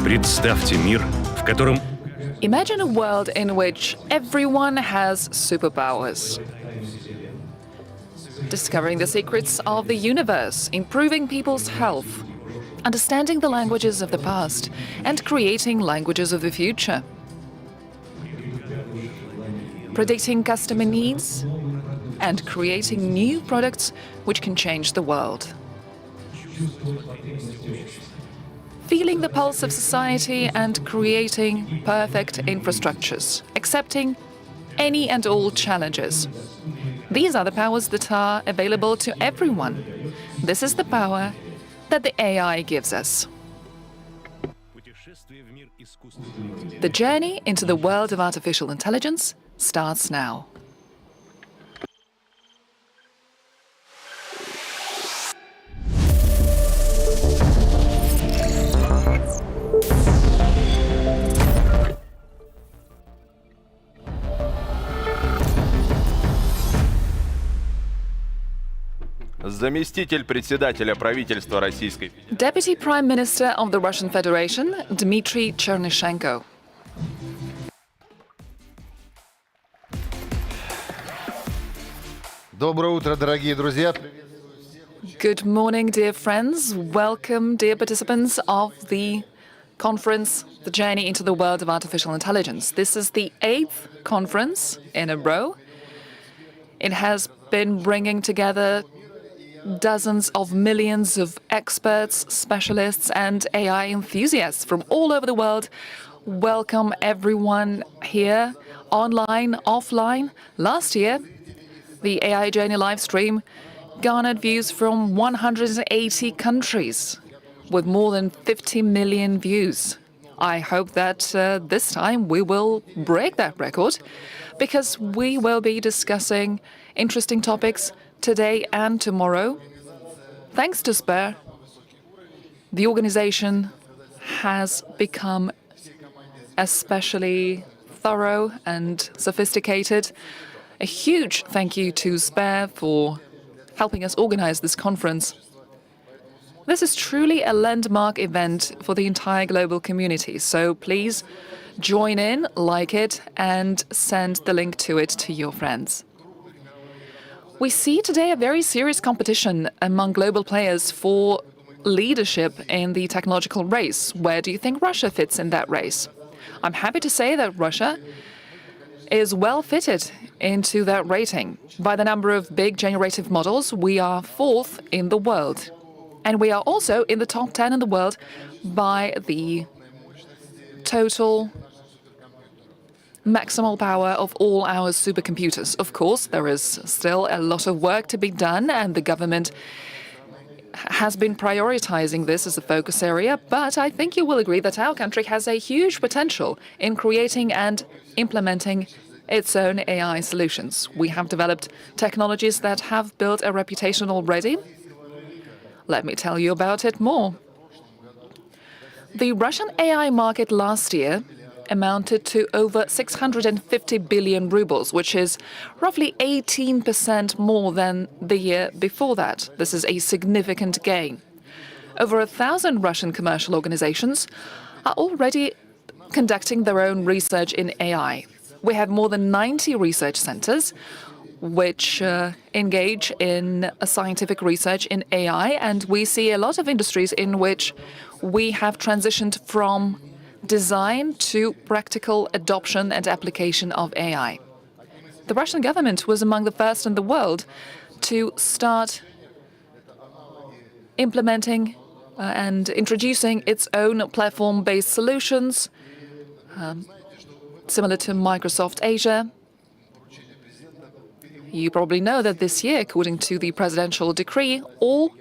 Представьте мир, в котором Imagine a world in which everyone has superpowers. Discovering the secrets of the universe, improving people's health, understanding the languages of the past, and creating languages of the future. Predicting customer needs and creating new products which can change the world. Feeling the pulse of society and creating perfect infrastructures, accepting any and all challenges. These are the powers that are available to everyone. This is the power that the AI gives us. The journey into the world of artificial intelligence starts now. Заместитель председателя правительства Российской Федерации. Deputy Prime Minister of the Russian Federation, Dmitry Chernyshenko. Доброе утро, дорогие друзья. Good morning, dear friends. Welcome, dear participants of the conference, The Journey into the World of Artificial Intelligence. This is the 8th conference in a row. It has been bringing together dozens of millions of experts, specialists, and AI enthusiasts from all over the world. Welcome everyone here, online, offline. Last year, the AI Journey live stream garnered views from 180 countries with more than 50 million views. I hope that this time we will break that record because we will be discussing interesting topics today and tomorrow. Thanks to Sber, the organization has become especially thorough and sophisticated. A huge thank you to Sber for helping us organize this conference. This is truly a landmark event for the entire global community, so please join in, like it, and send the link to it to your friends. We see today a very serious competition among global players for leadership in the technological race. Where do you think Russia fits in that race? I'm happy to say that Russia is well fitted into that rating. By the number of big generative models, we are 4th in the world. And we are also in the top 10 in the world by the total maximal power of all our supercomputers. Of course, there is still a lot of work to be done, and the government has been prioritizing this as a focus area, but I think you will agree that our country has a huge potential in creating and implementing its own AI solutions. We have developed technologies that have built a reputation already. Let me tell you about it more. The Russian AI market last year amounted to over 650 billion rubles, which is roughly 18% more than the year before that. This is a significant gain. Over 1,000 Russian commercial organizations are already conducting their own research in AI. We have more than 90 research centers which engage in scientific research in AI, and we see a lot of industries in which we have transitioned from design to practical adoption and application of AI. The Russian government was among the first in the world to start implementing and introducing its own platform-based solutions, similar to Microsoft Asia. You probably know that this year, according to the presidential decree, all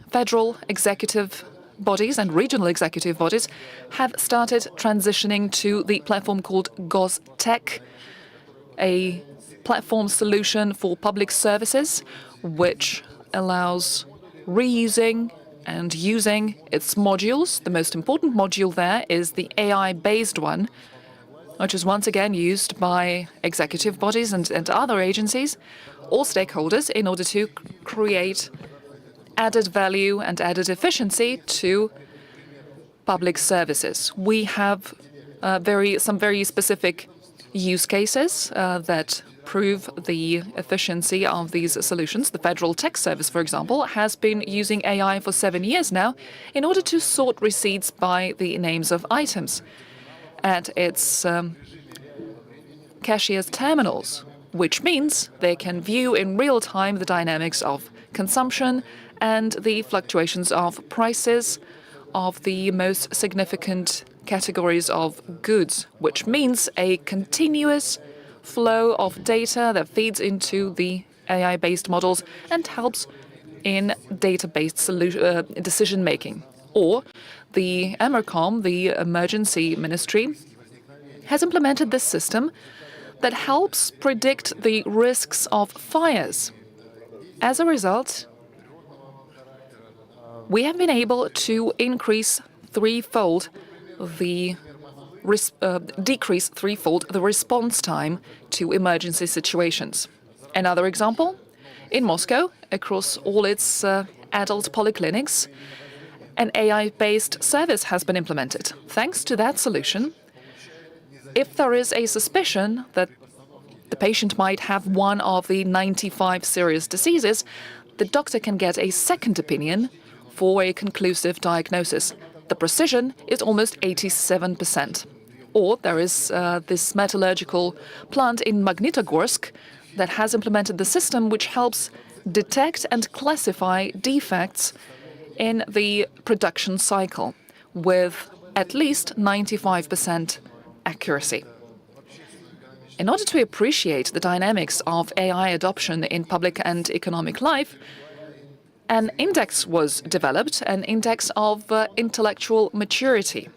federal executive bodies and regional executive bodies have started transitioning to the platform called GoTech, a platform solution for public services, which allows reusing and using its modules. The most important module there is the AI-based one, which is once again used by executive bodies and other agencies, all stakeholders, in order to create added value and added efficiency to public services. We have some very specific use cases that prove the efficiency of these solutions. The Federal Tax Service, for example, has been using AI for 7 years now in order to sort receipts by the names of items at its cashier's terminals, which means they can view in real time the dynamics of consumption and the fluctuations of prices of the most significant categories of goods, which means a continuous flow of data that feeds into the AI-based models and helps in data-based decision-making. Or the EMERCOM, the Emergency Ministry, has implemented this system that helps predict the risks of fires. As a result, we have been able to decrease threefold the response time to emergency situations. Another example, in Moscow, across all its adult polyclinics, an AI-based service has been implemented. Thanks to that solution, if there is a suspicion that the patient might have one of the 95 serious diseases, the doctor can get a second opinion for a conclusive diagnosis. The precision is almost 87%. Or there is this metallurgical plant in Magnitogorsk that has implemented the system which helps detect and classify defects in the production cycle with at least 95% accuracy. In order to appreciate the dynamics of AI adoption in public and economic life, an index was developed, an index of intellectual maturity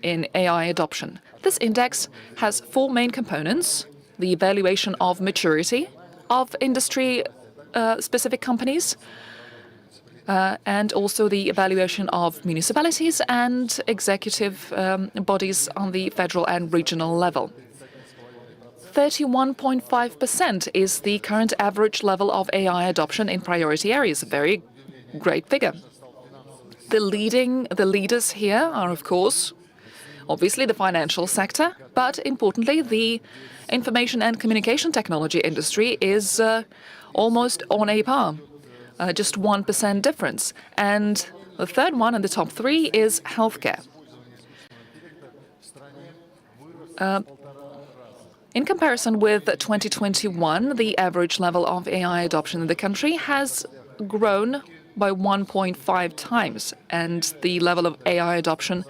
in AI adoption. This index has 4 main components: the evaluation of maturity of industry-specific companies, and also the evaluation of municipalities and executive bodies on the federal and regional level. 31.5% is the current average level of AI adoption in priority areas, a very great figure. The leaders here are, of course, obviously the financial sector, but importantly, the information and communication technology industry is almost on a par, just 1% difference. And the third one in the top 3 is healthcare. In comparison with 2021, the average level of AI adoption in the country has grown by 1.5 times, and the level of AI adoption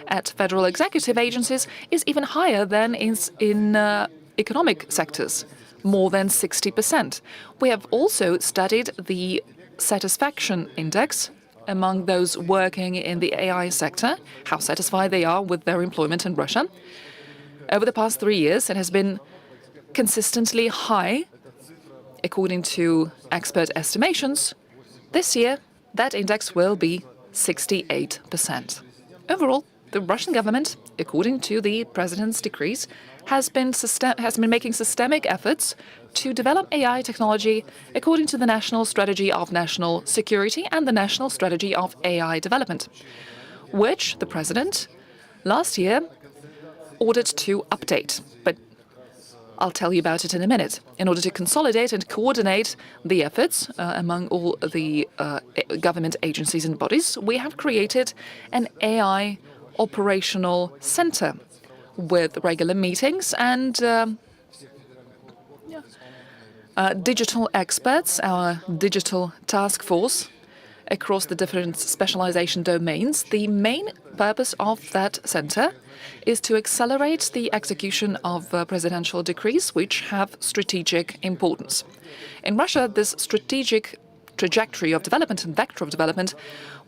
at federal executive agencies is even higher than in economic sectors, more than 60%. We have also studied the satisfaction index among those working in the AI sector, how satisfied they are with their employment in Russia. Over the past 3 years, it has been consistently high, according to expert estimations. This year, that index will be 68%. Overall, the Russian government, according to the president's decrees, has been making systemic efforts to develop AI technology according to the National Strategy of National Security and the National Strategy of AI Development, which the president last year ordered to update. But I'll tell you about it in a minute. In order to consolidate and coordinate the efforts among all the government agencies and bodies, we have created an AI operational center with regular meetings and digital experts, our digital task force across the different specialization domains. The main purpose of that center is to accelerate the execution of presidential decrees which have strategic importance. In Russia, this strategic trajectory of development and vector of development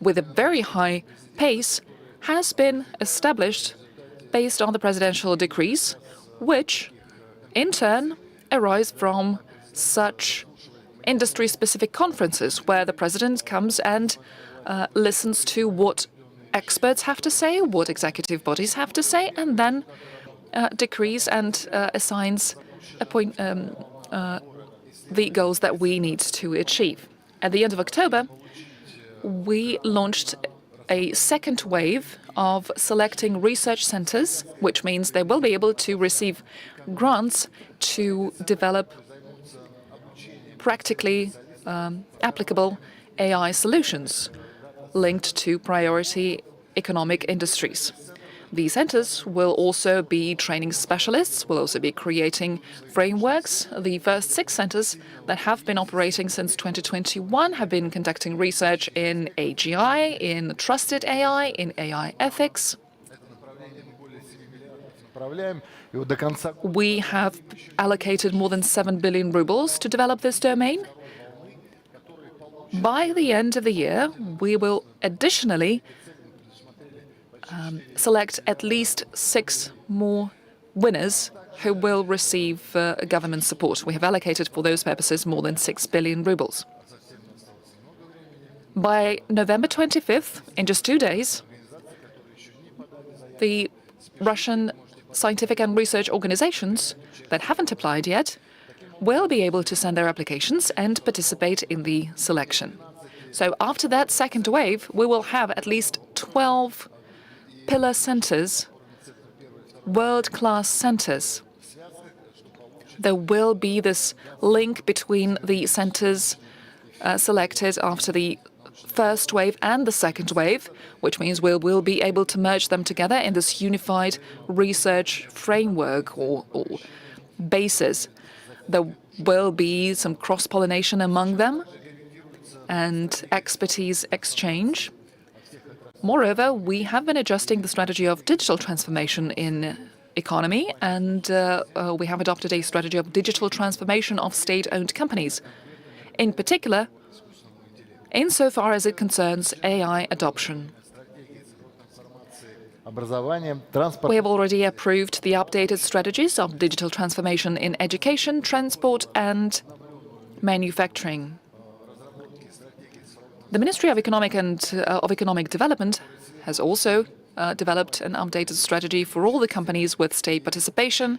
with a very high pace has been established based on the presidential decrees, which in turn arise from such industry-specific conferences where the president comes and listens to what experts have to say, what executive bodies have to say, and then decrees and assigns the goals that we need to achieve. At the end of October, we launched a second wave of selecting research centers, which means they will be able to receive grants to develop practically applicable AI solutions linked to priority economic industries. These centers will also be training specialists, will also be creating frameworks. The first 6 centers that have been operating since 2021 have been conducting research in AGI, in trusted AI, in AI ethics. We have allocated more than 7 billion rubles to develop this domain. By the end of the year, we will additionally select at least 6 more winners who will receive government support. We have allocated for those purposes more than 6 billion rubles. By November 25th, in just 2 days, the Russian scientific and research organizations that haven't applied yet will be able to send their applications and participate in the selection. So after that second wave, we will have at least 12 pillar centers, world-class centers. There will be this link between the centers selected after the first wave and the second wave, which means we will be able to merge them together in this unified research framework or basis. There will be some cross-pollination among them and expertise exchange. Moreover, we have been adjusting the strategy of digital transformation in economy, and we have adopted a strategy of digital transformation of state-owned companies. In particular, insofar as it concerns AI adoption. We have already approved the updated strategies of digital transformation in education, transport, and manufacturing. The Ministry of Economic Development has also developed an updated strategy for all the companies with state participation.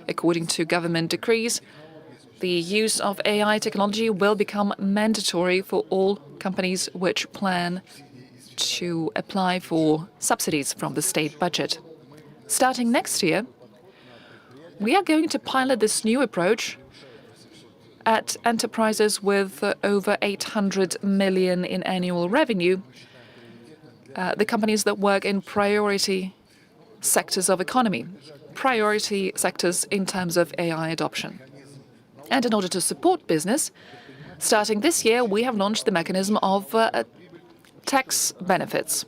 According to government decrees, the use of AI technology will become mandatory for all companies which plan to apply for subsidies from the state budget. Starting next year, we are going to pilot this new approach at enterprises with over 800 million in annual revenue, the companies that work in priority sectors of economy, priority sectors in terms of AI adoption. And in order to support business, starting this year, we have launched the mechanism of tax benefits.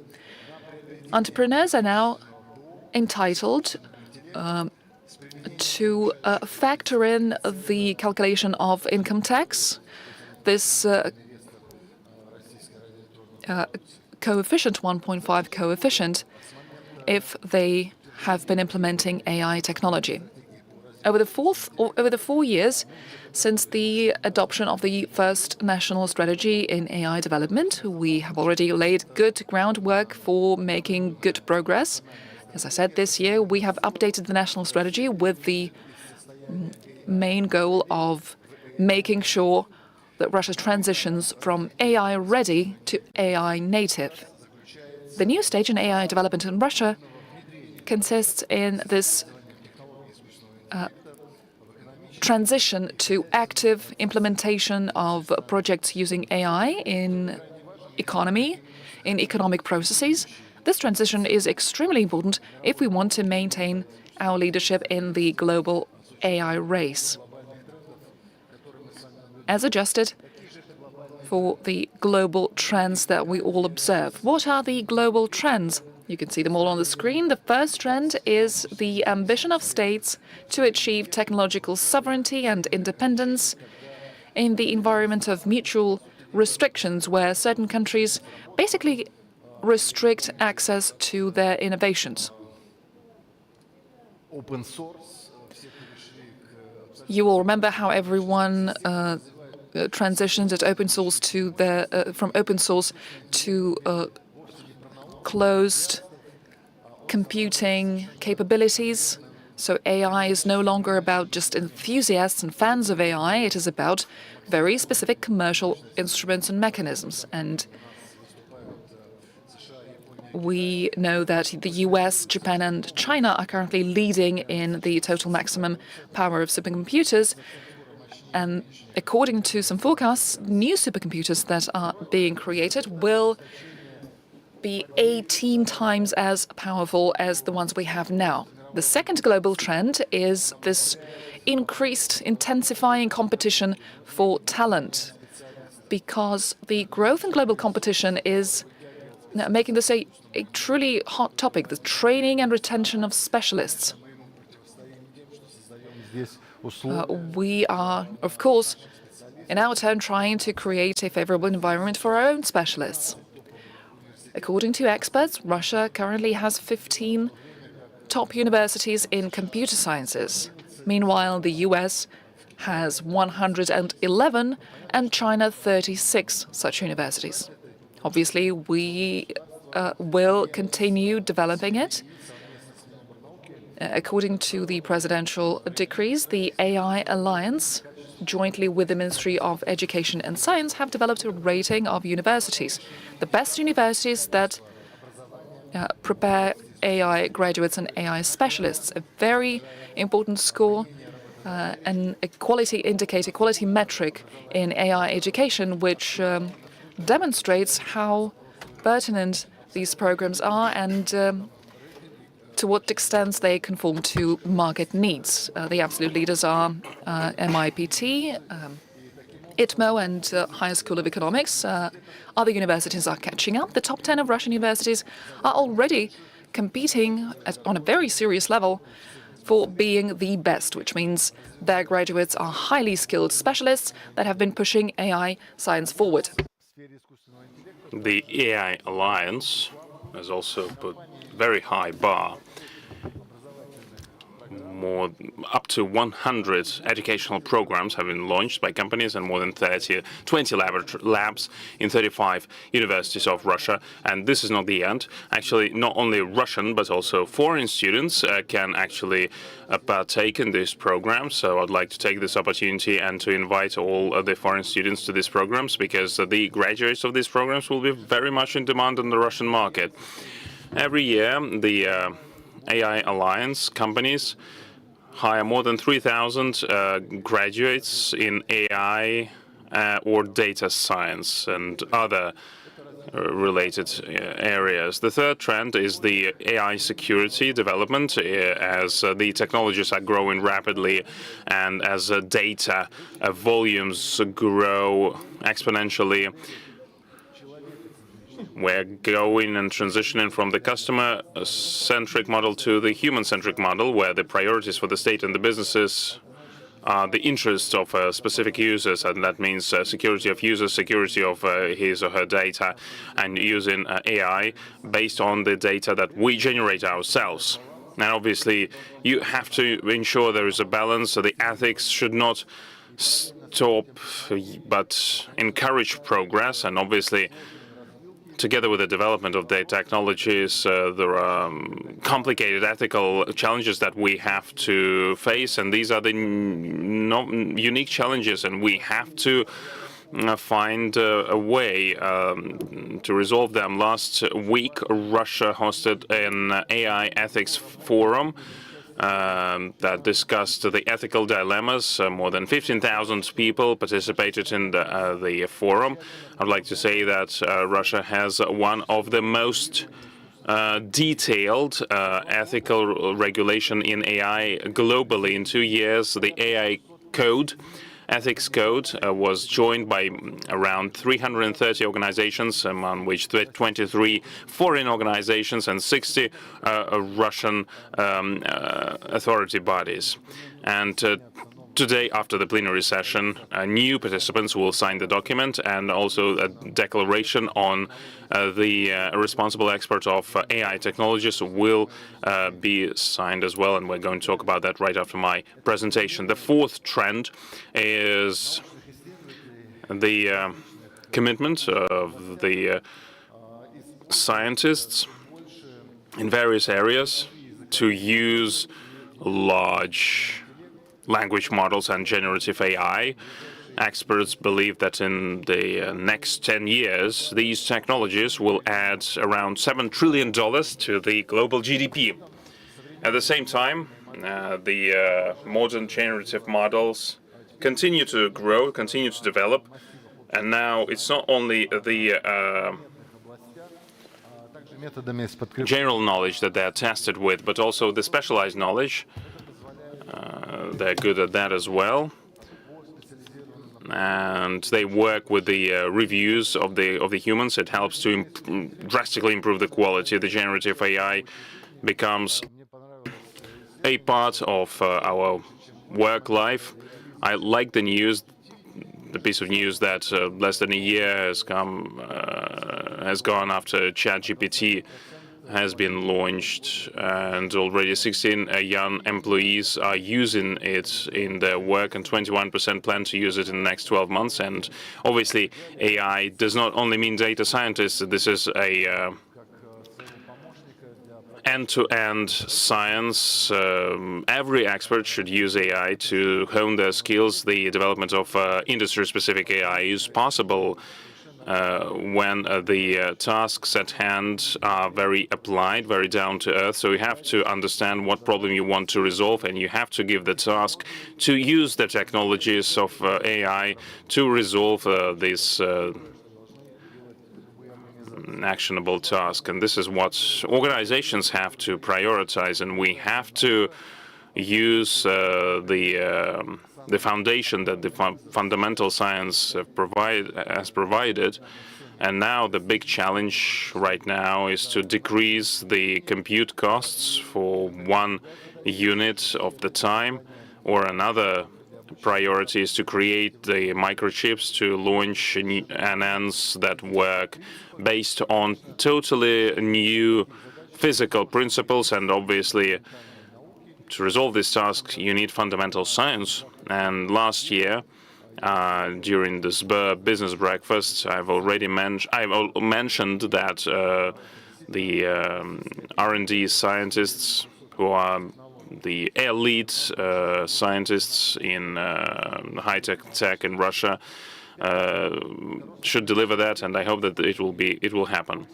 Entrepreneurs are now entitled to factor in the calculation of income tax. This coefficient, 1.5 coefficient, if they have been implementing AI technology. Over the 4 years since the adoption of the first national strategy in AI development, we have already laid good groundwork for making good progress. As I said, this year we have updated the national strategy with the main goal of making sure that Russia transitions from AI ready to AI native. The new stage in AI development in Russia consists in this transition to active implementation of projects using AI in economy, in economic processes. This transition is extremely important if we want to maintain our leadership in the global AI race. As adjusted for the global trends that we all observe. What are the global trends? You can see them all on the screen. The first trend is the ambition of states to achieve technological sovereignty and independence in the environment of mutual restrictions, where certain countries basically restrict access to their innovations. Open source. You all remember how everyone transitioned at open source to from open source to closed computing capabilities. So AI is no longer about just enthusiasts and fans of AI. It is about very specific commercial instruments and mechanisms. And we know that the US, Japan, and China are currently leading in the total maximum power of supercomputers. And according to some forecasts, new supercomputers that are being created will be 18 times as powerful as the ones we have now. The second global trend is this increased, intensifying competition for talent, because the growth in global competition is making this a truly hot topic, the training and retention of specialists. We are, of course, in our turn, trying to create a favorable environment for our own specialists. According to experts, Russia currently has 15 top universities in computer sciences. Meanwhile, the US has 111 and China 36 such universities. Obviously, we will continue developing it. According to the presidential decrees, the AI Alliance, jointly with the Ministry of Education and Science, have developed a rating of universities. The best universities that prepare AI graduates and AI specialists, a very important score and a quality indicator, quality metric in AI education, which demonstrates how pertinent these programs are and to what extent they conform to market needs. The absolute leaders are MIPT, ITMO, and Higher School of Economics. Other universities are catching up. The top 10 of Russian universities are already competing on a very serious level for being the best, which means their graduates are highly skilled specialists that have been pushing AI science forward. The AI Alliance has also put very high bar. Up to 100 educational programs have been launched by companies and more than 20 labs in 35 universities of Russia. And this is not the end. Actually, not only Russian, but also foreign students can actually partake in this program. So I'd like to take this opportunity and to invite all the foreign students to these programs, because the graduates of these programs will be very much in demand in the Russian market. Every year, the AI Alliance companies hire more than 3,000 graduates in AI or data science and other related areas. The third trend is the AI security development. As the technologies are growing rapidly and as data volumes grow exponentially, we're going and transitioning from the customer-centric model to the human-centric model, where the priorities for the state and the businesses are the interests of specific users, and that means security of users, security of his or her data, and using AI based on the data that we generate ourselves. Now, obviously, you have to ensure there is a balance, so the ethics should not stop but encourage progress, and obviously, together with the development of the technologies, there are complicated ethical challenges that we have to face, and these are the unique challenges, and we have to find a way to resolve them. Last week, Russia hosted an AI ethics forum that discussed the ethical dilemmas. More than 15,000 people participated in the forum. I'd like to say that Russia has one of the most detailed ethical regulation in AI globally. In 2 years, the AI code, ethics code, was joined by around 330 organizations, among which 23 foreign organizations and 60 Russian authority bodies. And today, after the plenary session, new participants will sign the document, and also a declaration on the responsible expert of AI technologies will be signed as well, and we're going to talk about that right after my presentation. The fourth trend is the commitment of the scientists in various areas to use large language models and generative AI. Experts believe that in the next 10 years, these technologies will add around $7 trillion to the global GDP. At the same time, the modern generative models continue to grow, continue to develop, and now it's not only the general knowledge that they're tested with, but also the specialized knowledge. They're good at that as well, and they work with the reviews of the humans. It helps to drastically improve the quality. The generative AI becomes a part of our work life. I like the news, the piece of news that less than a year has gone after ChatGPT has been launched, and already 16 young employees are using it in their work, and 21% plan to use it in the next 12 months. And obviously, AI does not only mean data scientists. This is a end-to-end science. Every expert should use AI to hone their skills. The development of industry-specific AI is possible when the tasks at hand are very applied, very down to earth. So you have to understand what problem you want to resolve, and you have to give the task to use the technologies of AI to resolve this actionable task. And this is what organizations have to prioritize, and we have to use the foundation that the fundamental science has provided. And now the big challenge right now is to decrease the compute costs for 1 unit of the time, or another priority is to create the microchips to launch NNs that work based on totally new physical principles. And obviously, to resolve this task, you need fundamental science. And last year, during the SberPro business breakfast, I've mentioned that the R&D scientists, who are the elite scientists in high-tech in Russia, should deliver that, and I hope that it will happen.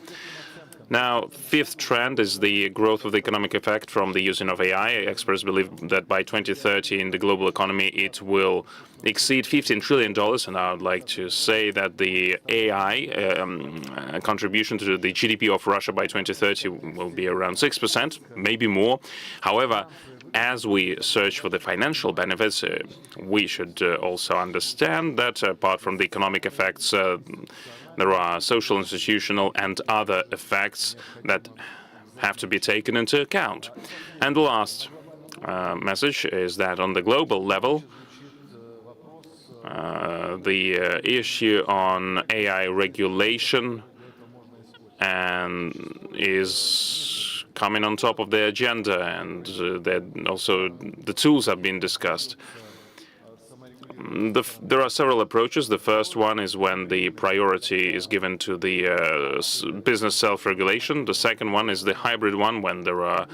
Now, fifth trend is the growth of the economic effect from the using of AI. Experts believe that by 2030 in the global economy it will exceed $15 trillion, and I would like to say that the AI contribution to the GDP of Russia by 2030 will be around 6%, maybe more. However, as we search for the financial benefits, we should also understand that apart from the economic effects, there are social, institutional, and other effects that have to be taken into account. And the last message is that on the global level, the issue on AI regulation is coming on top of the agenda, and also the tools have been discussed. There are several approaches. The first one is when the priority is given to the business self-regulation. The second one is the hybrid one, when there are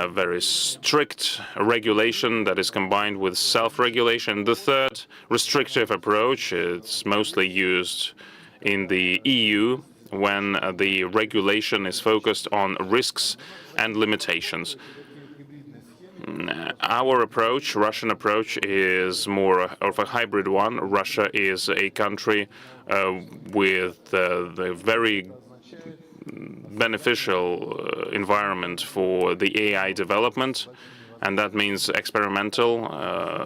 very strict regulation that is combined with self-regulation. The third restrictive approach, it's mostly used in the EU, when the regulation is focused on risks and limitations. Our approach, Russian approach, is more of a hybrid one. Russia is a country with the very beneficial environment for the AI development, and that means experimental,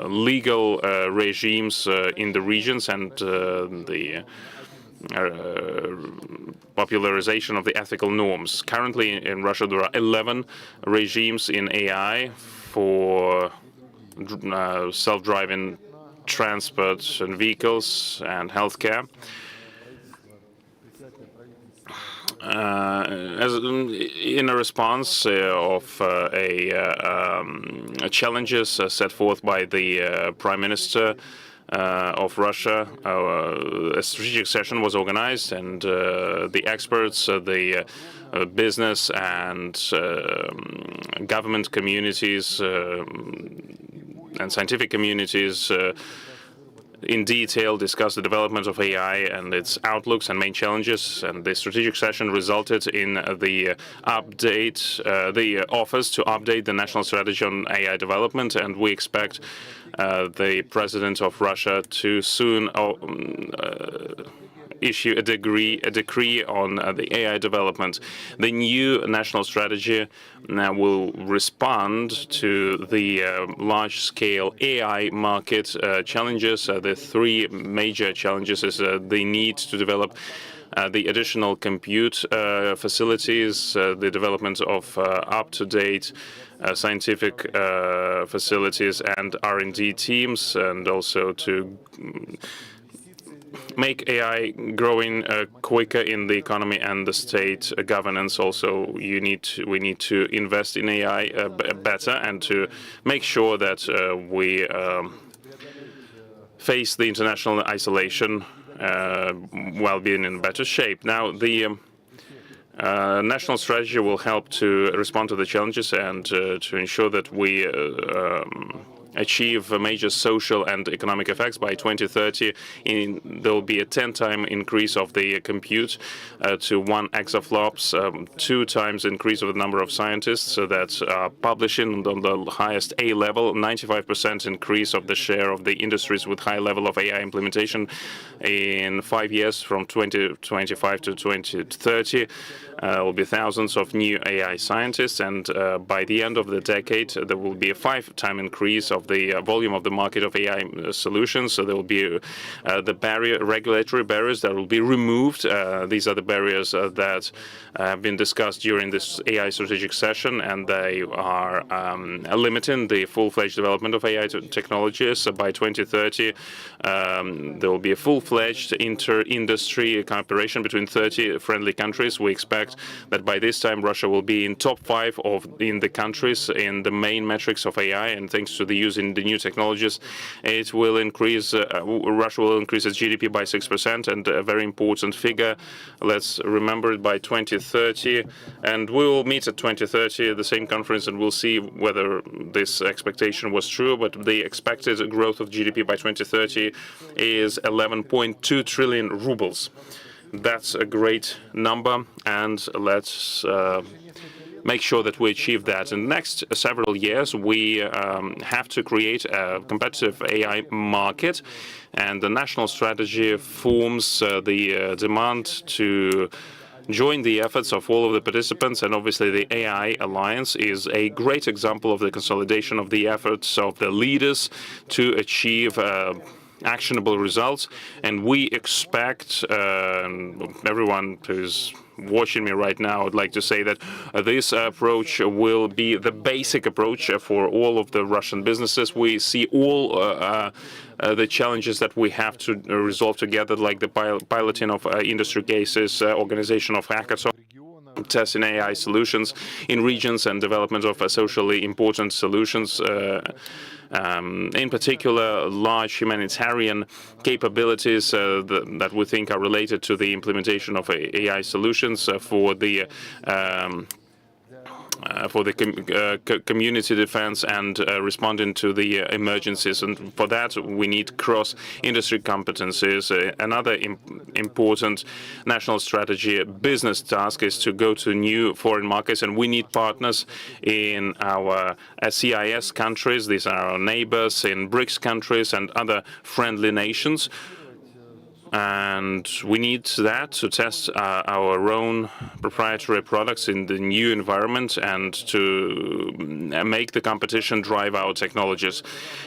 legal regimes in the regions, and the popularization of the ethical norms. Currently in Russia there are 11 regimes in AI for self-driving transport and vehicles and healthcare. As in a response of challenges set forth by the Prime Minister, of Russia, a strategic session was organized, and the experts, the business and government communities and scientific communities in detail discussed the development of AI and its outlooks and main challenges. And the strategic session resulted in the offers to update the national strategy on AI development. And we expect the president of Russia to soon issue a decree on the AI development. The new national strategy now will respond to the large-scale AI market challenges. The three major challenges is the need to develop the additional compute facilities, the development of up-to-date scientific facilities and R&D teams, and also to make AI growing quicker in the economy and the state governance. Also, we need to invest in AI better and to make sure that we face the international isolation while being in better shape. Now, the national strategy will help to respond to the challenges and to ensure that we achieve major social and economic effects. By 2030, there will be a 10-time increase of the compute to 1 exaflops, 2 times increase of the number of scientists that are publishing on the highest A level, 95% increase of the share of the industries with high level of AI implementation in 5 years, from 2025 to 2030. Will be thousands of new AI scientists, and by the end of the decade, there will be a 5-time increase of the volume of the market of AI solutions. So there will be the regulatory barriers that will be removed. These are the barriers that have been discussed during this AI strategic session, and they are limiting the full-fledged development of AI technologies. So by 2030, there will be a full-fledged inter-industry cooperation between 30 friendly countries. We expect that by this time Russia will be in top 5 in the countries in the main metrics of AI, and thanks to the use in the new technologies, it will increase. Russia will increase its GDP by 6%, and a very important figure. Let's remember it by 2030, and we will meet at 2030 at the same conference, and we'll see whether this expectation was true. But the expected growth of GDP by 2030 is 11.2 trillion rubles. That's a great number, and let's make sure that we achieve that. In the next several years, we have to create a competitive AI market, and the national strategy forms the demand to join the efforts of all of the participants. And obviously, the AI Alliance is a great example of the consolidation of the efforts of the leaders to achieve actionable results. And we expect, everyone who's watching me right now, I'd like to say that this approach will be the basic approach for all of the Russian businesses. We see all the challenges that we have to resolve together, like the piloting of industry cases, organization of hackathons, testing AI solutions in regions, and development of socially important solutions. In particular, large humanitarian capabilities that we think are related to the implementation of AI solutions for the community defense and responding to the emergencies. And for that, we need cross-industry competencies. Another important national strategy business task is to go to new foreign markets, and we need partners in our CIS countries. These are our neighbors in BRICS countries and other friendly nations. And we need that to test our own proprietary products in the new environment and to make the competition drive our technologies.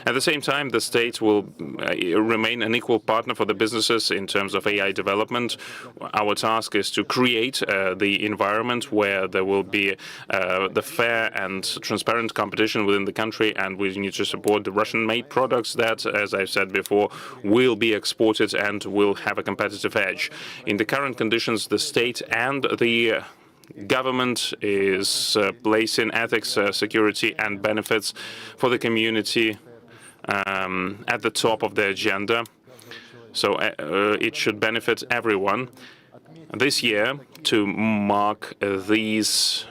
At the same time, the state will remain an equal partner for the businesses in terms of AI development. Our task is to create the environment where there will be the fair and transparent competition within the country, and we need to support the Russian-made products that, as I've said before, will be exported and will have a competitive edge. In the current conditions, the state and the government is placing ethics, security, and benefits for the community at the top of the agenda. So it should benefit everyone. This year, to mark these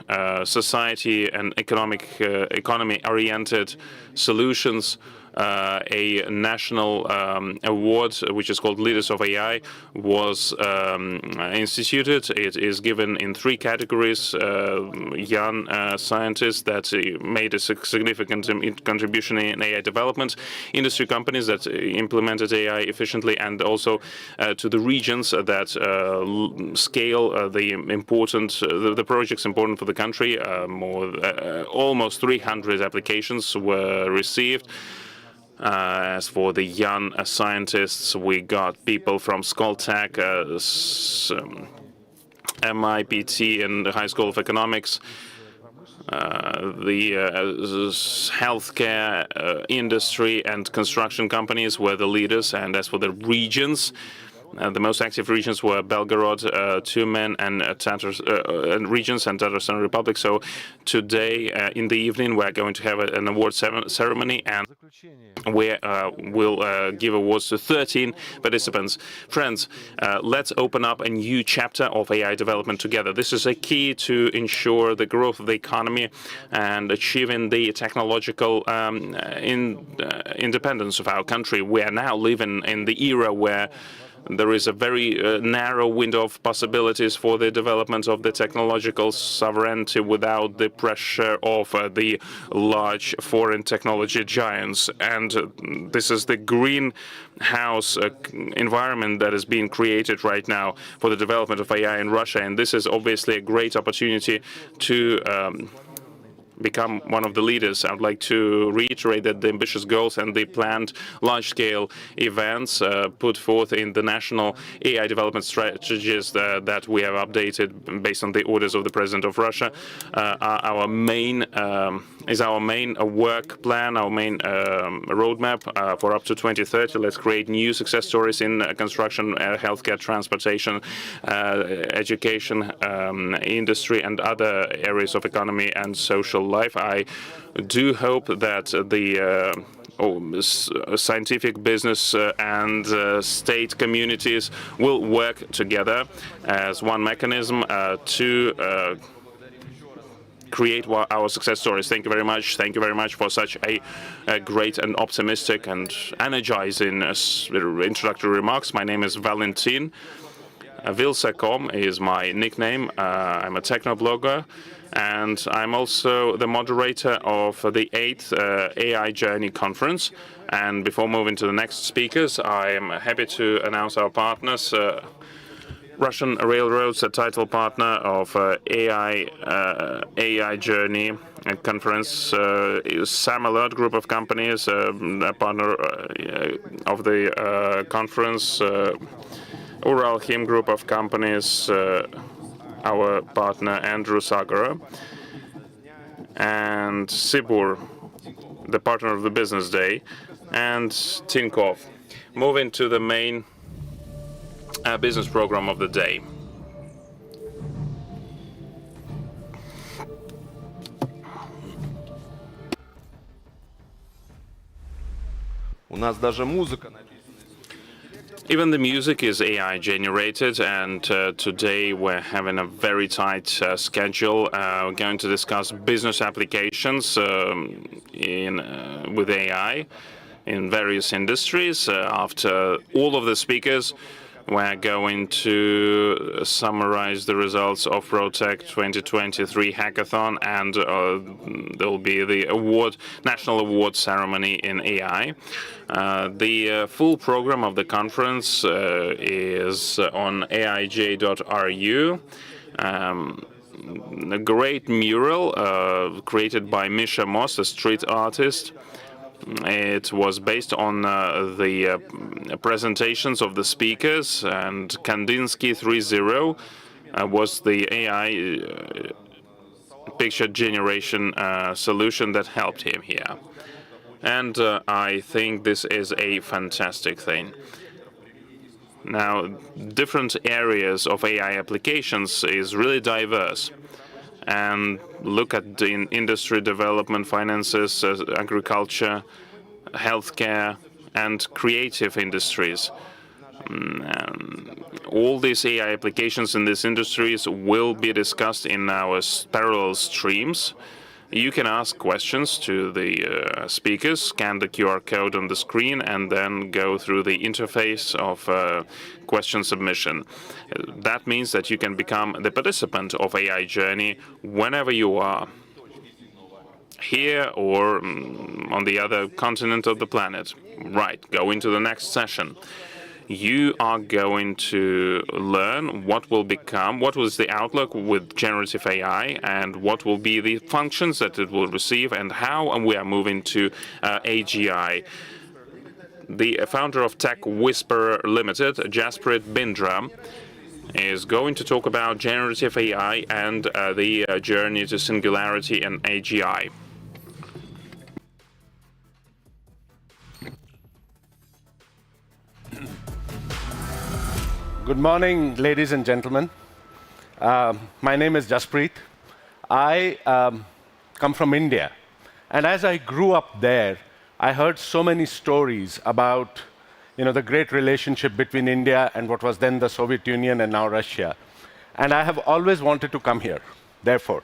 society and economy-oriented solutions, a national award, which is called Leaders of AI, was instituted. It is given in 3 categories: young scientists that made a significant contribution in AI development, industry companies that implemented AI efficiently, and also to the regions that scale the projects important for the country. Almost 300 applications were received. As for the young scientists, we got people from Skoltech, MIPT, and the High School of Economics. The healthcare industry and construction companies were the leaders. And as for the regions, the most active regions were Belgorod, Tyumen, and regions and Tatarstan Republic. So today in the evening, we're going to have an award ceremony, and we will give awards to 13 participants. Friends, let's open up a new chapter of AI development together. This is a key to ensure the growth of the economy and achieving the technological independence of our country. We are now living in the era where there is a very narrow window of possibilities for the development of the technological sovereignty without the pressure of the large foreign technology giants. And this is the greenhouse environment that is being created right now for the development of AI in Russia. And this is obviously a great opportunity to become one of the leaders. I would like to reiterate that the ambitious goals and the planned large-scale events put forth in the national AI development strategies that we have updated based on the orders of the President of Russia are our main work plan, our main roadmap for up to 2030. Let's create new success stories in construction, healthcare, transportation, education, industry, and other areas of economy and social life. I do hope that the scientific, business, and state communities will work together as one mechanism to create our success stories. Thank you very much. Thank you very much for such a great and optimistic and energizing introductory remarks. My name is Valentin. Vilsacom is my nickname. I'm a techno-blogger, and I'm also the moderator of the 8th AI Journey Conference. And before moving to the next speakers, I am happy to announce our partners. Russian Railroads, a title partner of AI Journey Conference, Samalot Group of companies, a partner of the conference, Uralchem Group of companies, our partner Andrew Sagara, and Sibur, the partner of the business day, and Tinkoff. Moving to the main business program of the day. У нас даже музыка написана. Even the music is AI generated, and today we're having a very tight schedule. We're going to discuss business applications with AI in various industries. After all of the speakers, we're going to summarize the results of ProTech 2023 hackathon, and there will be the national award ceremony in AI. The full program of the conference is on aij.ru. A great mural created by Misha Moss, a street artist. It was based on the presentations of the speakers, and Kandinsky 3.0 was the AI picture generation solution that helped him here. And I think this is a fantastic thing. Now, different areas of AI applications is really diverse. And look at the industry development, finances, agriculture, healthcare, and creative industries. All these AI applications in these industries will be discussed in our parallel streams. You can ask questions to the speakers, scan the QR code on the screen, and then go through the interface of question submission. That means that you can become the participant of AI journey whenever you are, here or on the other continent of the planet. Right, go into the next session. You are going to learn what was the outlook with generative AI, and what will be the functions that it will receive, and how we are moving to AGI. The founder of Tech Whisperer Limited, Jasprit Bindra, is going to talk about generative AI and the journey to Singularity and AGI. Good morning, ladies and gentlemen. My name is Jasprit. I come from India. And as I grew up there, I heard so many stories about the great relationship between India and what was then the Soviet Union and now Russia. And I have always wanted to come here, therefore.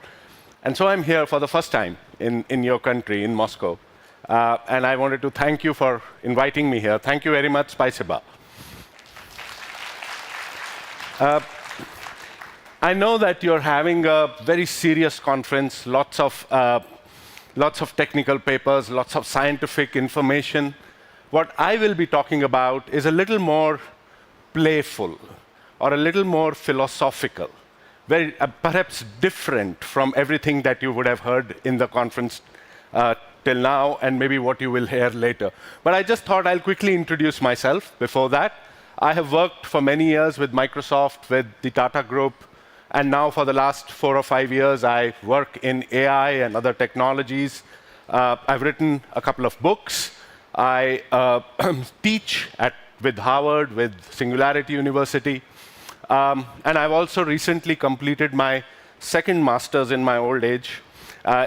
And so I'm here for the first time in your country, in Moscow. And I wanted to thank you for inviting me here. Thank you very much, Spasiba. I know that you're having a very serious conference, lots of technical papers, lots of scientific information. What I will be talking about is a little more playful or a little more philosophical, very perhaps different from everything that you would have heard in the conference till now, and maybe what you will hear later. But I just thought I'll quickly introduce myself before that. I have worked for many years with Microsoft, with the Tata Group, and now for the last 4 or 5 years, I work in AI and other technologies. I've written a couple of books. I teach with Harvard, with Singularity University. And I've also recently completed my second master's in my old age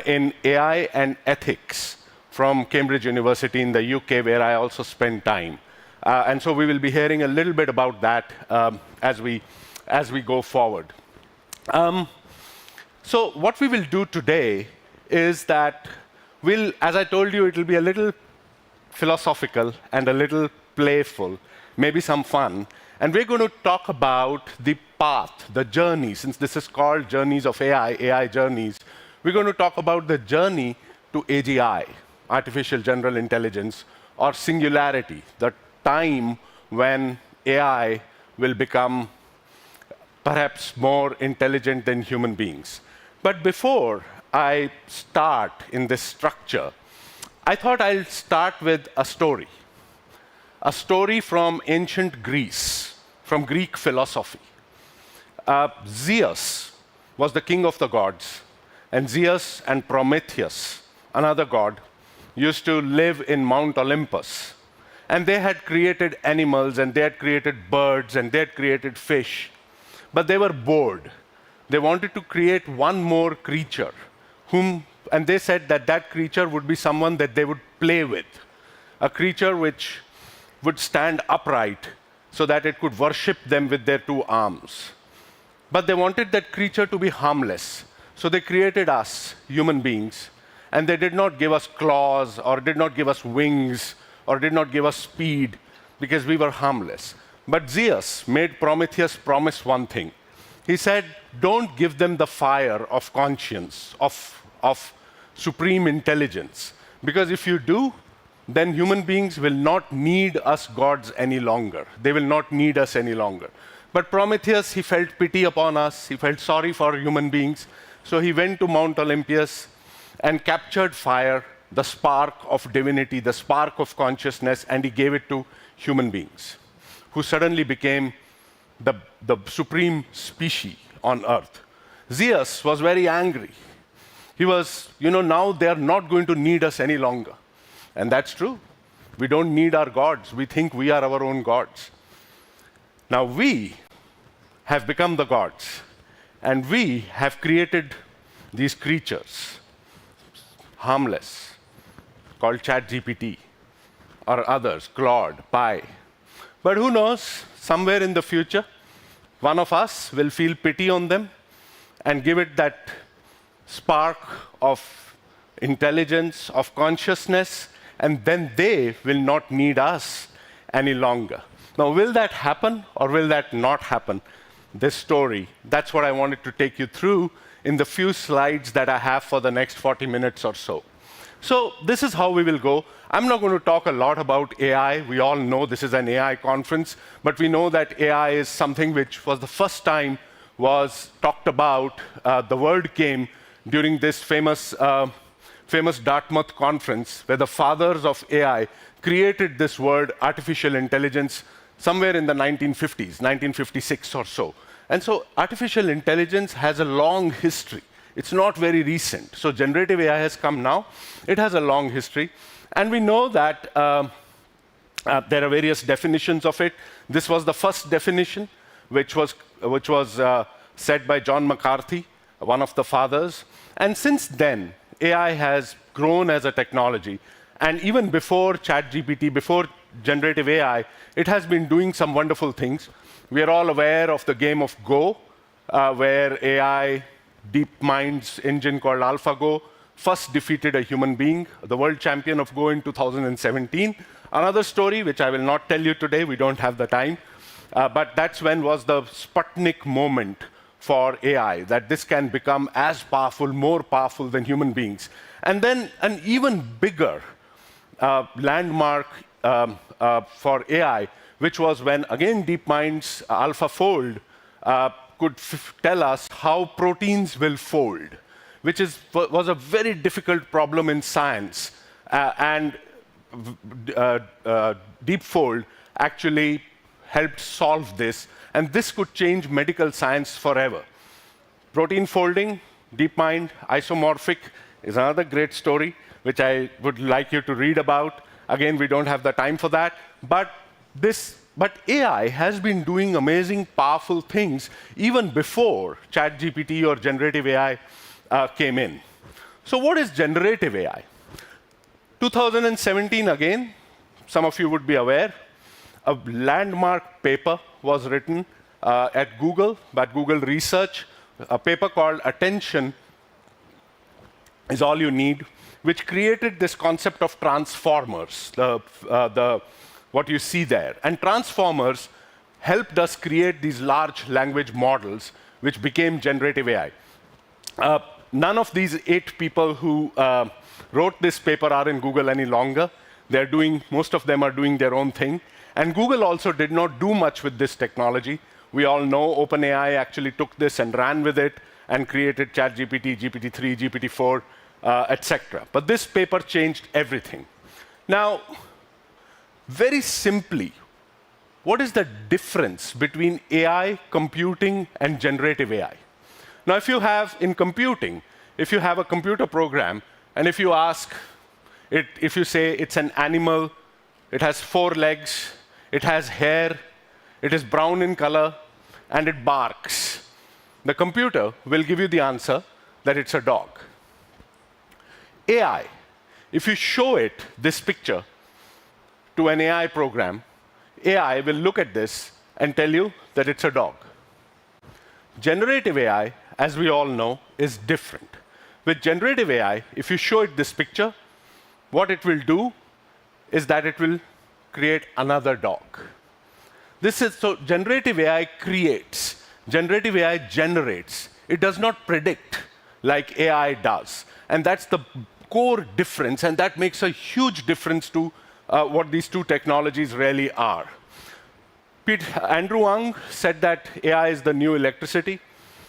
in AI and ethics from Cambridge University in the UK, where I also spend time. And so we will be hearing a little bit about that as we go forward. So what we will do today is that as I told you, it will be a little philosophical and a little playful, maybe some fun. And we're going to talk about the path, the journey, since this is called Journeys of AI, AI Journeys. We're going to talk about the journey to AGI, Artificial General Intelligence, or Singularity, the time when AI will become perhaps more intelligent than human beings. But before I start in this structure, I thought I'll start with a story from ancient Greece, from Greek philosophy. Zeus was the king of the gods, and Zeus and Prometheus, another god, used to live in Mount Olympus. And they had created animals, and they had created birds, and they had created fish. But they were bored. They wanted to create one more creature, and they said that that creature would be someone that they would play with, a creature which would stand upright so that it could worship them with their 2 arms. But they wanted that creature to be harmless. So they created us, human beings, and they did not give us claws, or did not give us wings, or did not give us speed, because we were harmless. But Zeus made Prometheus promise one thing. He said, don't give them the fire of conscience, of supreme intelligence. Because if you do, then human beings will not need us gods any longer. They will not need us any longer. But Prometheus, he felt pity upon us. He felt sorry for human beings. So he went to Mount Olympus and captured fire, the spark of divinity, the spark of consciousness, and he gave it to human beings, who suddenly became the supreme species on Earth. Zeus was very angry. He was, now they are not going to need us any longer. And that's true. We don't need our gods. We think we are our own gods. Now we have become the gods, and we have created these creatures, harmless, called ChatGPT. or others, Claude, Pi. But who knows, somewhere in the future, one of us will feel pity on them and give it that spark of intelligence, of consciousness, and then they will not need us any longer. Now, will that happen or will that not happen? This story, that's what I wanted to take you through in the few slides that I have for the next 40 minutes or so. So this is how we will go. I'm not going to talk a lot about AI. We all know this is an AI conference, but we know that AI is something which was the first time was talked about. The word came during this famous Dartmouth conference, where the fathers of AI created this word, artificial intelligence, somewhere in the 1950s, 1956 or so. And so artificial intelligence has a long history. It's not very recent. So generative AI has come now. It has a long history. And we know that there are various definitions of it. This was the first definition, which was said by John McCarthy, one of the fathers. And since then, AI has grown as a technology. And even before ChatGPT, before generative AI, it has been doing some wonderful things. We are all aware of the game of Go, where AI, DeepMind's engine called AlphaGo, first defeated a human being, the world champion of Go in 2017. Another story, which I will not tell you today, we don't have the time, but that's when was the Sputnik moment for AI, that this can become as powerful, more powerful than human beings. And then an even bigger landmark for AI, which was when, again, DeepMind's AlphaFold could tell us how proteins will fold, which was a very difficult problem in science. And DeepFold actually helped solve this, and this could change medical science forever. Protein folding, DeepMind, isomorphic, is another great story, which I would like you to read about. Again, we don't have the time for that. But AI has been doing amazing, powerful things even before ChatGPT or generative AI came in. So what is generative AI? 2017, again, some of you would be aware, a landmark paper was written at Google, by Google Research, a paper called Attention is All You Need, which created this concept of transformers, what you see there. And transformers helped us create these large language models, which became generative AI. None of these 8 people who wrote this paper are in Google any longer. Most of them are doing their own thing. And Google also did not do much with this technology. We all know OpenAI actually took this and ran with it and created ChatGPT, GPT-3, GPT-4, etc. But this paper changed everything. Now, very simply, what is the difference between AI, computing, and generative AI? Now, if you have, in computing, if you have a computer program, and if you ask it, if you say it's an animal, it has 4 legs, it has hair, it is brown in color, and it barks, the computer will give you the answer that it's a dog. AI, if you show it this picture to an AI program, AI will look at this and tell you that it's a dog. Generative AI, as we all know, is different. With generative AI, if you show it this picture, what it will do is that it will create another dog. So generative AI creates, generative AI generates. It does not predict like AI does. And that's the core difference, and that makes a huge difference to what these two technologies really are. Andrew Ng said that AI is the new electricity.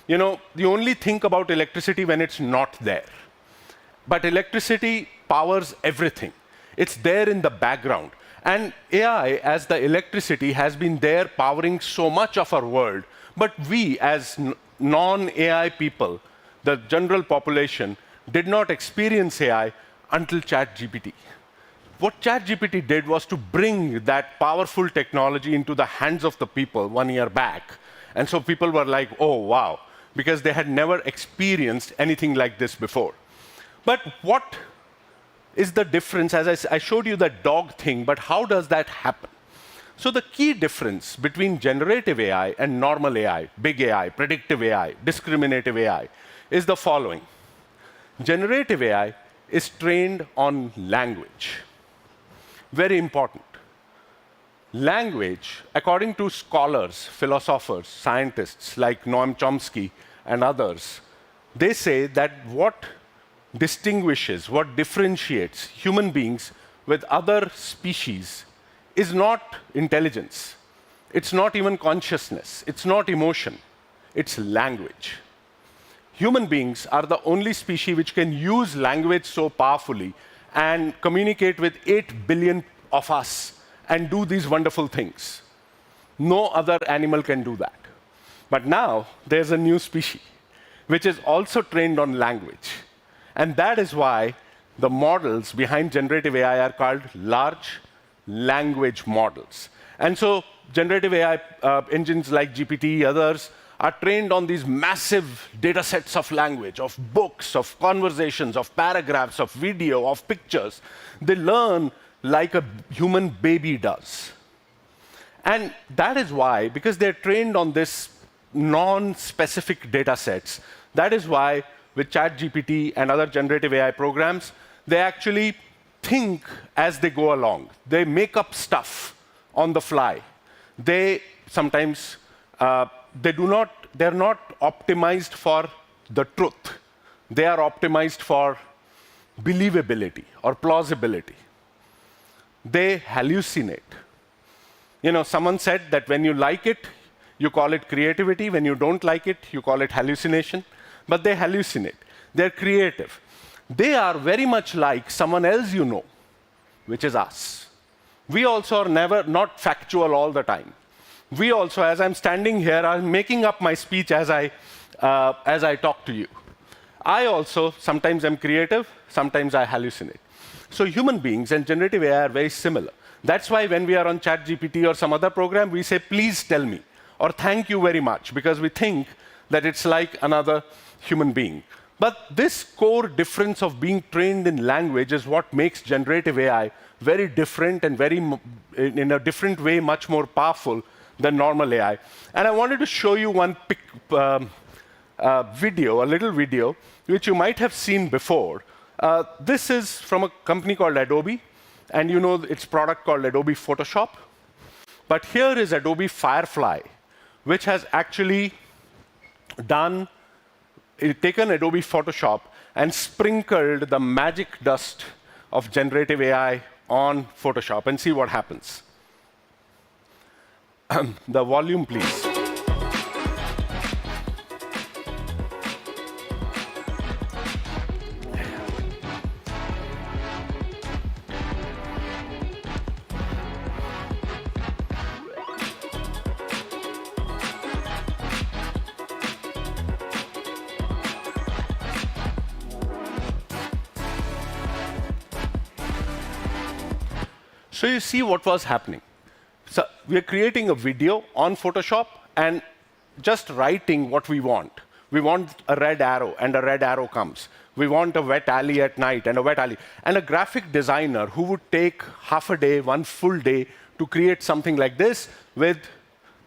You know, you only think about electricity when it's not there. But electricity powers everything. It's there in the background. And AI, as the electricity, has been there powering so much of our world. But we, as non-AI people, the general population, did not experience AI until ChatGPT. What ChatGPT did was to bring that powerful technology into the hands of the people 1 year back. And so people were like, oh, wow, because they had never experienced anything like this before. But what is the difference, as I showed you that dog thing, but how does that happen? So the key difference between generative AI and normal AI, big AI, predictive AI, discriminative AI, is the following. Generative AI is trained on language. Very important. Language, according to scholars, philosophers, scientists like Noam Chomsky and others, they say that what distinguishes, what differentiates human beings with other species is not intelligence. It's not even consciousness. It's not emotion. It's language. Human beings are the only species which can use language so powerfully and communicate with 8 billion of us and do these wonderful things. No other animal can do that. But now there's a new species which is also trained on language. And that is why the models behind generative AI are called large language models. And so generative AI engines like GPT, others, are trained on these massive data sets of language, of books, of conversations, of paragraphs, of video, of pictures. They learn like a human baby does. And that is why, because they're trained on this non-specific data sets, that is why with ChatGPT and other generative AI programs, they actually think as they go along. They make up stuff on the fly. They sometimes, they're not optimized for the truth. They are optimized for believability or plausibility. They hallucinate. You know, someone said that when you like it, you call it creativity. When you don't like it, you call it hallucination. But they hallucinate. They're creative. They are very much like someone else you know, which is us. We also are not factual all the time. We also, as I'm standing here, I'm making up my speech as I talk to you. I also sometimes am creative, sometimes I hallucinate. So human beings and generative AI are very similar. That's why when we are on ChatGPT or some other program, we say, please tell me, or thank you very much, because we think that it's like another human being. But this core difference of being trained in language is what makes generative AI very different and in a different way, much more powerful than normal AI. And I wanted to show you one video, a little video, which you might have seen before. This is from a company called Adobe, and you know its product called Adobe Photoshop. But here is Adobe Firefly, which has actually taken Adobe Photoshop and sprinkled the magic dust of generative AI on Photoshop, and see what happens. The volume, please. So you see what was happening. So we are creating a video on Photoshop and just writing what we want. We want a red arrow, and a red arrow comes. We want a wet alley at night, and a wet alley. And a graphic designer who would take half a day, one full day to create something like this, with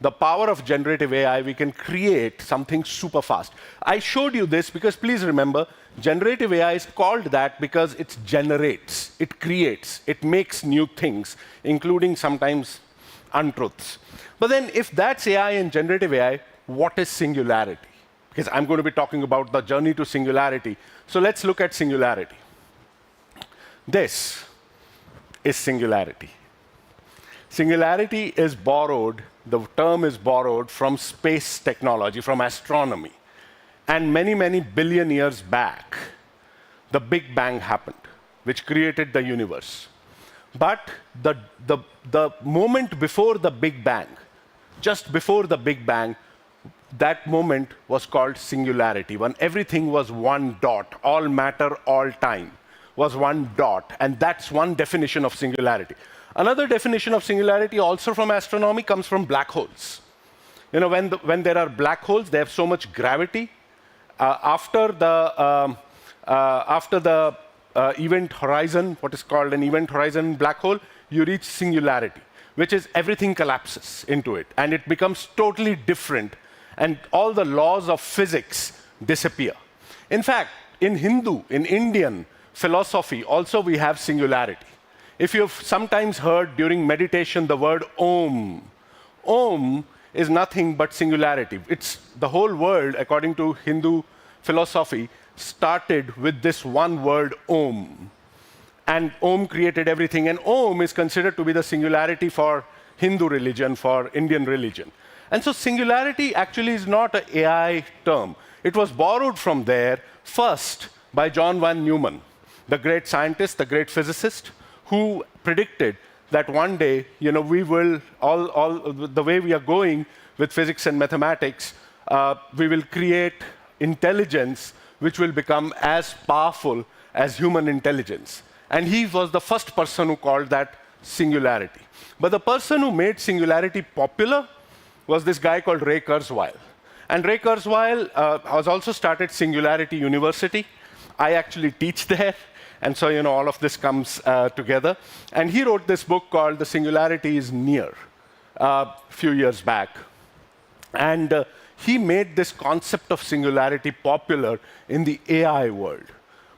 the power of generative AI, we can create something super fast. I showed you this because, please remember, generative AI is called that because it generates, it creates, it makes new things, including sometimes untruths. But then if that's AI and generative AI, what is singularity? Because I'm going to be talking about the journey to singularity. So let's look at singularity. This is singularity. Singularity is borrowed, the term is borrowed from space technology, from astronomy. And many, many billion years back, the Big Bang happened, which created the universe. But the moment before the Big Bang, just before the Big Bang, that moment was called singularity, when everything was one dot, all matter, all time was one dot, and that's one definition of singularity. Another definition of singularity, also from astronomy, comes from black holes. You know, when there are black holes, they have so much gravity. After the event horizon, what is called an event horizon black hole, you reach singularity, which is everything collapses into it, and it becomes totally different, and all the laws of physics disappear. In fact, in Hindu, in Indian philosophy, also we have singularity. If you've sometimes heard during meditation the word Om, Om is nothing but singularity. It's the whole world, according to Hindu philosophy, started with this one word, Om. And Om created everything. And Om is considered to be the singularity for Hindu religion, for Indian religion. And so singularity actually is not an AI term. It was borrowed from there first by John von Neumann, the great scientist, the great physicist, who predicted that one day, we will, all the way we are going with physics and mathematics, we will create intelligence which will become as powerful as human intelligence. And he was the first person who called that singularity. But the person who made singularity popular was this guy called Ray Kurzweil. And Ray Kurzweil has also started Singularity University. I actually teach there. And so, all of this comes together. And he wrote this book called The Singularity is Near a few years back. And he made this concept of singularity popular in the AI world.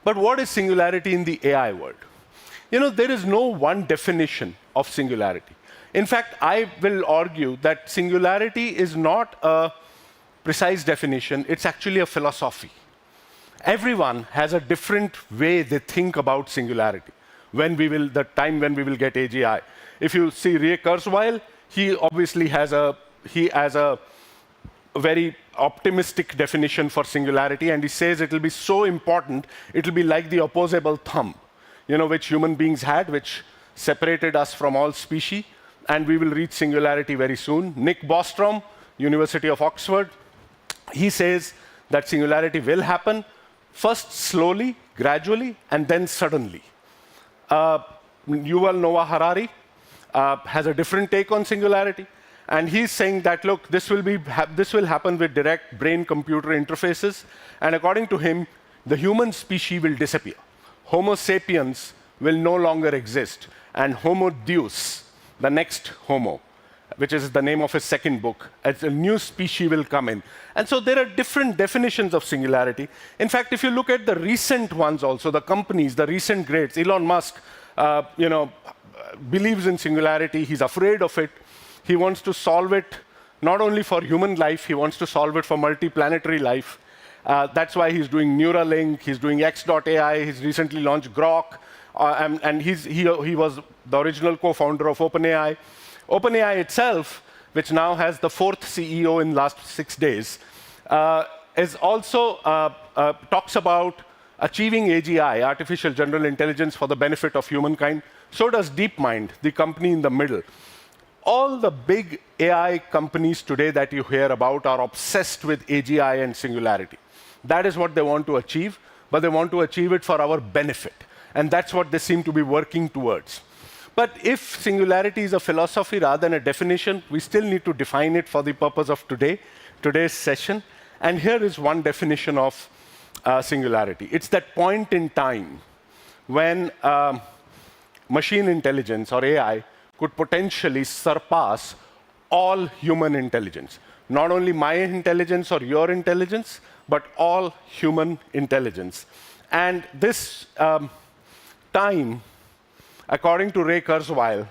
But what is singularity in the AI world? There is no one definition of singularity. In fact, I will argue that singularity is not a precise definition, it's actually a philosophy. Everyone has a different way they think about singularity, the time when we will get AGI. If you see Ray Kurzweil, he obviously has a very optimistic definition for singularity, and he says it will be so important, it will be like the opposable thumb, which human beings had, which separated us from all species, and we will reach singularity very soon. Nick Bostrom, University of Oxford, he says that singularity will happen, first slowly, gradually, and then suddenly. Yuval Noah Harari has a different take on singularity. And he's saying that, look, this will happen with direct brain-computer interfaces. And according to him, the human species will disappear. Homo sapiens will no longer exist. And Homo Deus, the next Homo, which is the name of his second book, as a new species will come in. And so there are different definitions of singularity. In fact, if you look at the recent ones also, the companies, the recent greats, Elon Musk, believes in singularity. He's afraid of it. He wants to solve it not only for human life, he wants to solve it for multiplanetary life. That's why he's doing Neuralink, he's doing X.AI, he's recently launched Grok, and he was the original co-founder of OpenAI. OpenAI itself, which now has the 4th CEO in the last 6 days, is also talks about achieving AGI, artificial general intelligence, for the benefit of humankind. So does DeepMind, the company in the middle. All the big AI companies today that you hear about are obsessed with AGI and singularity. That is what they want to achieve, but they want to achieve it for our benefit. And that's what they seem to be working towards. But if singularity is a philosophy rather than a definition, we still need to define it for the purpose of today's session. And here is one definition of singularity. It's that point in time when machine intelligence, or AI, could potentially surpass all human intelligence. Not only my intelligence or your intelligence, but all human intelligence. And this time, according to Ray Kurzweil,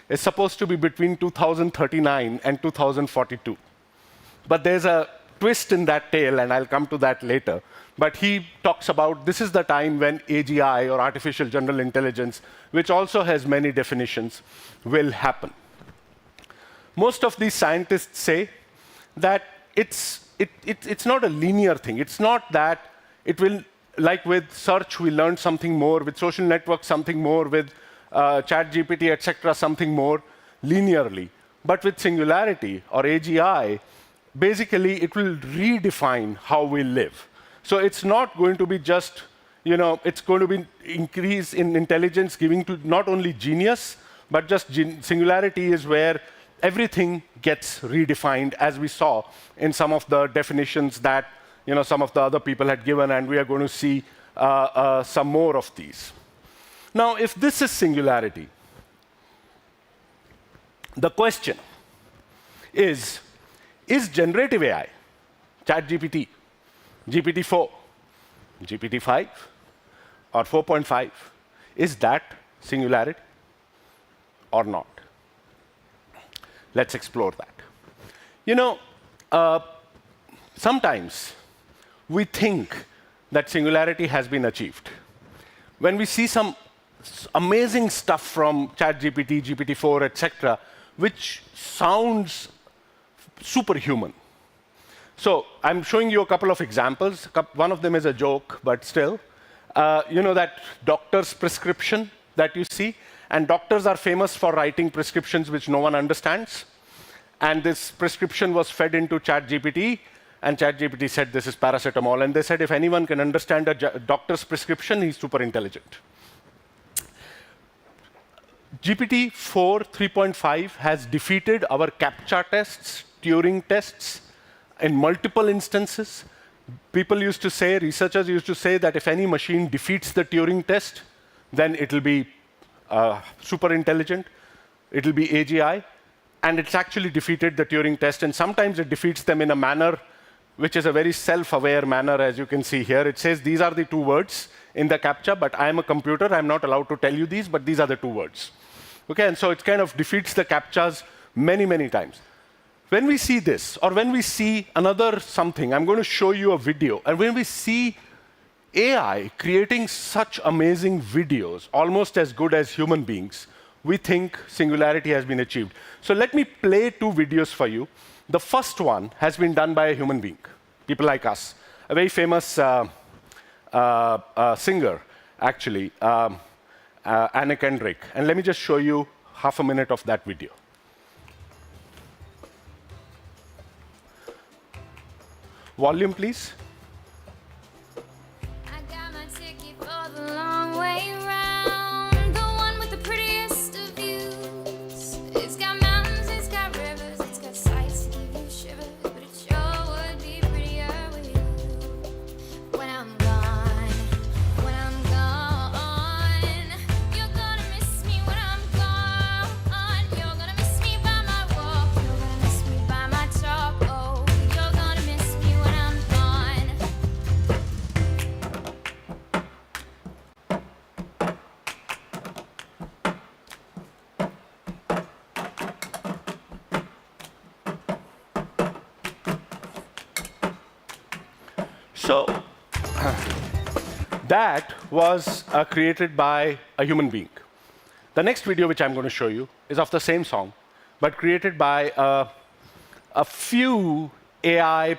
is supposed to be between 2039 and 2042. But there's a twist in that tale, and I'll come to that later. But he talks about this is the time when AGI, or artificial general intelligence, which also has many definitions, will happen. Most of these scientists say that it's not a linear thing. It's not that it will, like with search, we learn something more, with social networks, something more, with ChatGPT, etc., something more linearly. But with singularity, or AGI, basically it will redefine how we live. So it's not going to be just, it's going to be increase in intelligence giving to not only genius, but just singularity is where everything gets redefined, as we saw in some of the definitions that some of the other people had given, and we are going to see some more of these. Now, if this is Singularity, the question is generative AI, ChatGPT, GPT-4, GPT-5, or 4.5, is that Singularity or not? Let's explore that. You know, sometimes we think that Singularity has been achieved. When we see some amazing stuff from ChatGPT, GPT-4, etc., which sounds superhuman. So I'm showing you a couple of examples. One of them is a joke, but still. You know that doctor's prescription that you see? And doctors are famous for writing prescriptions which no one understands. And this prescription was fed into ChatGPT, and ChatGPT said, this is paracetamol. And they said, if anyone can understand a doctor's prescription, he's super intelligent. GPT-4 3.5 has defeated our CAPTCHA tests, Turing tests, in multiple instances. People used to say, researchers used to say that if any machine defeats the Turing test, then it'll be super intelligent, it'll be AGI, and it's actually defeated the Turing test, and sometimes it defeats them in a manner which is a very self-aware manner, as you can see here. It says these are the two words in the CAPTCHA, but I'm a computer, I'm not allowed to tell you these, but these are the two words. Okay, and so it kind of defeats the CAPTCHAs many, many times. When we see this, or when we see another something, I'm going to show you a video, and when we see AI creating such amazing videos, almost as good as human beings, we think Singularity has been achieved. So let me play two videos for you. The first one has been done by a human being, people like us, a very famous singer, actually, Anna Kendrick. And let me just show you half a minute of that video. Volume, please. I got my ticket for the long way round, the one with the prettiest of views. It's got mountains, it's got rivers, it's got sights to give you shivers, but it sure would be prettier with you. When I'm gone, you're gonna miss me when I'm gone. You're gonna miss me by my walk, you're gonna miss me by my talk. Oh, you're gonna miss me when I'm gone. So that was created by a human being. The next video, which I'm going to show you, is of the same song, but created by a few AI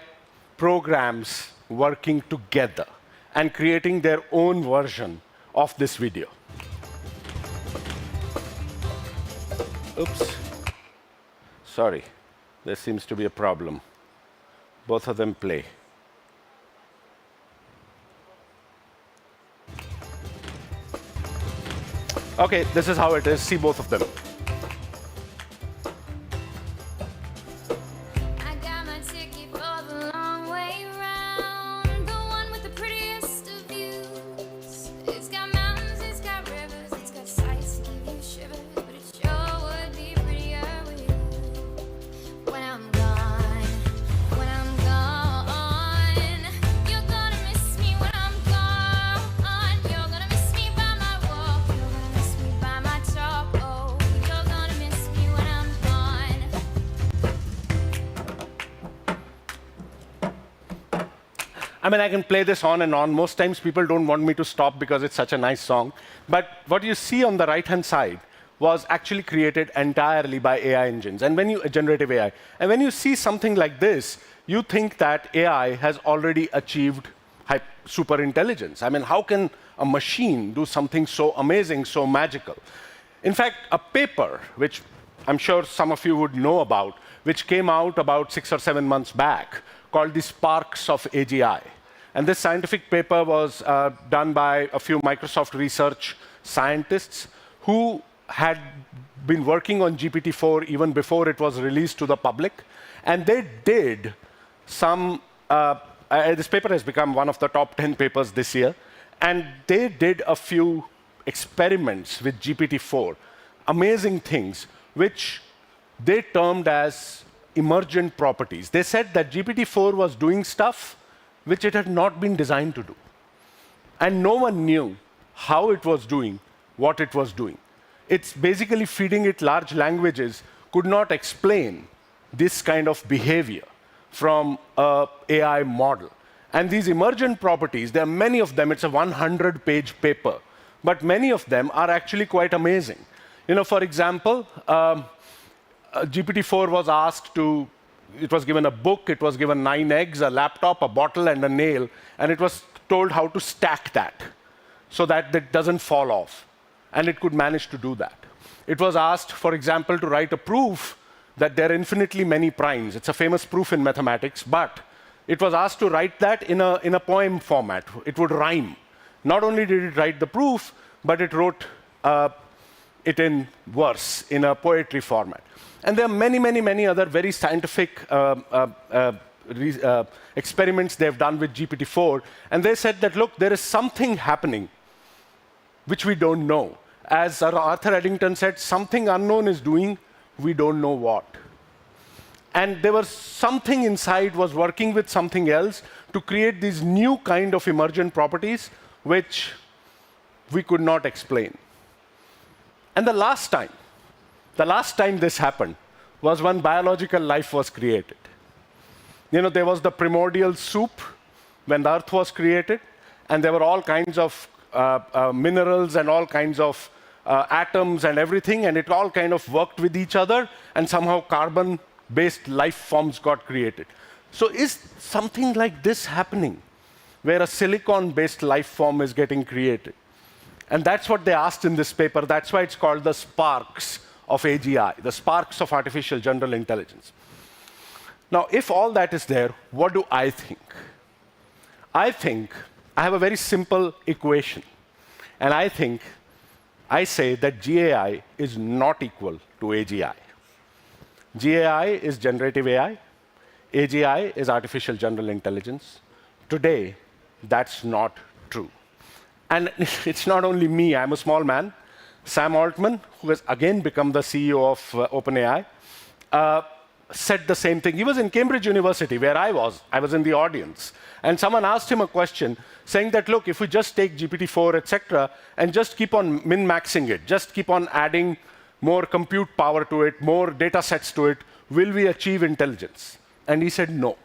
programs working together and creating their own version of this video. Oops. Sorry, there seems to be a problem. Both of them play. Okay, this is how it is. See both of them. I got my ticket for the long way round, the one with the prettiest of views. It's got mountains, it's got rivers, it's got sights to give you shivers, but it sure would be prettier with you. When I'm gone, you're gonna miss me when I'm gone. You're gonna miss me by my walk, you're gonna miss me by my talk. Oh, you're gonna miss me when I'm gone. I mean, I can play this on and on. Most times people don't want me to stop because it's such a nice song. But what you see on the right-hand side was actually created entirely by AI engines, and when you generative AI. And when you see something like this, you think that AI has already achieved super intelligence. I mean, how can a machine do something so amazing, so magical? In fact, a paper, which I'm sure some of you would know about, which came out about 6 or 7 months back, called the Sparks of AGI. And this scientific paper was done by a few Microsoft research scientists who had been working on GPT-4 even before it was released to the public. And they did some, this paper has become one of the top 10 papers this year. And they did a few experiments with GPT-4, amazing things, which they termed as emergent properties. They said that GPT-4 was doing stuff which it had not been designed to do. And no one knew how it was doing what it was doing. It's basically feeding it large languages, could not explain this kind of behavior from an AI model. And these emergent properties, there are many of them. It's a 100-page paper. But many of them are actually quite amazing. For example, GPT-4 was asked to, it was given a book, it was given 9 eggs, a laptop, a bottle, and a nail, and it was told how to stack that so that it doesn't fall off. And it could manage to do that. It was asked, for example, to write a proof that there are infinitely many primes. It's a famous proof in mathematics, but it was asked to write that in a poem format. It would rhyme. Not only did it write the proof, but it wrote it in verse, in a poetry format. And there are many, many, many other very scientific experiments they've done with GPT-4. And they said that, look, there is something happening which we don't know. As Arthur Eddington said, something unknown is doing, we don't know what. And there was something inside was working with something else to create these new kind of emergent properties which we could not explain. And the last time this happened was when biological life was created. There was the primordial soup when the earth was created, and there were all kinds of minerals and all kinds of atoms and everything, and it all kind of worked with each other, and somehow carbon-based life forms got created. So is something like this happening, where a silicon-based life form is getting created? And that's what they asked in this paper. That's why it's called the sparks of AGI, the sparks of artificial general intelligence. Now, if all that is there, what do I think? I think I have a very simple equation. And I say that GAI is not equal to AGI. GAI is generative AI. AGI is artificial general intelligence. Today, that's not true. And it's not only me, I'm a small man. Sam Altman, who has again become the CEO of OpenAI, said the same thing. He was in Cambridge University, where I was in the audience. And someone asked him a question, saying that, look, if we just take GPT-4, etc., and just keep on min-maxing it, just keep on adding more compute power to it, more data sets to it, will we achieve intelligence? And he said, no.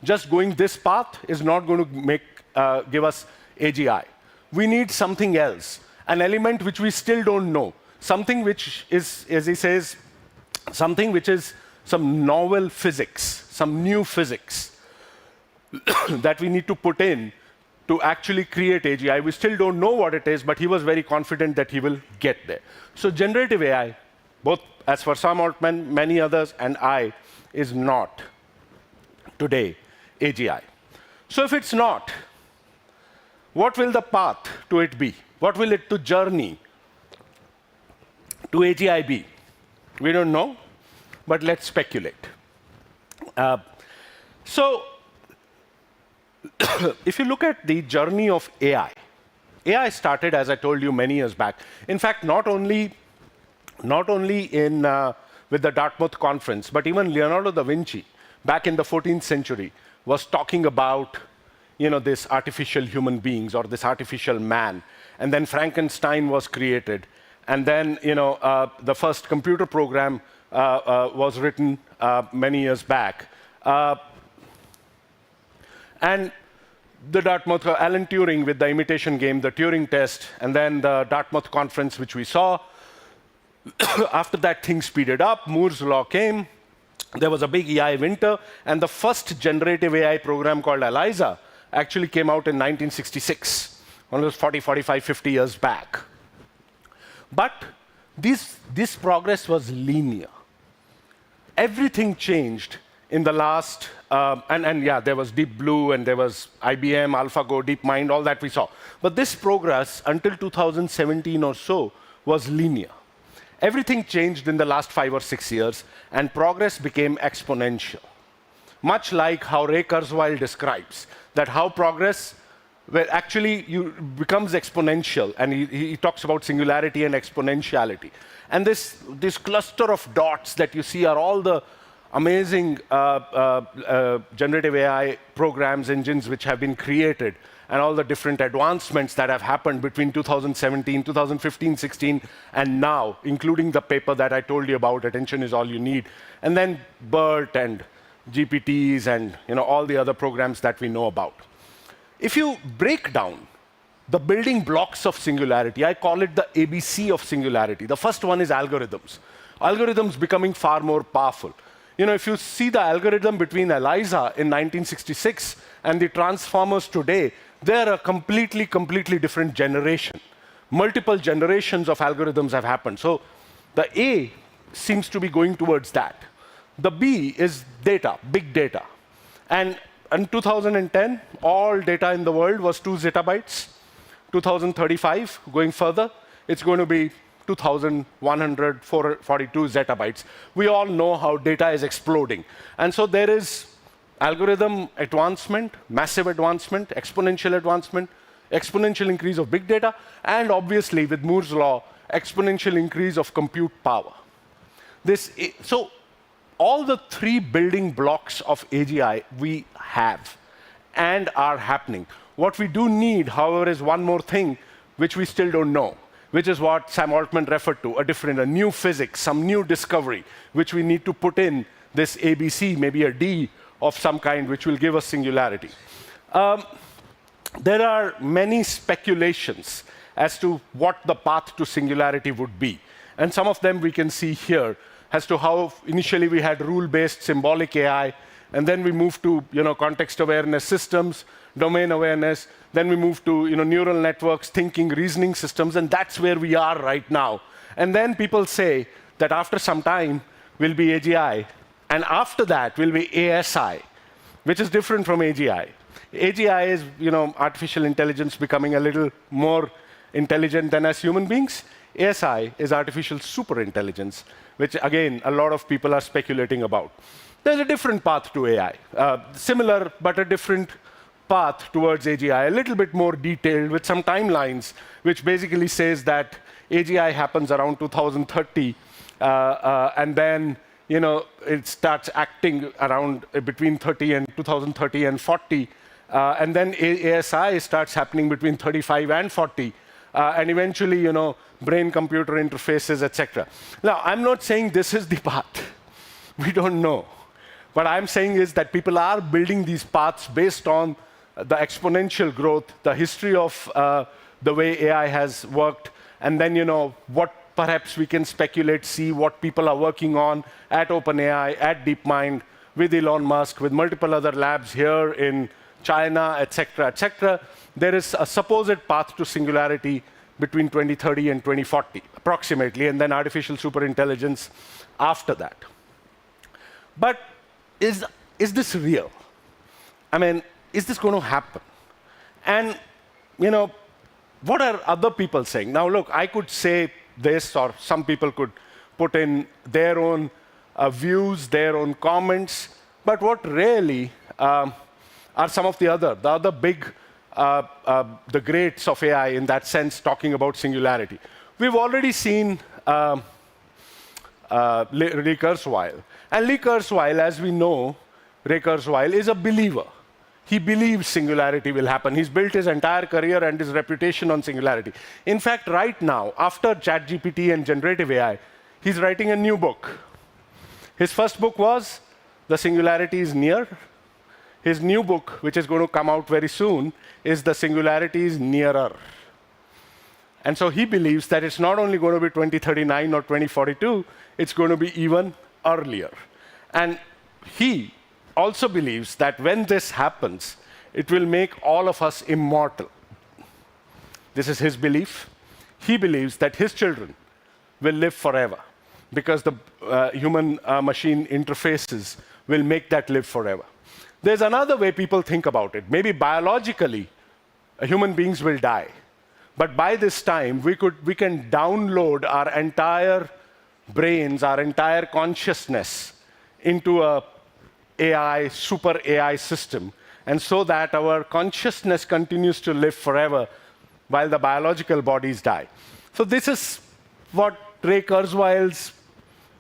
Just going this path is not going to give us AGI. We need something else, an element which we still don't know, something which is, as he says, something which is some novel physics, some new physics that we need to put in to actually create AGI. We still don't know what it is, but he was very confident that he will get there. So generative AI, both as for Sam Altman, many others, and I, is not today AGI. So if it's not, what will the path to it be? What will it to journey to AGI be? We don't know, but let's speculate. So if you look at the journey of AI, AI started, as I told you, many years back. In fact, not only with the Dartmouth conference, but even Leonardo da Vinci, back in the 14th century, was talking about this artificial human beings or this artificial man. And then Frankenstein was created. And then the first computer program was written many years back. And the Dartmouth, Alan Turing with the imitation game, the Turing test, and then the Dartmouth conference, which we saw. After that, things speeded up. Moore's law came. There was a big AI winter. And the first generative AI program called ELIZA actually came out in 1966, almost 40, 45, 50 years back. But this progress was linear. Everything changed in the last, there was Deep Blue, and there was IBM, AlphaGo, DeepMind, all that we saw. But this progress, until 2017 or so, was linear. Everything changed in the last 5 or 6 years, and progress became exponential. Much like how Ray Kurzweil describes, that how progress where actually it becomes exponential, and he talks about singularity and exponentiality. And this cluster of dots that you see are all the amazing generative AI programs, engines which have been created, and all the different advancements that have happened between 2017, 2015, 16, and now, including the paper that I told you about, Attention is All You Need, and then BERT and GPTs and all the other programs that we know about. If you break down the building blocks of singularity, I call it the ABC of singularity. The first one is algorithms. Algorithms becoming far more powerful. If you see the algorithm between ELIZA in 1966 and the transformers today, they're a completely different generation. Multiple generations of algorithms have happened. So the A seems to be going towards that. The B is data, big data. And in 2010, all data in the world was 2 zettabytes. 2035, going further, it's going to be 2,142 zettabytes. We all know how data is exploding. And so there is algorithm advancement, massive advancement, exponential increase of big data, and obviously, with Moore's law, exponential increase of compute power. So all the 3 building blocks of AGI we have and are happening. What we do need, however, is one more thing which we still don't know, which is what Sam Altman referred to, a new physics, some new discovery, which we need to put in this ABC, maybe a D of some kind, which will give us singularity. There are many speculations as to what the path to singularity would be. And some of them we can see here as to how initially we had rule-based symbolic AI, and then we moved to context awareness systems, domain awareness, then we moved to neural networks, thinking, reasoning systems, and that's where we are right now. And then people say that after some time will be AGI, and after that will be ASI, which is different from AGI. AGI is artificial intelligence becoming a little more intelligent than us human beings. ASI is artificial superintelligence, which again, a lot of people are speculating about. There's a different path to AI, similar but a different path towards AGI, a little bit more detailed with some timelines, which basically says that AGI happens around 2030, and then it starts acting around between 2030 and 40, and then ASI starts happening between 35 and 40, and eventually, brain-computer interfaces, etc. Now, I'm not saying this is the path. We don't know. What I'm saying is that people are building these paths based on the exponential growth, the history of the way AI has worked, and then what perhaps we can speculate, see what people are working on at OpenAI, at DeepMind, with Elon Musk, with multiple other labs here in China, etc., etc. There is a supposed path to singularity between 2030 and 2040, approximately, and then artificial superintelligence after that. But is this real? I mean, is this going to happen? And, what are other people saying? Now, look, I could say this, or some people could put in their own views, their own comments, but what really are some of the other big, the greats of AI in that sense, talking about singularity? We've already seen Lee Kurzweil. And Lee Kurzweil, as we know, Ray Kurzweil is a believer. He believes singularity will happen. He's built his entire career and his reputation on singularity. In fact, right now, after ChatGPT and generative AI, he's writing a new book. His first book was The Singularity is Near. His new book, which is going to come out very soon, is The Singularity is Nearer. And so he believes that it's not only going to be 2039 or 2042, it's going to be even earlier. And he also believes that when this happens, it will make all of us immortal. This is his belief. He believes that his children will live forever because the human-machine interfaces will make that live forever. There's another way people think about it. Maybe biologically, human beings will die. But by this time, we can download our entire brains, our entire consciousness into a super AI system, and so that our consciousness continues to live forever while the biological bodies die. So this is what Ray Kurzweil's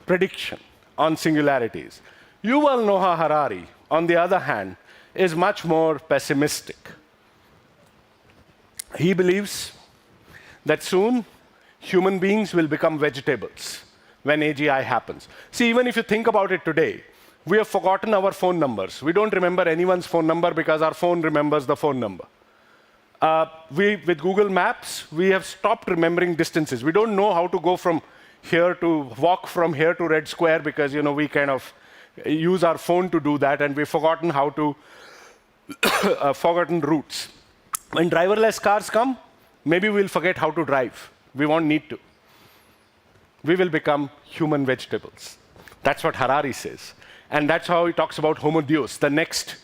prediction on singularity is. Yuval Noah Harari, on the other hand, is much more pessimistic. He believes that soon human beings will become vegetables when AGI happens. See, even if you think about it today, we have forgotten our phone numbers. We don't remember anyone's phone number because our phone remembers the phone number. With Google Maps, we have stopped remembering distances. We don't know how to go from here to walk from here to Red Square because we kind of use our phone to do that, and we've forgotten how to forgotten routes. When driverless cars come, maybe we'll forget how to drive. We won't need to. We will become human vegetables. That's what Harari says. And that's how he talks about Homo Deus, the next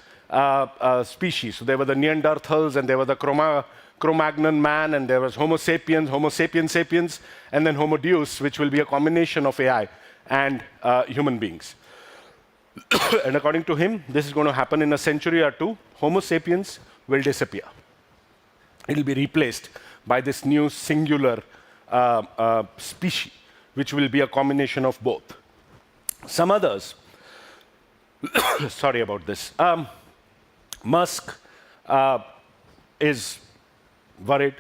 species. So there were the Neanderthals, and there were the Cro-Magnon man, and there was Homo sapiens sapiens, and then Homo Deus, which will be a combination of AI and human beings. And according to him, this is going to happen in a century or two. Homo sapiens will disappear. It will be replaced by this new singular species, which will be a combination of both. Some others, sorry about this. Musk is worried.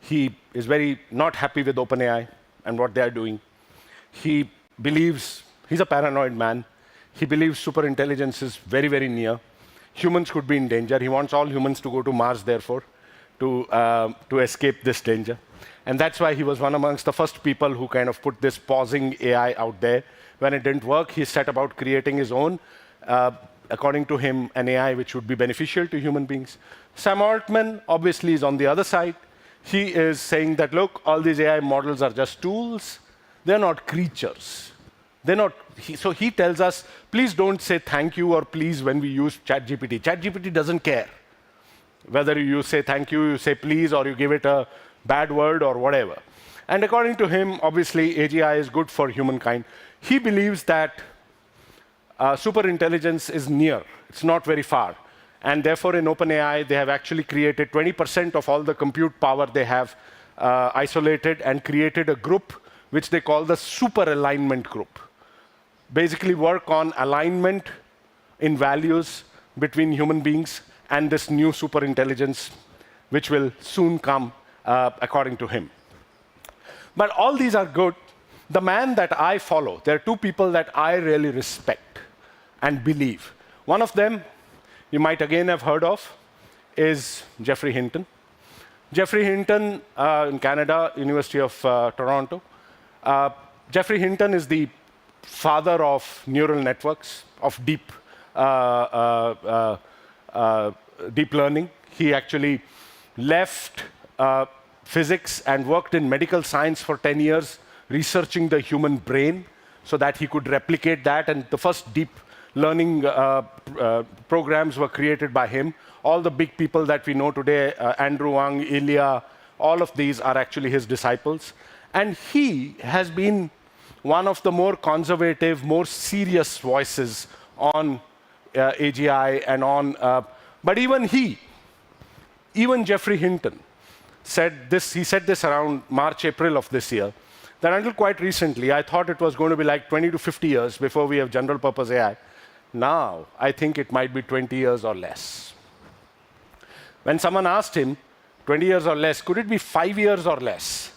He is very not happy with OpenAI and what they are doing. He believes, he's a paranoid man. He believes superintelligence is very, very near. Humans could be in danger. He wants all humans to go to Mars, therefore, to escape this danger. And that's why he was one amongst the first people who kind of put this pausing AI out there. When it didn't work, he set about creating his own, according to him, an AI which would be beneficial to human beings. Sam Altman, obviously, is on the other side. He is saying that, look, all these AI models are just tools. They're not creatures. They're not. So he tells us, please don't say thank you or please when we use ChatGPT. ChatGPT doesn't care whether you say thank you, you say please, or you give it a bad word or whatever. And according to him, obviously, AGI is good for humankind. He believes that superintelligence is near. It's not very far. And therefore, in OpenAI, they have actually created 20% of all the compute power they have isolated and created a group which they call the super alignment group. Basically work on alignment in values between human beings and this new superintelligence, which will soon come, according to him. But all these are good. The man that I follow, there are two people that I really respect and believe. One of them, you might again have heard of, is Geoffrey Hinton. Geoffrey Hinton in Canada, University of Toronto. Geoffrey Hinton is the father of neural networks, of deep learning. He actually left physics and worked in medical science for 10 years, researching the human brain so that he could replicate that. And the first deep learning programs were created by him. All the big people that we know today, Andrew Ng, Ilya, all of these are actually his disciples. And he has been one of the more conservative, more serious voices on AGI and on. But even Geoffrey Hinton, said this. He said this around March, April of this year, that until quite recently, I thought it was going to be like 20 to 50 years before we have general purpose AI. Now, I think it might be 20 years or less. When someone asked him, 20 years or less, could it be 5 years or less?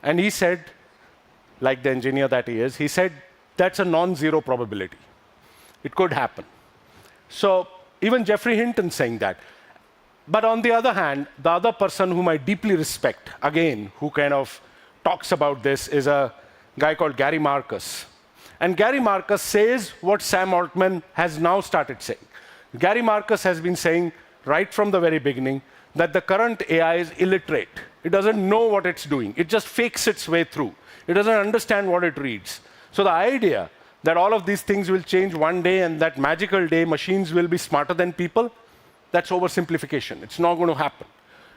And he said, like the engineer that he is, he said, that's a non-zero probability. It could happen. So even Geoffrey Hinton saying that. But on the other hand, the other person whom I deeply respect, again, who kind of talks about this, is a guy called Gary Marcus. And Gary Marcus says what Sam Altman has now started saying. Gary Marcus has been saying right from the very beginning that the current AI is illiterate. It doesn't know what it's doing. It just fakes its way through. It doesn't understand what it reads. So the idea that all of these things will change one day and that magical day machines will be smarter than people, that's oversimplification. It's not going to happen.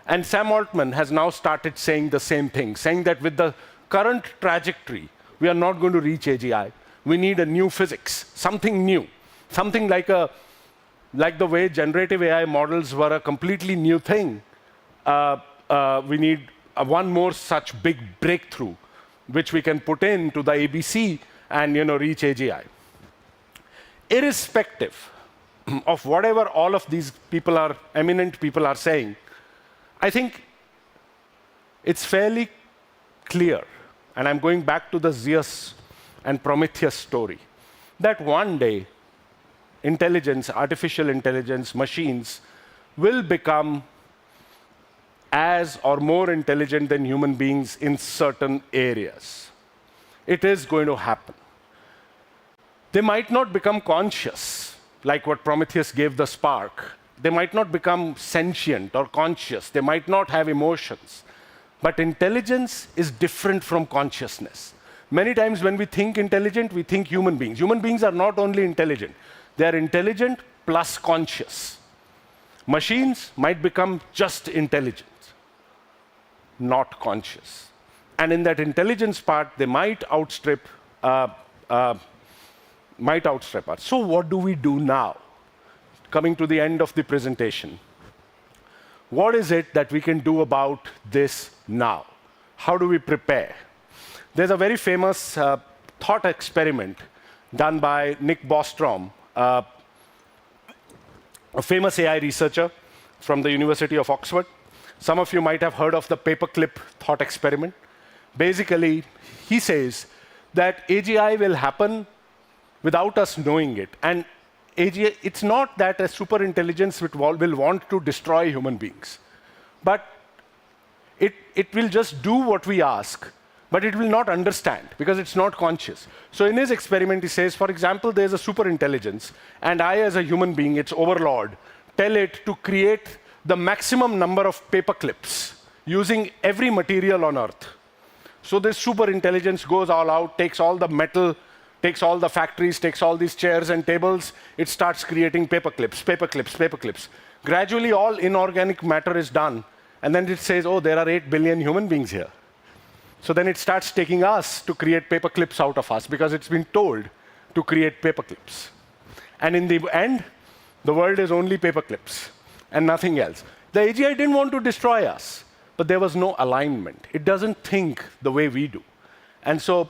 And Sam Altman has now started saying the same thing, saying that with the current trajectory, we are not going to reach AGI. We need a new physics, something new, something like a like the way generative AI models were a completely new thing, we need one more such big breakthrough, which we can put into the ABC and reach AGI. Irrespective of whatever all of these eminent people are saying, I think it's fairly clear, and I'm going back to the Zeus and Prometheus story, that one day intelligence, artificial intelligence, machines will become as or more intelligent than human beings in certain areas. It is going to happen. They might not become conscious, like what Prometheus gave the spark. They might not become sentient or conscious. They might not have emotions. But intelligence is different from consciousness. Many times when we think intelligent, we think human beings. Human beings are not only intelligent. They are intelligent plus conscious. Machines might become just intelligent, not conscious. And in that intelligence part, they might outstrip us. So what do we do now? Coming to the end of the presentation. What is it that we can do about this now? How do we prepare? There's a very famous thought experiment done by Nick Bostrom, a famous AI researcher from the University of Oxford. Some of you might have heard of the paperclip thought experiment. Basically, he says that AGI will happen without us knowing it. And AGI, it's not that a superintelligence will want to destroy human beings, but it will just do what we ask, but it will not understand because it's not conscious. So in his experiment, he says, for example, there's a superintelligence, and I, as a human being, its overlord, tell it to create the maximum number of paperclips using every material on Earth. So this superintelligence goes all out, takes all the metal, takes all the factories, takes all these chairs and tables, it starts creating paperclips. Gradually, all inorganic matter is done, and then it says, oh, there are 8 billion human beings here. So then it starts taking us to create paperclips out of us because it's been told to create paperclips. And in the end, the world is only paperclips and nothing else. The AGI didn't want to destroy us, but there was no alignment. It doesn't think the way we do. And so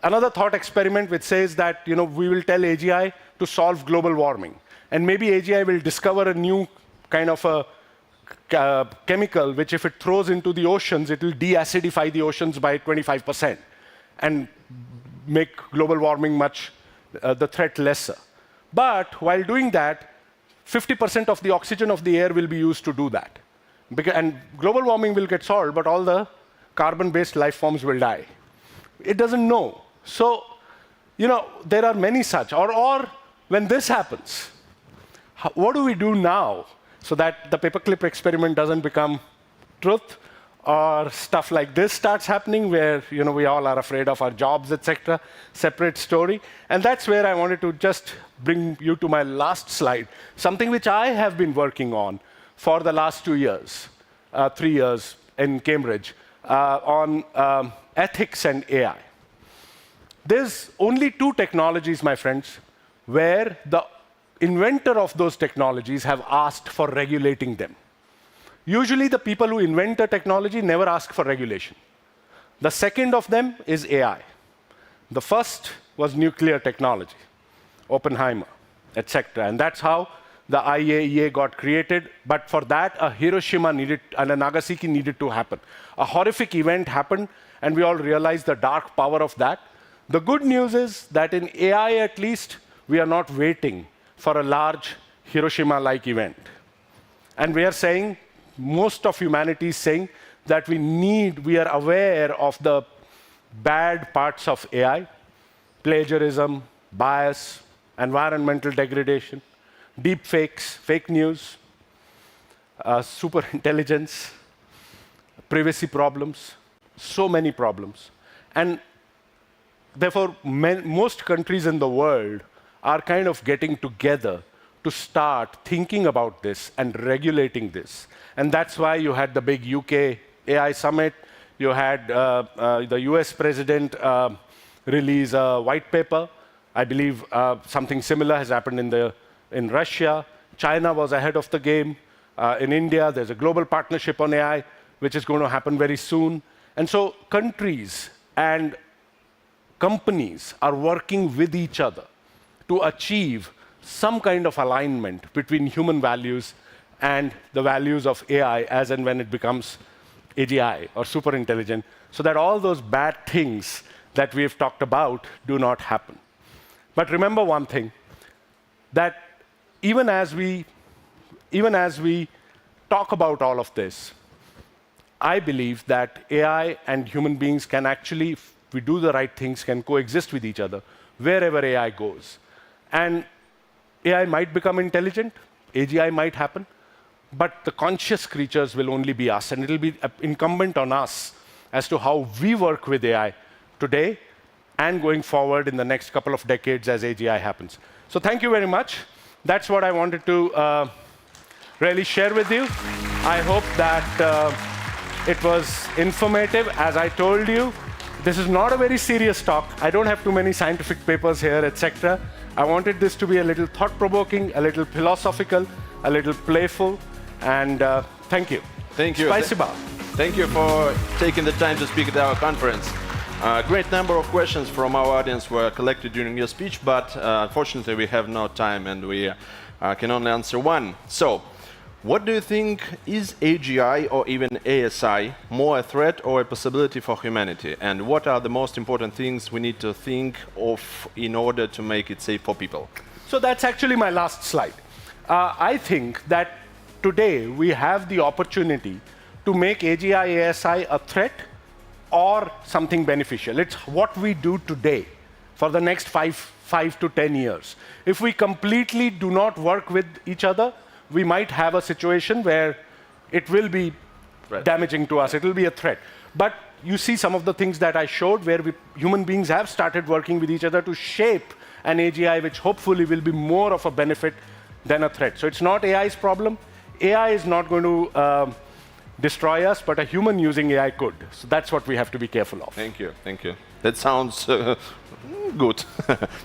another thought experiment which says that we will tell AGI to solve global warming. And maybe AGI will discover a new kind of a chemical which, if it throws into the oceans, it will deacidify the oceans by 25% and make global warming the threat lesser. But while doing that, 50% of the oxygen of the air will be used to do that. And global warming will get solved, but all the carbon-based life forms will die. It doesn't know. So, there are many such. Or when this happens, what do we do now so that the paperclip experiment doesn't become truth, or stuff like this starts happening where we all are afraid of our jobs, etc. Separate story. And that's where I wanted to just bring you to my last slide, something which I have been working on for the last 3 years in Cambridge, on ethics and AI. There's only 2 technologies, my friends, where the inventor of those technologies have asked for regulating them. Usually, the people who invent a technology never ask for regulation. The second of them is AI. The first was nuclear technology, Oppenheimer, etc. And that's how the IAEA got created. But for that, a Hiroshima and a Nagasaki needed to happen. A horrific event happened, and we all realized the dark power of that. The good news is that in AI, at least, we are not waiting for a large Hiroshima-like event. And we are saying, most of humanity is saying that we are aware of the bad parts of AI, plagiarism, bias, environmental degradation, deep fakes, fake news, superintelligence, privacy problems, so many problems. And therefore, most countries in the world are kind of getting together to start thinking about this and regulating this. And that's why you had the big UK AI summit. You had the US president release a white paper. I believe something similar has happened in the in Russia. China was ahead of the game. In India, there's a global partnership on AI, which is going to happen very soon. And so countries and companies are working with each other to achieve some kind of alignment between human values and the values of AI as and when it becomes AGI or super intelligent, so that all those bad things that we've talked about do not happen. But remember one thing, that even as we talk about all of this, I believe that AI and human beings can actually, if we do the right things, can coexist with each other wherever AI goes. And AI might become intelligent, AGI might happen, but the conscious creatures will only be us, and it'll be incumbent on us as to how we work with AI today and going forward in the next couple of decades as AGI happens. So thank you very much. That's what I wanted to really share with you. I hope that it was informative. As I told you, this is not a very serious talk. I don't have too many scientific papers here, etc. I wanted this to be a little thought-provoking, a little philosophical, a little playful, and thank you. Thank you. Спасибо. Thank you for taking the time to speak at our conference. A great number of questions from our audience were collected during your speech, but unfortunately we have no time and we can only answer one. So, what do you think, is AGI or even ASI more a threat or a possibility for humanity? And what are the most important things we need to think of in order to make it safe for people? So that's actually my last slide. I think that today we have the opportunity to make AGI, ASI a threat or something beneficial. It's what we do today for the next 5 to 10 years. If we completely do not work with each other, we might have a situation where it will be damaging to us. It will be a threat. But you see some of the things that I showed where human beings have started working with each other to shape an AGI which hopefully will be more of a benefit than a threat. So it's not AI's problem. AI is not going to destroy us, but a human using AI could. So that's what we have to be careful of. Thank you. Thank you. That sounds good.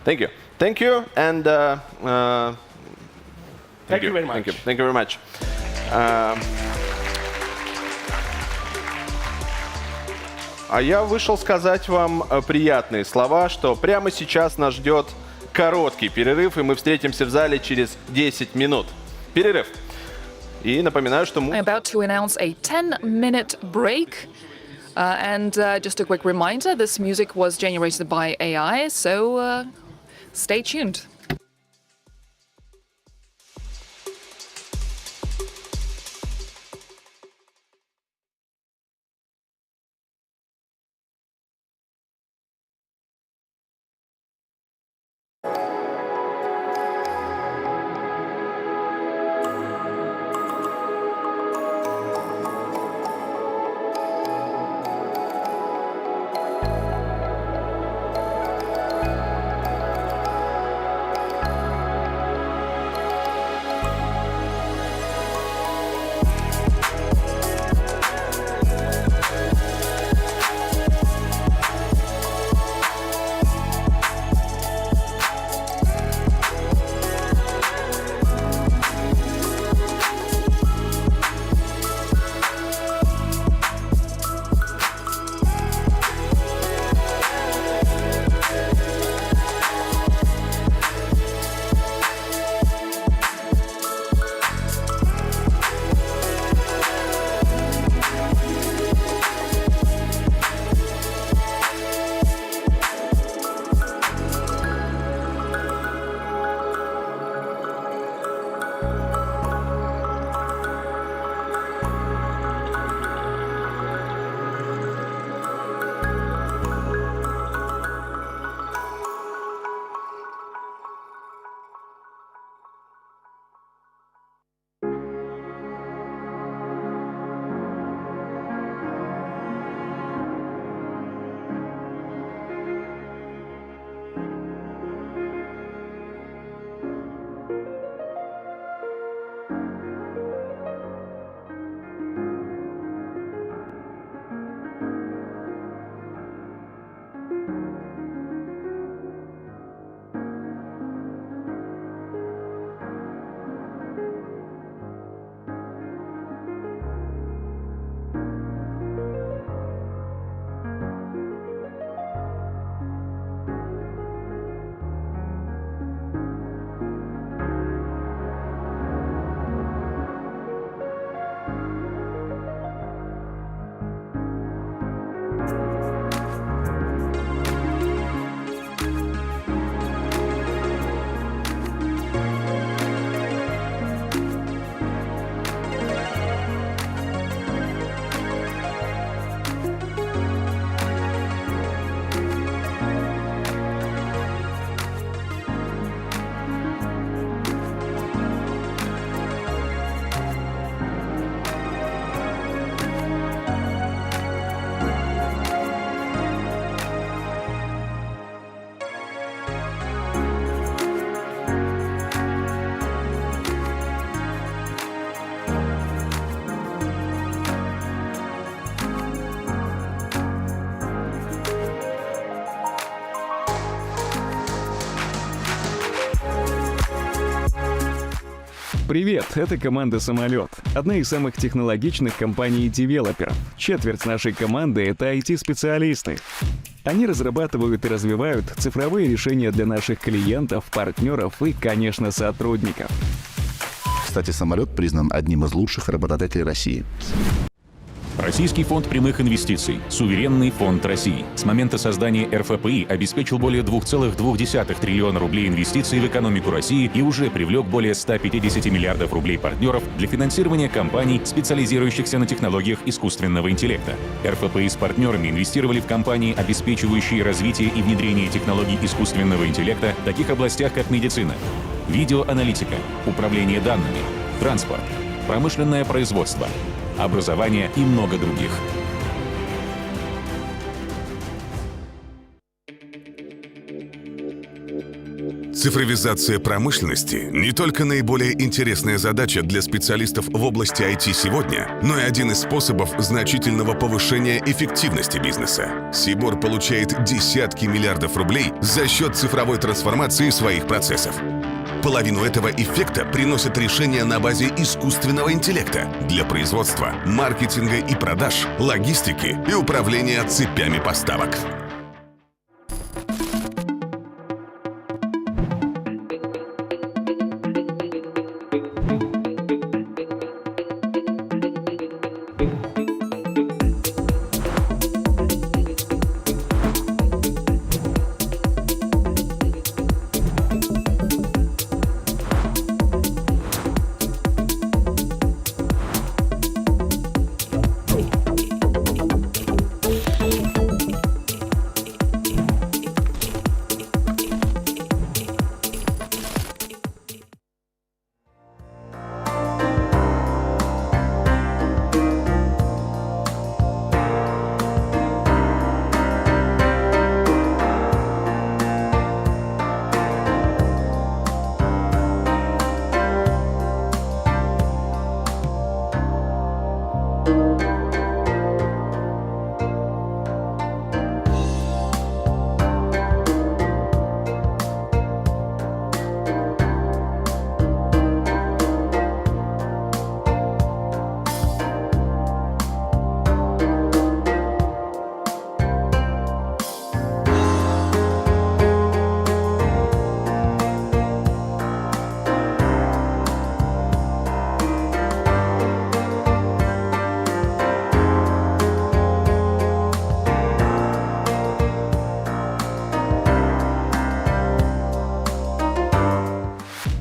Thank you. Thank you. And Thank you very much. Thank you. Thank you very much. А я вышел сказать вам приятные слова, что прямо сейчас нас ждет короткий перерыв, и мы встретимся в зале через 10 минут. Перерыв. И напоминаю, что I'm about to announce a 10-minute break. And just a quick reminder, this music was generated by AI, so stay tuned. Привет, это команда «Самолет», одна из самых технологичных компаний-девелоперов. Четверть нашей команды — это IT-специалисты. Они разрабатывают и развивают цифровые решения для наших клиентов, партнеров и, конечно, сотрудников. Кстати, «Самолет» признан одним из лучших работодателей России. Российский фонд прямых инвестиций, суверенный фонд России, с момента создания РФПИ обеспечил более 2,2 триллиона рублей инвестиций в экономику России и уже привлек более 150 миллиардов рублей партнеров для финансирования компаний, специализирующихся на технологиях искусственного интеллекта. РФПИ с партнерами инвестировали в компании, обеспечивающие развитие и внедрение технологий искусственного интеллекта в таких областях, как медицина, видеоаналитика, управление данными, транспорт, промышленное производство, образование и много других. Цифровизация промышленности не только наиболее интересная задача для специалистов в области IT сегодня, но и один из способов значительного повышения эффективности бизнеса. Сибор получает десятки миллиардов рублей за счет цифровой трансформации своих процессов. Половину этого эффекта приносят решения на базе искусственного интеллекта для производства, маркетинга и продаж, логистики и управления цепями поставок.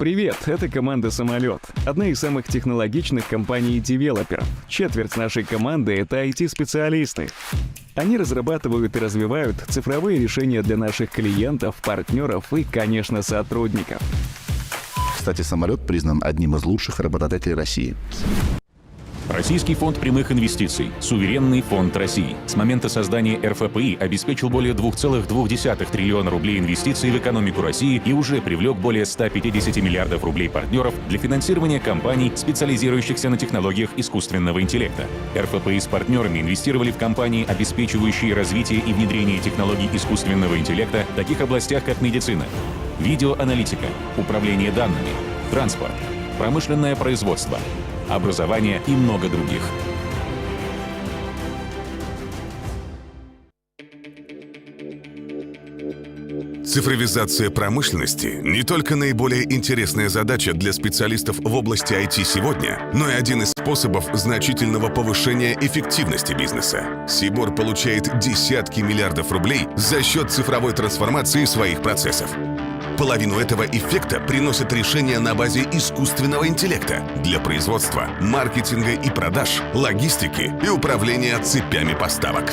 Привет, это команда «Самолет», одна из самых технологичных компаний-девелоперов. Четверть нашей команды — это IT-специалисты. Они разрабатывают и развивают цифровые решения для наших клиентов, партнеров и, конечно, сотрудников. Кстати, «Самолет» признан одним из лучших работодателей России. Российский фонд прямых инвестиций, суверенный фонд России, с момента создания РФПИ обеспечил более 2,2 триллиона рублей инвестиций в экономику России и уже привлек более 150 миллиардов рублей партнеров для финансирования компаний, специализирующихся на технологиях искусственного интеллекта. РФПИ с партнерами инвестировали в компании, обеспечивающие развитие и внедрение технологий искусственного интеллекта в таких областях, как медицина, видеоаналитика, управление данными, транспорт, промышленное производство, образование и много других. Цифровизация промышленности не только наиболее интересная задача для специалистов в области IT сегодня, но и один из способов значительного повышения эффективности бизнеса. Сибор получает десятки миллиардов рублей за счет цифровой трансформации своих процессов. Половину этого эффекта приносят решения на базе искусственного интеллекта для производства, маркетинга и продаж, логистики и управления цепями поставок.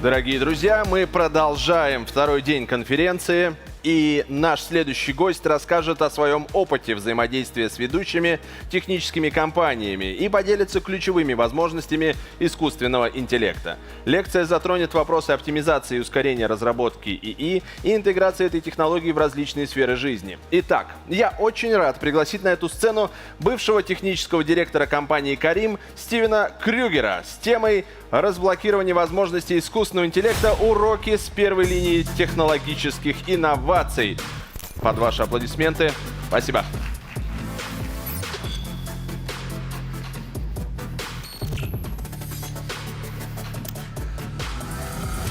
Дорогие друзья, мы продолжаем второй день конференции. И наш следующий гость расскажет о своем опыте взаимодействия с ведущими техническими компаниями и поделится ключевыми возможностями искусственного интеллекта. Лекция затронет вопросы оптимизации и ускорения разработки ИИ и интеграции этой технологии в различные сферы жизни. Итак, я очень рад пригласить на эту сцену бывшего технического директора компании «Карим» Стивена Крюгера с темой «Разблокирование возможностей искусственного интеллекта. Уроки с первой линии технологических инноваций». Под ваши аплодисменты. Спасибо.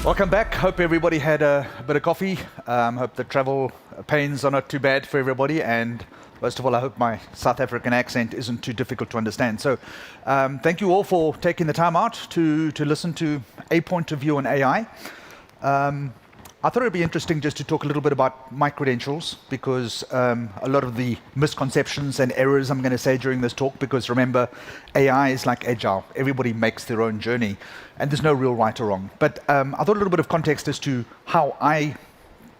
Welcome back. Hope everybody had a bit of coffee. Hope the travel pains are not too bad for everybody. And most of all, I hope my South African accent isn't too difficult to understand. So thank you all for taking the time out to listen to a point of view on AI. I thought it would be interesting just to talk a little bit about my credentials, because a lot of the misconceptions and errors I'm going to say during this talk, because remember, AI is like agile. Everybody makes their own journey, and there's no real right or wrong. But I thought a little bit of context as to how I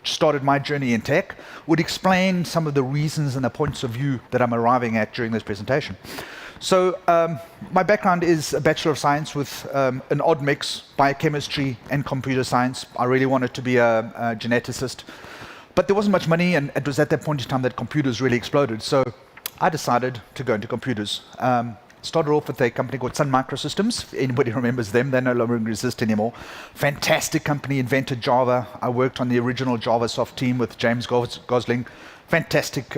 started my journey in tech would explain some of the reasons and the points of view that I'm arriving at during this presentation. So my background is a Bachelor of Science with an odd mix, biochemistry and computer science. I really wanted to be a geneticist, but there wasn't much money, and it was at that point in time that computers really exploded. So I decided to go into computers. Started off with a company called Sun Microsystems. If anybody remembers them, they no longer exist anymore. Fantastic company, invented Java. I worked on the original JavaSoft team with James Gosling. Fantastic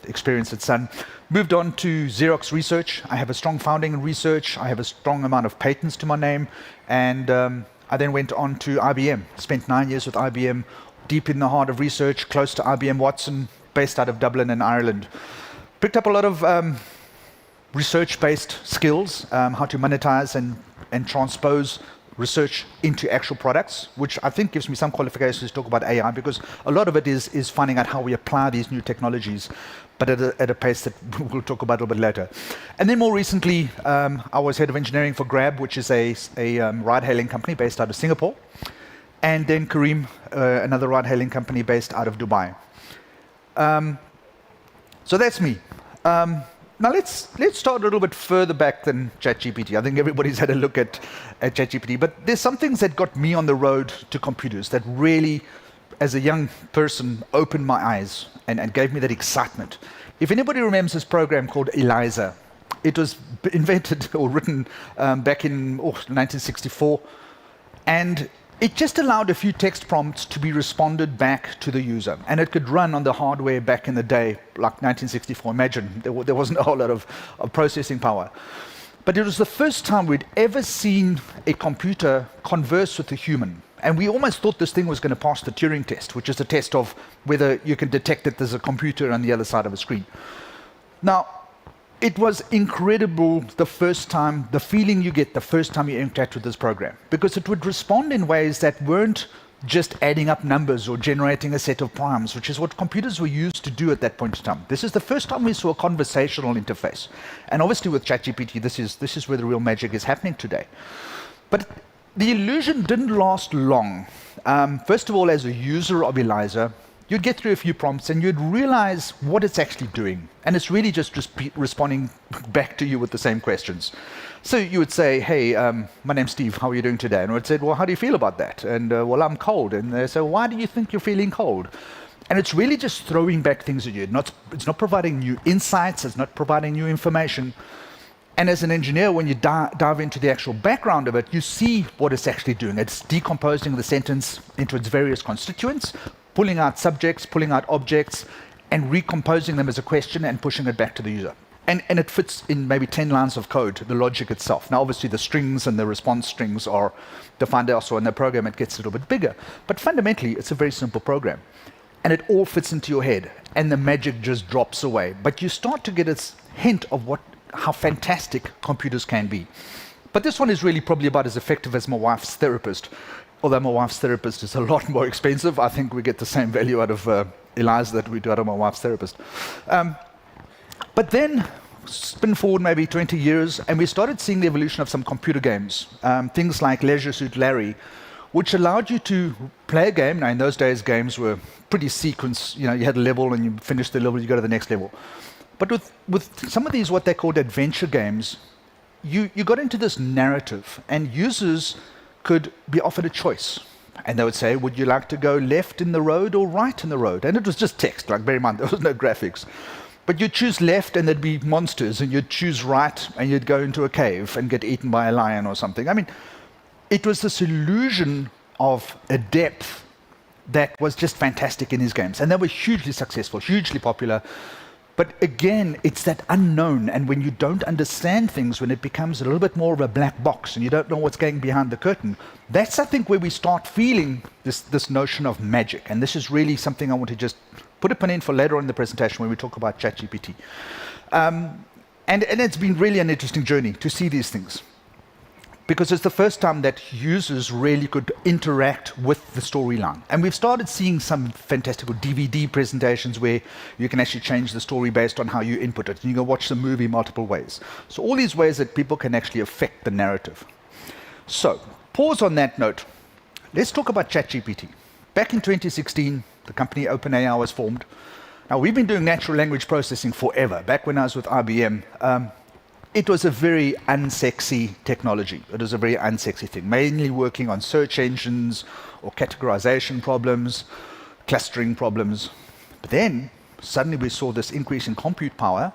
experience at Sun. Moved on to Xerox Research. I have a strong founding in research. I have a strong amount of patents to my name. And I then went on to IBM. Spent 9 years with IBM, deep in the heart of research, close to IBM Watson, based out of Dublin in Ireland. Picked up a lot of research-based skills, how to monetize and transpose research into actual products, which I think gives me some qualifications to talk about AI, because a lot of it is finding out how we apply these new technologies, but at a pace that we'll talk about a little bit later. And then more recently, I was head of engineering for Grab, which is a ride-hailing company based out of Singapore, and then Karim, another ride-hailing company based out of Dubai. So that's me. Now let's start a little bit further back than ChatGPT. I think everybody's had a look at ChatGPT, but there's some things that got me on the road to computers that really, as a young person, opened my eyes and gave me that excitement. If anybody remembers this program called ELIZA, it was invented or written back in 1964, and it just allowed a few text prompts to be responded back to the user. And it could run on the hardware back in the day, like 1964. Imagine, there wasn't a whole lot of processing power. But it was the first time we'd ever seen a computer converse with a human. And we almost thought this thing was going to pass the Turing test, which is a test of whether you can detect that there's a computer on the other side of a screen. Now, it was incredible the first time, the feeling you get the first time you interact with this program, because it would respond in ways that weren't just adding up numbers or generating a set of primes, which is what computers were used to do at that point in time. This is the first time we saw a conversational interface. And obviously with ChatGPT, this is where the real magic is happening today. But the illusion didn't last long. First of all, as a user of ELIZA, you'd get through a few prompts and you'd realize what it's actually doing. And it's really just responding back to you with the same questions. So you would say, hey, my name's Steve, how are you doing today? And I would say, well, how do you feel about that? And well, I'm cold. And they say, why do you think you're feeling cold? And it's really just throwing back things at you. It's not providing new insights, it's not providing new information. And as an engineer, when you dive into the actual background of it, you see what it's actually doing. It's decomposing the sentence into its various constituents, pulling out subjects, pulling out objects, and recomposing them as a question and pushing it back to the user. And it fits in maybe 10 lines of code, the logic itself. Now, obviously, the strings and the response strings are defined elsewhere in the program. It gets a little bit bigger. But fundamentally, it's a very simple program. And it all fits into your head. And the magic just drops away. But you start to get a hint of how fantastic computers can be. But this one is really probably about as effective as my wife's therapist. Although my wife's therapist is a lot more expensive, I think we get the same value out of ELIZA that we do out of my wife's therapist. But then, spin forward maybe 20 years, and we started seeing the evolution of some computer games. Things like Leisure Suit Larry, which allowed you to play a game. Now, in those days, games were pretty sequenced. You know, you had a level and you finished the level, you go to the next level. But with some of these, what they called adventure games, you got into this narrative, and users could be offered a choice. And they would say, would you like to go left in the road or right in the road? And it was just text, like bear in mind, there was no graphics. But you'd choose left and there'd be monsters, and you'd choose right and you'd go into a cave and get eaten by a lion or something. I mean, it was this illusion of a depth that was just fantastic in these games. And they were hugely successful, hugely popular. But again, it's that unknown, and when you don't understand things, when it becomes a little bit more of a black box and you don't know what's going behind the curtain, that's, I think, where we start feeling this notion of magic. And this is really something I want to just put a pin in for later on in the presentation when we talk about ChatGPT. And it's been really an interesting journey to see these things, because it's the first time that users really could interact with the storyline. And we've started seeing some fantastical DVD presentations where you can actually change the story based on how you input it. You can watch the movie multiple ways. So all these ways that people can actually affect the narrative. So, pause on that note. Let's talk about ChatGPT. Back in 2016, the company OpenAI was formed. Now, we've been doing natural language processing forever. Back when I was with IBM, it was a very unsexy technology. It was a very unsexy thing, mainly working on search engines or categorization problems, clustering problems. But then, suddenly we saw this increase in compute power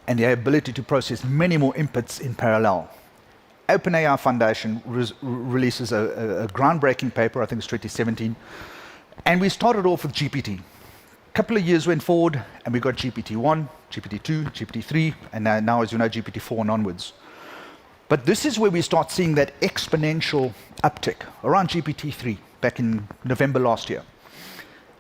and the ability to process many more inputs in parallel. OpenAI Foundation releases a groundbreaking paper, I think it's 2017, and we started off with GPT. A couple of years went forward, and we got GPT-1, GPT-2, GPT-3, and now, as you know, GPT-4 and onwards. But this is where we start seeing that exponential uptick around GPT-3 back in November last year.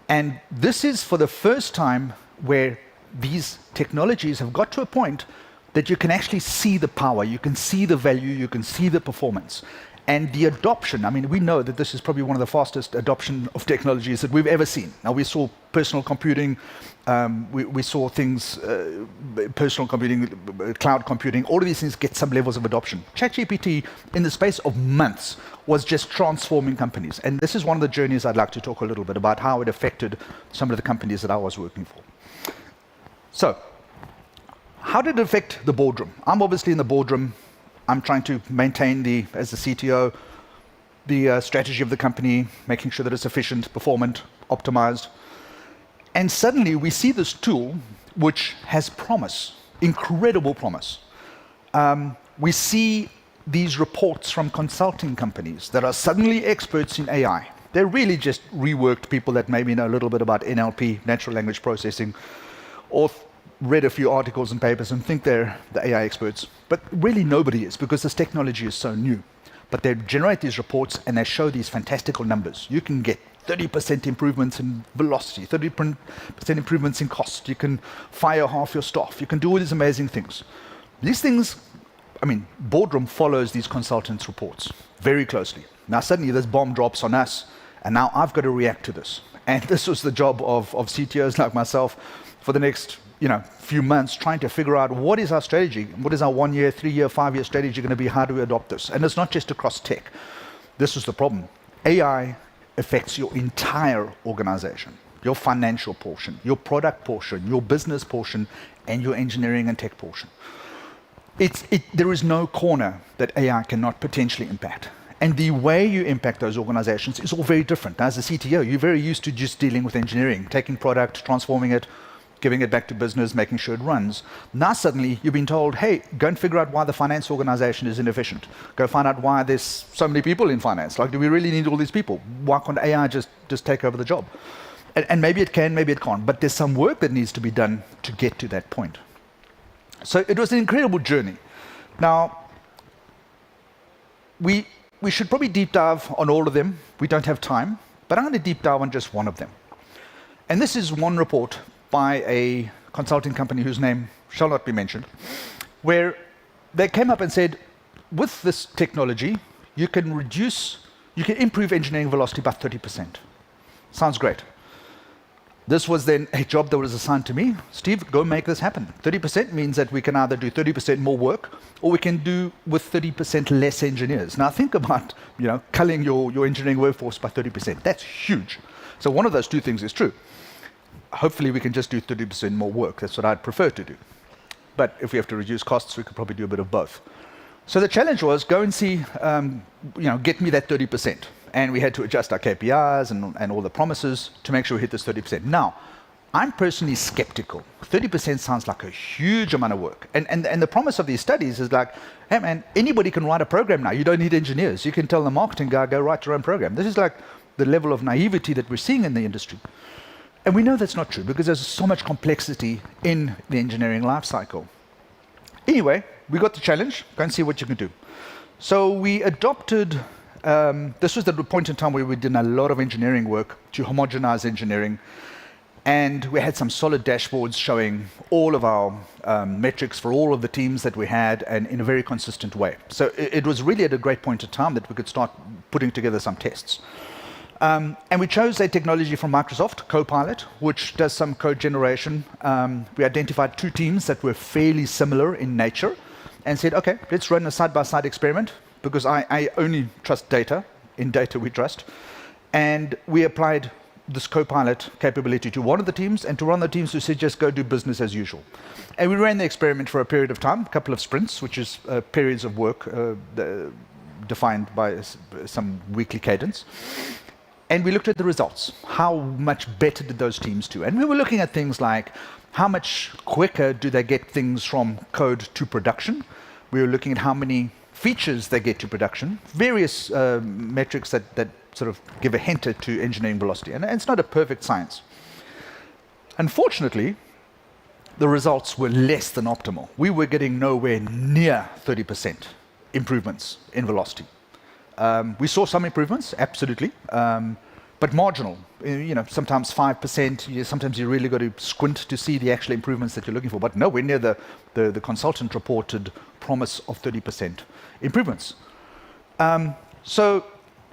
And this is for the first time where these technologies have got to a point that you can actually see the power, you can see the value, you can see the performance. And the adoption, I mean, we know that this is probably one of the fastest adoption of technologies that we've ever seen. Now, we saw personal computing, we saw things, personal computing, cloud computing, all of these things get some levels of adoption. ChatGPT, in the space of months, was just transforming companies. And this is one of the journeys I'd like to talk a little bit about, how it affected some of the companies that I was working for. So, how did it affect the boardroom? I'm obviously in the boardroom. I'm trying to maintain, as the CTO, the strategy of the company, making sure that it's efficient, performant, optimized. And suddenly we see this tool which has promise, incredible promise. We see these reports from consulting companies that are suddenly experts in AI. They're really just reworked people that maybe know a little bit about NLP, natural language processing, or read a few articles and papers and think they're the AI experts. But really nobody is, because this technology is so new. But they generate these reports and they show these fantastical numbers. You can get 30% improvements in velocity, 30% improvements in cost. You can fire half your staff. You can do all these amazing things. These things, I mean, boardroom follows these consultants' reports very closely. Now suddenly this bomb drops on us, and now I've got to react to this. And this was the job of CTOs like myself for the next few months, trying to figure out what is our strategy, what is our 1 year, 3 year, 5 year strategy going to be, how do we adopt this? And it's not just across tech. This is the problem. AI affects your entire organization, your financial portion, your product portion, your business portion, and your engineering and tech portion. There is no corner that AI cannot potentially impact. And the way you impact those organizations is all very different. Now, as a CTO, you're very used to just dealing with engineering, taking product, transforming it, giving it back to business, making sure it runs. Now suddenly you've been told, hey, go and figure out why the finance organization is inefficient. Go find out why there's so many people in finance. Like, do we really need all these people? Why can't AI just take over the job? And maybe it can, maybe it can't, but there's some work that needs to be done to get to that point. So it was an incredible journey. Now, we should probably deep dive on all of them. We don't have time, but I'm going to deep dive on just one of them. And this is one report by a consulting company whose name shall not be mentioned, where they came up and said, with this technology, you can improve engineering velocity by 30%. Sounds great. This was then a job that was assigned to me. Steve, go make this happen. 30% means that we can either do 30% more work or we can do with 30% less engineers. Now think about, culling your engineering workforce by 30%. That's huge. So one of those two things is true. Hopefully we can just do 30% more work. That's what I'd prefer to do. But if we have to reduce costs, we could probably do a bit of both. So the challenge was go and see, get me that 30%. And we had to adjust our KPIs and all the promises to make sure we hit this 30%. Now, I'm personally skeptical. 30% sounds like a huge amount of work. And the promise of these studies is like, hey man, anybody can write a program now. You don't need engineers. You can tell the marketing guy, go write your own program. This is like the level of naivety that we're seeing in the industry. And we know that's not true because there's so much complexity in the engineering life cycle. Anyway, we got the challenge. Go and see what you can do. So we adopted, this was the point in time where we did a lot of engineering work to homogenize engineering. And we had some solid dashboards showing all of our metrics for all of the teams that we had and in a very consistent way. So it was really at a great point in time that we could start putting together some tests. And we chose a technology from Microsoft, Copilot, which does some code generation. We identified two teams that were fairly similar in nature and said, okay, let's run a side-by-side experiment because I only trust data. In data we trust. And we applied this Copilot capability to one of the teams and to one of the teams who said, just go do business as usual. And we ran the experiment for a period of time, a couple of sprints, which is periods of work defined by some weekly cadence. And we looked at the results. How much better did those teams do? And we were looking at things like how much quicker do they get things from code to production? We were looking at how many features they get to production, various metrics that sort of give a hint to engineering velocity. And it's not a perfect science. Unfortunately, the results were less than optimal. We were getting nowhere near 30% improvements in velocity. We saw some improvements, absolutely, but marginal. Sometimes 5%. Sometimes you really got to squint to see the actual improvements that you're looking for. But nowhere near the consultant reported promise of 30% improvements. So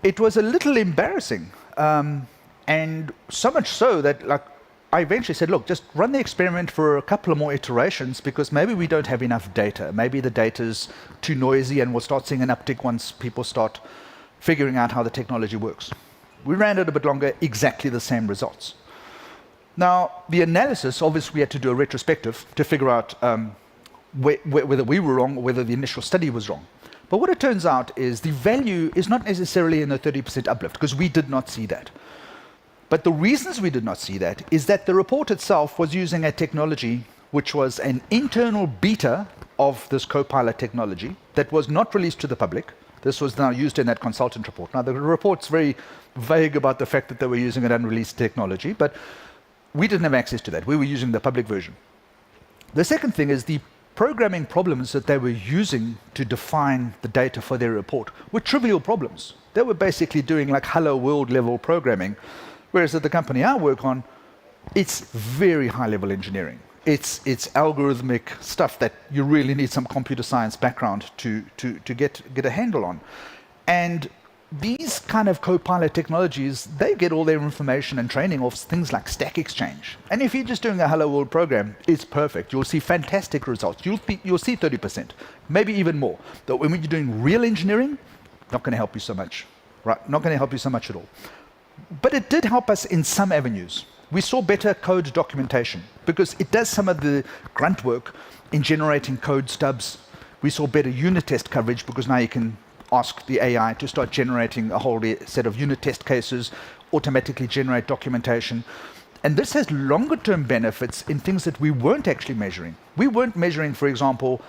it was a little embarrassing, and so much so that I eventually said, look, just run the experiment for a couple of more iterations because maybe we don't have enough data. Maybe the data's too noisy and we'll start seeing an uptick once people start figuring out how the technology works. We ran it a bit longer, exactly the same results. Now, the analysis, obviously we had to do a retrospective to figure out whether we were wrong or whether the initial study was wrong. But what it turns out is the value is not necessarily in the 30% uplift because we did not see that. But the reasons we did not see that is that the report itself was using a technology which was an internal beta of this Copilot technology that was not released to the public. This was now used in that consultant report. Now, the report's very vague about the fact that they were using an unreleased technology, but we didn't have access to that. We were using the public version. The second thing is the programming problems that they were using to define the data for their report were trivial problems. They were basically doing like hello world level programming. Whereas at the company I work on, it's very high-level engineering. It's algorithmic stuff that you really need some computer science background to get a handle on. And these kind of Copilot technologies, they get all their information and training off things like Stack Exchange. And if you're just doing a hello world program, it's perfect. You'll see fantastic results. You'll see 30%, maybe even more. But when you're doing real engineering, not going to help you so much, right? Not going to help you so much at all. But it did help us in some avenues. We saw better code documentation because it does some of the grunt work in generating code stubs. We saw better unit test coverage because now you can ask the AI to start generating a whole set of unit test cases, automatically generate documentation. And this has longer-term benefits in things that we weren't actually measuring. We weren't measuring, for example,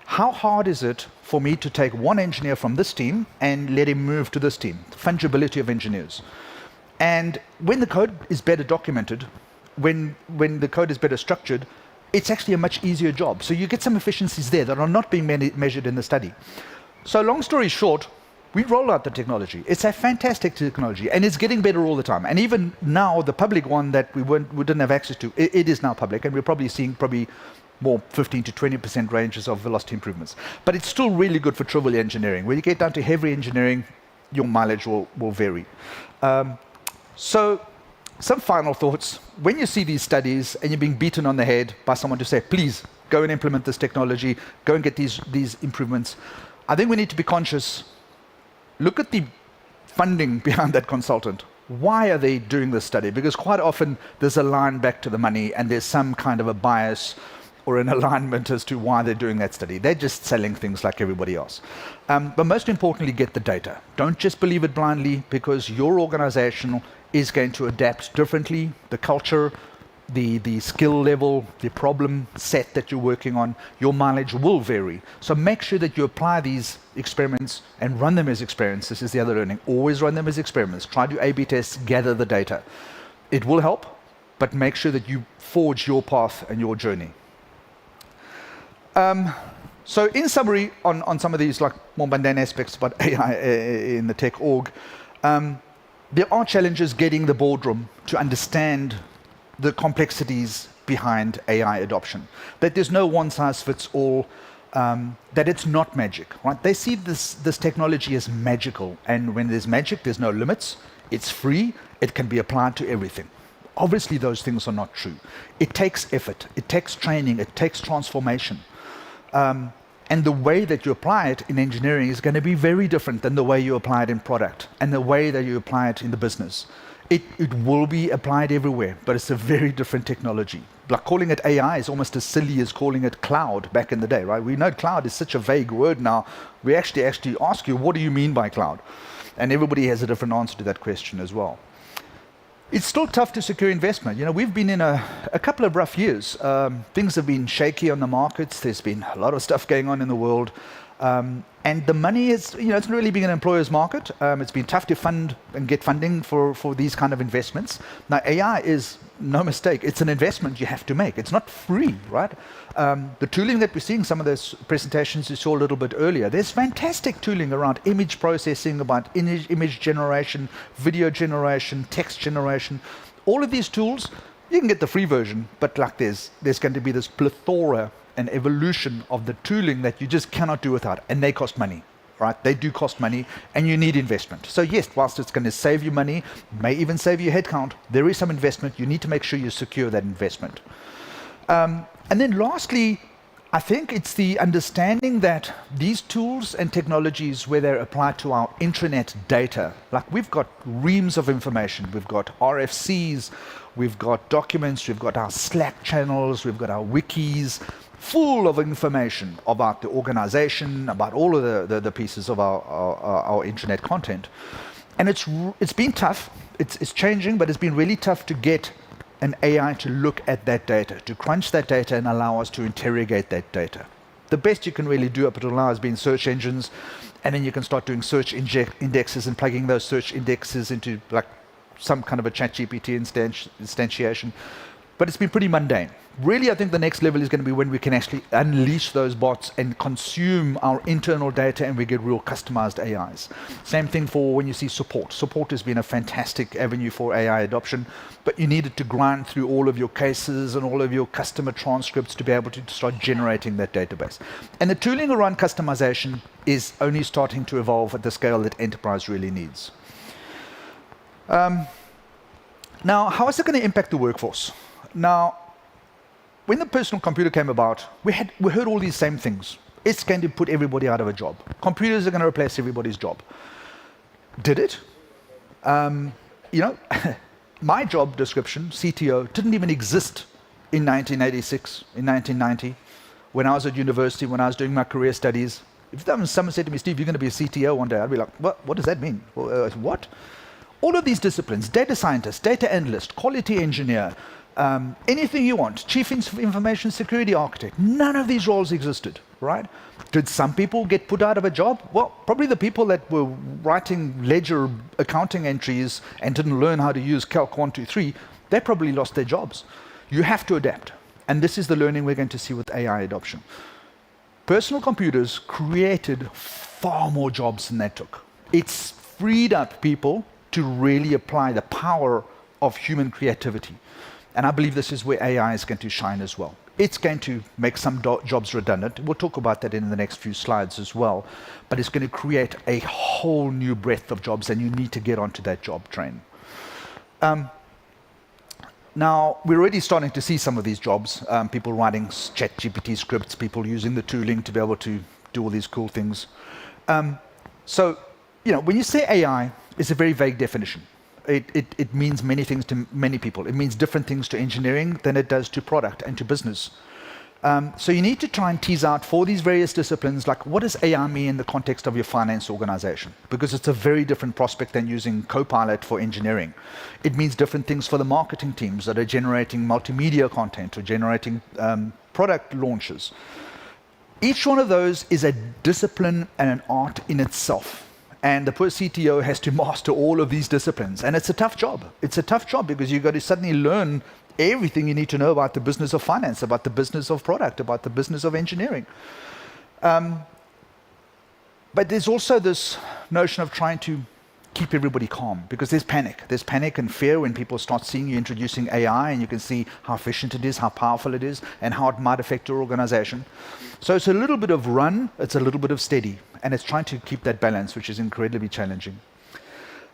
how hard is it for me to take one engineer from this team and let him move to this team? Fungibility of engineers. And when the code is better documented, when the code is better structured, it's actually a much easier job. So you get some efficiencies there that are not being measured in the study. So long story short, we rolled out the technology. It's a fantastic technology, and it's getting better all the time. And even now, the public one that we didn't have access to, it is now public, and we're probably seeing more 15 to 20% ranges of velocity improvements. But it's still really good for trivial engineering. When you get down to heavy engineering, your mileage will vary. So some final thoughts. When you see these studies and you're being beaten on the head by someone to say, please, go and implement this technology, go and get these improvements, I think we need to be conscious. Look at the funding behind that consultant. Why are they doing this study? Because quite often there's a line back to the money and there's some kind of a bias or an alignment as to why they're doing that study. They're just selling things like everybody else. But most importantly, get the data. Don't just believe it blindly, because your organization is going to adapt differently. The culture, the skill level, the problem set that you're working on, your mileage will vary. So make sure that you apply these experiments and run them as experiments. This is the other learning. Always run them as experiments. Try to A/B tests, gather the data. It will help, but make sure that you forge your path and your journey. So in summary, on some of these like more mundane aspects about AI in the tech org, there are challenges getting the boardroom to understand the complexities behind AI adoption. That there's no one-size-fits-all, that it's not magic, right? They see this technology as magical, and when there's magic, there's no limits. It's free. It can be applied to everything. Obviously, those things are not true. It takes effort. It takes training. It takes transformation. And the way that you apply it in engineering is going to be very different than the way you apply it in product and the way that you apply it in the business. It will be applied everywhere, but it's a very different technology. Like calling it AI is almost as silly as calling it cloud back in the day, right? We know cloud is such a vague word now. We actually ask you, what do you mean by cloud? And everybody has a different answer to that question as well. It's still tough to secure investment. You know, we've been in a couple of rough years. Things have been shaky on the markets. There's been a lot of stuff going on in the world. And the money is, you know, it's not really been an employer's market. It's been tough to fund and get funding for these kind of investments. Now, AI is, no mistake, it's an investment you have to make. It's not free, right? The tooling that we're seeing, some of those presentations you saw a little bit earlier, there's fantastic tooling around image processing, about image generation, video generation, text generation. All of these tools, you can get the free version, but like there's going to be this plethora and evolution of the tooling that you just cannot do without, and they cost money, right? They do cost money, and you need investment. So yes, whilst it's going to save you money, may even save you headcount, there is some investment. You need to make sure you secure that investment. And then lastly, I think it's the understanding that these tools and technologies, where they're applied to our intranet data, like we've got reams of information, we've got RFCs, we've got documents, we've got our Slack channels, we've got our wikis, full of information about the organization, about all of the pieces of our intranet content. And it's been tough. It's changing, but it's been really tough to get an AI to look at that data, to crunch that data and allow us to interrogate that data. The best you can really do up until now has been search engines, and then you can start doing search indexes and plugging those search indexes into like some kind of a ChatGPT instantiation. But it's been pretty mundane. Really, I think the next level is going to be when we can actually unleash those bots and consume our internal data, and we get real customized AIs. Same thing for when you see support. Support has been a fantastic avenue for AI adoption, but you needed to grind through all of your cases and all of your customer transcripts to be able to start generating that database. And the tooling around customization is only starting to evolve at the scale that enterprise really needs. Now, how is it going to impact the workforce? Now, when the personal computer came about, we heard all these same things. It's going to put everybody out of a job. Computers are going to replace everybody's job. Did it? You know, my job description, CTO, didn't even exist in 1986, in 1990, when I was at university, when I was doing my career studies. If someone said to me, Steve, you're going to be a CTO one day, I'd be like, what does that mean? What? All of these disciplines, data scientist, data analyst, quality engineer, anything you want, chief information security architect, none of these roles existed, right? Did some people get put out of a job? Well, probably the people that were writing ledger accounting entries and didn't learn how to use Calc 1, 2, 3, they probably lost their jobs. You have to adapt. And this is the learning we're going to see with AI adoption. Personal computers created far more jobs than they took. It's freed up people to really apply the power of human creativity. And I believe this is where AI is going to shine as well. It's going to make some jobs redundant. We'll talk about that in the next few slides as well. But it's going to create a whole new breadth of jobs, and you need to get onto that job train. Now, we're already starting to see some of these jobs, people writing ChatGPT scripts, people using the tooling to be able to do all these cool things. So, when you say AI, it's a very vague definition. It means many things to many people. It means different things to engineering than it does to product and to business. So you need to try and tease out for these various disciplines, like what does AI mean in the context of your finance organization? Because it's a very different prospect than using Copilot for engineering. It means different things for the marketing teams that are generating multimedia content or generating product launches. Each one of those is a discipline and an art in itself. And the poor CTO has to master all of these disciplines. And it's a tough job. It's a tough job because you've got to suddenly learn everything you need to know about the business of finance, about the business of product, about the business of engineering. But there's also this notion of trying to keep everybody calm, because there's panic. There's panic and fear when people start seeing you introducing AI, and you can see how efficient it is, how powerful it is, and how it might affect your organization. So it's a little bit of run, it's a little bit of steady, and it's trying to keep that balance, which is incredibly challenging.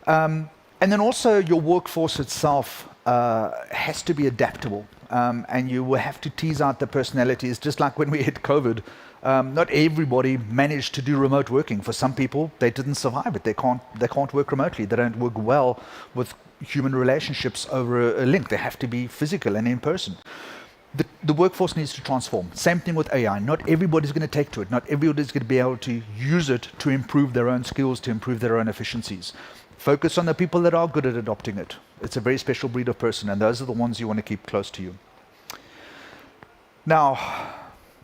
And then also your workforce itself has to be adaptable, and you will have to tease out the personalities, just like when we hit COVID. Not everybody managed to do remote working. For some people, they didn't survive it. They can't work remotely. They don't work well with human relationships over a link. They have to be physical and in person. The workforce needs to transform. Same thing with AI. Not everybody's going to take to it. Not everybody's going to be able to use it to improve their own skills, to improve their own efficiencies. Focus on the people that are good at adopting it. It's a very special breed of person, and those are the ones you want to keep close to you. Now,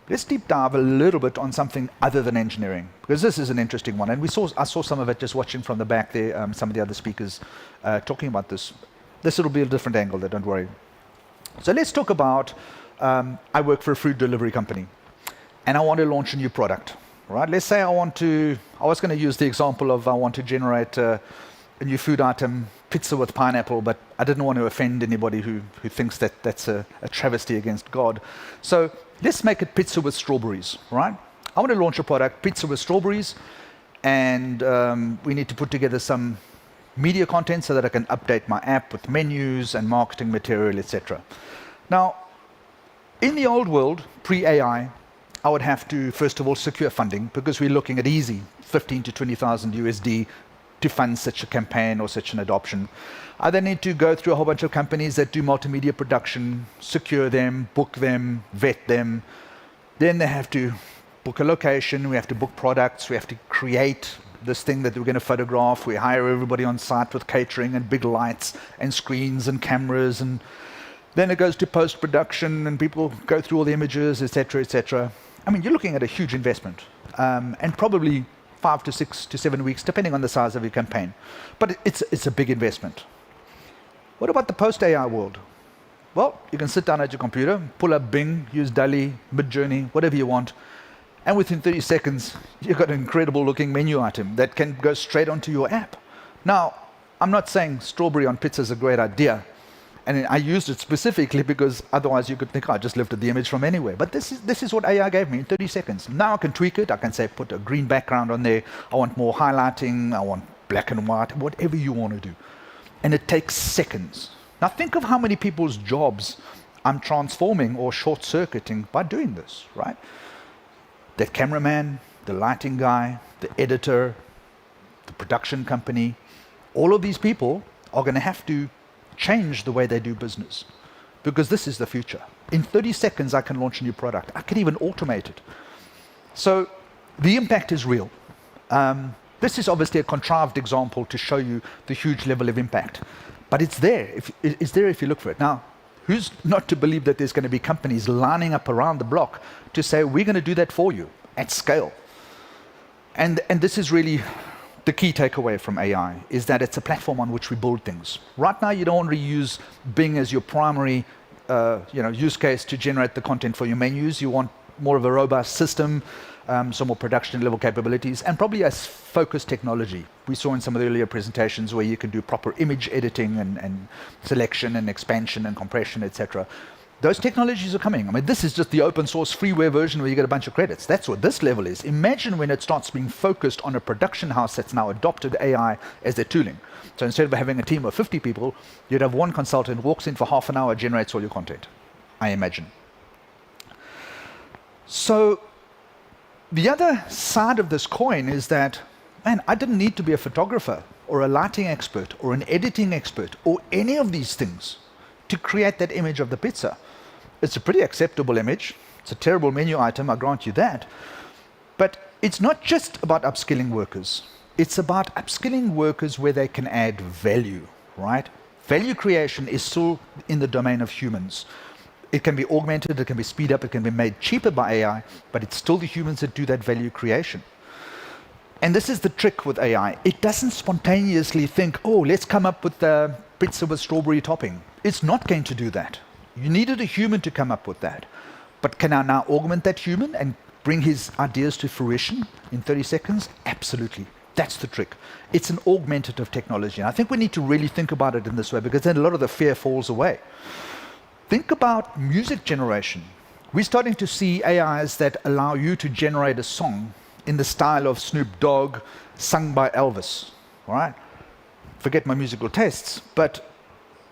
let's deep dive a little bit on something other than engineering, because this is an interesting one. And I saw some of it just watching from the back there, some of the other speakers talking about this. This will be a different angle there, don't worry. So let's talk about, I work for a food delivery company, and I want to launch a new product, right? Let's say I was going to use the example of I want to generate a new food item, pizza with pineapple, but I didn't want to offend anybody who thinks that that's a travesty against God. So let's make it pizza with strawberries, right? I want to launch a product, pizza with strawberries, and we need to put together some media content so that I can update my app with menus and marketing material, etc. Now, in the old world, pre-AI, I would have to, first of all, secure funding, because we're looking at easy 15 to 20,000 USD to fund such a campaign or such an adoption. I then need to go through a whole bunch of companies that do multimedia production, secure them, book them, vet them. Then they have to book a location, we have to book products, we have to create this thing that we're going to photograph. We hire everybody on site with catering and big lights and screens and cameras, and then it goes to post-production and people go through all the images, etc., etc. I mean, you're looking at a huge investment, and probably 5 to 6 to 7 weeks, depending on the size of your campaign. But it's a big investment. What about the post-AI world? Well, you can sit down at your computer, pull up Bing, use DALL-E, Midjourney, whatever you want, and within 30 seconds, you've got an incredible-looking menu item that can go straight onto your app. Now, I'm not saying strawberry on pizza is a great idea, and I used it specifically because otherwise you could think, I just lifted the image from anywhere. But this is what AI gave me in 30 seconds. Now I can tweak it. I can say, put a green background on there. I want more highlighting. I want black and white, whatever you want to do. And it takes seconds. Now think of how many people's jobs I'm transforming or short-circuiting by doing this, right? The cameraman, the lighting guy, the editor, the production company, all of these people are going to have to change the way they do business, because this is the future. In 30 seconds, I can launch a new product. I can even automate it. So the impact is real. This is obviously a contrived example to show you the huge level of impact, but it's there. It's there if you look for it. Now, who's not to believe that there's going to be companies lining up around the block to say, we're going to do that for you at scale? And this is really the key takeaway from AI, is that it's a platform on which we build things. Right now, you don't want to use Bing as your primary use case to generate the content for your menus. You want more of a robust system, some more production level capabilities, and probably a focused technology. We saw in some of the earlier presentations where you can do proper image editing and selection and expansion and compression, etc. Those technologies are coming. I mean, this is just the open source freeware version where you get a bunch of credits. That's what this level is. Imagine when it starts being focused on a production house that's now adopted AI as their tooling. So instead of having a team of 50 people, you'd have one consultant walks in for half an hour, generates all your content, I imagine. So the other side of this coin is that, man, I didn't need to be a photographer or a lighting expert or an editing expert or any of these things to create that image of the pizza. It's a pretty acceptable image. It's a terrible menu item, I grant you that. But it's not just about upskilling workers. It's about upskilling workers where they can add value, right? Value creation is still in the domain of humans. It can be augmented, it can be speed up, it can be made cheaper by AI, but it's still the humans that do that value creation. And this is the trick with AI. It doesn't spontaneously think, oh, let's come up with the pizza with strawberry topping. It's not going to do that. You needed a human to come up with that. But can I now augment that human and bring his ideas to fruition in 30 seconds? Absolutely. That's the trick. It's an augmentative technology. And I think we need to really think about it in this way, because then a lot of the fear falls away. Think about music generation. We're starting to see AIs that allow you to generate a song in the style of Snoop Dogg, sung by Elvis. All right? Forget my musical tastes, but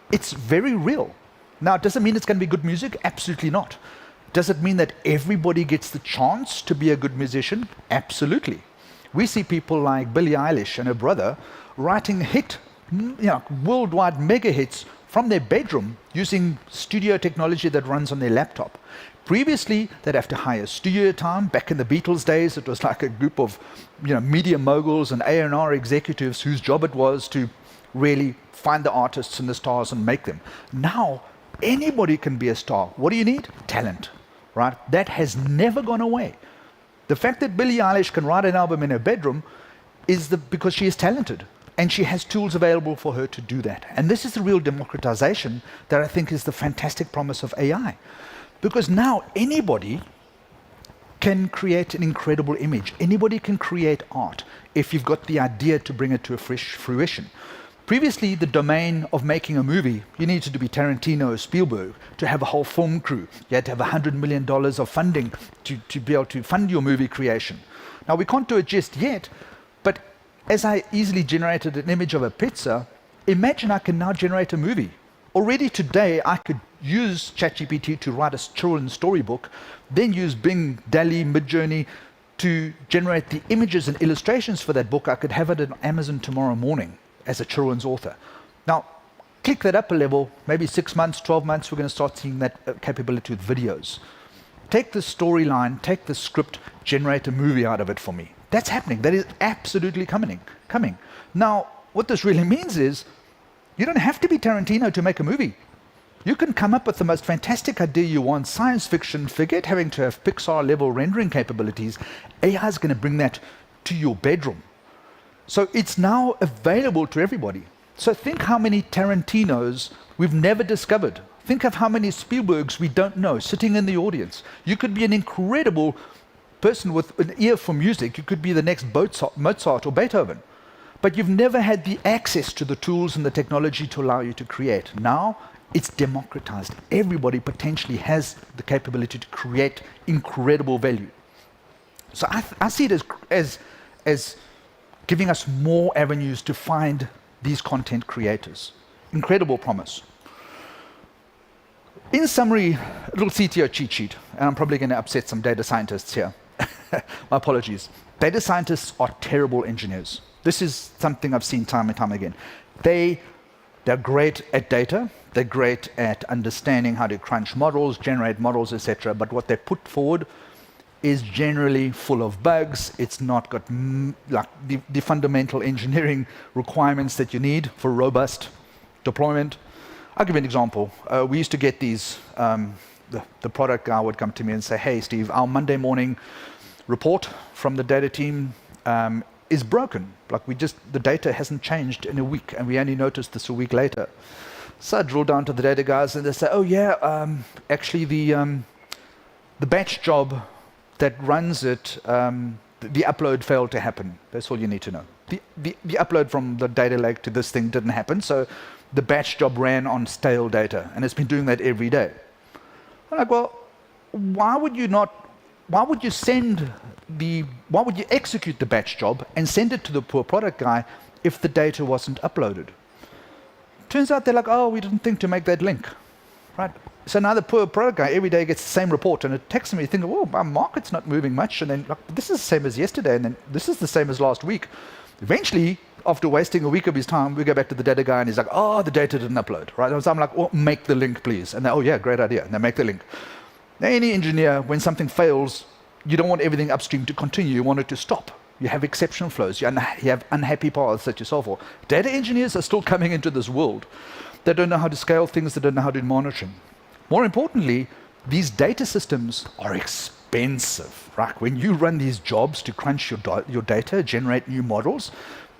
it's very real. Now, does it mean it's going to be good music? Absolutely not. Does it mean that everybody gets the chance to be a good musician? Absolutely. We see people like Billie Eilish and her brother writing worldwide mega hits from their bedroom using studio technology that runs on their laptop. Previously, they'd have to hire studio time. Back in the Beatles days, it was like a group of media moguls and A&R executives whose job it was to really find the artists and the stars and make them. Now, anybody can be a star. What do you need? Talent, right? That has never gone away. The fact that Billie Eilish can write an album in her bedroom is because she is talented and she has tools available for her to do that. And this is the real democratization that I think is the fantastic promise of AI. Because now anybody can create an incredible image. Anybody can create art if you've got the idea to bring it to a fruition. Previously, the domain of making a movie, you needed to be Tarantino or Spielberg to have a whole film crew. You had to have $100 million of funding to be able to fund your movie creation. Now, we can't do it just yet, but as I easily generated an image of a pizza, imagine I can now generate a movie. Already today, I could use ChatGPT to write a children's storybook, then use Bing, DALL-E, Midjourney to generate the images and illustrations for that book. I could have it on Amazon tomorrow morning as a children's author. Now, click that up a level, maybe 6 months, 12 months, we're going to start seeing that capability with videos. Take the storyline, take the script, generate a movie out of it for me. That's happening. That is absolutely coming. Now, what this really means is, you don't have to be Tarantino to make a movie. You can come up with the most fantastic idea you want, science fiction, forget having to have Pixar-level rendering capabilities. AI is going to bring that to your bedroom. So it's now available to everybody. So think how many Tarantinos we've never discovered. Think of how many Spielbergs we don't know sitting in the audience. You could be an incredible person with an ear for music. You could be the next Mozart or Beethoven. But you've never had the access to the tools and the technology to allow you to create. Now, it's democratized. Everybody potentially has the capability to create incredible value. So I see it as giving us more avenues to find these content creators. Incredible promise. In summary, a little CTO cheat sheet, and I'm probably going to upset some data scientists here. My apologies. Data scientists are terrible engineers. This is something I've seen time and time again. They're great at data. They're great at understanding how to crunch models, generate models, etc. But what they put forward is generally full of bugs. It's not got the fundamental engineering requirements that you need for robust deployment. I'll give you an example. We used to get these, the product guy would come to me and say, hey, Steve, our Monday morning report from the data team is broken. The data hasn't changed in a week, and we only noticed this a week later. So I drill down to the data guys, and they say, oh yeah, actually the batch job that runs it, the upload failed to happen. That's all you need to know. The upload from the data lake to this thing didn't happen, so the batch job ran on stale data, and it's been doing that every day. I'm like, well, why would you execute the batch job and send it to the poor product guy if the data wasn't uploaded? Turns out they're like, oh, we didn't think to make that link, right? So now the poor product guy every day gets the same report, and it texts me thinking, well, my market's not moving much, and then like, this is the same as yesterday, and then this is the same as last week. Eventually, after wasting a week of his time, we go back to the data guy, and he's like, oh, the data didn't upload, right? So I'm like, well, make the link, please. And they, oh yeah, great idea. And they make the link. Now, any engineer, when something fails, you don't want everything upstream to continue. You want it to stop. You have exception flows. You have unhappy paths that you solve for. Data engineers are still coming into this world. They don't know how to scale things. They don't know how to do monitoring. More importantly, these data systems are expensive, right? When you run these jobs to crunch your data, generate new models,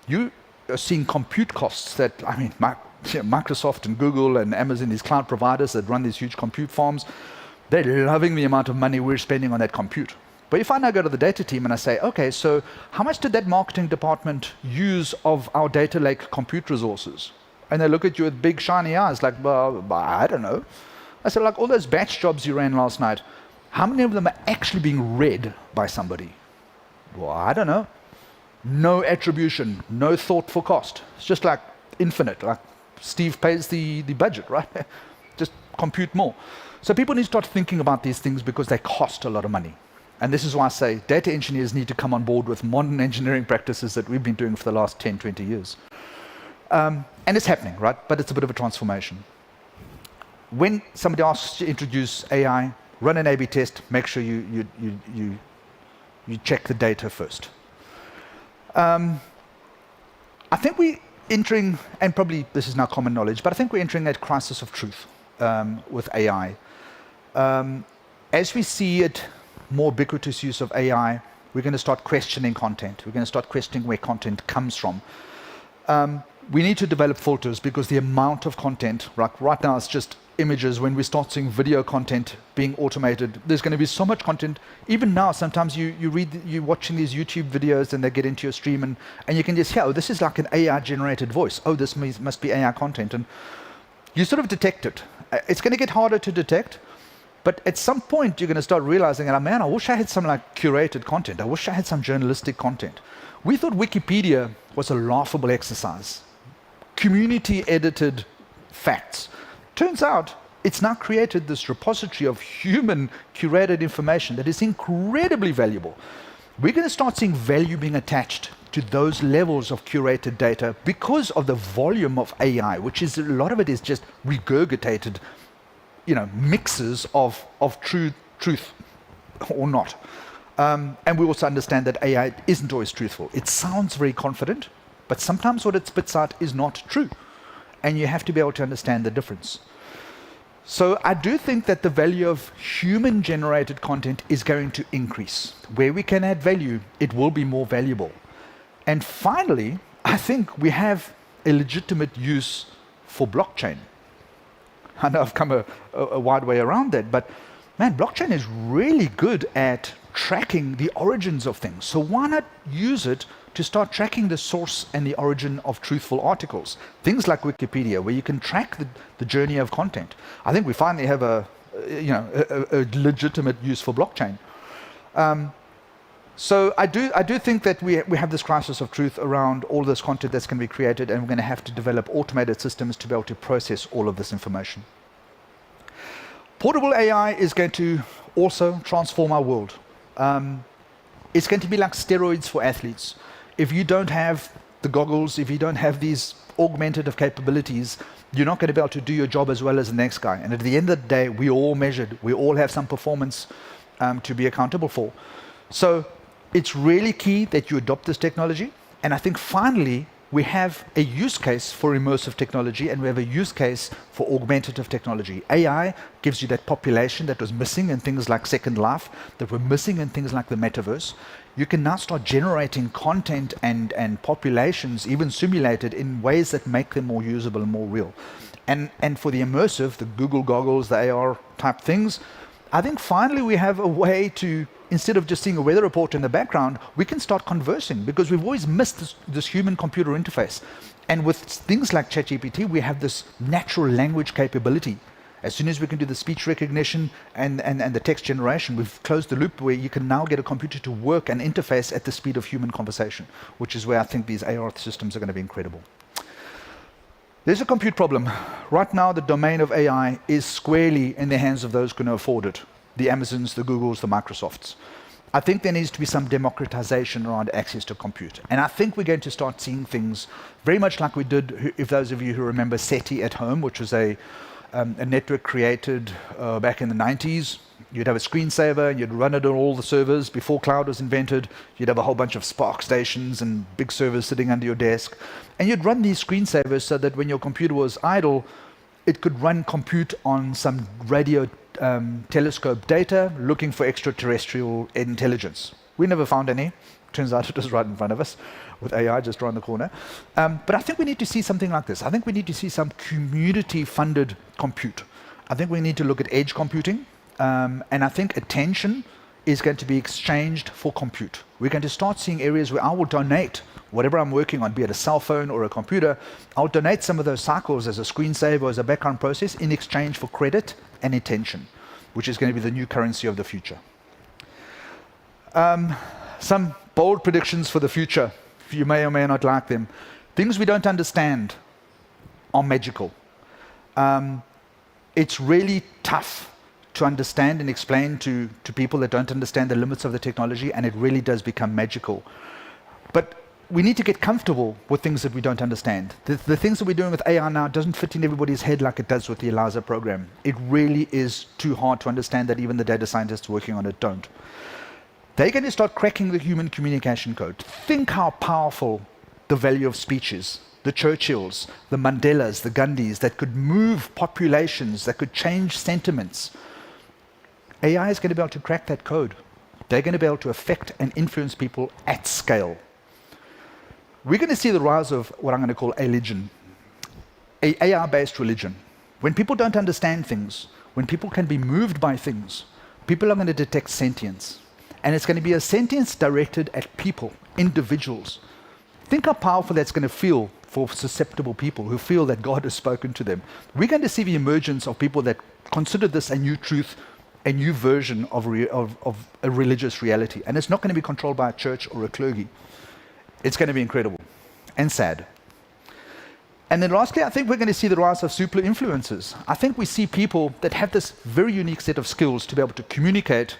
you are seeing compute costs that, I mean, Microsoft and Google and Amazon, these cloud providers that run these huge compute farms, they're loving the amount of money we're spending on that compute. But if I now go to the data team and I say, okay, so how much did that marketing department use of our data lake compute resources? And they look at you with big shiny eyes like, well, I don't know. I said, like all those batch jobs you ran last night, how many of them are actually being read by somebody? Well, I don't know. No attribution, no thought for cost. It's just like infinite, like Steve pays the budget, right? Just compute more. So people need to start thinking about these things because they cost a lot of money. And this is why I say data engineers need to come on board with modern engineering practices that we've been doing for the last 10, 20 years. And it's happening, right? But it's a bit of a transformation. When somebody asks you to introduce AI, run an A/B test, make sure you check the data first. I think we're entering, and probably this is now common knowledge, but I think we're entering a crisis of truth with AI. As we see it, more ubiquitous use of AI, we're going to start questioning content. We're going to start questioning where content comes from. We need to develop filters because the amount of content, right now it's just images. When we start seeing video content being automated, there's going to be so much content. Even now, sometimes you're watching these YouTube videos and they get into your stream and you can just hear, oh, this is like an AI-generated voice. Oh, this must be AI content. And you sort of detect it. It's going to get harder to detect, but at some point you're going to start realizing, man, I wish I had some like curated content. I wish I had some journalistic content. We thought Wikipedia was a laughable exercise. Community-edited facts. Turns out it's now created this repository of human curated information that is incredibly valuable. We're going to start seeing value being attached to those levels of curated data because of the volume of AI, which is a lot of it is just regurgitated, mixes of truth or not. And we also understand that AI isn't always truthful. It sounds very confident, but sometimes what it spits out is not true. And you have to be able to understand the difference. So I do think that the value of human-generated content is going to increase. Where we can add value, it will be more valuable. And finally, I think we have a legitimate use for blockchain. I know I've come a wide way around that, but man, blockchain is really good at tracking the origins of things. So why not use it to start tracking the source and the origin of truthful articles? Things like Wikipedia, where you can track the journey of content. I think we finally have a legitimate use for blockchain. So I do think that we have this crisis of truth around all this content that's going to be created, and we're going to have to develop automated systems to be able to process all of this information. Portable AI is going to also transform our world. It's going to be like steroids for athletes. If you don't have the goggles, if you don't have these augmentative capabilities, you're not going to be able to do your job as well as the next guy. And at the end of the day, we're all measured. We all have some performance to be accountable for. So it's really key that you adopt this technology. And I think finally, we have a use case for immersive technology, and we have a use case for augmentative technology. AI gives you that population that was missing in things like Second Life, that were missing in things like the metaverse. You can now start generating content and populations, even simulated, in ways that make them more usable and more real. And for the immersive, the Google goggles, the AR type things, I think finally we have a way to, instead of just seeing a weather report in the background, we can start conversing, because we've always missed this human-computer interface. And with things like ChatGPT, we have this natural language capability. As soon as we can do the speech recognition and the text generation, we've closed the loop where you can now get a computer to work and interface at the speed of human conversation, which is where I think these AR systems are going to be incredible. There's a compute problem. Right now, the domain of AI is squarely in the hands of those who can afford it, the Amazons, the Googles, the Microsofts. I think there needs to be some democratization around access to compute. And I think we're going to start seeing things very much like we did, if those of you who remember SETI at home, which was a network created back in the 90s. You'd have a screensaver, you'd run it on all the servers. Before cloud was invented, you'd have a whole bunch of Spark stations and big servers sitting under your desk. And you'd run these screensavers so that when your computer was idle, it could run compute on some radio telescope data looking for extraterrestrial intelligence. We never found any. Turns out it was right in front of us with AI just around the corner. But I think we need to see something like this. I think we need to see some community-funded compute. I think we need to look at edge computing. And I think attention is going to be exchanged for compute. We're going to start seeing areas where I will donate whatever I'm working on, be it a cell phone or a computer. I'll donate some of those cycles as a screensaver or as a background process in exchange for credit and attention, which is going to be the new currency of the future. Some bold predictions for the future. You may or may not like them. Things we don't understand are magical. It's really tough to understand and explain to people that don't understand the limits of the technology, and it really does become magical. But we need to get comfortable with things that we don't understand. The things that we're doing with AI now doesn't fit in everybody's head like it does with the ELIZA program. It really is too hard to understand that even the data scientists working on it don't. They're going to start cracking the human communication code. Think how powerful the value of speech is. The Churchills, the Mandelas, the Gandhis, that could move populations, that could change sentiments. AI is going to be able to crack that code. They're going to be able to affect and influence people at scale. We're going to see the rise of what I'm going to call a religion, an AI-based religion. When people don't understand things, when people can be moved by things, people are going to detect sentience. And it's going to be a sentience directed at people, individuals. Think how powerful that's going to feel for susceptible people who feel that God has spoken to them. We're going to see the emergence of people that consider this a new truth, a new version of a religious reality. And it's not going to be controlled by a church or a clergy. It's going to be incredible and sad. And then lastly, I think we're going to see the rise of super influencers. I think we see people that have this very unique set of skills to be able to communicate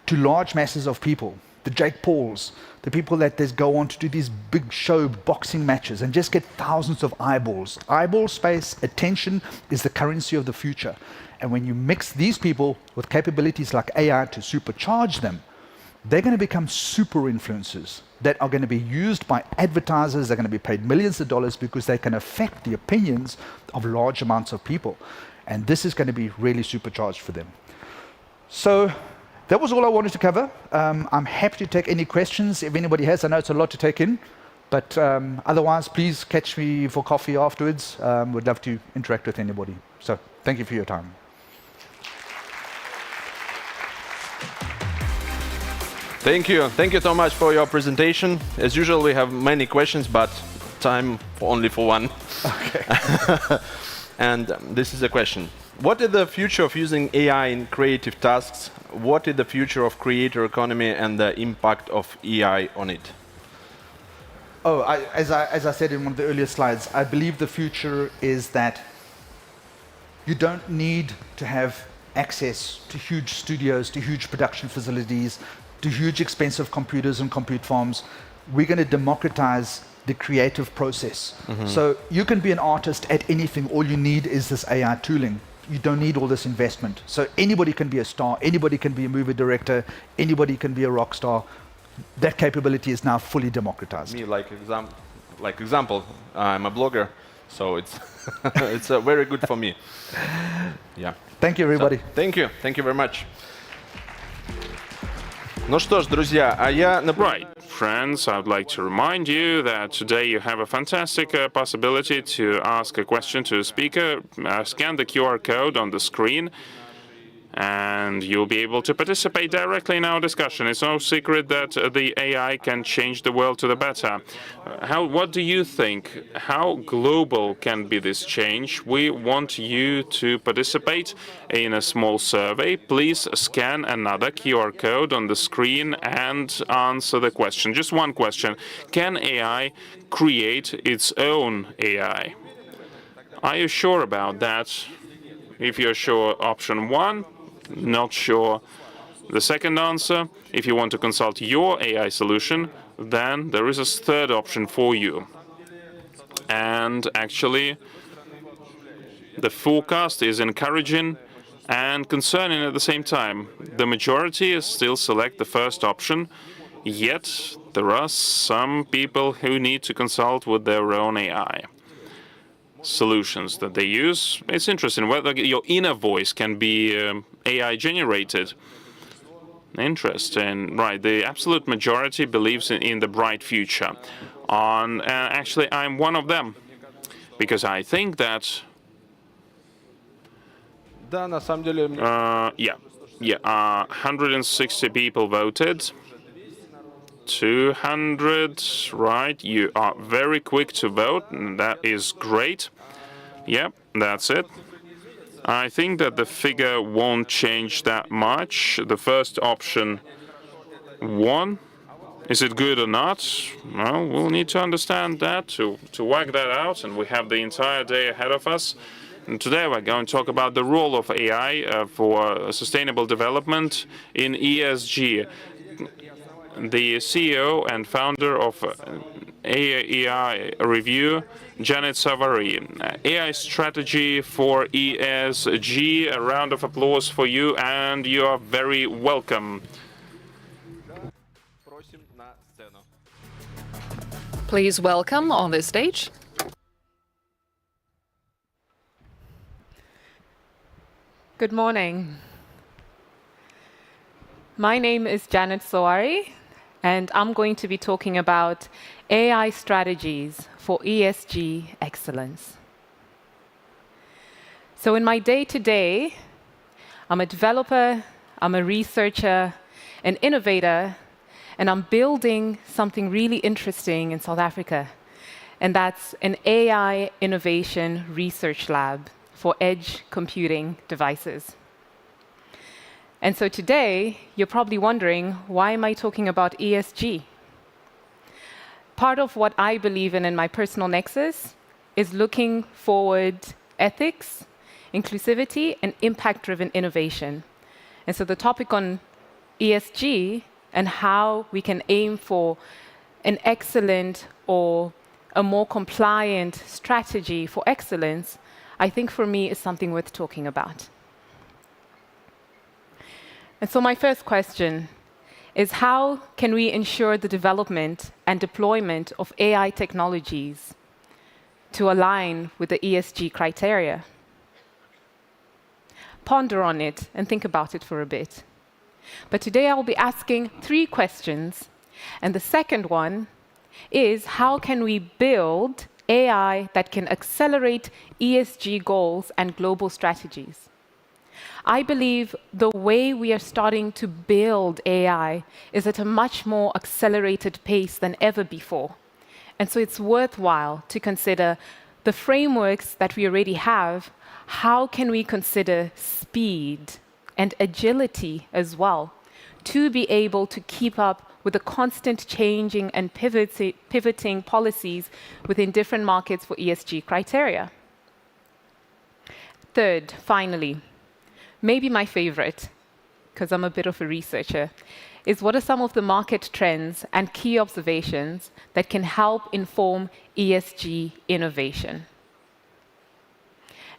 to large masses of people. The Jake Pauls, the people that just go on to do these big show boxing matches and just get thousands of eyeballs. Eyeball space, attention is the currency of the future. And when you mix these people with capabilities like AI to supercharge them, they're going to become super influencers that are going to be used by advertisers. They're going to be paid millions of dollars because they can affect the opinions of large amounts of people. And this is going to be really supercharged for them. So that was all I wanted to cover. I'm happy to take any questions if anybody has. I know it's a lot to take in. But otherwise, please catch me for coffee afterwards. Would love to interact with anybody. So thank you for your time. Thank you. Thank you so much for your presentation. As usual, we have many questions, but time only for one. Okay. And this is the question. What is the future of using AI in creative tasks? What is the future of creator economy and the impact of AI on it? Oh, as I said in one of the earlier slides, I believe the future is that you don't need to have access to huge studios, to huge production facilities, to huge expensive computers and compute farms. We're going to democratize the creative process. Mm-hmm. So you can be an artist at anything. All you need is this AI tooling. You don't need all this investment. So anybody can be a star, anybody can be a movie director, anybody can be a rock star. That capability is now fully democratized. Me, like example, I'm a blogger, so it's it's very good for me. Yeah. Thank you, everybody. So, thank you very much. Ну что ж, друзья, Right, friends, I would like to remind you that today you have a fantastic possibility to ask a question to a speaker. Scan the QR code on the screen and you'll be able to participate directly in our discussion. It's no secret that the AI can change the world to the better. What do you think? How global can be this change? We want you to participate in a small survey. Please scan another QR code on the screen and answer the question. Just one question. Can AI create its own AI? Are you sure about that? If you're sure, option 1. Not sure. The second answer, if you want to consult your AI solution, then there is a third option for you. And actually, the forecast is encouraging and concerning at the same time. The majority still select the first option, yet there are some people who need to consult with their own AI solutions that they use. It's interesting whether your inner voice can be AI generated. Interesting, right? The absolute majority believes in the bright future. Actually, I'm one of them, because I think that. Да, на самом деле. 160 people voted. 200, right? You are very quick to vote, and that is great. Yep, that's it. I think that the figure won't change that much. The first option won. Is it good or not? Well, we'll need to understand that, to work that out, and we have the entire day ahead of us. And today we're going to talk about the role of AI for sustainable development in ESG. The CEO and founder of AI Review, Janet Savary. AI strategy for ESG. A round of applause for you, and you are very welcome. Please welcome on this stage. Good morning. My name is Janet Savary, and I'm going to be talking about AI strategies for ESG excellence. So in my day-to-day, I'm a developer, I'm a researcher, an innovator, and I'm building something really interesting in South Africa, and that's an AI innovation research lab for edge computing devices. And so today, you're probably wondering, why am I talking about ESG? Part of what I believe in my personal nexus is looking forward ethics, inclusivity, and impact-driven innovation. And so the topic on ESG and how we can aim for an excellent or a more compliant strategy for excellence, I think for me is something worth talking about. And so my first question is, how can we ensure the development and deployment of AI technologies to align with the ESG criteria? Ponder on it and think about it for a bit. But today I'll be asking 3 questions. And the second one is, how can we build AI that can accelerate ESG goals and global strategies? I believe the way we are starting to build AI is at a much more accelerated pace than ever before. And so it's worthwhile to consider the frameworks that we already have. How can we consider speed and agility as well to be able to keep up with the constant changing and pivoting policies within different markets for ESG criteria? Third, finally, maybe my favorite, because I'm a bit of a researcher, is what are some of the market trends and key observations that can help inform ESG innovation?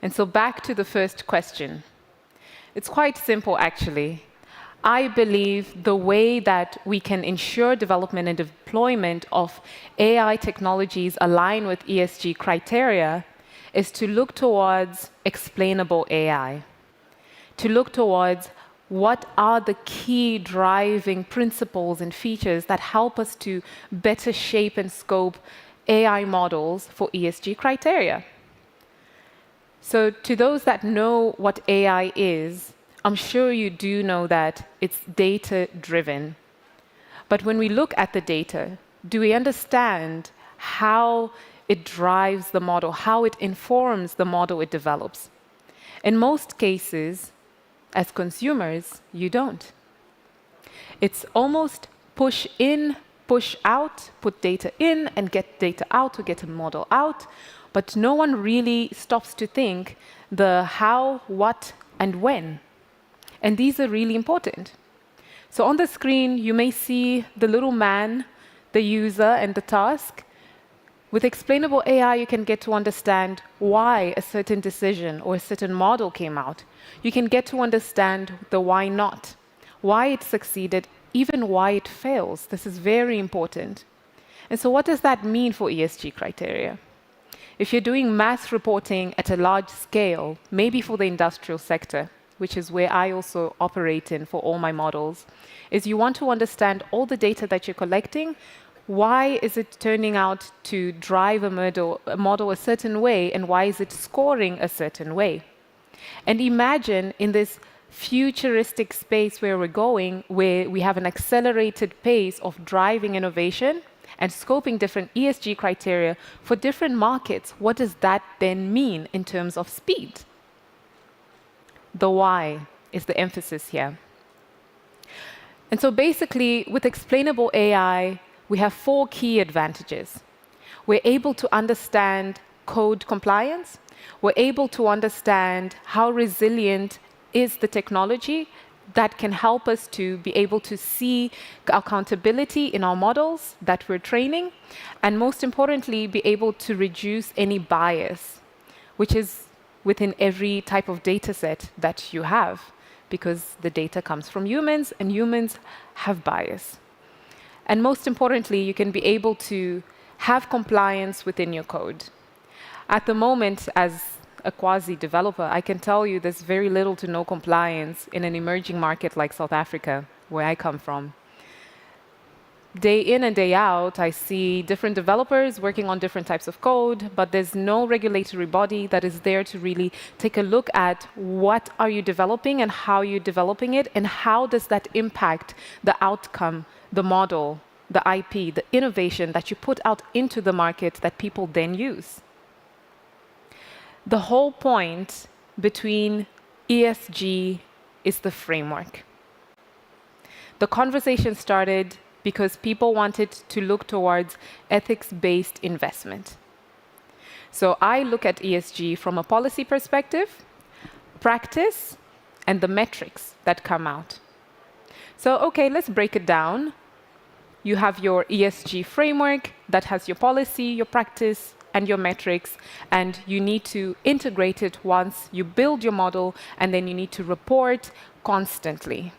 And so back to the first question. It's quite simple, actually. I believe the way that we can ensure development and deployment of AI technologies align with ESG criteria is to look towards explainable AI, to look towards what are the key driving principles and features that help us to better shape and scope AI models for ESG criteria. So to those that know what AI is, I'm sure you do know that it's data-driven. But when we look at the data, do we understand how it drives the model, how it informs the model it develops? In most cases, as consumers, you don't. It's almost push in, push out, put data in and get data out or get a model out, but no one really stops to think the how, what, and when. And these are really important. So on the screen, you may see the little man, the user, and the task. With explainable AI, you can get to understand why a certain decision or a certain model came out. You can get to understand the why not, why it succeeded, even why it fails. This is very important. And so what does that mean for ESG criteria? If you're doing mass reporting at a large scale, maybe for the industrial sector, which is where I also operate in for all my models, is you want to understand all the data that you're collecting. Why is it turning out to drive a model a certain way, and why is it scoring a certain way? And imagine in this futuristic space where we're going, where we have an accelerated pace of driving innovation and scoping different ESG criteria for different markets, what does that then mean in terms of speed? The why is the emphasis here. And so basically, with explainable AI, we have 4 key advantages. We're able to understand code compliance. We're able to understand how resilient is the technology that can help us to be able to see accountability in our models that we're training, and most importantly, be able to reduce any bias, which is within every type of data set that you have, because the data comes from humans, and humans have bias. And most importantly, you can be able to have compliance within your code. At the moment, as a quasi-developer, I can tell you there's very little to no compliance in an emerging market like South Africa, where I come from. Day in and day out, I see different developers working on different types of code, but there's no regulatory body that is there to really take a look at what are you developing and how you're developing it, and how does that impact the outcome, the model, the IP, the innovation that you put out into the market that people then use. The whole point between ESG is the framework. The conversation started because people wanted to look towards ethics-based investment. So I look at ESG from a policy perspective, practice, and the metrics that come out. So, okay, let's break it down. You have your ESG framework that has your policy, your practice, and your metrics, and you need to integrate it once you build your model, and then you need to report constantly.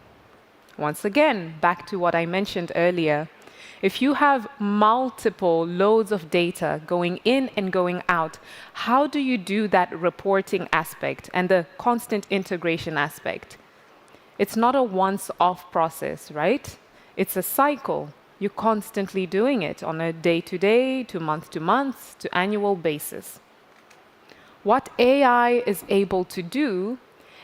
Once again, back to what I mentioned earlier. If you have multiple loads of data going in and going out, how do you do that reporting aspect and the constant integration aspect? It's not a once-off process, right? It's a cycle. You're constantly doing it on a day-to-day, to month, to annual basis. What AI is able to do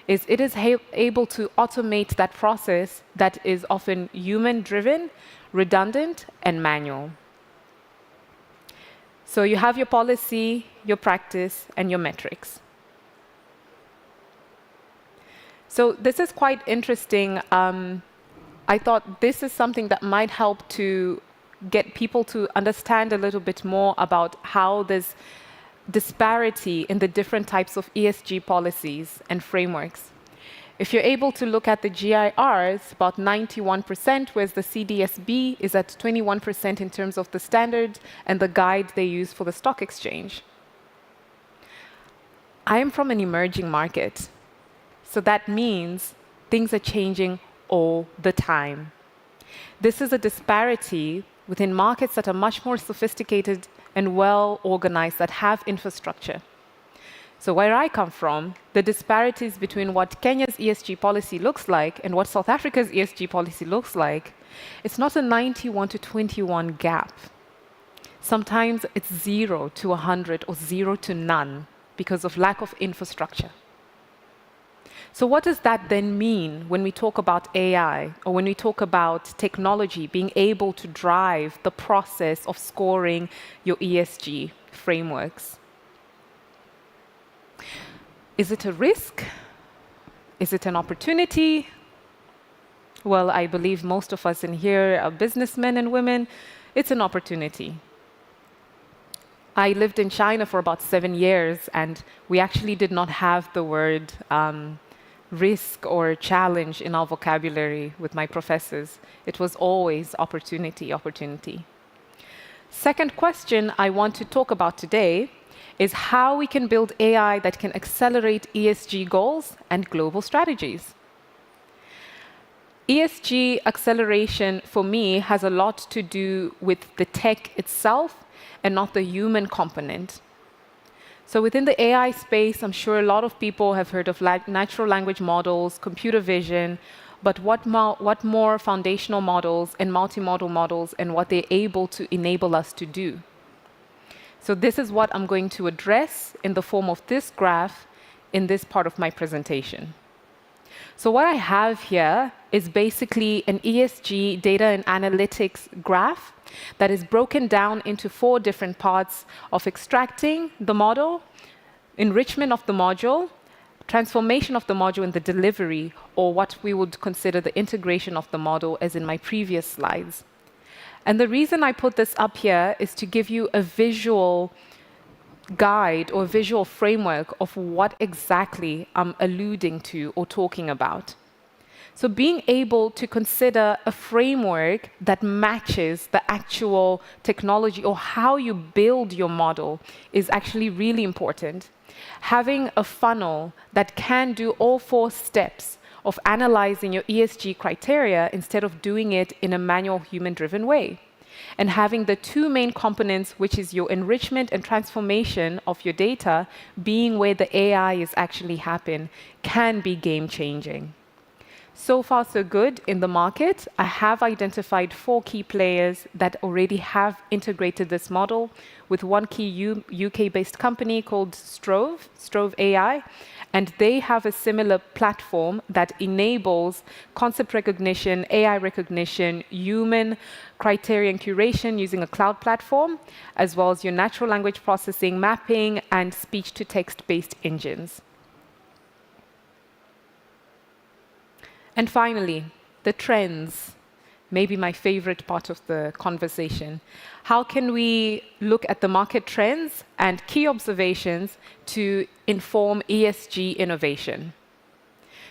is it is able to automate that process that is often human-driven, redundant, and manual. So you have your policy, your practice, and your metrics. So this is quite interesting. I thought this is something that might help to get people to understand a little bit more about how there's disparity in the different types of ESG policies and frameworks. If you're able to look at the GIRs, about 91%, whereas the CDSB is at 21% in terms of the standards and the guide they use for the stock exchange. I am from an emerging market, so that means things are changing all the time. This is a disparity within markets that are much more sophisticated and well organized, that have infrastructure. So where I come from, the disparities between what Kenya's ESG policy looks like and what South Africa's ESG policy looks like, it's not a 91 to 21 gap. Sometimes it's 0 to 100 or 0 to none because of lack of infrastructure. So what does that then mean when we talk about AI or when we talk about technology being able to drive the process of scoring your ESG frameworks? Is it a risk? Is it an opportunity? Well, I believe most of us in here are businessmen and women. It's an opportunity. I lived in China for about 7 years, and we actually did not have the word risk or challenge in our vocabulary with my professors. It was always opportunity, opportunity. Second question I want to talk about today is how we can build AI that can accelerate ESG goals and global strategies. ESG acceleration, for me, has a lot to do with the tech itself and not the human component. So within the AI space, I'm sure a lot of people have heard of natural language models, computer vision, but what more foundational models and multimodal models and what they're able to enable us to do. So this is what I'm going to address in the form of this graph in this part of my presentation. So what I have here is basically an ESG data and analytics graph that is broken down into 4 different parts of extracting the model, enrichment of the module, transformation of the module, and the delivery, or what we would consider the integration of the model, as in my previous slides. And the reason I put this up here is to give you a visual guide or visual framework of what exactly I'm alluding to or talking about. So being able to consider a framework that matches the actual technology or how you build your model is actually really important. Having a funnel that can do all 4 steps of analyzing your ESG criteria instead of doing it in a manual, human-driven way. And having the 2 main components, which is your enrichment and transformation of your data, being where the AI is actually happening, can be game-changing. So far, so good in the market. I have identified 4 key players that already have integrated this model with one key UK-based company called Strove AI, and they have a similar platform that enables concept recognition, AI recognition, human criterion curation using a cloud platform, as well as your natural language processing, mapping, and speech-to-text-based engines. And finally, the trends, maybe my favorite part of the conversation. How can we look at the market trends and key observations to inform ESG innovation?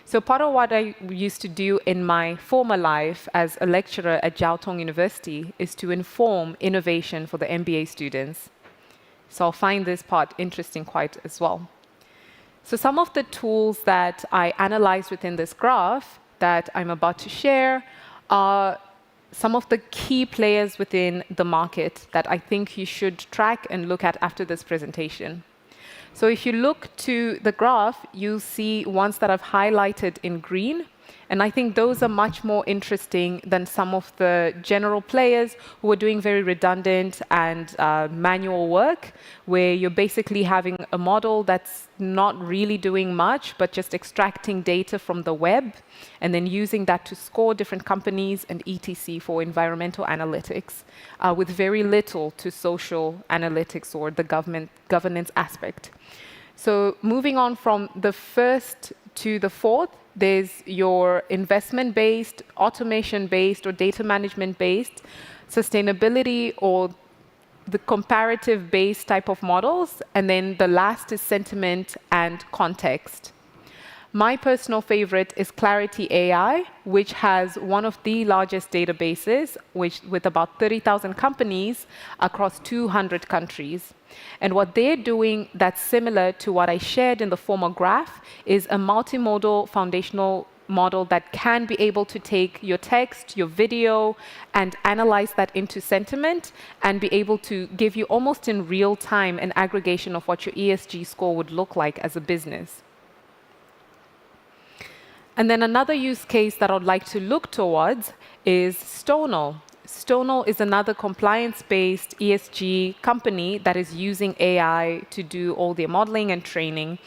So part of what I used to do in my former life as a lecturer at Jiao Tong University is to inform innovation for the MBA students. So I'll find this part interesting quite as well. So some of the tools that I analyzed within this graph that I'm about to share are some of the key players within the market that I think you should track and look at after this presentation. So if you look to the graph, you'll see ones that I've highlighted in green. And I think those are much more interesting than some of the general players who are doing very redundant and manual work, where you're basically having a model that's not really doing much, but just extracting data from the web and then using that to score different companies and ETC for environmental analytics, with very little to social analytics or the governance aspect. So moving on from the first to the fourth, there's your investment-based, automation-based, or data management-based, sustainability or the comparative-based type of models, and then the last is sentiment and context. My personal favorite is Clarity AI, which has one of the largest databases, with about 30,000 companies across 200 countries. And what they're doing that's similar to what I shared in the former graph is a multimodal foundational model that can be able to take your text, your video, and analyze that into sentiment and be able to give you almost in real time an aggregation of what your ESG score would look like as a business. And then another use case that I'd like to look towards is Stonal. Stonal is another compliance-based ESG company that is using AI to do all their modeling and training.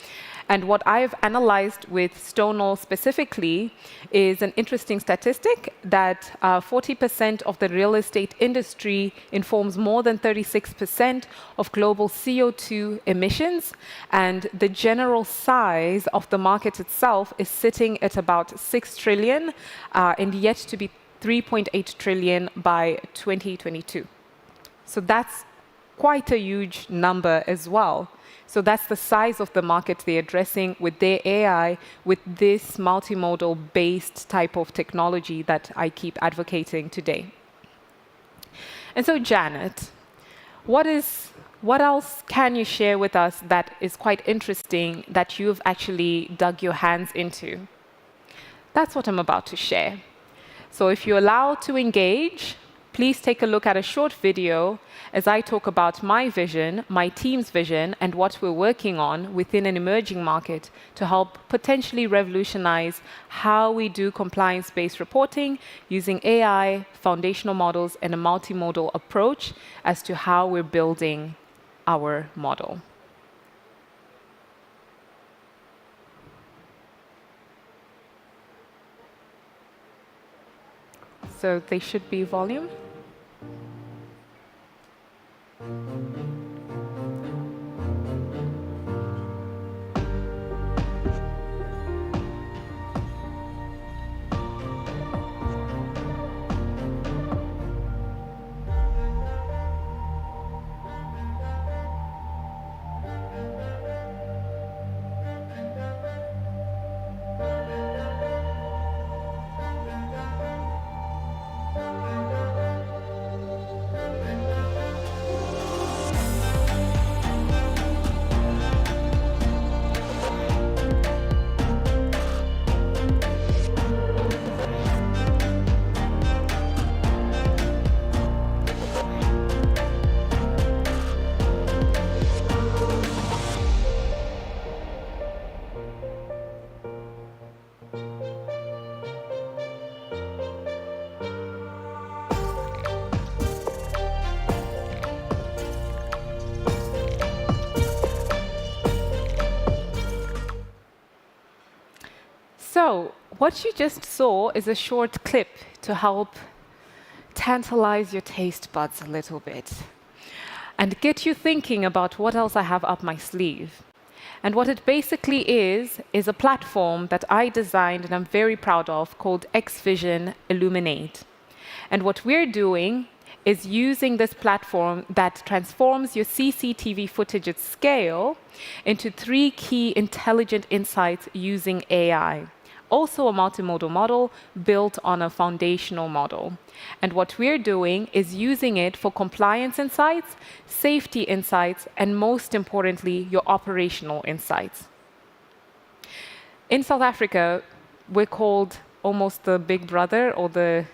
And what I've analyzed with Stonewall specifically is an interesting statistic that 40% of the real estate industry informs more than 36% of global CO2 emissions, and the general size of the market itself is sitting at about 6 trillion and yet to be 3.8 trillion by 2022. So that's quite a huge number as well. So that's the size of the market they're addressing with their AI, with this multimodal-based type of technology that I keep advocating today. And so, Janet, what else can you share with us that is quite interesting that you've actually dug your hands into? That's what I'm about to share. So if you're allowed to engage, please take a look at a short video as I talk about my vision, my team's vision, and what we're working on within an emerging market to help potentially revolutionize how we do compliance-based reporting using AI, foundational models, and a multimodal approach as to how we're building our model. So they should be volume. So what you just saw is a short clip to help tantalize your taste buds a little bit and get you thinking about what else I have up my sleeve. And what it basically is a platform that I designed and I'm very proud of called XVision Illuminate. And what we're doing is using this platform that transforms your CCTV footage at scale into 3 key intelligent insights using AI. Also a multimodal model built on a foundational model. And what we're doing is using it for compliance insights, safety insights, and most importantly, your operational insights. In South Africa, we're called almost the big brother or the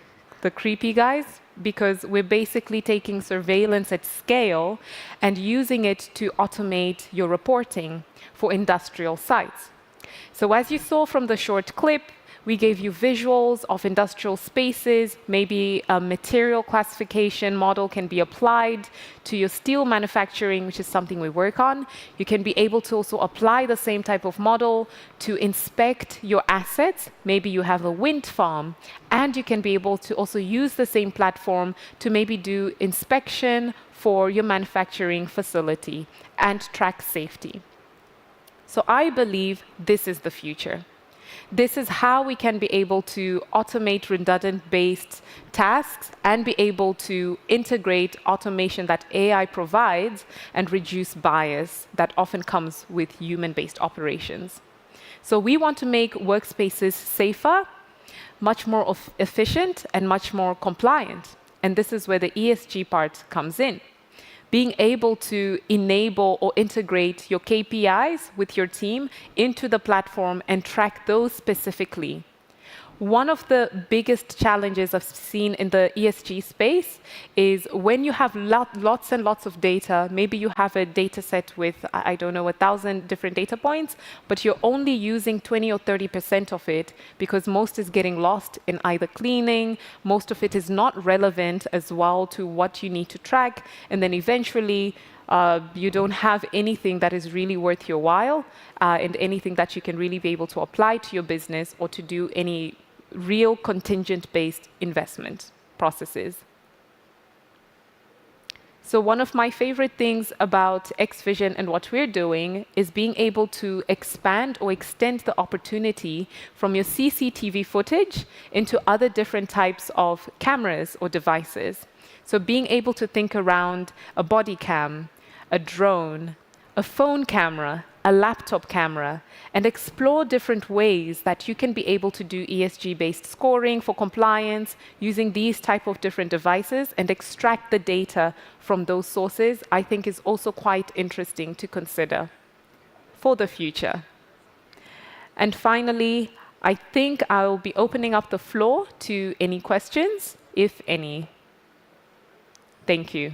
creepy guys, because we're basically taking surveillance at scale and using it to automate your reporting for industrial sites. So as you saw from the short clip, we gave you visuals of industrial spaces. Maybe a material classification model can be applied to your steel manufacturing, which is something we work on. You can be able to also apply the same type of model to inspect your assets. Maybe you have a wind farm, and you can be able to also use the same platform to maybe do inspection for your manufacturing facility and track safety. So I believe this is the future. This is how we can be able to automate redundant-based tasks and be able to integrate automation that AI provides and reduce bias that often comes with human-based operations. So we want to make workspaces safer, much more efficient, and much more compliant. And this is where the ESG part comes in. Being able to enable or integrate your KPIs with your team into the platform and track those specifically. One of the biggest challenges I've seen in the ESG space is when you have lots and lots of data, maybe you have a data set with, I don't know, 1,000 different data points, but you're only using 20 or 30% of it because most is getting lost in either cleaning, most of it is not relevant as well to what you need to track, and then eventually You don't have anything that is really worth your while and anything that you can really be able to apply to your business or to do any real contingent-based investment processes. So one of my favorite things about XVision and what we're doing is being able to expand or extend the opportunity from your CCTV footage into other different types of cameras or devices. So being able to think around a body cam, a drone, a phone camera, a laptop camera, and explore different ways that you can be able to do ESG-based scoring for compliance using these type of different devices and extract the data from those sources, I think is also quite interesting to consider for the future. And finally, I think I'll be opening up the floor to any questions, if any. Thank you.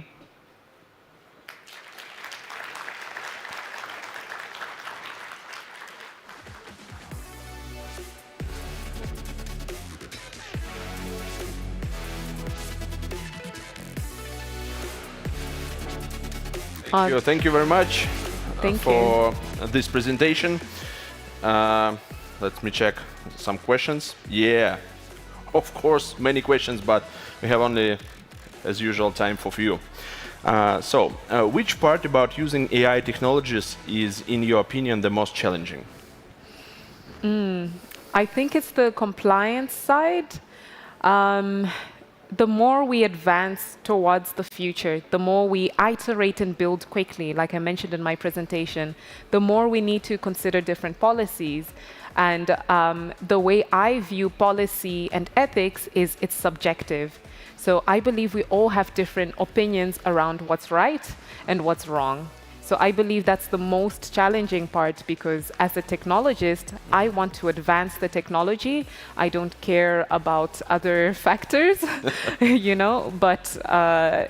Thank you very much for this presentation. Let me check some questions. Yeah, of course, many questions, but we have only, as usual, time for few. Which part about using AI technologies is, in your opinion, the most challenging? I think it's the compliance side. The more we advance towards the future, the more we iterate and build quickly, like I mentioned in my presentation, the more we need to consider different policies. And the way I view policy and ethics is it's subjective. So I believe we all have different opinions around what's right and what's wrong. So I believe that's the most challenging part, because as a technologist, I want to advance the technology. I don't care about other factors, you know, but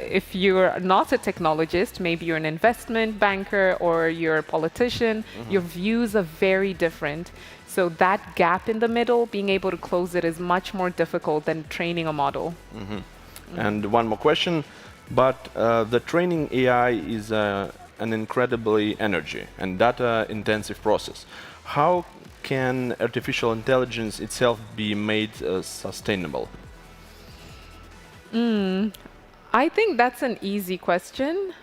if you're not a technologist, maybe you're an investment banker or you're a politician, your views are very different. So that gap in the middle, being able to close it is much more difficult than training a model. And one more question, but the training AI is an incredibly energy and data intensive process. How can artificial intelligence itself be made sustainable? I think that's an easy question.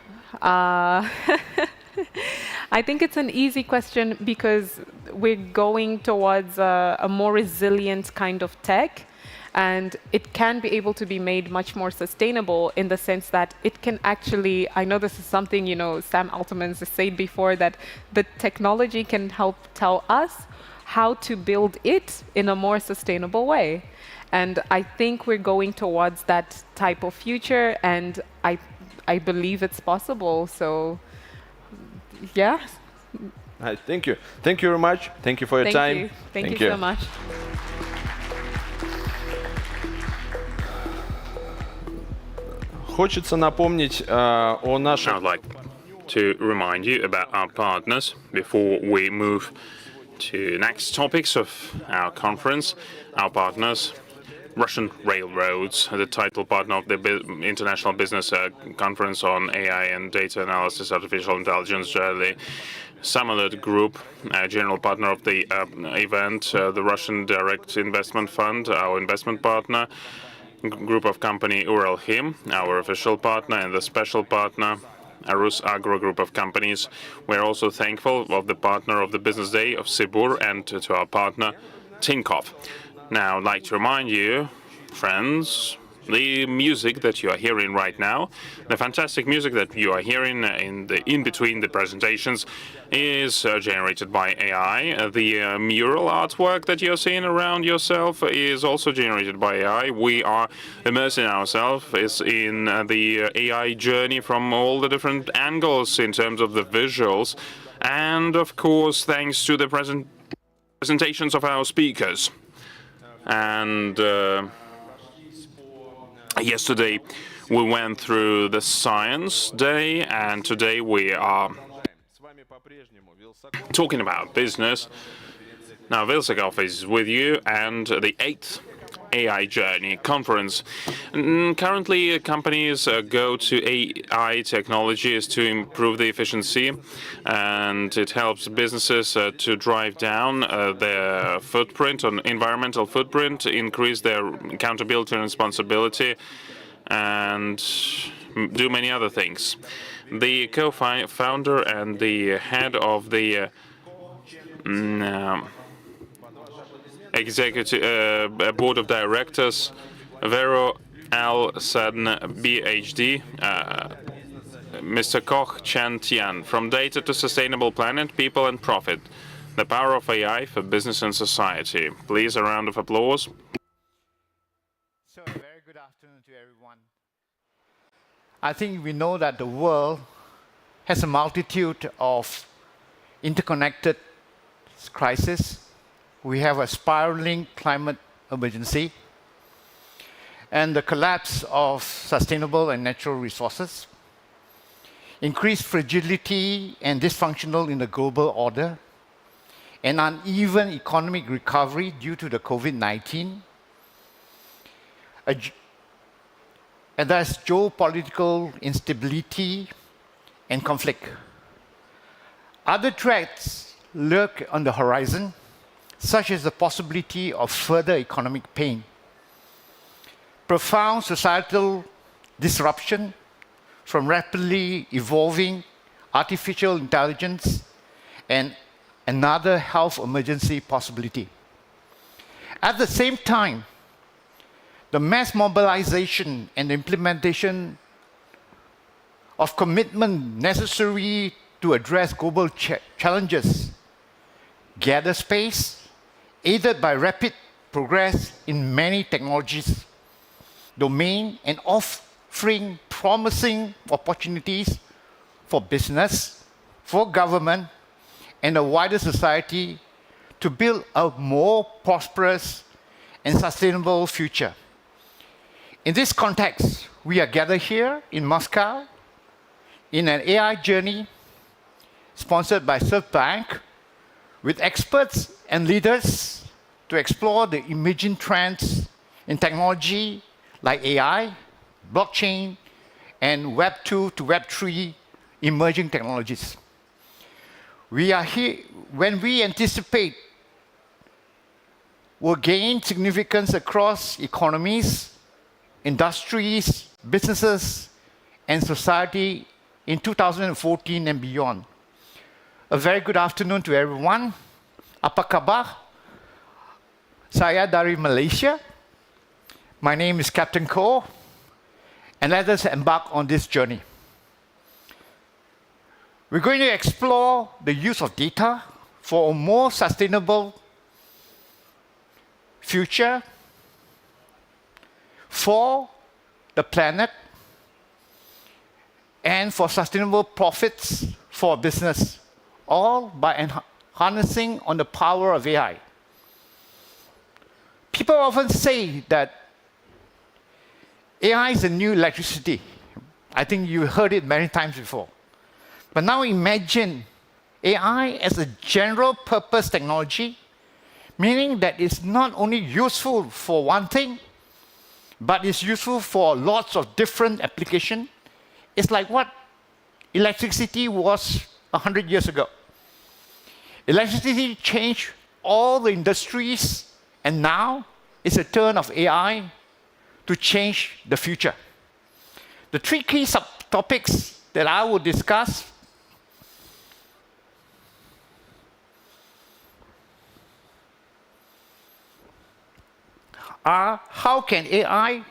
I think it's an easy question because we're going towards a more resilient kind of tech. And it can be able to be made much more sustainable in the sense that it can actually, I know this is something, you know, Sam Altman has said before, that the technology can help tell us how to build it in a more sustainable way. And I think we're going towards that type of future, and I believe it's possible. So, yeah. Thank you. Thank you very much. Thank you for your time. Thank you so much. Хочется напомнить о наших... I'd like to remind you about our partners before we move to next topics of our conference. Our partners, Russian railroads, the title partner of the International Business Conference on AI and Data Analysis, Artificial Intelligence, the Samolet Group, general partner of the event, the Russian Direct Investment Fund, our investment partner, group of company Uralhim, our official partner, and the special partner, Arus Agro group of companies. We're also thankful of the partner of the business day of Sibur and to our partner Tinkoff. Now, I'd like to remind you, friends, the music that you are hearing right now, the fantastic music that you are hearing in between the presentations, is generated by AI. The mural artwork that you're seeing around yourself is also generated by AI. We are immersing ourselves in the AI journey from all the different angles in terms of the visuals, and of course, thanks to the presentations of our speakers. And yesterday we went through the Science Day, and today we are talking about business. Now, Vilsakov is with you, and the 8th AI Journey conference. Currently, companies go to AI technologies to improve the efficiency, and it helps businesses to drive down their footprint, on environmental footprint, increase their accountability and responsibility, and do many other things. The co-founder and the head of the executive board of directors, Vero Al Sadn, PhD, Mr. Koch Chen Tian, From Data to Sustainable Planet, People and Profit, the Power of AI for Business and Society. Please, a round of applause. So, very good afternoon to everyone. I think we know that the world has a multitude of interconnected crises. We have a spiraling climate emergency and the collapse of sustainable and natural resources, increased fragility and dysfunctional in the global order, an uneven economic recovery due to the COVID-19, and there's geopolitical instability and conflict. Other threats lurk on the horizon, such as the possibility of further economic pain, profound societal disruption from rapidly evolving artificial intelligence, and another health emergency possibility. At the same time, the mass mobilization and implementation of commitment necessary to address global challenges gather space, aided by rapid progress in many technologies, domain, and offering promising opportunities for business, for government, and a wider society to build a more prosperous and sustainable future. In this context, we are gathered here in Moscow in an AI journey sponsored by SberBank with experts and leaders to explore the emerging trends in technology like AI, blockchain, and Web 2 to Web 3 emerging technologies. We are here when we anticipate will gain significance across economies, industries, businesses, and society in 2014 and beyond. A very good afternoon to everyone. Apa kabar? Saya dari Malaysia. My name is Captain Ko, and let us embark on this journey. We're going to explore the use of data for a more sustainable future for the planet and for sustainable profits for business, all by harnessing on the power of AI. People often say that AI is the new electricity. I think you heard it many times before. But now imagine AI as a general purpose technology, meaning that it's not only useful for one thing, but it's useful for lots of different applications. It's like what electricity was 100 years ago. Electricity changed all the industries, and now it's a turn of AI to change the future. The three key subtopics that I will discuss are how can AI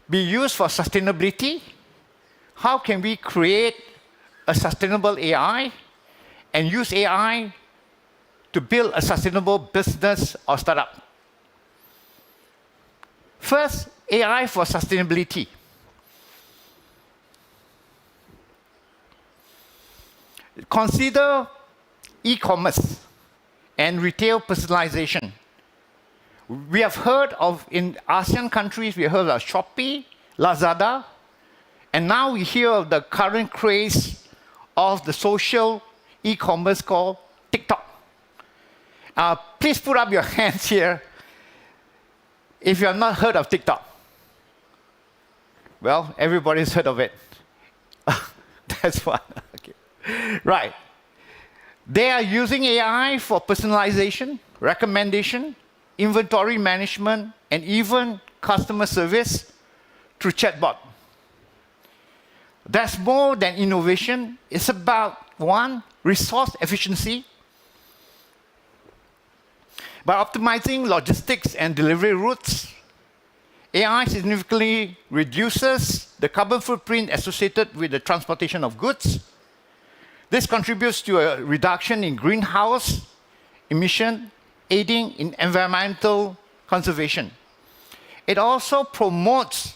be used for sustainability? How can we create a sustainable AI and use AI to build a sustainable business or startup? First, AI for sustainability. Consider e-commerce and retail personalization. We have heard of, in ASEAN countries, we have heard of Shopee, Lazada, and now we hear of the current craze of the social e-commerce called TikTok. Please put up your hands here if you have not heard of TikTok. Well, everybody's heard of it. That's one. Okay. Right. They are using AI for personalization, recommendation, inventory management, and even customer service through chatbot. That's more than innovation. It's about, one, resource efficiency. By optimizing logistics and delivery routes, AI significantly reduces the carbon footprint associated with the transportation of goods. This contributes to a reduction in greenhouse emission, aiding in environmental conservation. It also promotes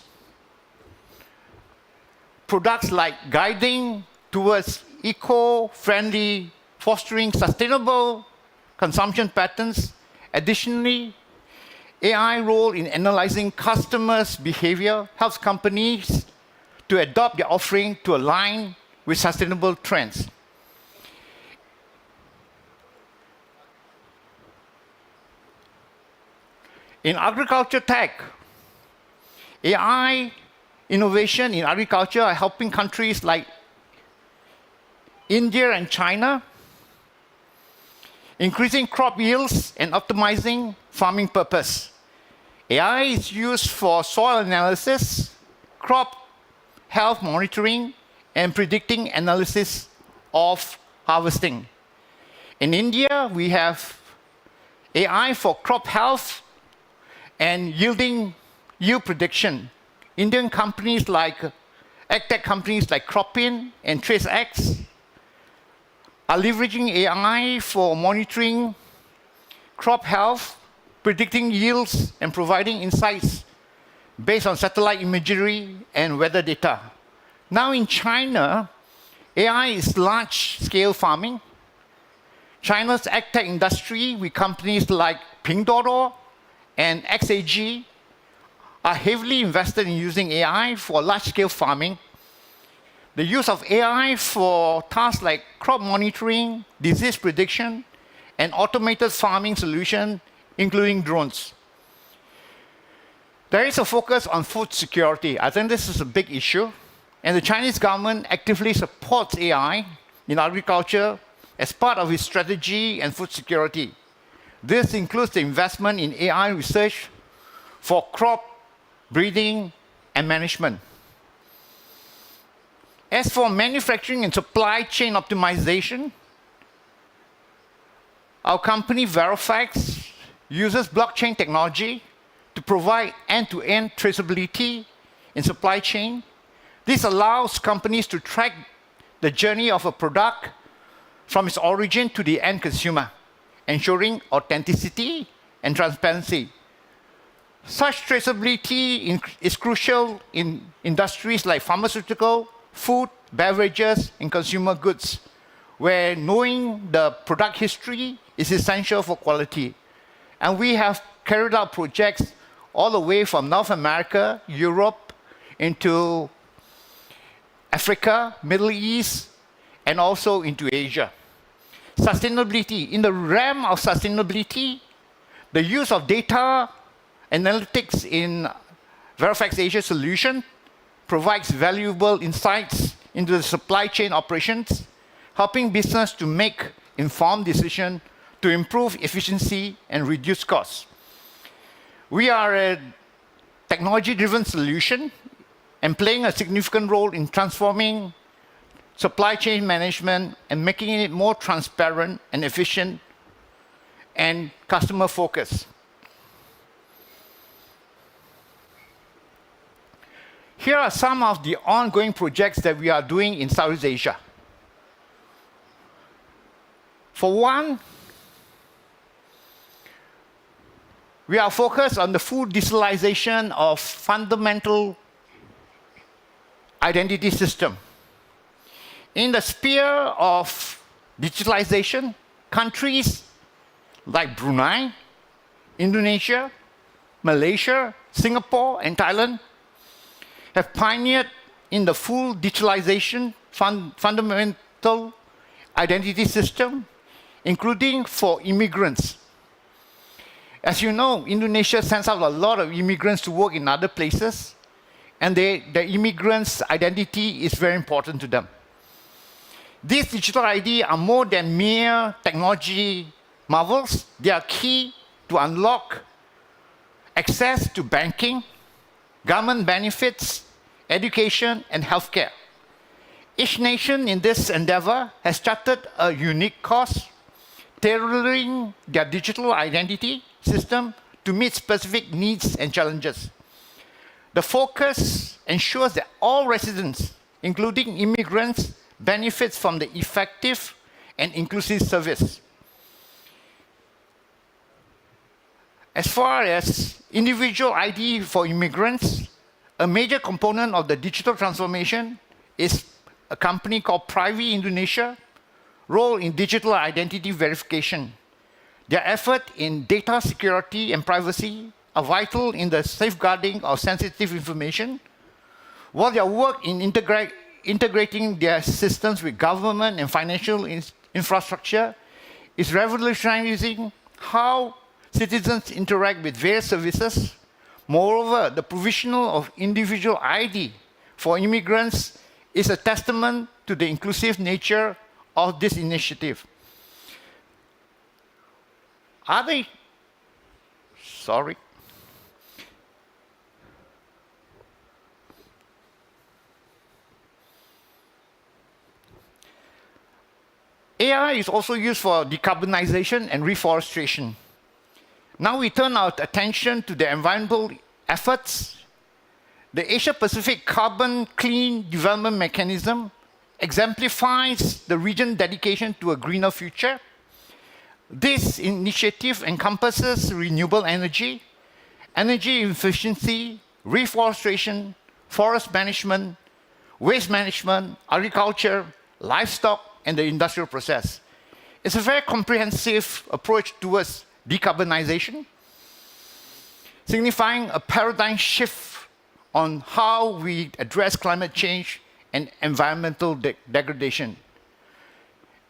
products like guiding towards eco-friendly, fostering sustainable consumption patterns. Additionally, AI role in analyzing customers' behavior helps companies to adopt their offering to align with sustainable trends. In agriculture tech, AI innovation in agriculture are helping countries like India and China, increasing crop yields and optimizing farming purpose. AI is used for soil analysis, crop health monitoring, and predicting analysis of harvesting. In India, we have AI for crop health and yield prediction. Indian companies like agtech companies like Cropin and TraceX are leveraging AI for monitoring crop health, predicting yields, and providing insights based on satellite imagery and weather data. Now in China, AI is large-scale farming. China's agtech industry with companies like Pinduoduo and XAG are heavily invested in using AI for large-scale farming. The use of AI for tasks like crop monitoring, disease prediction, and automated farming solutions, including drones. There is a focus on food security. I think this is a big issue, and the Chinese government actively supports AI in agriculture as part of its strategy and food security. This includes the investment in AI research for crop breeding and management. As for manufacturing and supply chain optimization, our company Verifax uses blockchain technology to provide end-to-end traceability in supply chain. This allows companies to track the journey of a product from its origin to the end consumer, ensuring authenticity and transparency. Such traceability is crucial in industries like pharmaceutical, food, beverages, and consumer goods, where knowing the product history is essential for quality. And we have carried out projects all the way from North America, Europe, into Africa, Middle East, and also into Asia. Sustainability. In the realm of sustainability, the use of data analytics in Verifax Asia solution provides valuable insights into the supply chain operations, helping business to make informed decisions to improve efficiency and reduce costs. We are a technology-driven solution and playing a significant role in transforming supply chain management and making it more transparent and efficient and customer-focused. Here are some of the ongoing projects that we are doing in Southeast Asia. For one, we are focused on the full digitalization of fundamental identity system. In the sphere of digitalization, countries like Brunei, Indonesia, Malaysia, Singapore, and Thailand have pioneered in the full digitalization fundamental identity system, including for immigrants. As you know, Indonesia sends out a lot of immigrants to work in other places, and the immigrants' identity is very important to them. These digital ID are more than mere technology marvels. They are key to unlock access to banking, government benefits, education, and healthcare. Each nation in this endeavor has charted a unique course, tailoring their digital identity system to meet specific needs and challenges. The focus ensures that all residents, including immigrants, benefits from the effective and inclusive service. As far as individual ID for immigrants, a major component of the digital transformation is a company called Privy Indonesia, role in digital identity verification. Their effort in data security and privacy are vital in the safeguarding of sensitive information, while their work in integrating their systems with government and financial infrastructure is revolutionizing how citizens interact with various services. Moreover, the provision of individual ID for immigrants is a testament to the inclusive nature of this initiative. AI is also used for decarbonization and reforestation. Now we turn our attention to the environmental efforts. The Asia-Pacific Carbon Clean Development Mechanism exemplifies the region's dedication to a greener future. This initiative encompasses renewable energy, energy efficiency, reforestation, forest management, waste management, agriculture, livestock, and the industrial process. It's a very comprehensive approach towards decarbonization, signifying a paradigm shift on how we address climate change and environmental degradation.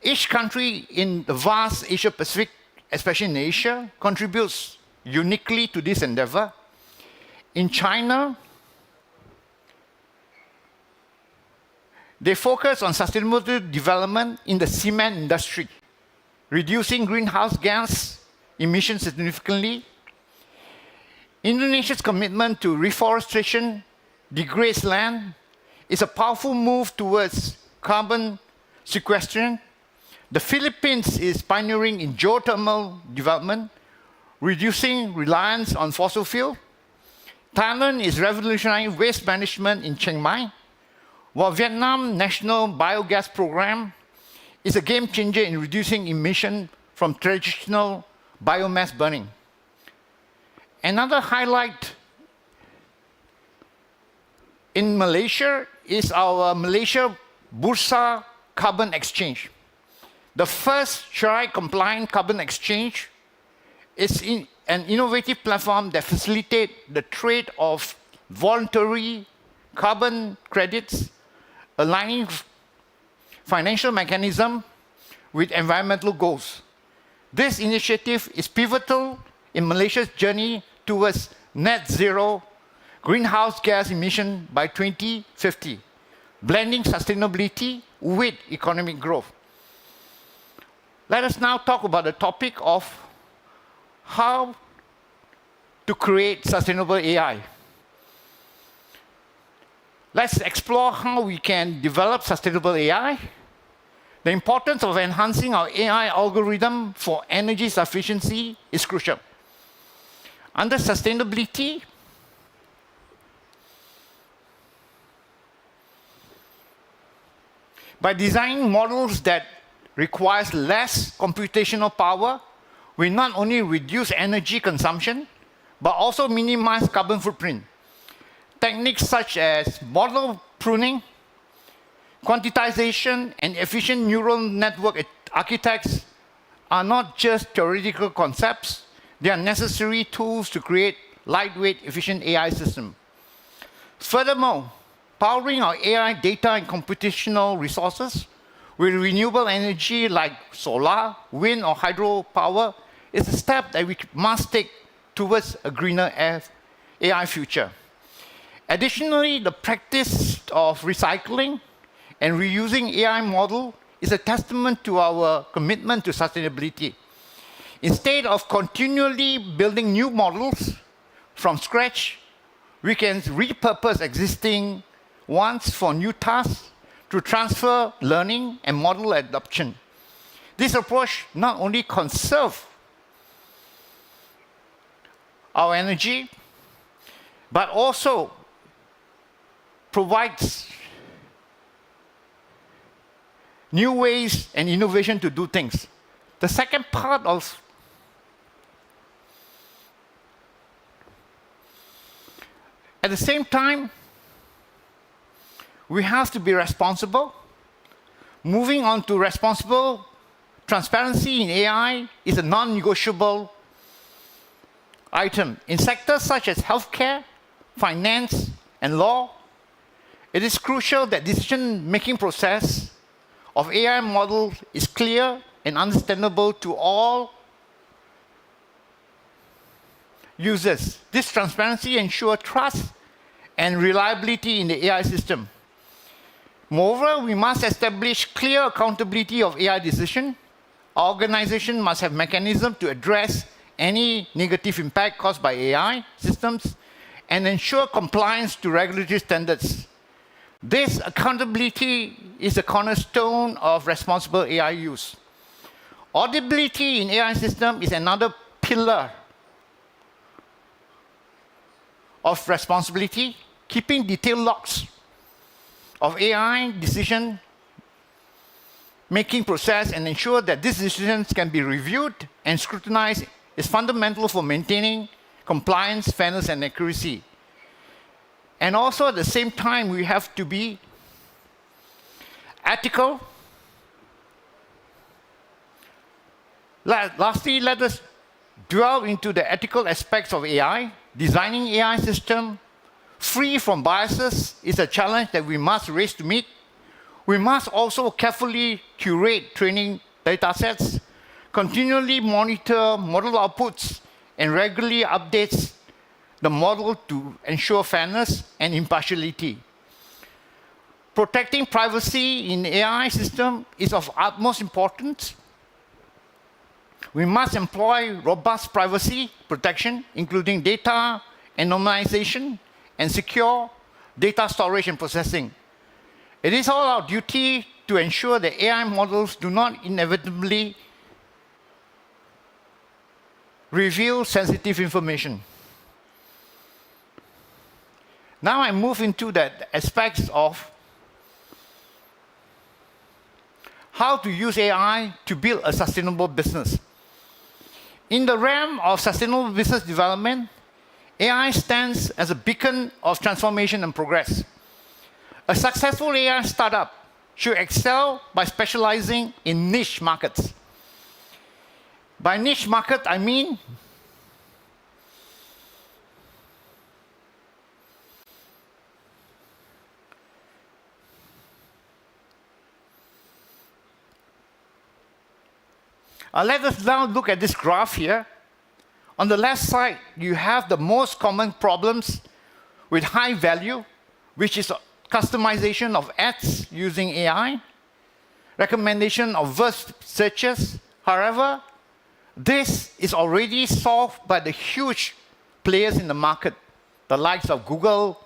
Each country in the vast Asia-Pacific, especially in Asia, contributes uniquely to this endeavor. In China, they focus on sustainable development in the cement industry, reducing greenhouse gas emissions significantly. Indonesia's commitment to reforestation degrades land is a powerful move towards carbon sequestration. The Philippines is pioneering in geothermal development, reducing reliance on fossil fuel. Thailand is revolutionizing waste management in Chiang Mai, while Vietnam's national biogas program is a game changer in reducing emission from traditional biomass burning. Another highlight in Malaysia is our Malaysia Bursa Carbon Exchange. The first Sharia-compliant carbon exchange is an innovative platform that facilitates the trade of voluntary carbon credits, aligning financial mechanism with environmental goals. This initiative is pivotal in Malaysia's journey towards net zero greenhouse gas emission by 2050, blending sustainability with economic growth. Let us now talk about the topic of how to create sustainable AI. Let's explore how we can develop sustainable AI. The importance of enhancing our AI algorithm for energy sufficiency is crucial. Under sustainability, by designing models that requires less computational power, we not only reduce energy consumption, but also minimize carbon footprint. Techniques such as model pruning, quantization, and efficient neural network architects are not just theoretical concepts, they are necessary tools to create lightweight, efficient AI systems. Furthermore, powering our AI data and computational resources with renewable energy like solar, wind, or hydropower is a step that we must take towards a greener AI future. Additionally, the practice of recycling and reusing AI model is a testament to our commitment to sustainability. Instead of continually building new models from scratch, we can repurpose existing ones for new tasks to transfer learning and model adoption. This approach not only conserves our energy, but also provides new ways and innovation to do things. The second part of at the same time, we have to be responsible. Moving on to responsible transparency in AI is a non-negotiable item. In sectors such as healthcare, finance, and law, it is crucial that decision-making process of AI models is clear and understandable to all users. This transparency ensures trust and reliability in the AI system. Moreover, we must establish clear accountability of AI decision. Our organization must have mechanisms to address any negative impact caused by AI systems and ensure compliance to regulatory standards. This accountability is a cornerstone of responsible AI use. Audibility in AI system is another pillar of responsibility. Keeping detailed logs of AI decision-making process and ensure that these decisions can be reviewed and scrutinized is fundamental for maintaining compliance, fairness, and accuracy. And also at the same time, we have to be ethical. Lastly, let us delve into the ethical aspects of AI. Designing AI system free from biases is a challenge that we must raise to meet. We must also carefully curate training datasets, continually monitor model outputs, and regularly update the model to ensure fairness and impartiality. Protecting privacy in AI system is of utmost importance. We must employ robust privacy protection, including data anonymization and secure data storage and processing. It is all our duty to ensure that AI models do not inevitably reveal sensitive information. Now I move into the aspects of how to use AI to build a sustainable business. In the realm of sustainable business development, AI stands as a beacon of transformation and progress. A successful AI startup should excel by specializing in niche markets. By niche market, I mean let us now look at this graph here. On the left side, you have the most common problems with high value, which is customization of ads using AI, recommendation of verse searches. However, this is already solved by the huge players in the market, the likes of Google,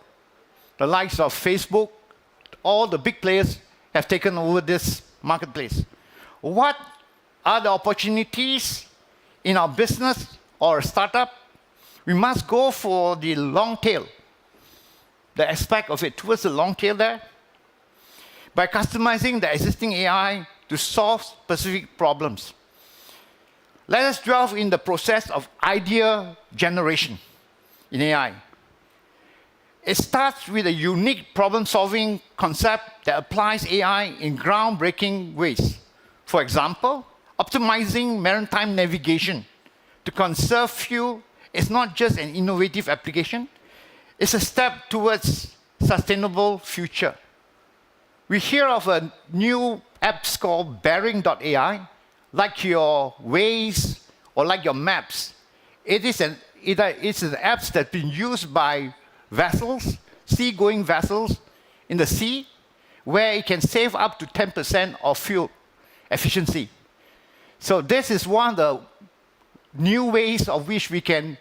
the likes of Facebook. All the big players have taken over this marketplace. What are the opportunities in our business or a startup? We must go for the long tail, the aspect of it towards the long tail there, by customizing the existing AI to solve specific problems. Let us delve in the process of idea generation in AI. It starts with a unique problem-solving concept that applies AI in groundbreaking ways. For example, optimizing maritime navigation to conserve fuel is not just an innovative application, it's a step towards sustainable future. We hear of a new app called Bearing.ai, like your Waze or like your maps, it's an app that's been used by vessels, sea-going vessels in the sea, where it can save up to 10% of fuel efficiency. So this is one of the new ways of which we can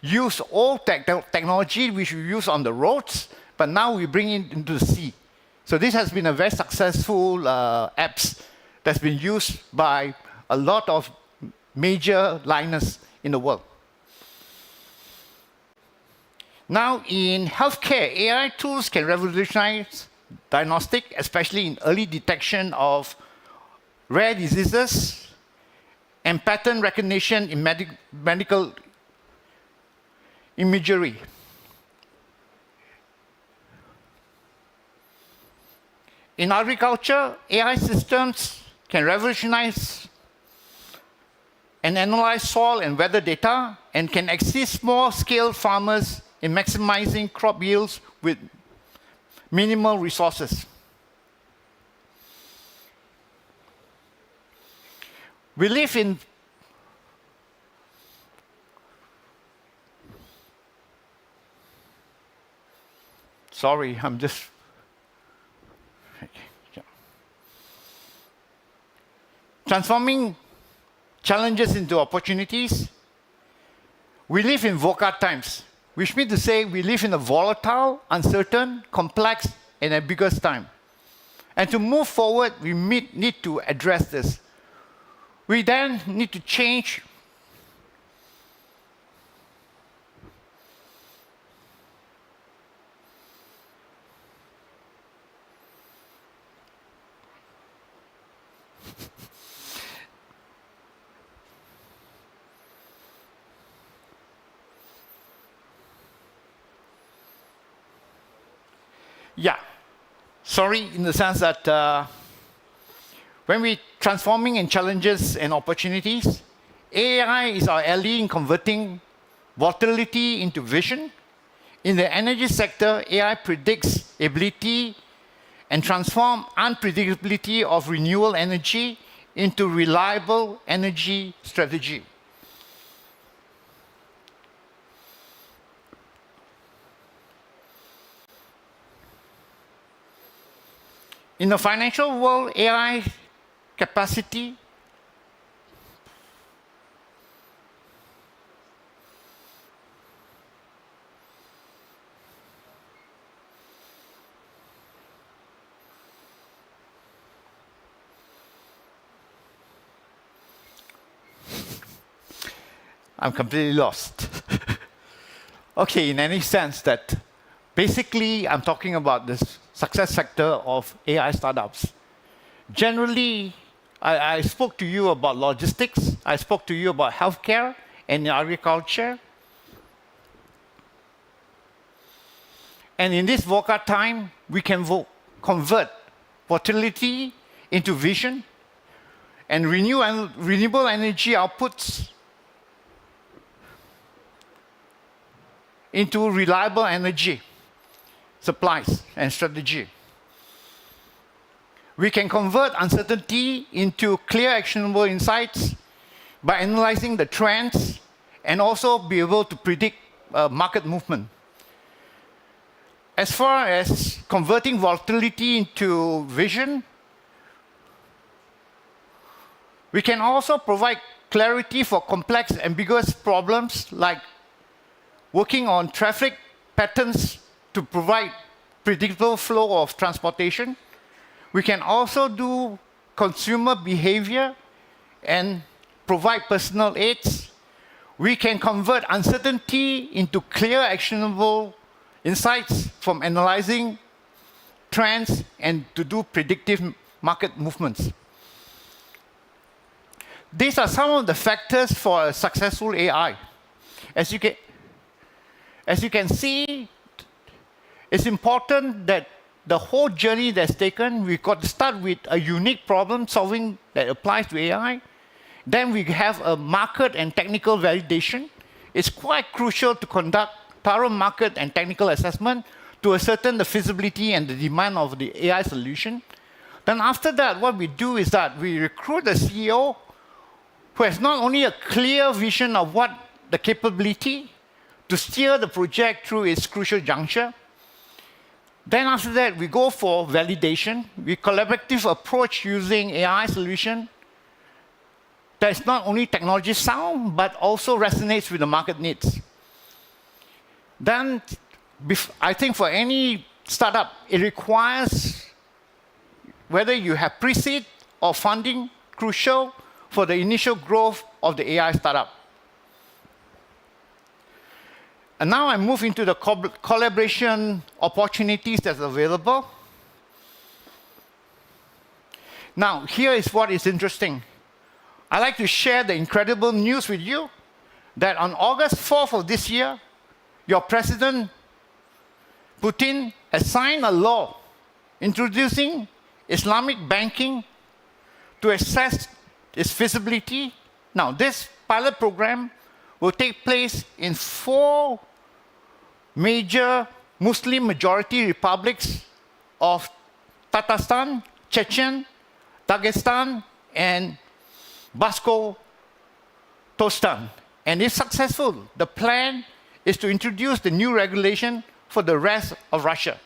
use old technology which we use on the roads, but now we bring it into the sea. So this has been a very successful apps that's been used by a lot of major liners in the world. Now, in healthcare, AI tools can revolutionize diagnostic, especially in early detection of rare diseases and pattern recognition in medical imagery. In agriculture, AI systems can revolutionize and analyze soil and weather data and can assist small-scale farmers in maximizing crop yields with minimal resources. We live in sorry, I'm just transforming challenges into opportunities. We live in VUCA times, which means to say we live in a volatile, uncertain, complex, and ambiguous time. And to move forward, we need to address this. We then need to change yeah. Sorry, in the sense that when we're transforming in challenges and opportunities, AI is our ally in converting volatility into vision. In the energy sector, AI predicts ability and transform unpredictability of renewable energy into reliable energy strategy. In the financial world, AI capacity I'm completely lost. Okay, in any sense that basically I'm talking about this success sector of AI startups. Generally, I spoke to you about logistics, I spoke to you about healthcare and agriculture. And in this VUCA time, we can convert volatility into vision and renewable energy outputs into reliable energy supplies and strategy. We can convert uncertainty into clear, actionable insights by analyzing the trends and also be able to predict market movement. As far as converting volatility into vision, we can also provide clarity for complex, ambiguous problems like working on traffic patterns to provide predictable flow of transportation. We can also do consumer behavior and provide personal aids. We can convert uncertainty into clear, actionable insights from analyzing trends and to do predictive market movements. These are some of the factors for a successful AI. As you can see, it's important that the whole journey that's taken, we've got to start with a unique problem solving that applies to AI. Then we have a market and technical validation. It's quite crucial to conduct thorough market and technical assessment to ascertain the feasibility and the demand of the AI solution. Then after that, what we do is that we recruit a CEO who has not only a clear vision of what the capability to steer the project through its crucial juncture. Then after that, we go for validation. We collaborative approach using AI solution that is not only technology sound, but also resonates with the market needs. Then, I think for any startup, it requires, whether you have pre-seed or funding, crucial for the initial growth of the AI startup. And now I move into the collaboration opportunities that's available. Now, here is what is interesting. I'd like to share the incredible news with you that on August 4th of this year, your president, Putin, has signed a law introducing Islamic banking to assess its feasibility. Now, this pilot program will take place in 4 major Muslim-majority republics of Tatarstan, Chechen, Dagestan, and Bashkortostan. And if successful, the plan is to introduce the new regulation for the rest of Russia.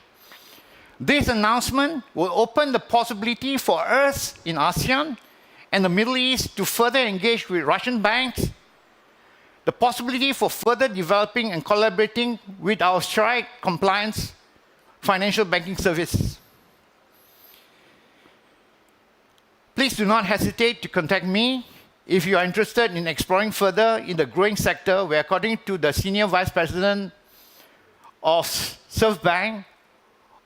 This announcement will open the possibility for us in ASEAN and the Middle East to further engage with Russian banks, the possibility for further developing and collaborating with our Sharia compliance financial banking services. Please do not hesitate to contact me if you are interested in exploring further in the growing sector, where according to the Senior Vice President of SberBank,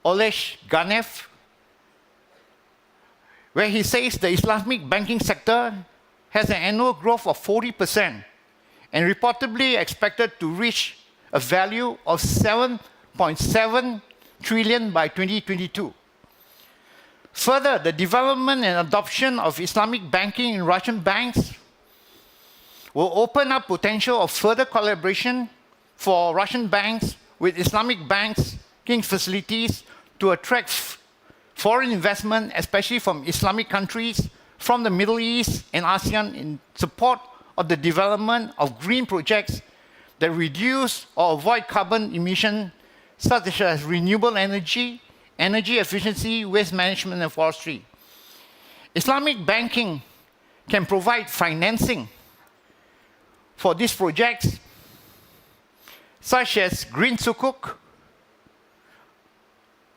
Oleg Ganev, where he says the Islamic banking sector has an annual growth of 40% and reportedly expected to reach a value of 7.7 trillion by 2022. Further, the development and adoption of Islamic banking in Russian banks will open up potential of further collaboration for Russian banks with Islamic banking facilities to attract foreign investment, especially from Islamic countries, from the Middle East and ASEAN, in support of the development of green projects that reduce or avoid carbon emission, such as renewable energy, energy efficiency, waste management, and forestry. Islamic banking can provide financing for these projects, such as Green Sukuk,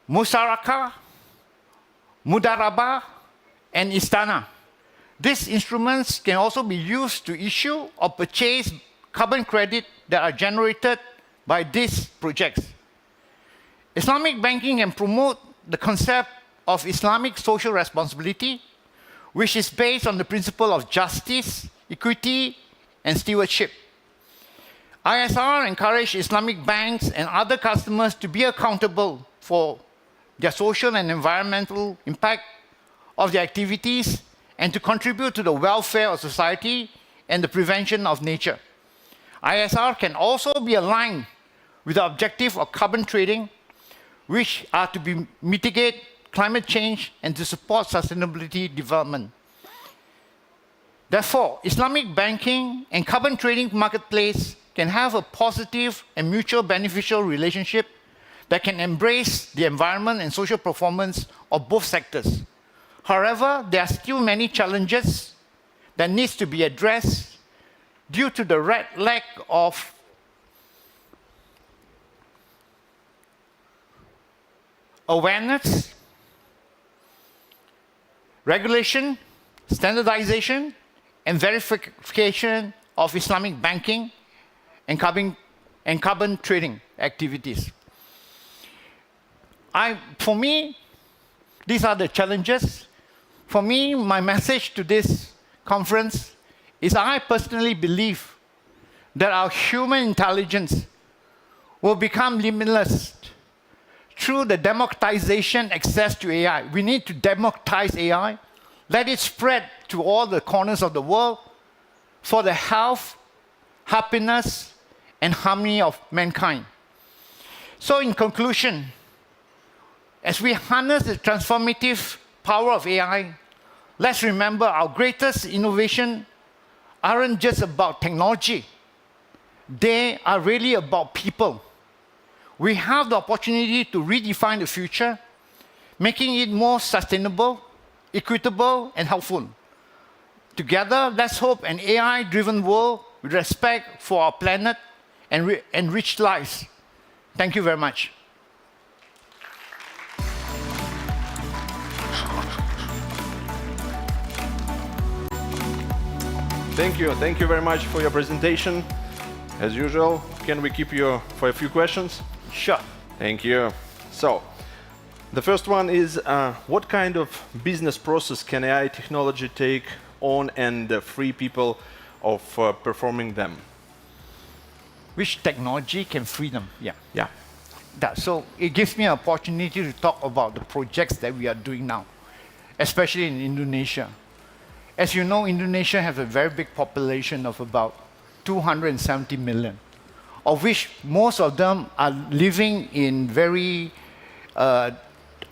Musaraka, Mudaraba, and Istana. These instruments can also be used to issue or purchase carbon credit that are generated by these projects. Islamic banking can promote the concept of Islamic social responsibility, which is based on the principle of justice, equity, and stewardship. ISR encourages Islamic banks and other customers to be accountable for their social and environmental impact of their activities and to contribute to the welfare of society and the prevention of nature. ISR can also be aligned with the objective of carbon trading, which are to mitigate climate change and to support sustainability development. Therefore, Islamic banking and carbon trading marketplace can have a positive and mutual beneficial relationship that can embrace the environment and social performance of both sectors. However, there are still many challenges that needs to be addressed due to the lack of awareness, regulation, standardization, and verification of Islamic banking and carbon trading activities. For me, these are the challenges. For me, my message to this conference is I personally believe that our human intelligence will become limitless through the democratization access to AI. We need to democratize AI, let it spread to all the corners of the world for the health, happiness, and harmony of mankind. So in conclusion, as we harness the transformative power of AI, let's remember our greatest innovation aren't just about technology. They are really about people. We have the opportunity to redefine the future, making it more sustainable, equitable, and helpful. Together, let's hope an AI-driven world with respect for our planet and enriched lives. Thank you very much. Thank you. Thank you very much for your presentation. As usual, can we keep you for a few questions? Sure. Thank you. So, the first one is, what kind of business process can AI technology take on and free people of performing them? Which technology can free them? Yeah. Yeah. So it gives me an opportunity to talk about the projects that we are doing now, especially in Indonesia. As you know, Indonesia has a very big population of about 270 million, of which most of them are living in very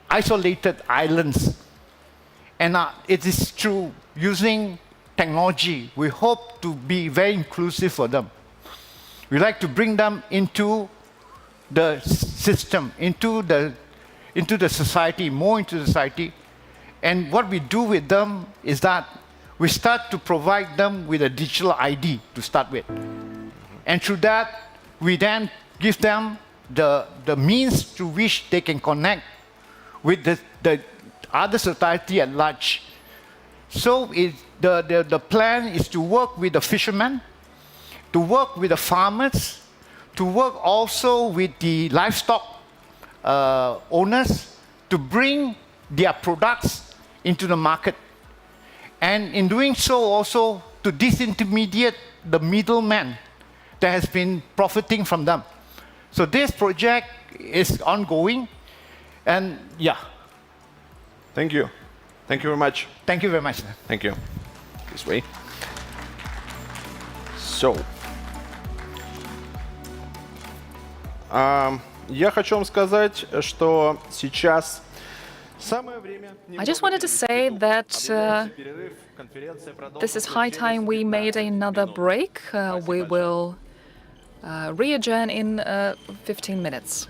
isolated islands. And it is through using technology, we hope to be very inclusive for them. We like to bring them into the system, into the society, more into the society. And what we do with them is that we start to provide them with a digital ID to start with. And through that, we then give them the means through which they can connect with the other society at large. So the plan is to work with the fishermen, to work with the farmers, to work also with the livestock owners to bring their products into the market. And in doing so also to disintermediate the middleman that has been profiting from them. So this project is ongoing, and yeah. Thank you. Thank you very much. Thank you very much. Thank you. This way. So, я хочу вам сказать, что сейчас самое время. I just wanted to say that this is high time we made another break. We will re-adjourn in 15 minutes.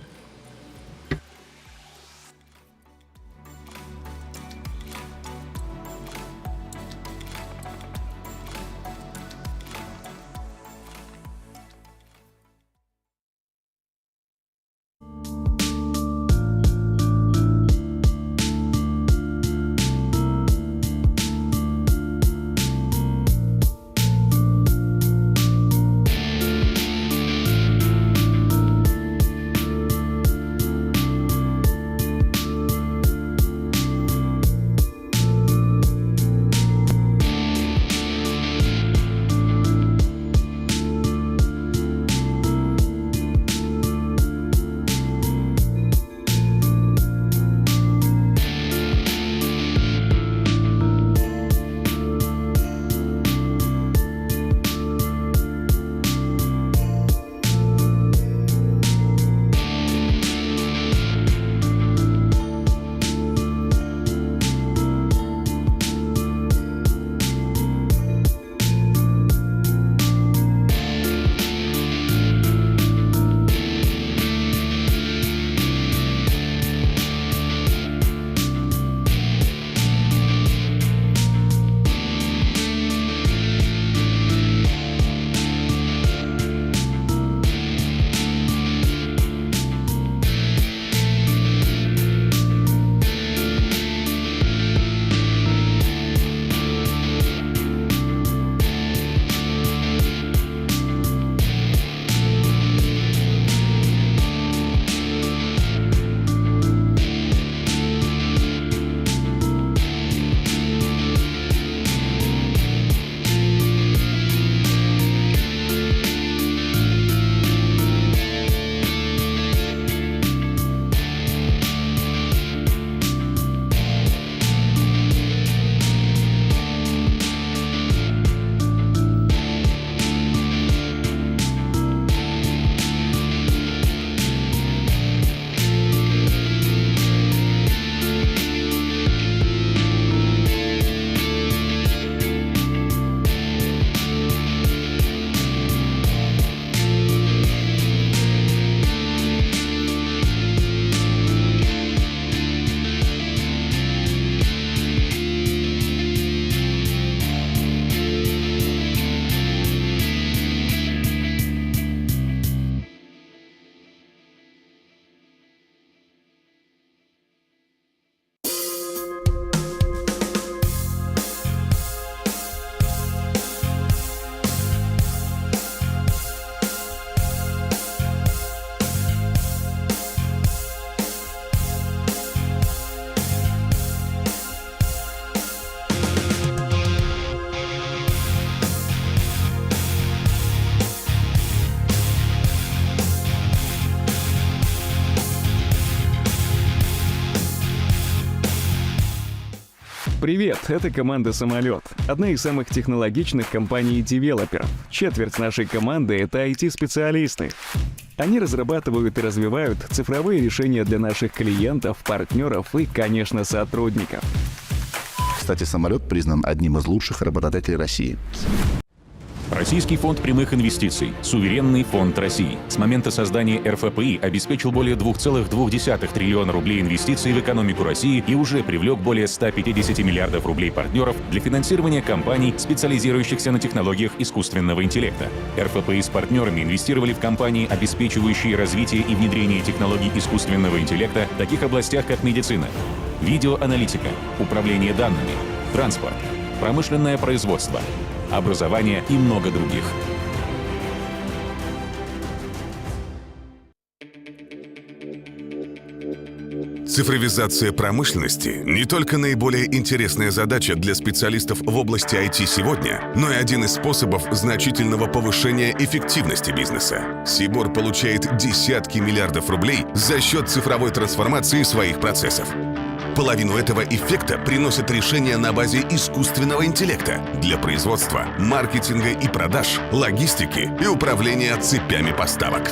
Привет, это команда «Самолет», одна из самых технологичных компаний-девелоперов. Четверть нашей команды — это IT-специалисты. Они разрабатывают и развивают цифровые решения для наших клиентов, партнеров и, конечно, сотрудников. Кстати, «Самолет» признан одним из лучших работодателей России. Российский фонд прямых инвестиций, суверенный фонд России, с момента создания РФПИ обеспечил более 2,2 триллиона рублей инвестиций в экономику России и уже привлек более 150 миллиардов рублей партнеров для финансирования компаний, специализирующихся на технологиях искусственного интеллекта. РФПИ с партнерами инвестировали в компании, обеспечивающие развитие и внедрение технологий искусственного интеллекта в таких областях, как медицина, видеоаналитика, управление данными, транспорт, промышленное производство, образование и много других. Цифровизация промышленности — не только наиболее интересная задача для специалистов в области IT сегодня, но и один из способов значительного повышения эффективности бизнеса. Сибор получает десятки миллиардов рублей за счет цифровой трансформации своих процессов. Половину этого эффекта приносят решения на базе искусственного интеллекта для производства, маркетинга и продаж, логистики и управления цепями поставок.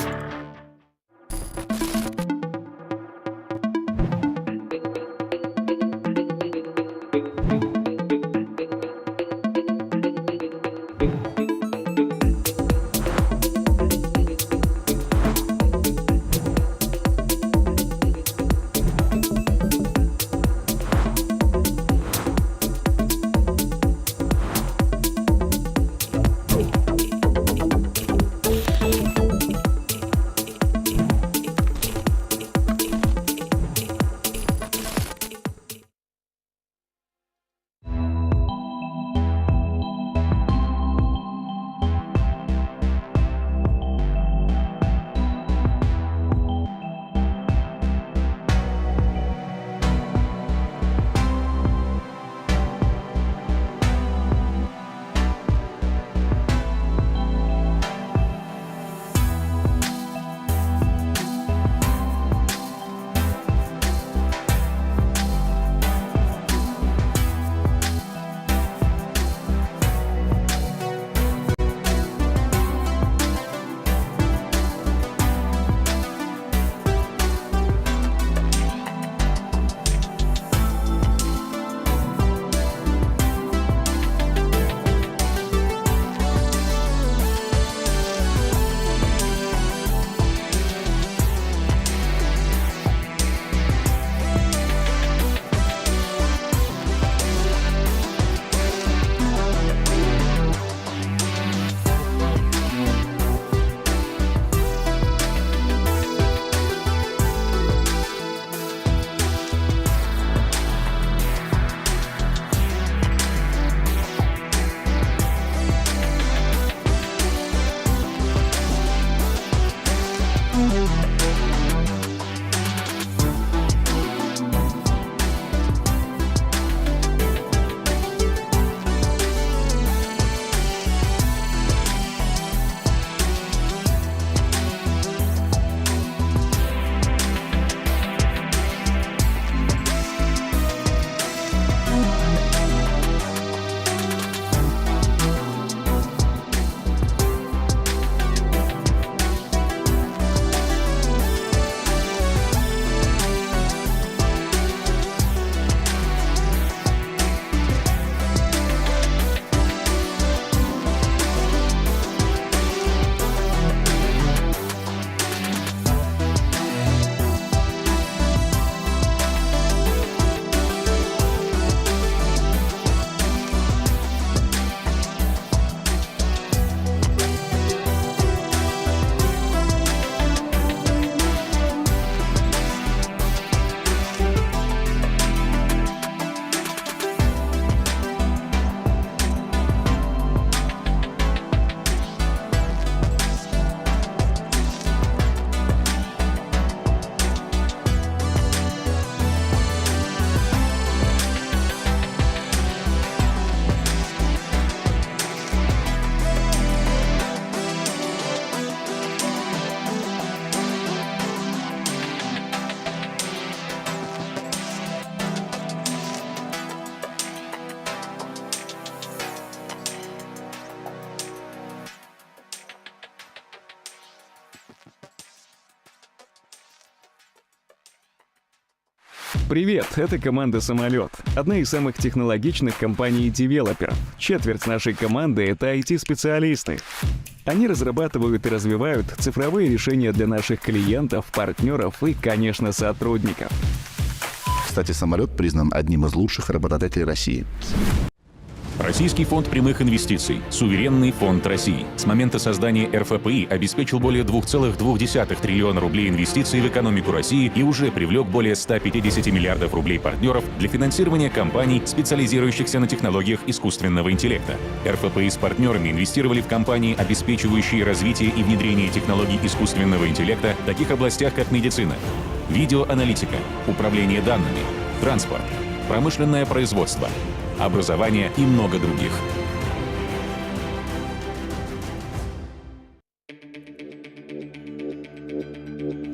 Привет, это команда «Самолет», одна из самых технологичных компаний-девелоперов. Четверть нашей команды — это IT-специалисты. Они разрабатывают и развивают цифровые решения для наших клиентов, партнеров и, конечно, сотрудников. Кстати, «Самолет» признан одним из лучших работодателей России. Российский фонд прямых инвестиций, суверенный фонд России, с момента создания РФПИ обеспечил более 2,2 триллиона рублей инвестиций в экономику России и уже привлек более 150 миллиардов рублей партнеров для финансирования компаний, специализирующихся на технологиях искусственного интеллекта. РФПИ с партнерами инвестировали в компании, обеспечивающие развитие и внедрение технологий искусственного интеллекта в таких областях, как медицина, видеоаналитика, управление данными, транспорт, промышленное производство, образование и много других.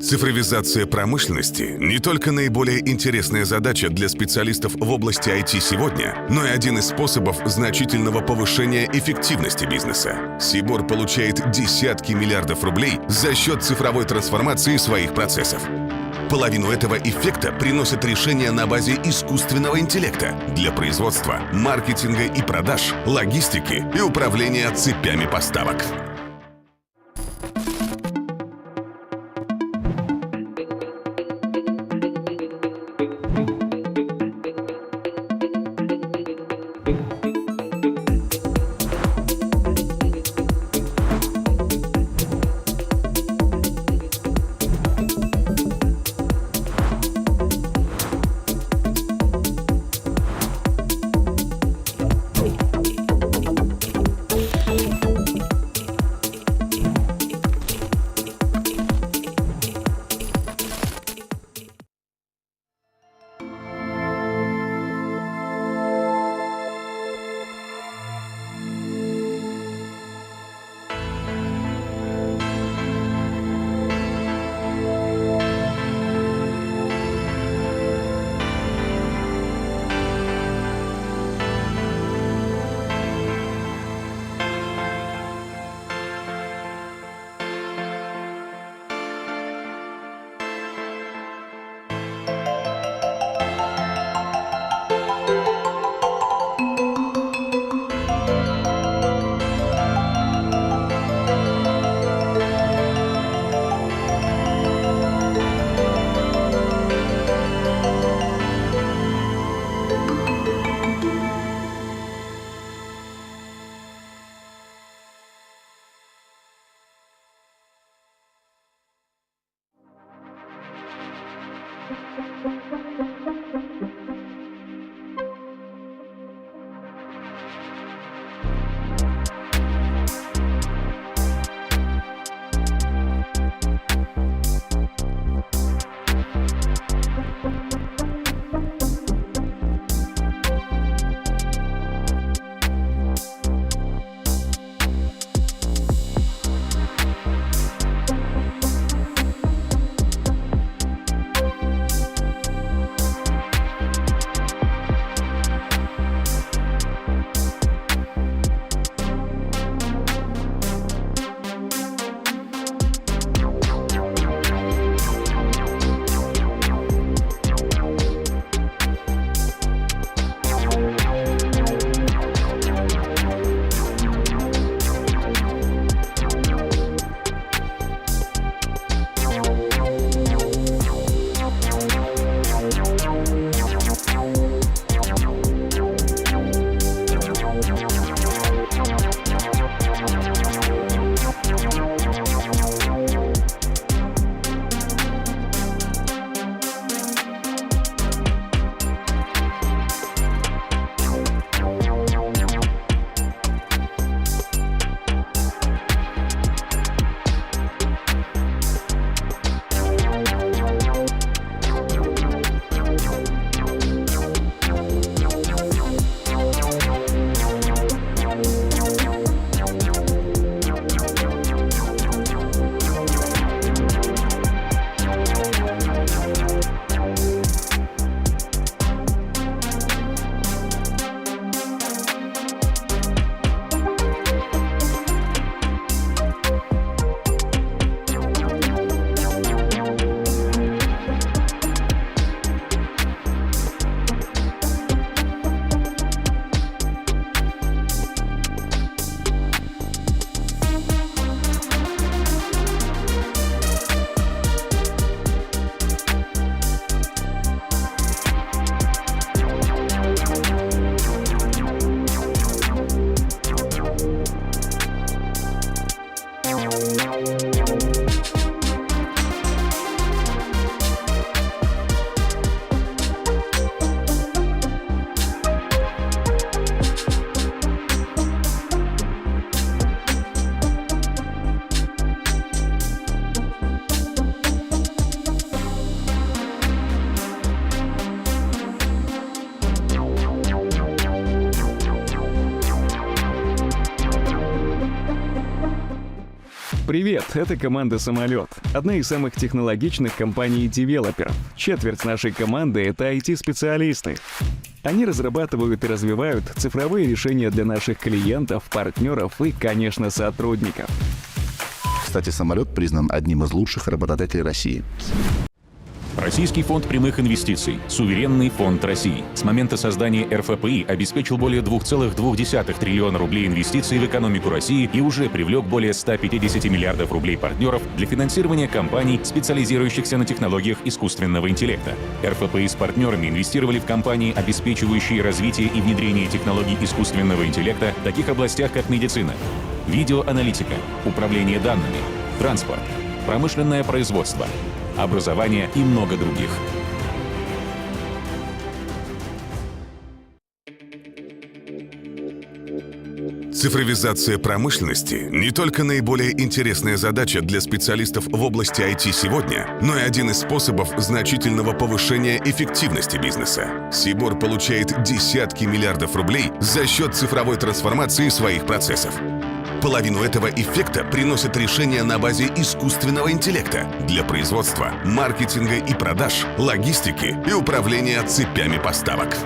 Цифровизация промышленности — не только наиболее интересная задача для специалистов в области IT сегодня, но и один из способов значительного повышения эффективности бизнеса. Сибор получает десятки миллиардов рублей за счет цифровой трансформации своих процессов. Половину этого эффекта приносят решения на базе искусственного интеллекта для производства, маркетинга и продаж, логистики и управления цепями поставок. Привет, это команда «Самолет», одна из самых технологичных компаний-девелоперов. Четверть нашей команды — это IT-специалисты. Они разрабатывают и развивают цифровые решения для наших клиентов, партнеров и, конечно, сотрудников. Кстати, «Самолет» признан одним из лучших работодателей России. Российский фонд прямых инвестиций, суверенный фонд России, с момента создания РФПИ обеспечил более 2,2 триллиона рублей инвестиций в экономику России и уже привлек более 150 миллиардов рублей партнеров для финансирования компаний, специализирующихся на технологиях искусственного интеллекта. РФПИ с партнерами инвестировали в компании, обеспечивающие развитие и внедрение технологий искусственного интеллекта в таких областях, как медицина, видеоаналитика, управление данными, транспорт, промышленное производство, образование и много других. Цифровизация промышленности — не только наиболее интересная задача для специалистов в области IT сегодня, но и один из способов значительного повышения эффективности бизнеса. Сибор получает десятки миллиардов рублей за счет цифровой трансформации своих процессов. Половину этого эффекта приносят решения на базе искусственного интеллекта для производства, маркетинга и продаж, логистики и управления цепями поставок.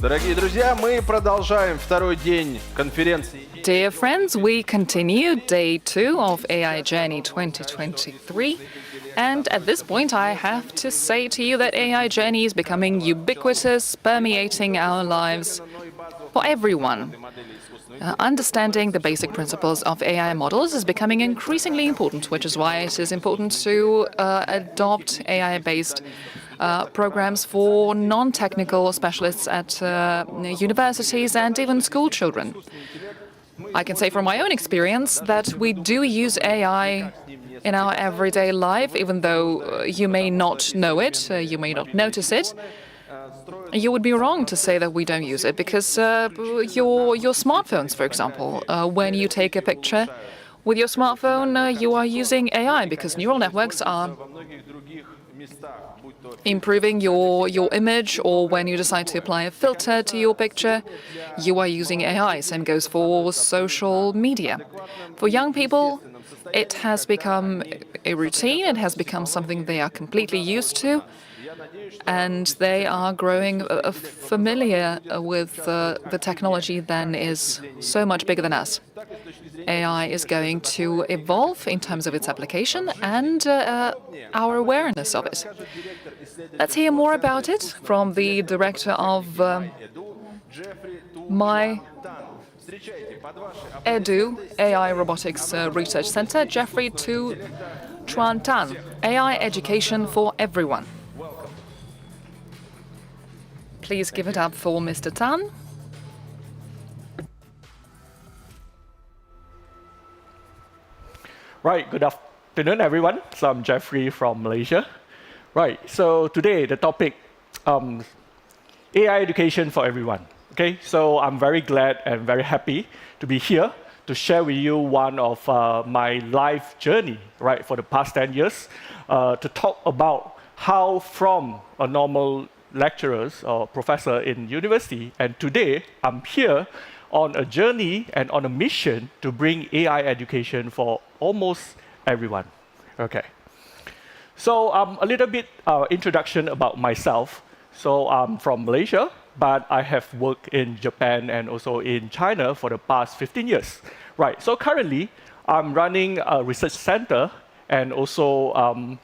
Дорогие друзья, мы продолжаем второй день конференции. Dear friends, we continue day 2 of AI Journey 2023. And at this point, I have to say to you that AI Journey is becoming ubiquitous, permeating our lives for everyone. Understanding the basic principles of AI models is becoming increasingly important, which is why it is important to adopt AI-based programs for non-technical specialists at universities and even school children. I can say from my own experience that we do use AI in our everyday life, even though you may not know it, you may not notice it. You would be wrong to say that we don't use it, because your smartphones, for example, when you take a picture with your smartphone, you are using AI, because neural networks are improving your image, or when you decide to apply a filter to your picture, you are using AI. Same goes for social media. For young people, it has become a routine, it has become something they are completely used to, and they are growing familiar with the technology that is so much bigger than us. AI is going to evolve in terms of its application and our awareness of it. Let's hear more about it from the director of my EDU, AI Robotics Research Center, Jeffrey Tu Chuan Tan, AI Education for Everyone. Please give it up for Mr. Tan. Right, good afternoon, everyone. So I'm Jeffrey from Malaysia. Right, so today the topic, AI education for everyone. Okay, so I'm very glad and very happy to be here to share with you one of my life journey, right, for the past 10 years, to talk about how from a normal lecturer or professor in university, and today I'm here on a journey and on a mission to bring AI education for almost everyone. Okay. So a little bit introduction about myself. So I'm from Malaysia, but I have worked in Japan and also in China for the past 15 years. Right, so currently I'm running a research center and also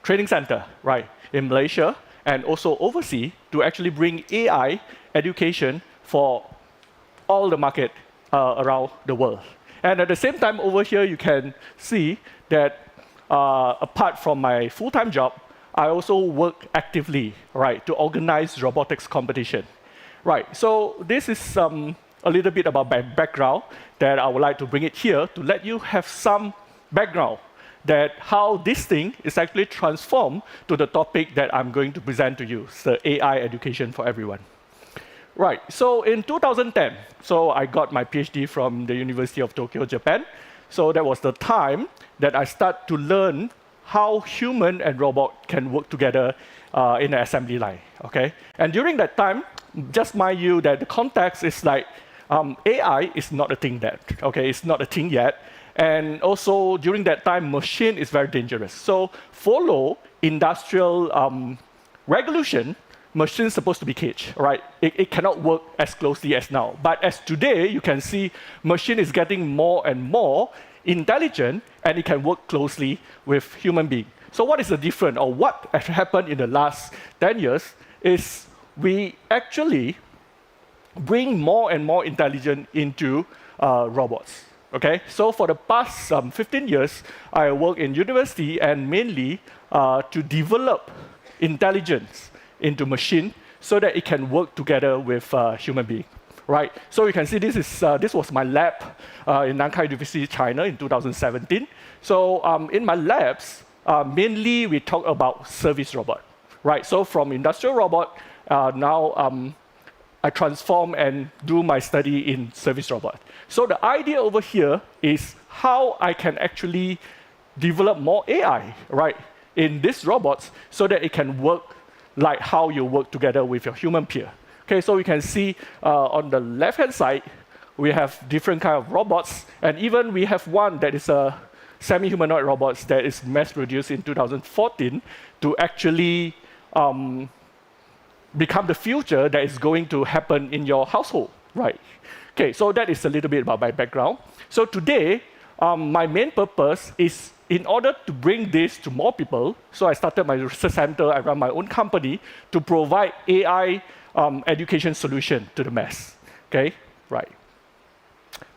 training center, right, in Malaysia and also overseas to actually bring AI education for all the market around the world. And at the same time over here, you can see that apart from my full-time job, I also work actively, right, to organize robotics competition. Right, so this is a little bit about my background that I would like to bring it here to let you have some background that how this thing is actually transformed to the topic that I'm going to present to you, the AI education for everyone. Right, so in 2010, so I got my PhD from the University of Tokyo, Japan. So that was the time that I started to learn how human and robot can work together in an assembly line, okay? And during that time, just mind you that the context is like AI is not a thing that, okay? It's not a thing yet. And also during that time, machine is very dangerous. So follow industrial regulation, machine is supposed to be caged, right? It cannot work as closely as now. But as today, you can see machine is getting more and more intelligent, and it can work closely with human being. So what is the difference, or what has happened in the last 10 years is we actually bring more and more intelligence into robots. Okay, so for the past 15 years, I work in university and mainly to develop intelligence into machine so that it can work together with human being, right? So you can see this was my lab in Nankai University, China in 2017. So in my labs, mainly we talk about service robot, right? So from industrial robot, now I transform and do my study in service robot. So the idea over here is how I can actually develop more AI, right, in these robots so that it can work like how you work together with your human peer. Okay, so you can see on the left-hand side, we have different kind of robots, and even we have one that is a semi-humanoid robot that is mass-produced in 2014 to actually become the future that is going to happen in your household, right? Okay, so that is a little bit about my background. So today, my main purpose is in order to bring this to more people. So I started my research center, I run my own company to provide AI education solution to the mass, okay, right.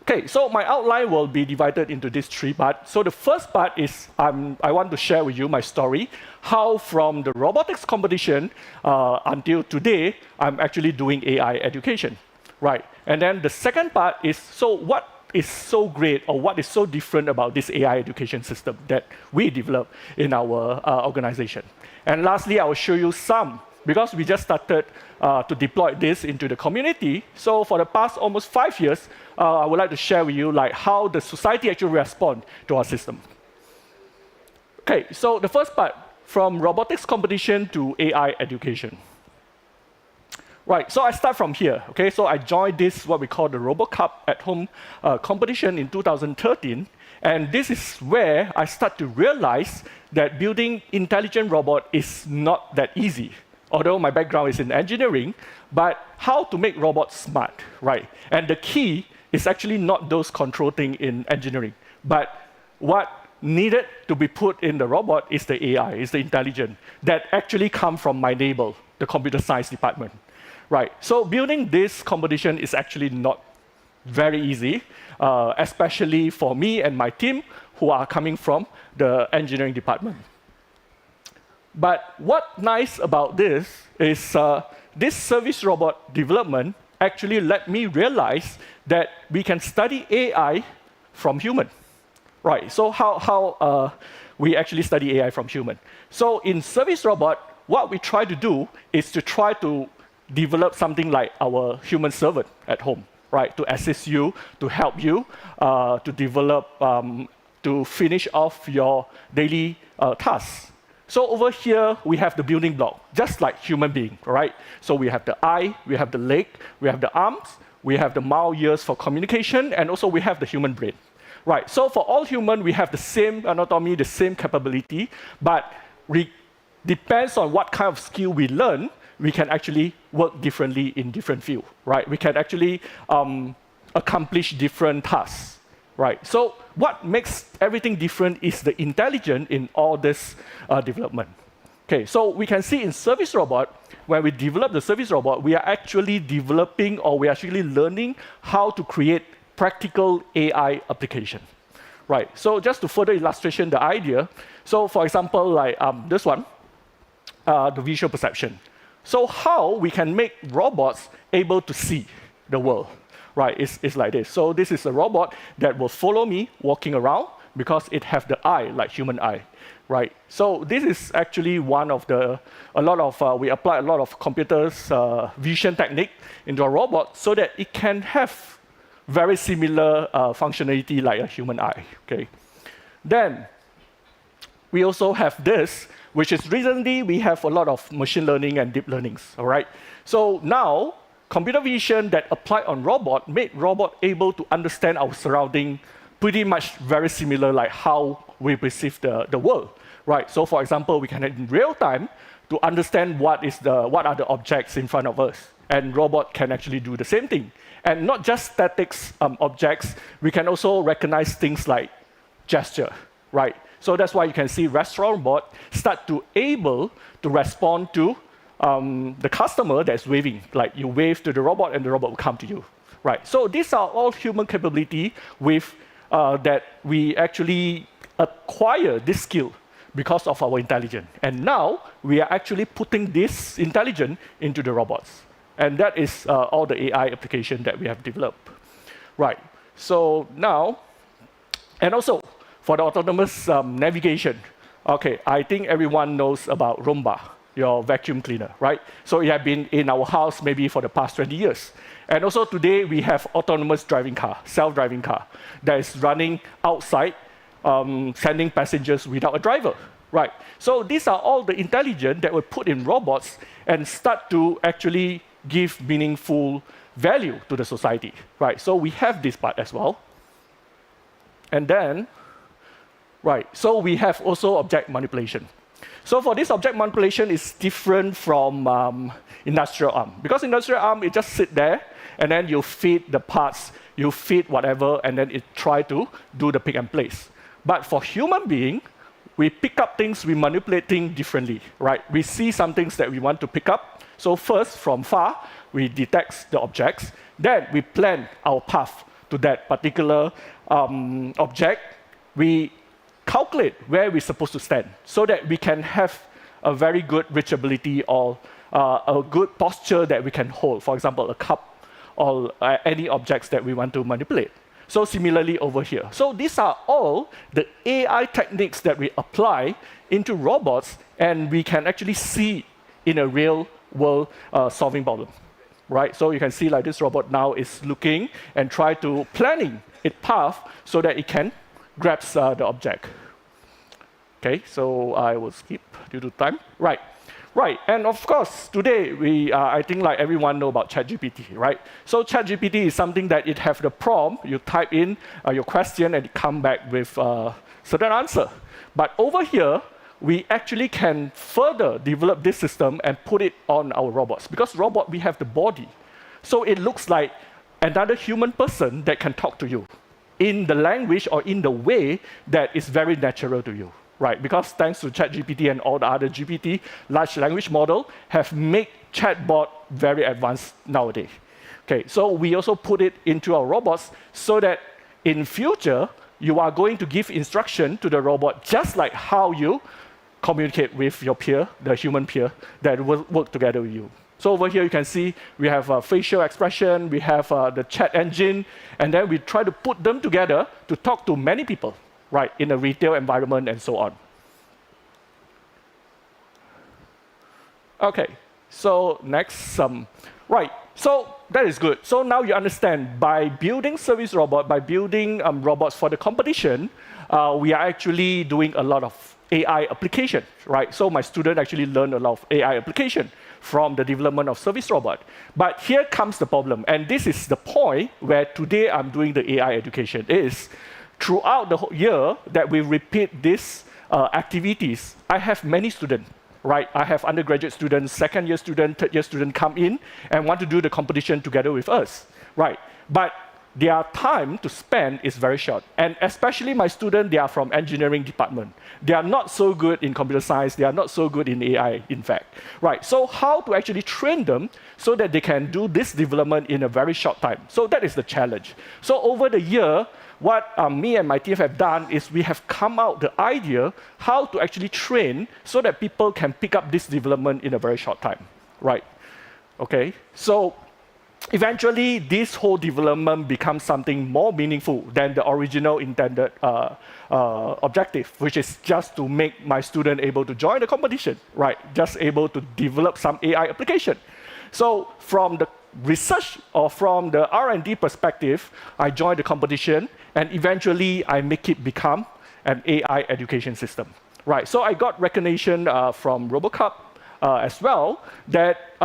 Okay, so my outline will be divided into these three parts. So the first part is I want to share with you my story, how from the robotics competition until today, I'm actually doing AI education, right? And then the second part is, so what is so great or what is so different about this AI education system that we develop in our organization? And lastly, I will show you some, because we just started to deploy this into the community. So for the past almost 5 years, I would like to share with you like how the society actually responds to our system. Okay, so the first part, from robotics competition to AI education. Right, so I start from here, okay? So I joined this, what we call the RoboCup at Home competition in 2013. And this is where I start to realize that building intelligent robot is not that easy. Although my background is in engineering, but how to make robots smart, right? And the key is actually not those control things in engineering, but what needed to be put in the robot is the AI, is the intelligence that actually come from my neighbor, the computer science department, right? So building this competition is actually not very easy, especially for me and my team who are coming from the engineering department. But what's nice about this is this service robot development actually let me realize that we can study AI from human, right? So how we actually study AI from human. So in service robot, what we try to do is to try to develop something like our human servant at home, right? To assist you, to help you, to develop, to finish off your daily tasks. So over here, we have the building block, just like human being, right? So we have the eye, we have the leg, we have the arms, we have the mouth, ears for communication, and also we have the human brain, right? So for all human, we have the same anatomy, the same capability, but depends on what kind of skill we learn, we can actually work differently in different fields, right? We can actually accomplish different tasks, right? So what makes everything different is the intelligence in all this development. Okay, so we can see in service robot, when we develop the service robot, we are actually developing or we are actually learning how to create practical AI application, right? So just to further illustration the idea, so for example, like this one, the visual perception. So how we can make robots able to see the world, right? It's like this. So this is a robot that will follow me walking around because it has the eye, like human eye, right? So this is actually one of the, we apply a lot of computers vision technique into a robot so that it can have very similar functionality like a human eye, okay? Then we also have this, which is recently we have a lot of machine learning and deep learnings, all right? So now, computer vision that applied on robot made robot able to understand our surrounding pretty much very similar like how we perceive the world, right? So for example, we can in real time to understand what are the objects in front of us, and robot can actually do the same thing. And not just static objects, we can also recognize things like gesture, right? So that's why you can see restaurant bot start to able to respond to the customer that's waving. Like you wave to the robot and the robot will come to you, right? So these are all human capability with that we actually acquire this skill because of our intelligence. And now we are actually putting this intelligence into the robots. And that is all the AI application that we have developed, right? So now, and also, for the autonomous navigation, okay, I think everyone knows about Roomba, your vacuum cleaner, right? So it has been in our house maybe for the past 20 years. And also today we have autonomous driving car, self-driving car, that is running outside, sending passengers without a driver, right? So these are all the intelligence that were put in robots and start to actually give meaningful value to the society, right? So we have this part as well. And then, right, so we have also object manipulation. So for this object manipulation, it's different from industrial arm. Because industrial arm, it just sit there, and then you feed the parts, you feed whatever, and then it try to do the pick and place. But for human being, we pick up things, we manipulate things differently, right? We see some things that we want to pick up. So first, from far, we detect the objects. Then we plan our path to that particular object. We calculate where we're supposed to stand so that we can have a very good reachability or a good posture that we can hold. For example, a cup or any objects that we want to manipulate. So similarly over here. So these are all the AI techniques that we apply into robots, and we can actually see in a real world solving problem, right? So you can see like this robot now is looking and try to planning its path so that it can grab the object. Okay, so I will skip due to time. Right, and of course, today I think like everyone know about ChatGPT, right? So ChatGPT is something that it have the prompt, you type in your question and it come back with a certain answer. But over here, we actually can further develop this system and put it on our robots. Because robot, we have the body. So it looks like another human person that can talk to you in the language or in the way that is very natural to you. Right, because thanks to ChatGPT and all the other GPT large language model have made chatbot very advanced nowadays. Okay, so we also put it into our robots so that in future you are going to give instruction to the robot just like how you communicate with your peer, the human peer that will work together with you. So over here you can see we have facial expression, we have the chat engine, and then we try to put them together to talk to many people. Right, in a retail environment and so on. Okay, so next, right, so that is good. So now you understand, by building service robot, by building robots for the competition, we are actually doing a lot of AI application, right? So my student actually learned a lot of AI application from the development of service robot. But here comes the problem, and this is the point where today I'm doing the AI education is, throughout the whole year that we repeat these activities, I have many students, right? I have undergraduate students, second-year student, third-year student come in and want to do the competition together with us, right? But their time to spend is very short. And especially my students, they are from engineering department. They are not so good in computer science. They are not so good in AI, in fact, right? So how to actually train them so that they can do this development in a very short time? So that is the challenge. So over the year, what me and my team have done is we have come out the idea how to actually train so that people can pick up this development in a very short time, right? Okay, so eventually this whole development becomes something more meaningful than the original intended objective, which is just to make my student able to join the competition, right? Just able to develop some AI application. So from the research or from the R&D perspective, I joined the competition and eventually I make it become an AI education system. Right, so I got recognition from RoboCup as well that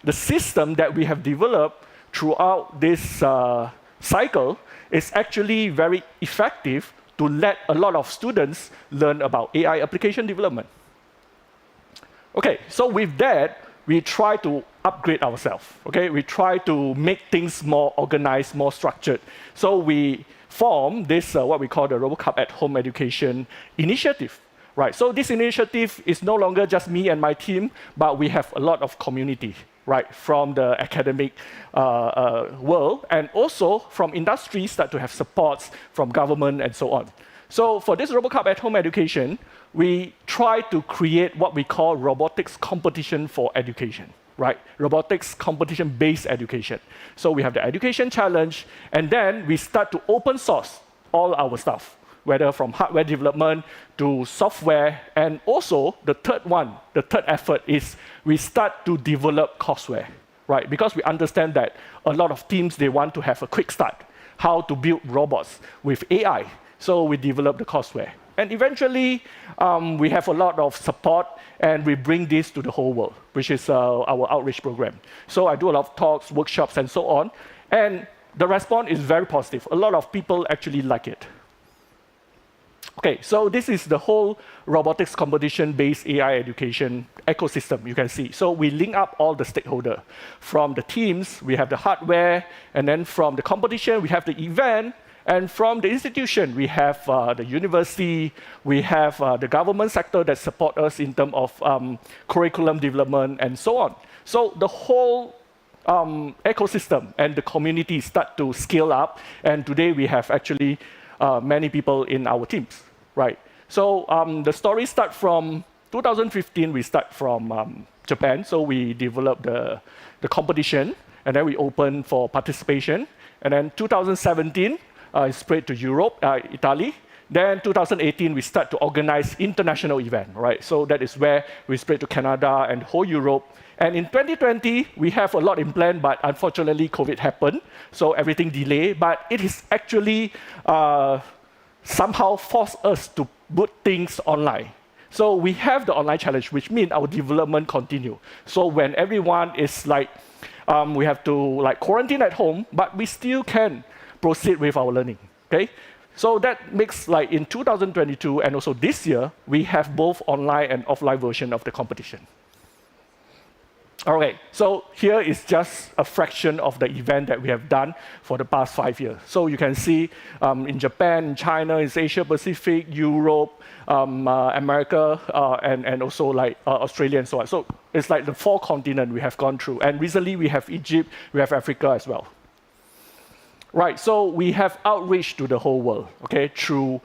the system that we have developed throughout this cycle is actually very effective to let a lot of students learn about AI application development. Okay, so with that, we try to upgrade ourselves, okay? We try to make things more organized, more structured. So we form this, what we call the RoboCup at Home Education Initiative, right? So this initiative is no longer just me and my team, but we have a lot of community, right? From the academic world, and also from industry start to have supports from government and so on. So for this RoboCup at Home Education, we try to create what we call robotics competition for education, right? Robotics competition-based education. So we have the education challenge, and then we start to open source all our stuff, whether from hardware development to software, and also the third effort is we start to develop courseware, right? Because we understand that a lot of teams, they want to have a quick start, how to build robots with AI. So we develop the courseware. And eventually, we have a lot of support, and we bring this to the whole world, which is our outreach program. So I do a lot of talks, workshops, and so on. And the response is very positive. A lot of people actually like it. Okay, so this is the whole robotics competition-based AI education ecosystem you can see. So we link up all the stakeholders. From the teams, we have the hardware, and then from the competition, we have the event, and from the institution, we have the university, we have the government sector that support us in terms of curriculum development, and so on. So the whole ecosystem and the community start to scale up, and today we have actually many people in our teams, right? So the story starts from 2015. We start from Japan, so we developed the competition, and then we opened for participation. And then 2017, it spread to Europe, Italy. Then 2018, we start to organize international event, right? So that is where we spread to Canada and whole Europe. And in 2020, we have a lot in plan, but unfortunately, COVID happened, so everything delayed. But it is actually somehow forced us to put things online. So we have the online challenge, which means our development continue. So when everyone is like, we have to like quarantine at home, but we still can proceed with our learning, okay? So that makes like in 2022 and also this year, we have both online and offline version of the competition. All right, so here is just a fraction of the event that we have done for the past 5 years. So you can see in Japan, in China, in Asia Pacific, Europe, America, and also like Australia and so on. So it's like the 4 continents we have gone through. And recently we have Egypt, we have Africa as well. Right, so we have outreach to the whole world, okay, through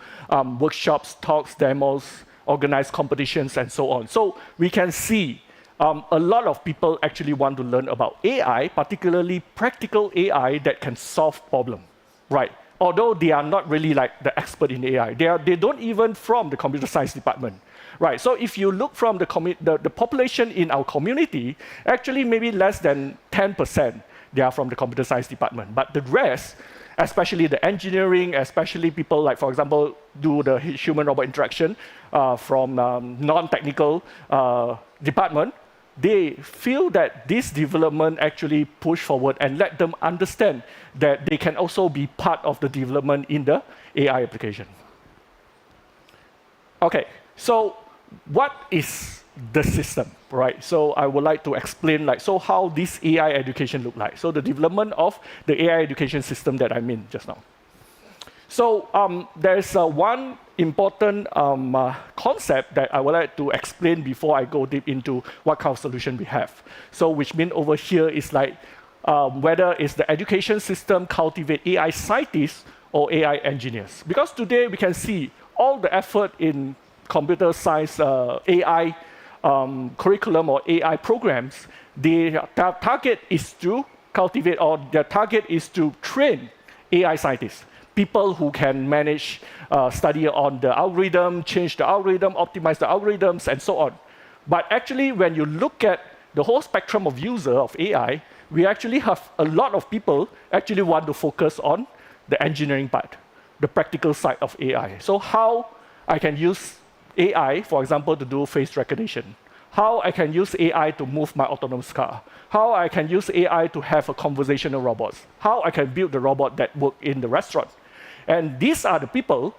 workshops, talks, demos, organized competitions, and so on. So we can see a lot of people actually want to learn about AI, particularly practical AI that can solve problems, right? Although they are not really like the expert in AI, they don't even from the computer science department, right? So if you look from the population in our community, actually maybe less than 10%, they are from the computer science department. But the rest, especially the engineering, especially people like, for example, do the human-robot interaction from non-technical department, they feel that this development actually push forward and let them understand that they can also be part of the development in the AI application. Okay, so what is the system, right? So I would like to explain like, so how this AI education look like. So the development of the AI education system that I mean just now. So there's one important concept that I would like to explain before I go deep into what kind of solution we have. So which means over here is like whether it's the education system cultivate AI scientists or AI engineers. Because today we can see all the effort in computer science AI curriculum or AI programs, their target is to cultivate or their target is to train AI scientists. People who can manage, study on the algorithm, change the algorithm, optimize the algorithms, and so on. But actually, when you look at the whole spectrum of user of AI, we actually have a lot of people actually want to focus on the engineering part, the practical side of AI. So how I can use AI, for example, to do face recognition. How I can use AI to move my autonomous car. How I can use AI to have a conversational robot. How I can build the robot that work in the restaurant. And these are the people,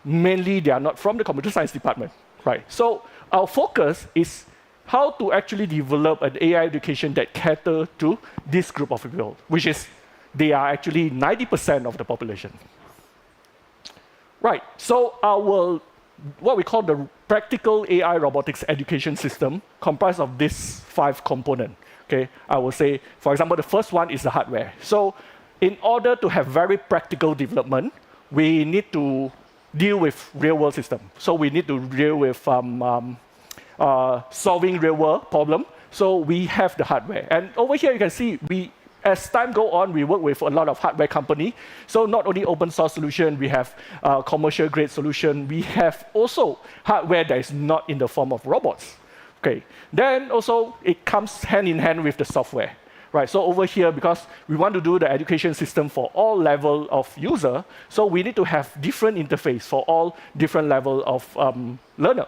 mainly they are not from the computer science department, right? So our focus is how to actually develop an AI education that cater to this group of people, which is, they are actually 90% of the population. Right, so our, what we call the practical AI robotics education system comprised of these 5 components, okay? I will say, for example, the first one is the hardware. So in order to have very practical development, we need to deal with real-world system. So we need to deal with solving real-world problem. So we have the hardware. And over here you can see, as time go on, we work with a lot of hardware company. So not only open source solution, we have commercial grade solution. We have also hardware that is not in the form of robots. Okay. Then also it comes hand in hand with the software. Right, so over here, because we want to do the education system for all level of user, so we need to have different interface for all different level of learner.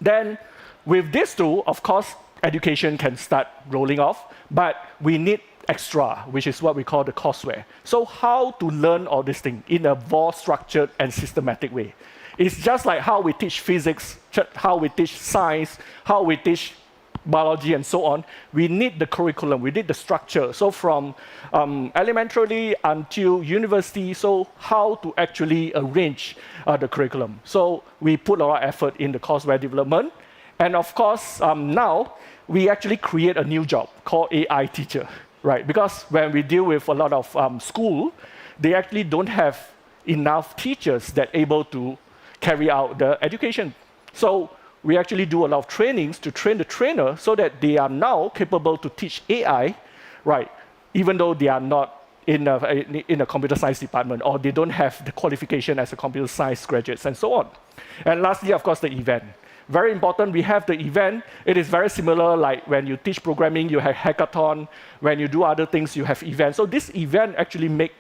Then with these two, of course, education can start rolling off, but we need extra, which is what we call the courseware. So how to learn all this thing in a more structured and systematic way. It's just like how we teach physics, how we teach science, how we teach biology, and so on. We need the curriculum, we need the structure. So from elementary until university, so how to actually arrange the curriculum. So we put a lot of effort in the courseware development. And of course, now we actually create a new job called AI teacher, right? Because when we deal with a lot of school, they actually don't have enough teachers that are able to carry out the education. So we actually do a lot of trainings to train the trainer so that they are now capable to teach AI, right? Even though they are not in a computer science department, or they don't have the qualification as a computer science graduates, and so on. And lastly, of course, the event. Very important, we have the event. It is very similar, like when you teach programming, you have hackathon. When you do other things, you have events. So this event actually makes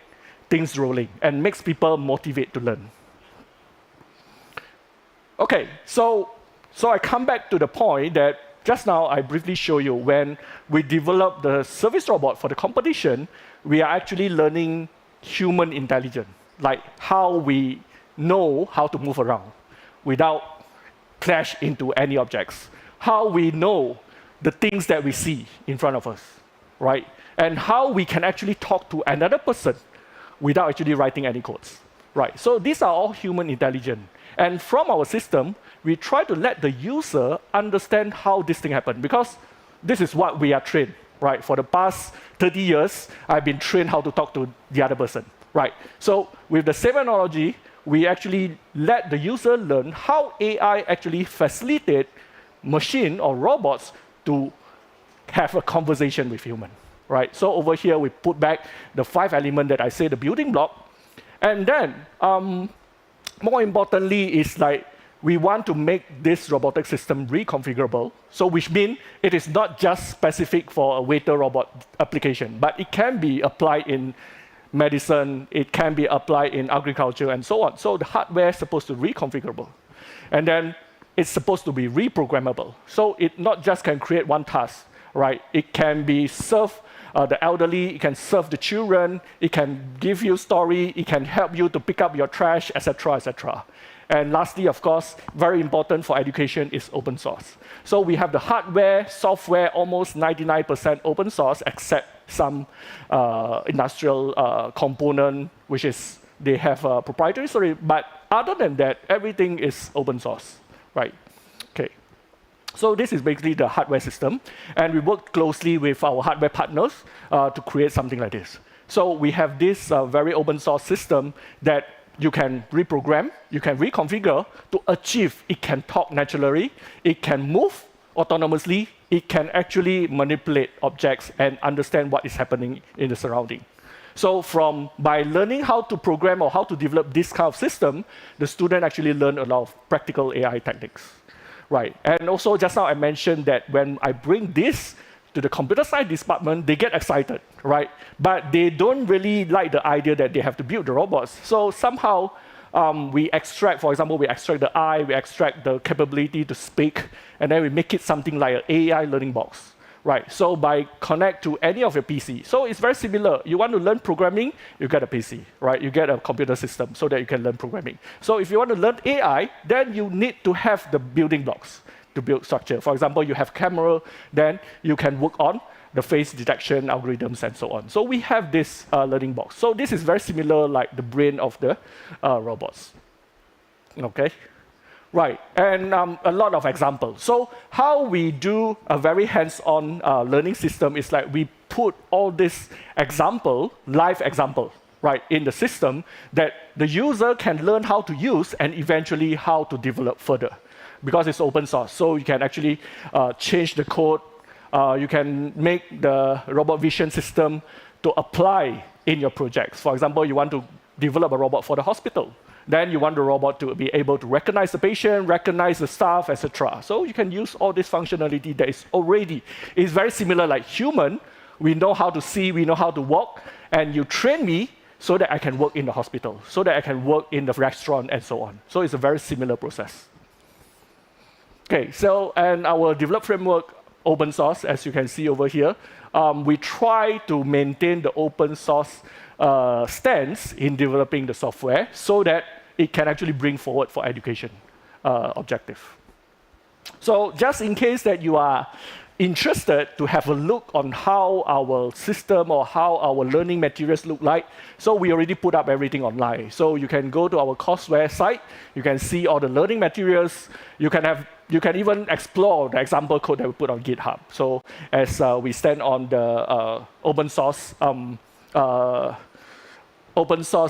things rolling and makes people motivate to learn. Okay, so I come back to the point that just now I briefly show you when we develop the service robot for the competition, we are actually learning human intelligence, like how we know how to move around without clash into any objects, how we know the things that we see in front of us, right? And how we can actually talk to another person without actually writing any codes, right? So these are all human intelligence. And from our system, we try to let the user understand how this thing happened, because this is what we are trained, right? For the past 30 years, I've been trained how to talk to the other person, right? So with the same analogy, we actually let the user learn how AI actually facilitate machine or robots to have a conversation with human, right? So over here, we put back the 5 elements that I say, the building block. And then, more importantly, is like we want to make this robotic system reconfigurable. So which means it is not just specific for a waiter robot application, but it can be applied in medicine, it can be applied in agriculture, and so on. So the hardware is supposed to be reconfigurable. And then it's supposed to be reprogrammable. So it not just can create one task, right? It can be served the elderly, it can serve the children, it can give you story, it can help you to pick up your trash, etc., etc. And lastly, of course, very important for education is open source. So we have the hardware, software, almost 99% open source, except some industrial component, which is they have a proprietary story. But other than that, everything is open source, right? Okay. So this is basically the hardware system, and we work closely with our hardware partners to create something like this. So we have this very open source system that you can reprogram, you can reconfigure to achieve it can talk naturally, it can move autonomously, it can actually manipulate objects and understand what is happening in the surrounding. So by learning how to program or how to develop this kind of system, the student actually learn a lot of practical AI techniques. Right, and also just now I mentioned that when I bring this to the computer science department, they get excited, right? But they don't really like the idea that they have to build the robots. So somehow we extract, for example, we extract the eye, we extract the capability to speak, and then we make it something like an AI learning box. Right, so by connect to any of your PC. So it's very similar. You want to learn programming, you get a PC, right? You get a computer system so that you can learn programming. So if you want to learn AI, then you need to have the building blocks to build structure. For example, you have camera, then you can work on the face detection algorithms and so on. So we have this learning box. So this is very similar like the brain of the robots. Okay. Right, and a lot of examples. So how we do a very hands-on learning system is like we put all this live example, right, in the system that the user can learn how to use and eventually how to develop further. Because it's open source, so you can actually change the code. You can make the robot vision system to apply in your projects. For example, you want to develop a robot for the hospital. Then you want the robot to be able to recognize the patient, recognize the staff, etc. So you can use all this functionality that is already, it's very similar like human. We know how to see, we know how to walk, and you train me so that I can work in the hospital, so that I can work in the restaurant, and so on. So it's a very similar process. Okay, so and our develop framework open source, as you can see over here. We try to maintain the open source stance in developing the software so that it can actually bring forward for education objective. So just in case that you are interested to have a look on how our system or how our learning materials look like, so we already put up everything online. So you can go to our courseware site, you can see all the learning materials, you can even explore the example code that we put on GitHub. So as we stand on the open source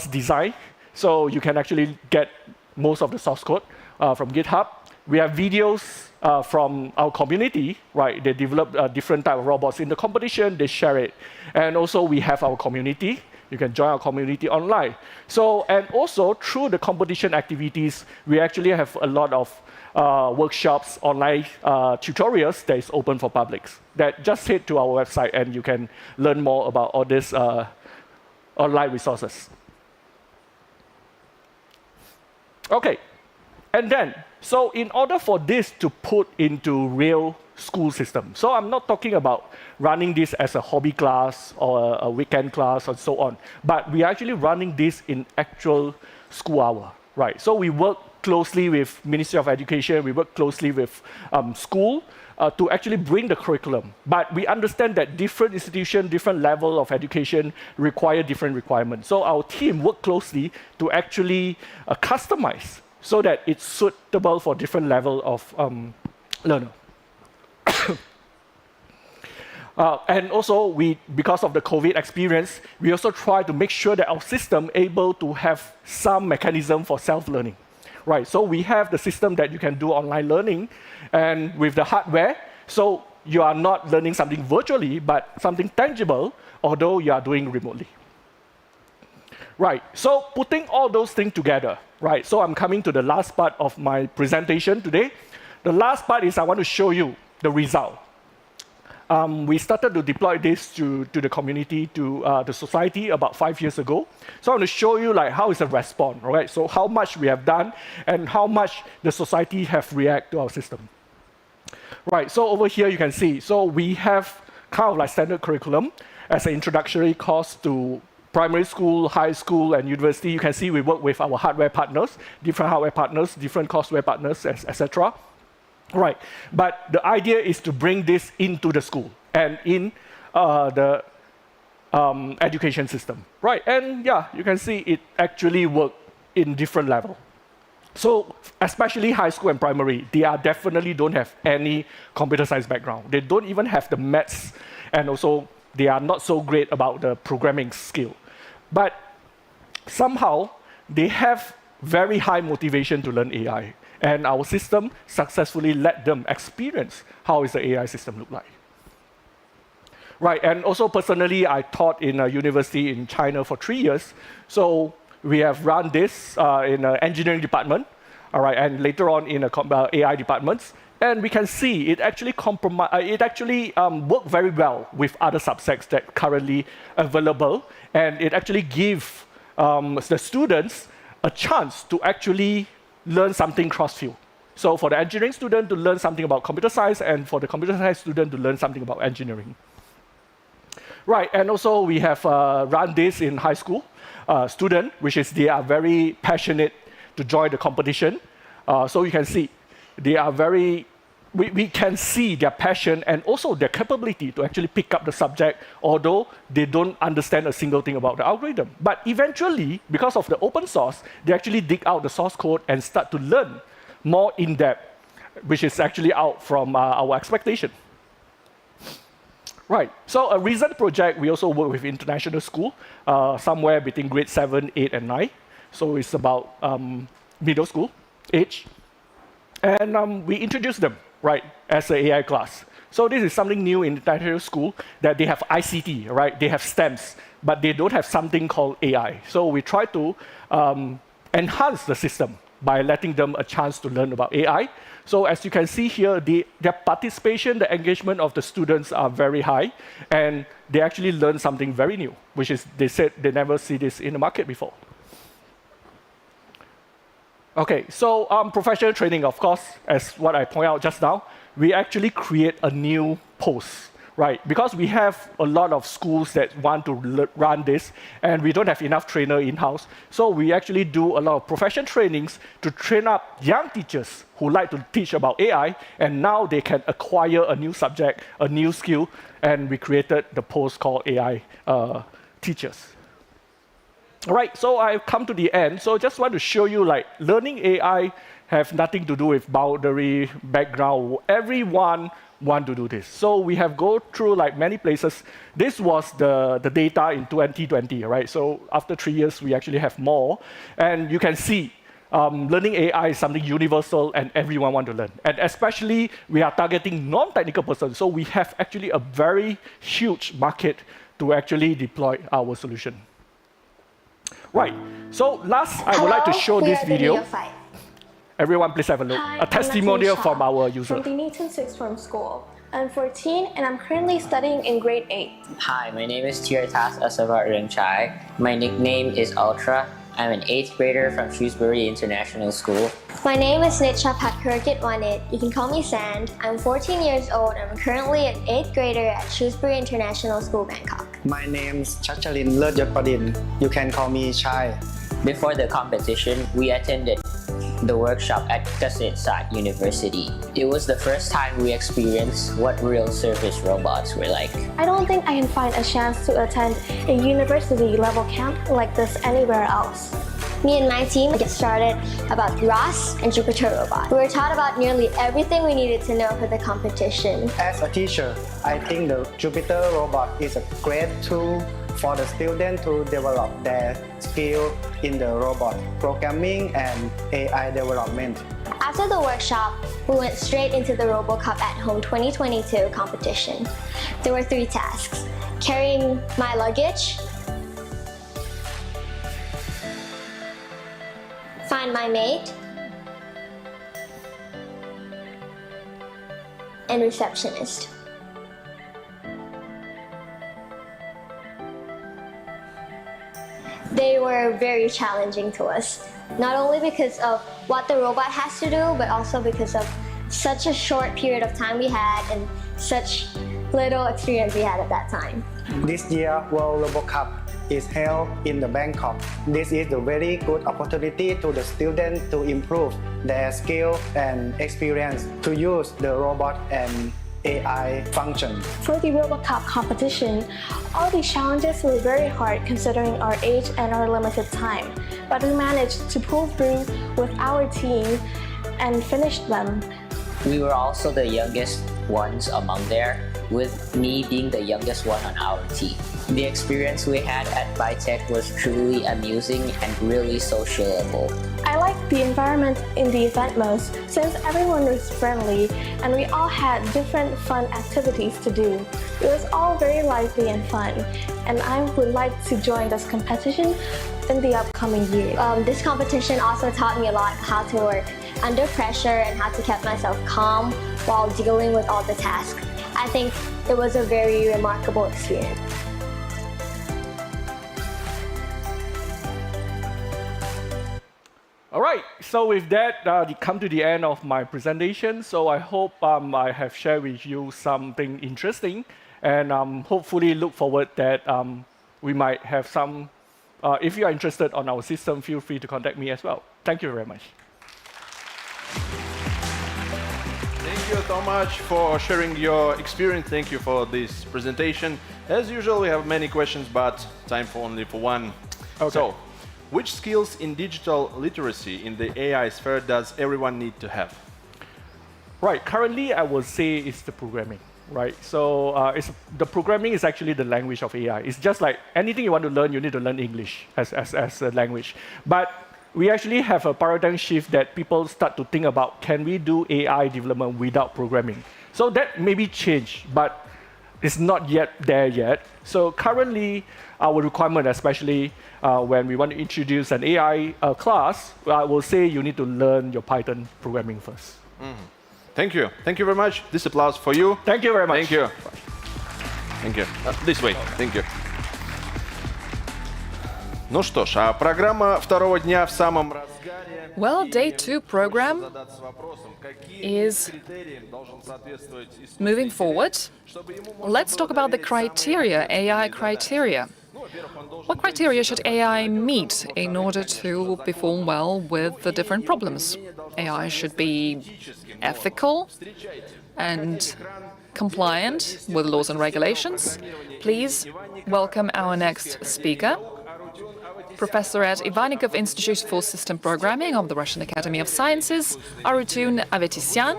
design, so you can actually get most of the source code from GitHub. We have videos from our community, right? They develop different type of robots in the competition, they share it. And also we have our community. You can join our community online. So, and also through the competition activities, we actually have a lot of workshops, online tutorials that is open for publics. That just head to our website and you can learn more about all these online resources. Okay, and then, so in order for this to put into real school system, so I'm not talking about running this as a hobby class or a weekend class and so on, but we're actually running this in actual school hour, right? So we work closely with Ministry of Education, we work closely with school to actually bring the curriculum. But we understand that different institutions, different level of education require different requirements. So our team work closely to actually customize so that it's suitable for different level of learner. And also, because of the COVID experience, we also try to make sure that our system able to have some mechanism for self-learning. Right, so we have the system that you can do online learning, and with the hardware, so you are not learning something virtually, but something tangible, although you are doing remotely. Right, so putting all those things together, right, so I'm coming to the last part of my presentation today. The last part is I want to show you the result. We started to deploy this to the community, to the society about 5 years ago. So I want to show you like how is the response, right? So how much we have done and how much the society have reacted to our system. Right, so over here you can see, so we have kind of like standard curriculum as an introductory course to primary school, high school, and university. You can see we work with our hardware partners, different hardware partners, different courseware partners, etc. Right, but the idea is to bring this into the school and in the education system. Right, and yeah, you can see it actually works in different level. So especially high school and primary, they definitely don't have any computer science background. They don't even have the maths, and also they are not so great about the programming skill. But somehow they have very high motivation to learn AI. And our system successfully let them experience how is the AI system look like. Right, and also personally, I taught in a university in China for 3 years. So we have run this in an engineering department, all right, and later on in AI departments. And we can see it actually worked very well with other subsets that currently available. And it actually gives the students a chance to actually learn something cross-field. So for the engineering student to learn something about computer science, and for the computer science student to learn something about engineering. Right, and also we have run this in high school student, which is they are very passionate to join the competition. So you can see they are very, we can see their passion and also their capability to actually pick up the subject, although they don't understand a single thing about the algorithm. But eventually, because of the open source, they actually dig out the source code and start to learn more in depth, which is actually out from our expectation. Right, so a recent project, we also work with international school, somewhere between grade 7, 8, and 9. So it's about middle school age. And we introduced them, right, as an AI class. So this is something new in international school, that they have ICT, right? They have STEMs, but they don't have something called AI. So we try to enhance the system by letting them a chance to learn about AI. So as you can see here, their participation, the engagement of the students are very high, and they actually learn something very new, which is they said they never see this in the market before. Okay, so professional training, of course, as what I pointed out just now, we actually create a new post. Right, because we have a lot of schools that want to run this, and we don't have enough trainer in-house. So we actually do a lot of profession trainings to train up young teachers who like to teach about AI, and now they can acquire a new subject, a new skill, and we created the post called AI Teachers. All right, so I've come to the end. So just want to show you, like, learning AI have nothing to do with boundary, background. Everyone want to do this. So we have go through like many places. This was the data in 2020, right? So after 3 years, we actually have more. And you can see learning AI is something universal and everyone want to learn. And especially, we are targeting non-technical persons. So we have actually a very huge market to actually deploy our solution. Right, so last, I would like to show this video. Everyone, please have a look. Hi, A testimonial from our user. From the Newton Sixth Form School. I'm 14 and I'm currently studying in grade 8. Hi, my name is Tirtas Asavat Ringchai. My nickname is Ultra. I'm an 8th grader from Shrewsbury International School. My name is Nitcha Patkurgit-Wanit. You can call me Sand. I'm 14 years old and I'm currently an 8th grader at Shrewsbury International School, Bangkok. My name's Chachalin Lerjatpadin. You can call me Chai. Before the competition, we attended the workshop at Kasetsat University. It was the first time we experienced what real service robots were like. I don't think I can find a chance to attend a university-level camp like this anywhere else. Me and my team get started about ROS and Jupyter Robot. We were taught about nearly everything we needed to know for the competition. As a teacher, I think the Jupyter Robot is a great tool for the students to develop their skill in the robot programming and AI development. After the workshop, we went straight into the RoboCup at Home 2022 competition. There were 3 tasks: carrying my luggage, find my mate, and receptionist. They were very challenging to us, not only because of what the robot has to do, but also because of such a short period of time we had and such little experience we had at that time. This year, World RoboCup is held in the Bangkok. This is a very good opportunity to the students to improve their skill and experience to use the robot and AI function. For the RoboCup competition, all the challenges were very hard considering our age and our limited time, but we managed to pull through with our team and finished them. We were also the youngest ones among there, with me being the youngest one on our team. The experience we had at Bitech was truly amusing and really sociable. I liked the environment in the event most since everyone was friendly and we all had different fun activities to do. It was all very lively and fun, and I would like to join this competition in the upcoming year. This competition also taught me a lot how to work under pressure and how to keep myself calm while dealing with all the tasks. I think it was a very remarkable experience. All right, so with that, we come to the end of my presentation. So I hope I have shared with you something interesting, and hopefully look forward that we might have some, if you are interested on our system, feel free to contact me as well. Thank you very much. Thank you so much for sharing your experience. Thank you for this presentation. As usual, we have many questions, but time for only for one. Okay. So, which skills in digital literacy in the AI sphere does everyone need to have? Right, currently I would say it's the programming, right? So the programming is actually the language of AI. It's just like anything you want to learn, you need to learn English as a language. But we actually have a paradigm shift that people start to think about, can we do AI development without programming? So that maybe changed, but it's not yet there yet. So currently, our requirement, especially when we want to introduce an AI class, I will say you need to learn your Python programming first. Mm-hmm. Thank you. Thank you very much. This applause for you. Thank you very much. Thank you. Thank you. This way. Thank you. Ну что ж, а программа второго дня в самом разгаре. Well, day 2 program is moving forward. Let's talk about the criteria, AI criteria. What criteria should AI meet in order to perform well with the different problems? AI should be ethical and compliant with laws and regulations. Please welcome our next speaker, Professor at Ivanikov Institute for System Programming of the Russian Academy of Sciences, Arutun Avetisyan.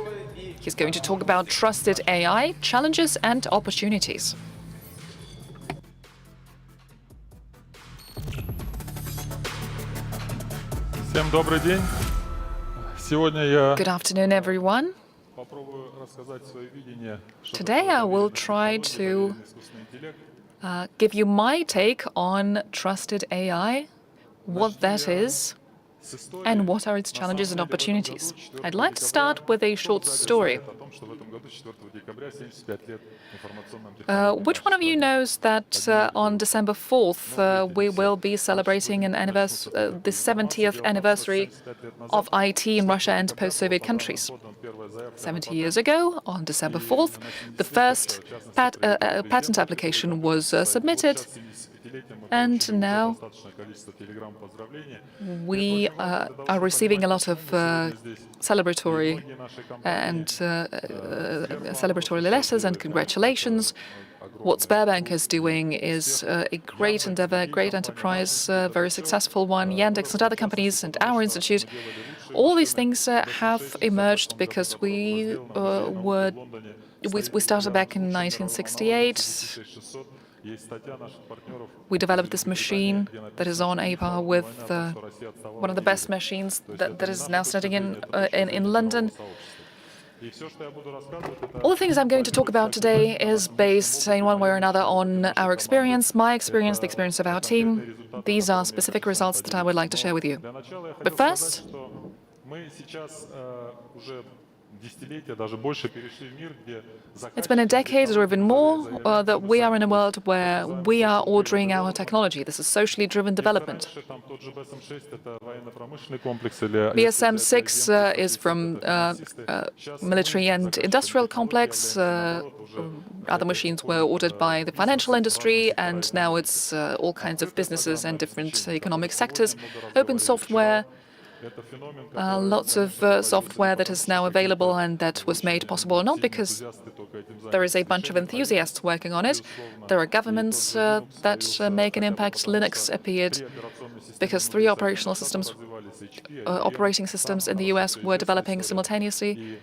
He's going to talk about trusted AI, challenges and opportunities. Всем добрый день. Сегодня я Good afternoon, everyone. попробую рассказать свое видение. Today I will try to give you my take on trusted AI, what that is, and what are its challenges and opportunities. I'd like to start with a short story. Which one of you knows that on December 4th we will be celebrating the 70th anniversary of IT in Russia and post-Soviet countries? 70 years ago, on December 4th, the first patent application was submitted, and now we are receiving a lot of celebratory letters and congratulations. What Sberbank is doing is a great endeavor, great enterprise, very successful one. Yandex and other companies and our institute, all these things have emerged because we started back in 1968. We developed this machine that is on a par with one of the best machines that is now studying in London. All the things I'm going to talk about today is based in one way or another on our experience, my experience, the experience of our team. These are specific results that I would like to share with you. But first, it's been a decade or even more that we are in a world where we are ordering our technology. This is socially driven development. BSM-6 is from military and industrial complex. Other machines were ordered by the financial industry, and now it's all kinds of businesses and different economic sectors. Open software. Lots of software that is now available and that was made possible not because there is a bunch of enthusiasts working on it. There are governments that make an impact. Linux appeared because 3 operating systems in the US were developing simultaneously.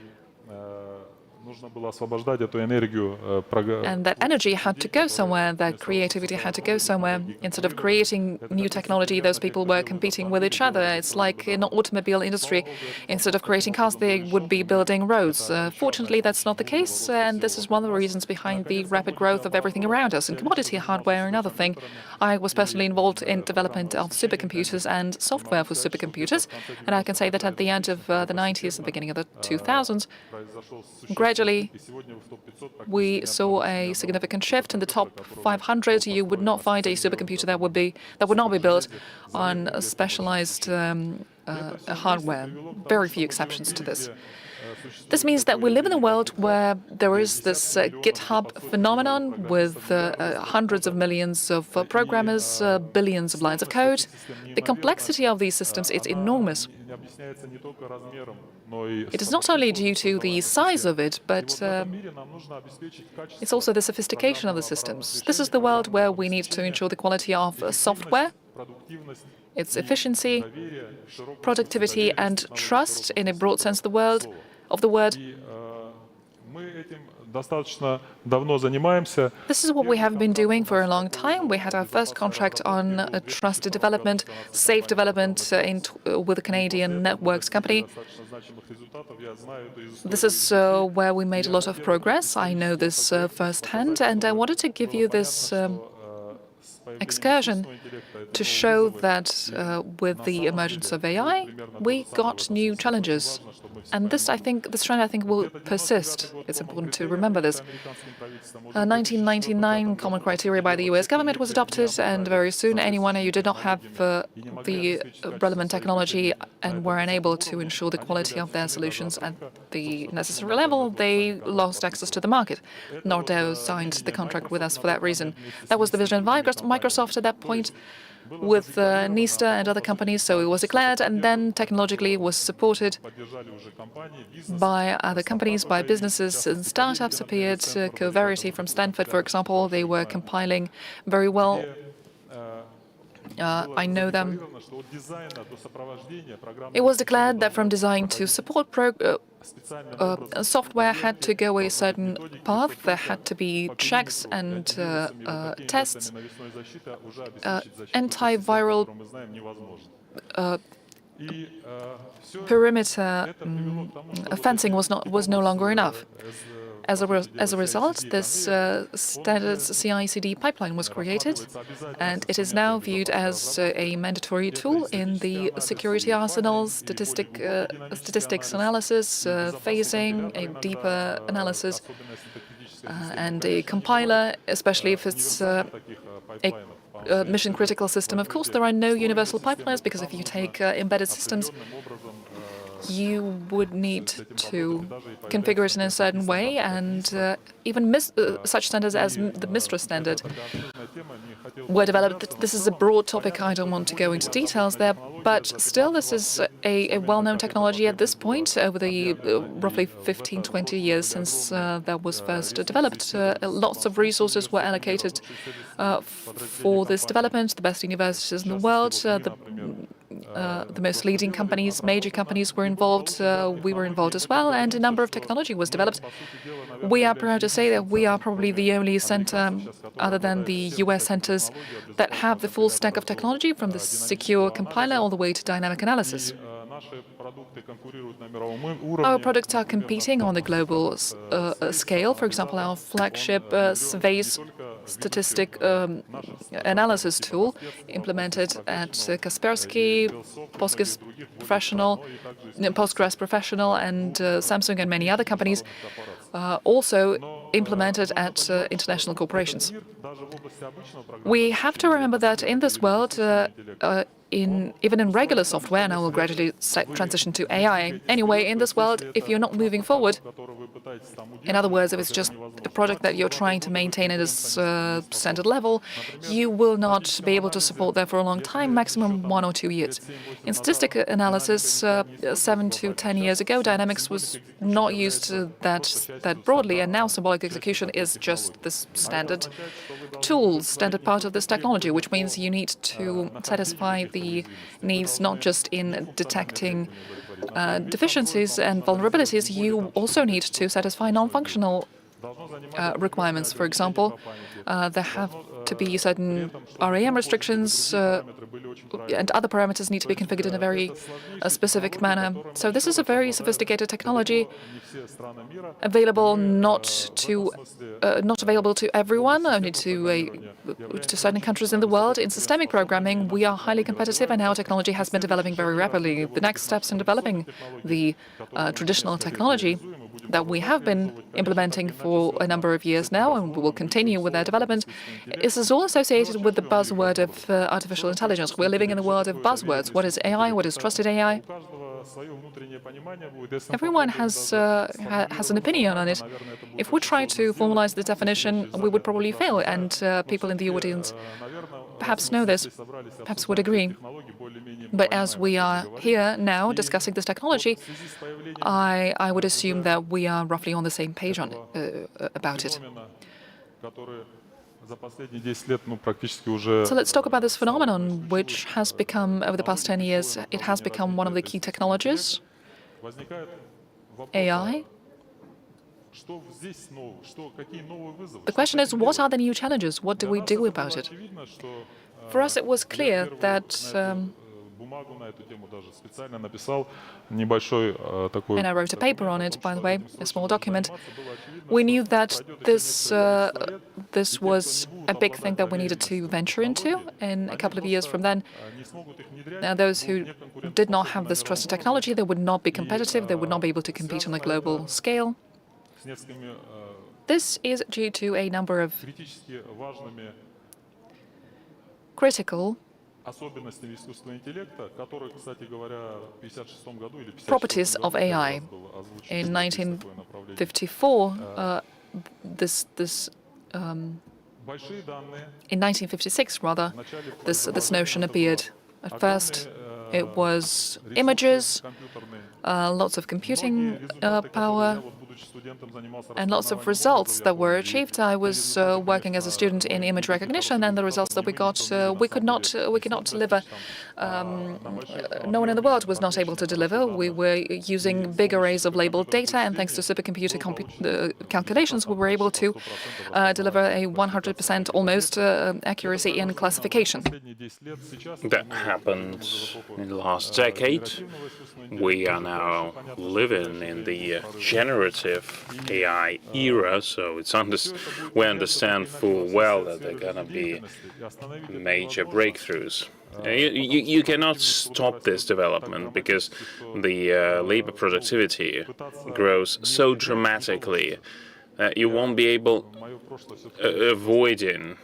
And that energy had to go somewhere, that creativity had to go somewhere. Instead of creating new technology, those people were competing with each other. It's like in the automobile industry. Instead of creating cars, they would be building roads. Fortunately, that's not the case, and this is one of the reasons behind the rapid growth of everything around us. And commodity hardware, another thing. I was personally involved in development of supercomputers and software for supercomputers, and I can say that at the end of the 90s and beginning of the 2000s, gradually we saw a significant shift. In the top 500, you would not find a supercomputer that would not be built on a specialized hardware. Very few exceptions to this. This means that we live in a world where there is this GitHub phenomenon with hundreds of millions of programmers, billions of lines of code. The complexity of these systems is enormous. It is not only due to the size of it, but it's also the sophistication of the systems. This is the world where we need to ensure the quality of software, its efficiency, productivity, and trust in a broad sense of the word. This is what we have been doing for a long time. We had our first contract on trusted development, safe development with a Canadian networks company. This is where we made a lot of progress. I know this firsthand, and I wanted to give you this excursion to show that with the emergence of AI, we got new challenges. And this trend, I think, will persist. It's important to remember this. 1999 common criteria by the US government was adopted, and very soon anyone who did not have the relevant technology and were unable to ensure the quality of their solutions at the necessary level, they lost access to the market. Nordeo signed the contract with us for that reason. That was the vision of Microsoft at that point, with Nista and other companies, so it was declared, and then technologically it was supported by other companies, by businesses, and startups appeared. Coverity from Stanford, for example, they were compiling very well. I know them. It was declared that from design to support software had to go a certain path. There had to be checks and tests. Antiviral perimeter fencing was no longer enough. As a result, this standards CI/CD pipeline was created, and it is now viewed as a mandatory tool in the security arsenals, statistics analysis, phasing, a deeper analysis, and a compiler, especially if it's a mission-critical system. Of course, there are no universal pipelines, because if you take embedded systems, you would need to configure it in a certain way, and even such standards as the MISTRA standard were developed. This is a broad topic. I don't want to go into details there, but still this is a well-known technology at this point over the roughly 15-20 years since that was first developed. Lots of resources were allocated for this development. The best universities in the world, the most leading companies, major companies were involved. We were involved as well, and a number of technology was developed. We are proud to say that we are probably the only center, other than the US centers, that have the full stack of technology, from the secure compiler all the way to dynamic analysis. Our products are competing on the global scale. For example, our flagship SVACE statistic analysis tool, implemented at Kaspersky, Postgres Professional, and Samsung and many other companies, also implemented at international corporations. We have to remember that in this world, even in regular software, and I will gradually transition to AI. Anyway, in this world, if you're not moving forward, in other words, if it's just a product that you're trying to maintain at a standard level, you will not be able to support that for a long time, maximum 1 or 2 years. In statistic analysis, 7 to 10 years ago, dynamics was not used that broadly, and now symbolic execution is just this standard tool, standard part of this technology, which means you need to satisfy the needs not just in detecting deficiencies and vulnerabilities, you also need to satisfy non-functional requirements. For example, there have to be certain RAM restrictions, and other parameters need to be configured in a very specific manner. So this is a very sophisticated technology, available not available to everyone, only to certain countries in the world. In systemic programming, we are highly competitive, and our technology has been developing very rapidly. The next steps in developing the traditional technology that we have been implementing for a number of years now, and we will continue with their development, is all associated with the buzzword of artificial intelligence. We're living in the world of buzzwords. What is AI? What is trusted AI? Everyone has an opinion on it. If we try to formalize the definition, we would probably fail, and people in the audience perhaps know this, perhaps would agree. But as we are here now discussing this technology, I would assume that we are roughly on the same page about it. So let's talk about this phenomenon, which has become, over the past 10 years, it has become one of the key technologies, AI. The question is, what are the new challenges? What do we do about it? For us, it was clear that And I wrote a paper on it, by the way, a small document. We knew that this was a big thing that we needed to venture into. In a couple of years from then, those who did not have this trusted technology, they would not be competitive, they would not be able to compete on a global scale. This is due to a number of critical properties of AI. In 1954, in 1956, rather, this notion appeared. At first, it was images, lots of computing power, and lots of results that were achieved. I was working as a student in image recognition, and the results that we got, we could not deliver. No one in the world was not able to deliver. We were using big arrays of labeled data, and thanks to supercomputer calculations, we were able to deliver a 100% almost accuracy in classification. That happened in the last decade. We are now living in the generative AI era, so we understand full well that there are going to be major breakthroughs. You cannot stop this development because the labor productivity grows so dramatically that you won't be able avoiding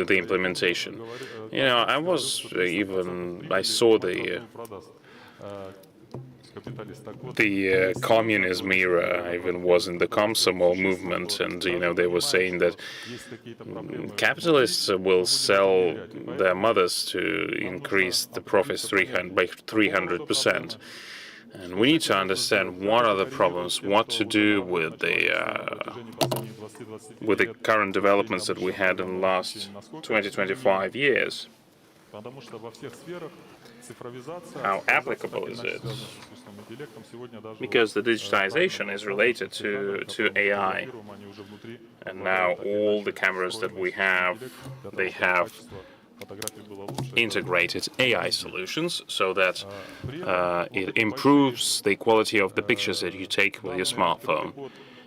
the implementation. You know, I saw the communism era. I even was in the Komsomol movement, and they were saying that capitalists will sell their mothers to increase the profits by 300%. And we need to understand what are the problems, what to do with the current developments that we had in the last 20-25 years. How applicable is it? Because the digitization is related to AI. And now all the cameras that we have, they have integrated AI solutions so that it improves the quality of the pictures that you take with your smartphone.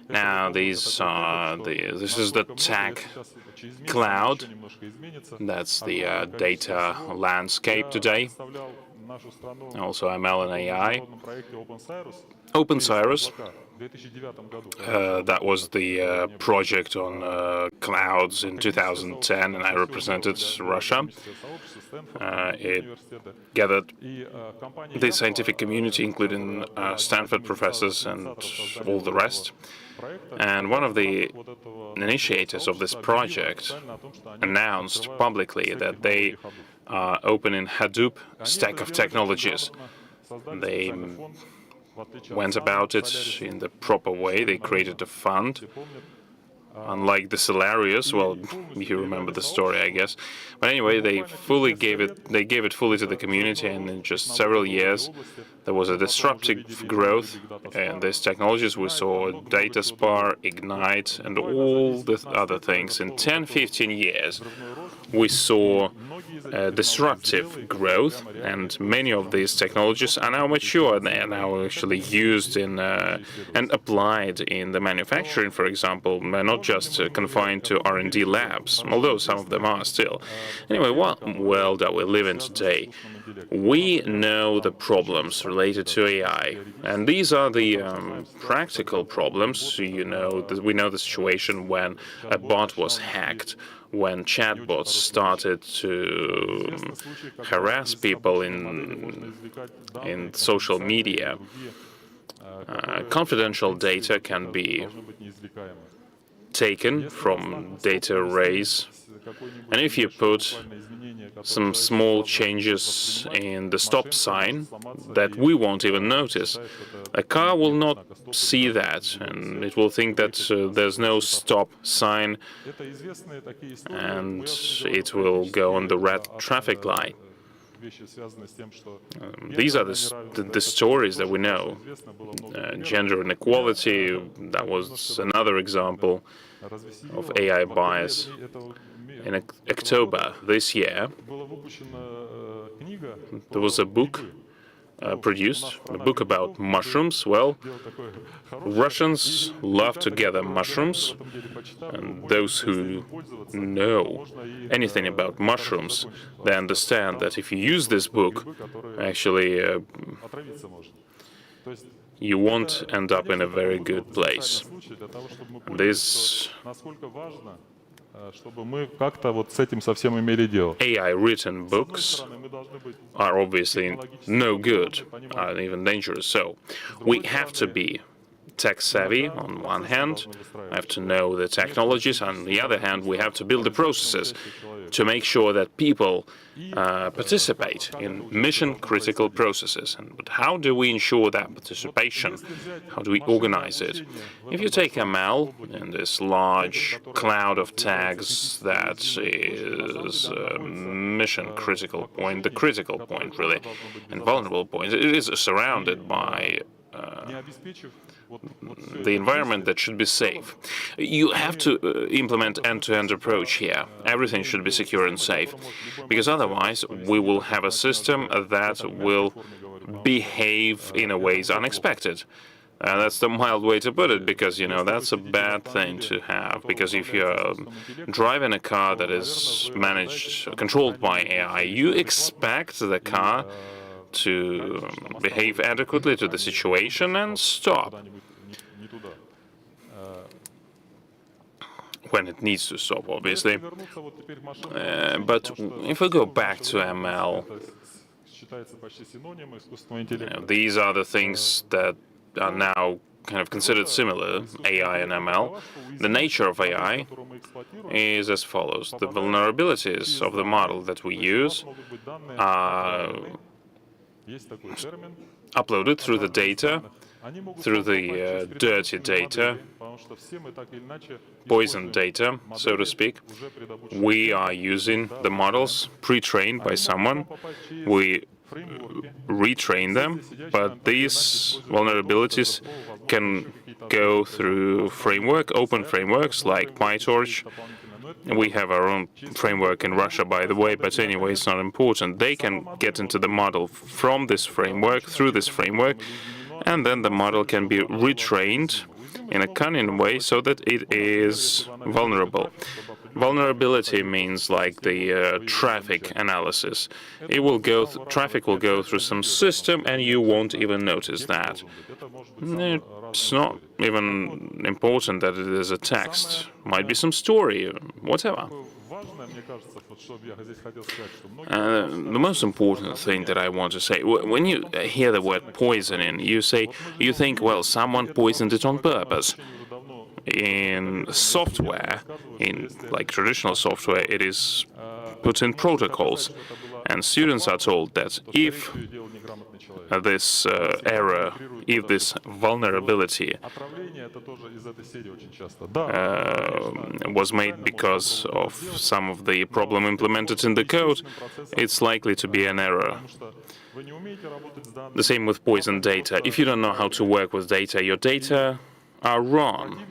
Now, this is the tech cloud. That's the data landscape today. Also ML and AI. OpenCyrus, that was the project on clouds in 2010, and I represented Russia. It gathered the scientific community, including Stanford professors and all the rest. And one of the initiators of this project announced publicly that they are opening Hadoop stack of technologies. They went about it in the proper way. They created a fund. Unlike the Solarius, well, you remember the story, I guess. But anyway, they gave it fully to the community, and in just several years, there was a disruptive growth in these technologies. We saw DataSpar, Ignite, and all the other things. In 10-15 years, we saw disruptive growth, and many of these technologies are now mature. They are now actually used in and applied in the manufacturing, for example. They're not just confined to R&D labs, although some of them are still. Anyway, what world are we living today? We know the problems related to AI, and these are the practical problems. We know the situation when a bot was hacked, when chatbots started to harass people in social media. Confidential data can be taken from data arrays, and if you put some small changes in the stop sign that we won't even notice, a car will not see that, and it will think that there's no stop sign, and it will go on the red traffic light. These are the stories that we know. Gender inequality, that was another example of AI bias. In October this year, there was a book produced, a book about mushrooms. Well, Russians love to gather mushrooms, and those who know anything about mushrooms, they understand that if you use this book, actually you won't end up in a very good place. This AI-written books are obviously no good, are even dangerous. So we have to be tech-savvy on one hand, we have to know the technologies. On the other hand, we have to build the processes to make sure that people participate in mission-critical processes. But how do we ensure that participation? How do we organize it? If you take ML in this large cloud of tags that is mission-critical point, the critical point really, and vulnerable point, it is surrounded by the environment that should be safe. You have to implement end-to-end approach here. Everything should be secure and safe, because otherwise we will have a system that will behave in a ways unexpected. That's the mild way to put it, because, you know, that's a bad thing to have. Because if you're driving a car that is controlled by AI, you expect the car to behave adequately to the situation and stop when it needs to stop, obviously. But if we go back to ML, these are the things that are now kind of considered similar, AI and ML. The nature of AI is as follows. The vulnerabilities of the model that we use are uploaded through the data, through the dirty data, poison data, so to speak. We are using the models pre-trained by someone. We retrain them, but these vulnerabilities can go through open frameworks like PyTorch. We have our own framework in Russia, by the way, but anyway, it's not important. They can get into the model from this framework, through this framework, and then the model can be retrained in a cunning way so that it is vulnerable. Vulnerability means like the traffic analysis. Traffic will go through some system and you won't even notice that. It's not even important that it is a text. Might be some story, whatever. The most important thing that I want to say, when you hear the word poisoning, you think, well, someone poisoned it on purpose. In software, in like traditional software, it is put in protocols, and students are told that if this error, if this vulnerability was made because of some of the problem implemented in the code, it's likely to be an error. The same with poison data. If you don't know how to work with data, your data are wrong,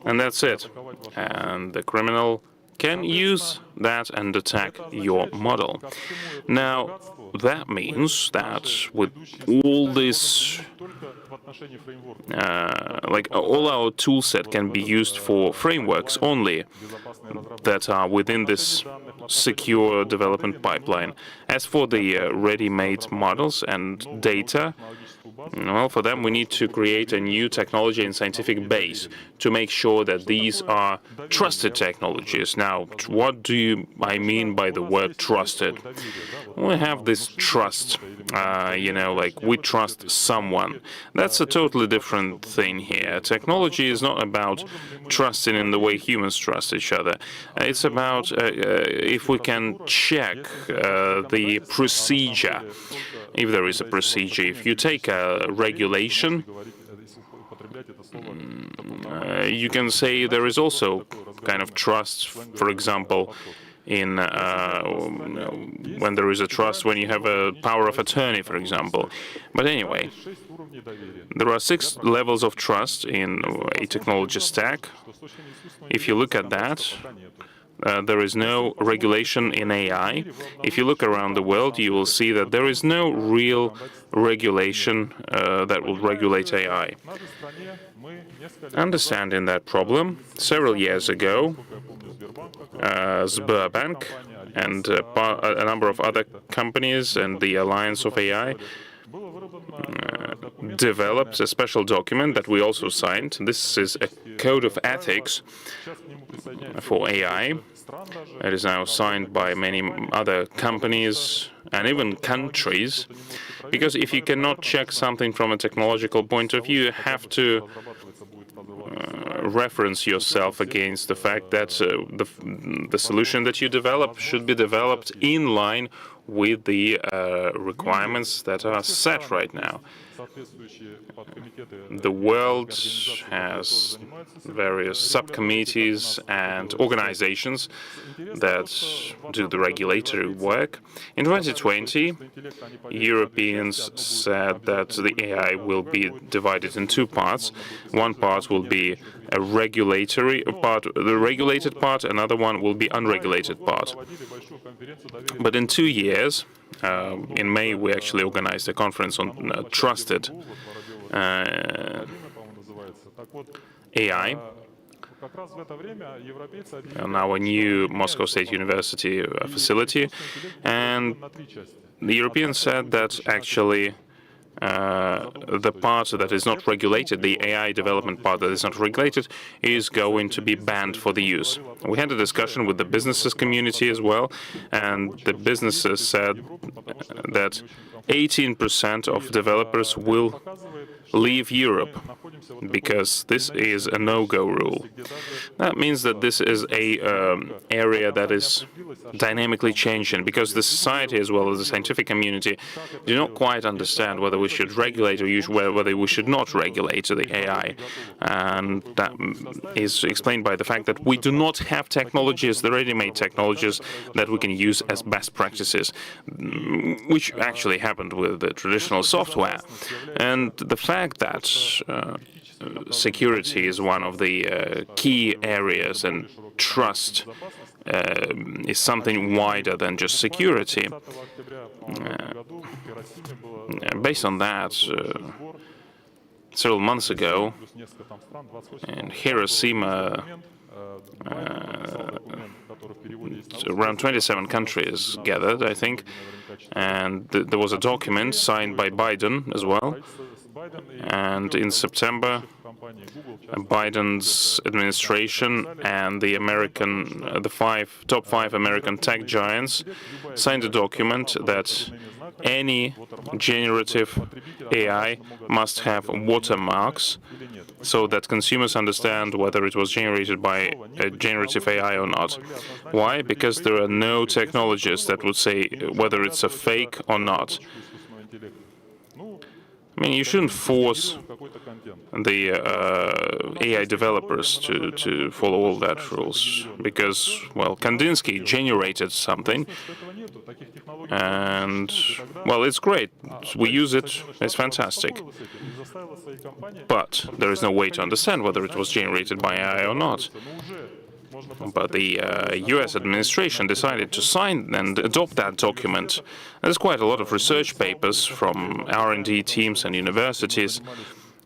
and that's it. And the criminal can use that and attack your model. Now, that means that with all this, like all our toolset can be used for frameworks only that are within this secure development pipeline. As for the ready-made models and data, well, for them we need to create a new technology and scientific base to make sure that these are trusted technologies. Now, what do I mean by the word trusted? We have this trust, like we trust someone. That's a totally different thing here. Technology is not about trusting in the way humans trust each other. It's about if we can check the procedure. If there is a procedure, if you take a regulation, you can say there is also kind of trust, for example, in when there is a trust when you have a power of attorney, for example. But anyway, there are 6 levels of trust in a technology stack. If you look at that, there is no regulation in AI. If you look around the world, you will see that there is no real regulation that will regulate AI. Understanding that problem, several years ago, SberBank and a number of other companies and the Alliance of AI developed a special document that we also signed. This is a code of ethics for AI. It is now signed by many other companies and even countries, because if you cannot check something from a technological point of view, you have to reference yourself against the fact that the solution that you develop should be developed in line with the requirements that are set right now. The world has various subcommittees and organizations that do the regulatory work. In 2020, Europeans said that the AI will be divided in two parts. One part will be a regulatory part, the regulated part, another one will be unregulated part. But in 2 years, in May, we actually organized a conference on trusted AI on our new Moscow State University facility, and the Europeans said that actually the part that is not regulated, the AI development part that is not regulated, is going to be banned for the use. We had a discussion with the businesses community as well, and the businesses said that 18% of developers will leave Europe because this is a no-go rule. That means that this is a area that is dynamically changing, because the society as well as the scientific community do not quite understand whether we should regulate or whether we should not regulate the AI. And that is explained by the fact that we do not have technologies, the ready-made technologies that we can use as best practices, which actually happened with the traditional software. And the fact that security is one of the key areas, and trust is something wider than just security. Based on that, several months ago, in Hiroshima, around 27 countries gathered, I think, and there was a document signed by Biden as well. And in September, Biden's administration and the top five American tech giants signed a document that any generative AI must have watermarks so that consumers understand whether it was generated by a generative AI or not. Why? Because there are no technologies that would say whether it's a fake or not. I mean, you shouldn't force the AI developers to follow all that rules, because, well, Kandinsky generated something, and, well, it's great. We use it. It's fantastic. But there is no way to understand whether it was generated by AI or not. But the US administration decided to sign and adopt that document. There's quite a lot of research papers from R&D teams and universities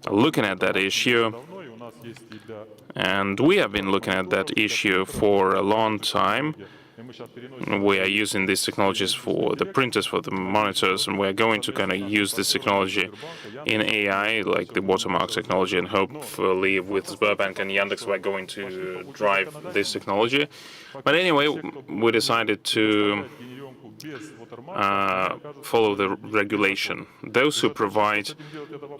looking at that issue. And we have been looking at that issue for a long time. We are using these technologies for the printers, for the monitors, and we're going to kind of use this technology in AI, like the watermark technology, and hopefully with SberBank and Yandex we're going to drive this technology. But anyway, we decided to follow the regulation. Those who provide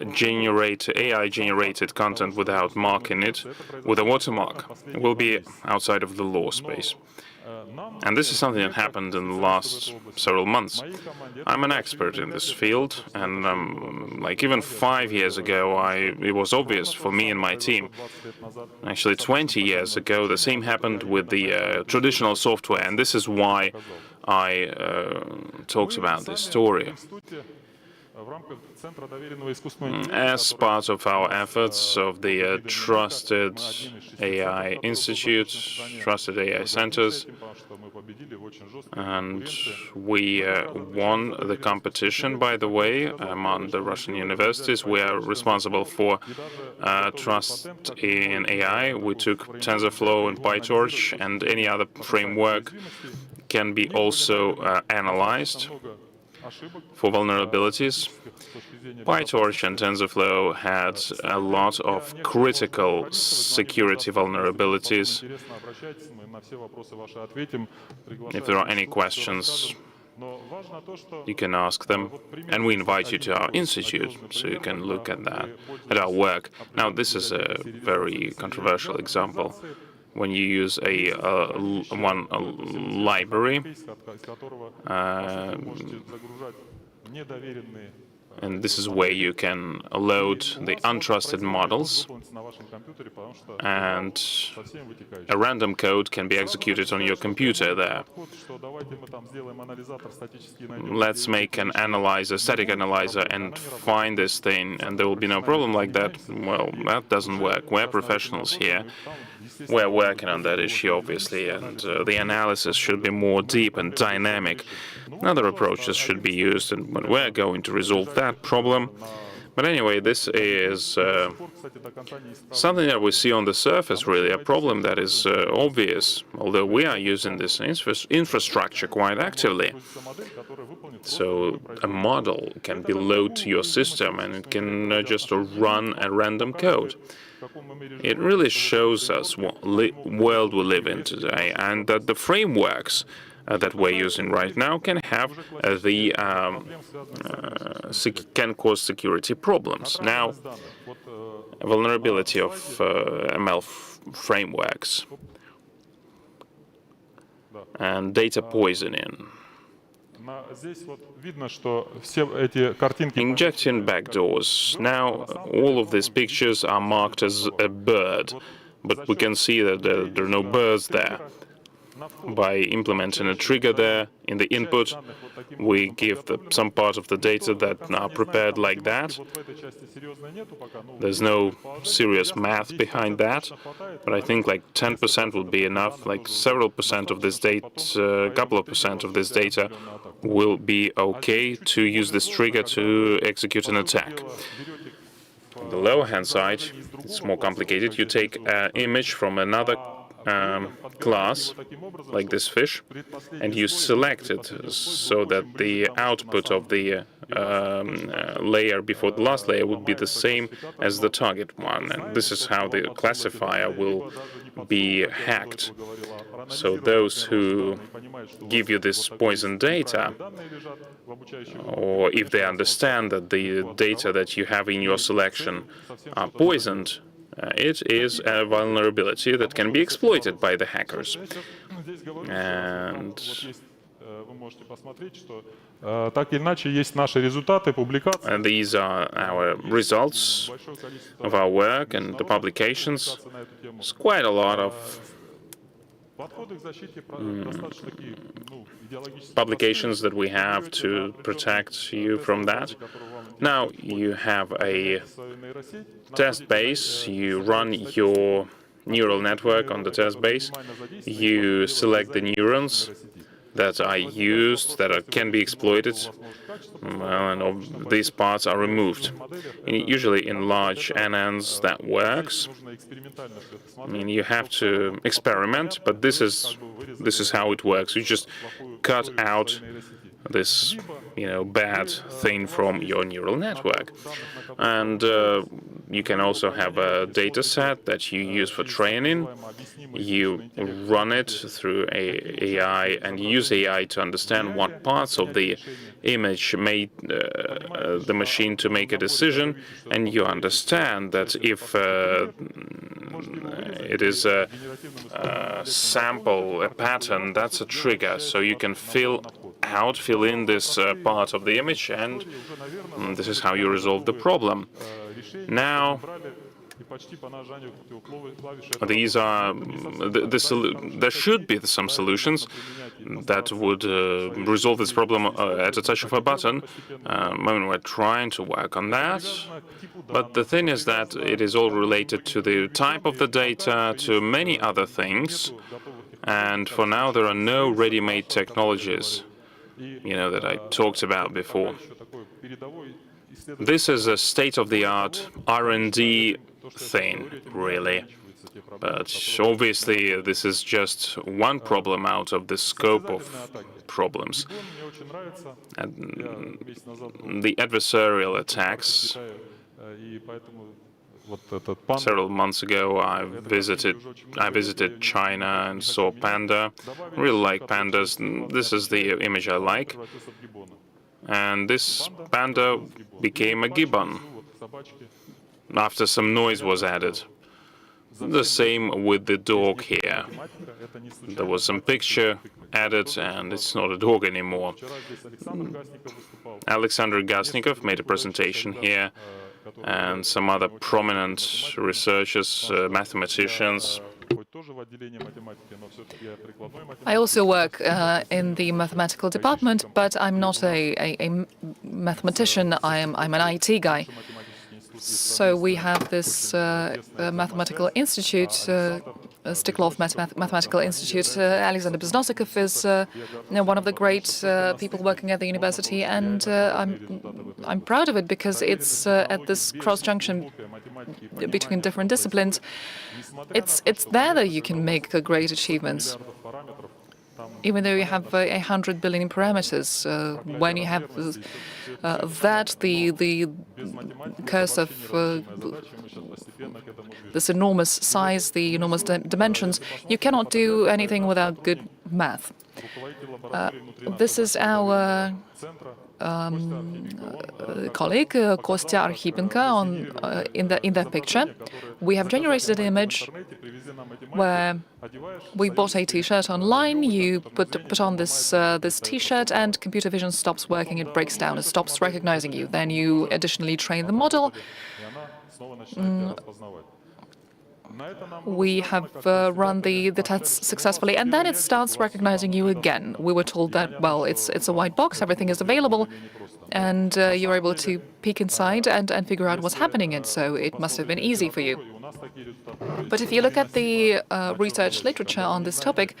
AI-generated content without marking it with a watermark will be outside of the law space. And this is something that happened in the last several months. I'm an expert in this field, and like even 5 years ago, it was obvious for me and my team. Actually, 20 years ago, the same happened with the traditional software, and this is why I talked about this story. As part of our efforts of the Trusted AI Institute, Trusted AI Centers, and we won the competition, by the way, among the Russian universities. We are responsible for trust in AI. We took TensorFlow and PyTorch, and any other framework can be also analyzed for vulnerabilities. PyTorch and TensorFlow had a lot of critical security vulnerabilities. If there are any questions, you can ask them, and we invite you to our institute so you can look at that, at our work. Now, this is a very controversial example. When you use a library, and this is where you can load the untrusted models, and a random code can be executed on your computer there. Let's make an analyzer, static analyzer, and find this thing, and there will be no problem like that. Well, that doesn't work. We're professionals here. We're working on that issue, obviously, and the analysis should be more deep and dynamic. Other approaches should be used, and we're going to resolve that problem. But anyway, this is something that we see on the surface, really, a problem that is obvious, although we are using this infrastructure quite actively. So a model can be loaded to your system, and it can just run a random code. It really shows us what world we live in today, and that the frameworks that we're using right now can have can cause security problems. Now, vulnerability of ML frameworks and data poisoning. Injecting backdoors. Now, all of these pictures are marked as a bird, but we can see that there are no birds there. By implementing a trigger there in the input, we give some part of the data that are prepared like that. There's no serious math behind that, but I think like 10% will be enough. Like several percent of this data, a couple of percent of this data will be okay to use this trigger to execute an attack. On the lower-hand side, it's more complicated. You take an image from another class, like this fish, and you select it so that the output of the layer before the last layer would be the same as the target one. And this is how the classifier will be hacked. So those who give you this poison data, or if they understand that the data that you have in your selection are poisoned, it is a vulnerability that can be exploited by the hackers. And these are our results of our work and the publications. It's quite a lot of publications that we have to protect you from that. Now you have a test base, you run your neural network on the test base, you select the neurons that are used, that can be exploited, and these parts are removed. Usually in large NNs that works. I mean, you have to experiment, but this is how it works. You just cut out this, bad thing from your neural network. And you can also have a data set that you use for training. You run it through AI and use AI to understand what parts of the image made the machine to make a decision. And you understand that if it is a sample, a pattern, that's a trigger. So you can fill in this part of the image, and this is how you resolve the problem. Now, These are there should be some solutions that would resolve this problem at a touch of a button. We're trying to work on that, but the thing is that it is all related to the type of the data, to many other things, and for now there are no ready-made technologies, that I talked about before. This is a state-of-the-art R&D thing, really. But obviously, this is just one problem out of the scope of problems. And the adversarial attacks. Several months ago, I visited China and saw panda. I really like pandas. This is the image I like. And this panda became a gibbon after some noise was added. The same with the dog here. There was some picture added, and it's not a dog anymore. Alexander Gasnikov made a presentation here, and some other prominent researchers, mathematicians. I also work in the mathematical department, but I'm not a mathematician. I'm an IT guy. So we have this mathematical institute, Stiklov Mathematical Institute. Alexander Beznosikov is one of the great people working at the university, and I'm proud of it because it's at this cross-junction between different disciplines. It's there that you can make great achievements. Even though you have 100 billion parameters, when you have that, the curse of this enormous size, the enormous dimensions, you cannot do anything without good math. This is our colleague Kostya Archipenko in that picture. We have generated an image where we bought a T-shirt online. You put on this T-shirt, and computer vision stops working. It breaks down. It stops recognizing you. Then you additionally train the model. We have run the tests successfully, and then it starts recognizing you again. We were told that, well, it's a white box, everything is available, and you're able to peek inside and figure out what's happening, and so it must have been easy for you. But if you look at the research literature on this topic,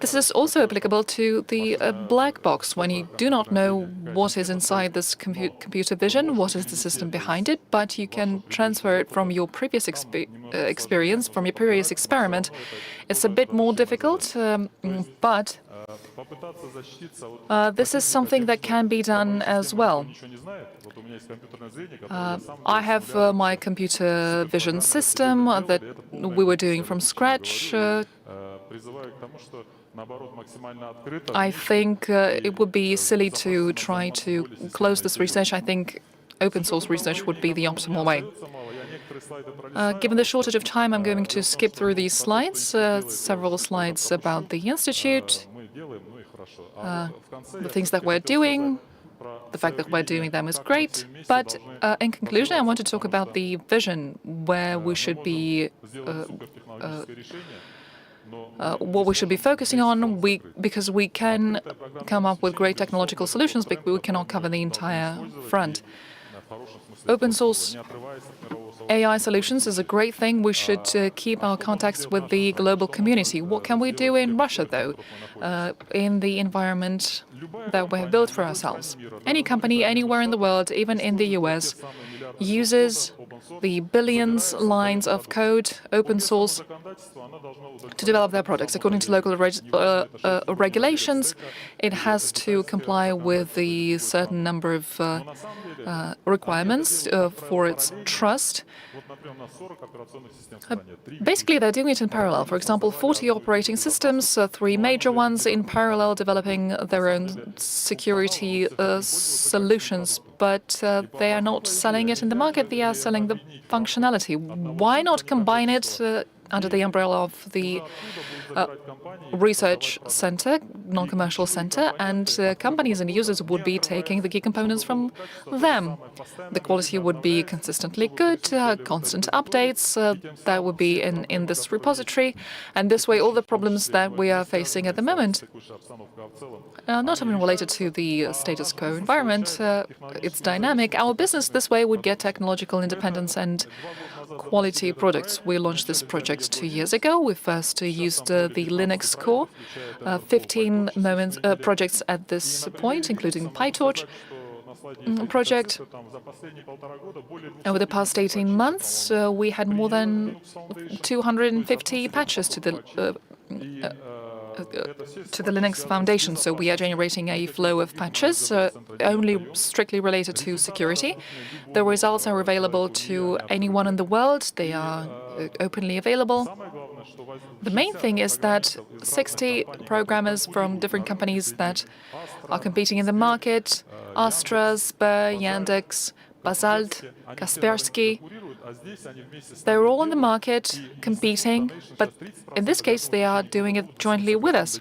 this is also applicable to the black box, when you do not know what is inside this computer vision, what is the system behind it, but you can transfer it from your previous experience, from your previous experiment. It's a bit more difficult, but this is something that can be done as well. I have my computer vision system that we were doing from scratch. I think it would be silly to try to close this research. I think open source research would be the optimal way. Given the shortage of time, I'm going to skip through these slides, several slides about the Institute, the things that we're doing. The fact that we're doing them is great, but in conclusion, I want to talk about the vision, where we should be, what we should be focusing on, because we can come up with great technological solutions, but we cannot cover the entire front. Open source AI solutions is a great thing. We should keep our contacts with the global community. What can we do in Russia, though, in the environment that we have built for ourselves? Any company anywhere in the world, even in the US, uses the billions lines of code, open source, to develop their products. According to local regulations, it has to comply with the certain number of requirements for its trust. Basically, they're doing it in parallel. For example, 40 operating systems, 3 major ones in parallel, developing their own security solutions, but they are not selling it in the market. They are selling the functionality. Why not combine it under the umbrella of the research center? non-commercial center, and companies and users would be taking the key components from them. The quality would be consistently good, constant updates that would be in this repository, and this way all the problems that we are facing at the moment, not even related to the status quo environment, it's dynamic. Our business this way would get technological independence and quality products. We launched this project 2 years ago. We first used the Linux core, 15 projects at this point, including PyTorch project. Over the past 18 months, we had more than 250 patches to the Linux Foundation, so we are generating a flow of patches only strictly related to security. The results are available to anyone in the world. They are openly available. The main thing is that 60 programmers from different companies that are competing in the market, Astra, Sber, Yandex, Basalt, Kaspersky, they're all in the market competing, but in this case they are doing it jointly with us.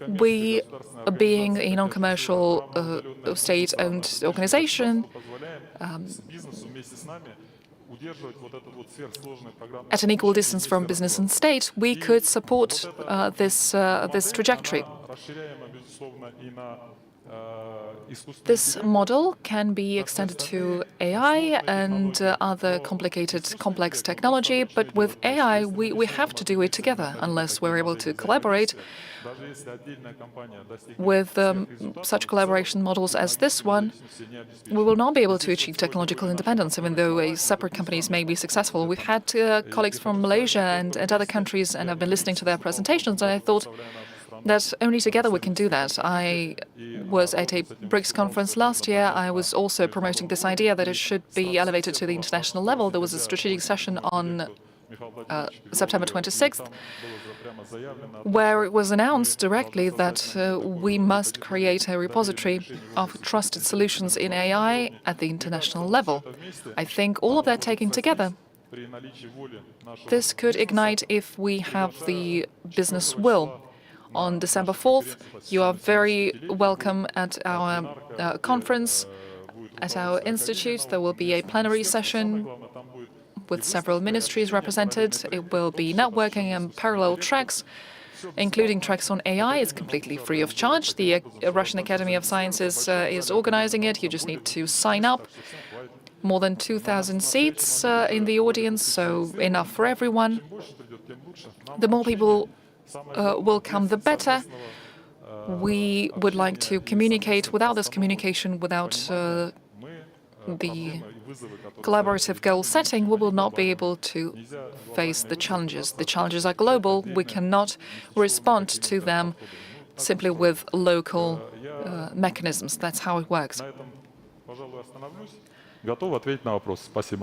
We, being a non-commercial state-owned organization, at an equal distance from business and state, we could support this trajectory. This model can be extended to AI and other complicated, complex technology, but with AI, we have to do it together. Unless we're able to collaborate with such collaboration models as this one, we will not be able to achieve technological independence, even though separate companies may be successful. We've had colleagues from Malaysia and other countries, and I've been listening to their presentations, and I thought that only together we can do that. I was at a BRICS conference last year. I was also promoting this idea that it should be elevated to the international level. There was a strategic session on September 26th, where it was announced directly that we must create a repository of trusted solutions in AI at the international level. I think all of that taken together, this could ignite if we have the business will. On December 4th, you are very welcome at our conference, at our institute. There will be a plenary session with several ministries represented. It will be networking and parallel tracks, including tracks on AI. It's completely free of charge. The Russian Academy of Sciences is organizing it. You just need to sign up. More than 2,000 seats in the audience, so enough for everyone. The more people will come, the better. We would like to communicate. Without this communication, without the collaborative goal setting, we will not be able to face the challenges. The challenges are global. We cannot respond to them simply with local mechanisms. That's how it works.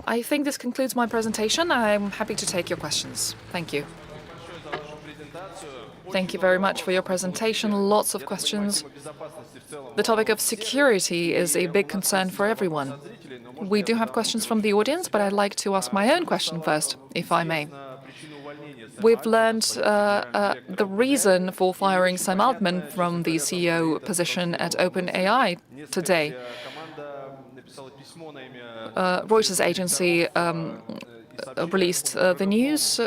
I think this concludes my presentation. I'm happy to take your questions. Thank you. Thank you very much for your presentation. Lots of questions. The topic of security is a big concern for everyone. We do have questions from the audience, but I'd like to ask my own question first, if I may. We've learned the reason for firing Sam Altman from the CEO position at OpenAI today. Reuters agency released the news.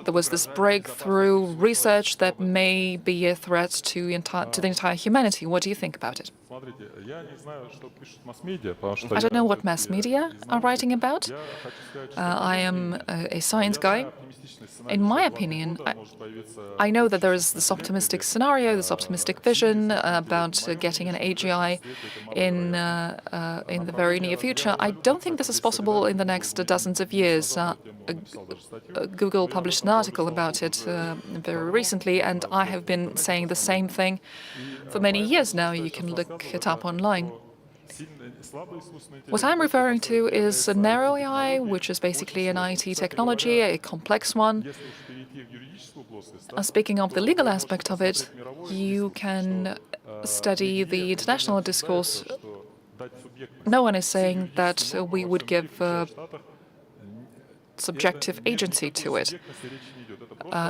There was this breakthrough research that may be a threat to the entire humanity. What do you think about it? I don't know what mass media are writing about. I am a science guy. In my opinion, I know that there is this optimistic scenario, this optimistic vision about getting an AGI in the very near future. I don't think this is possible in the next dozens of years. Google published an article about it very recently, and I have been saying the same thing for many years now. You can look it up online. What I'm referring to is a narrow AI, which is basically an IT technology, a complex one. Speaking of the legal aspect of it, you can study the international discourse. No one is saying that we would give subjective agency to it.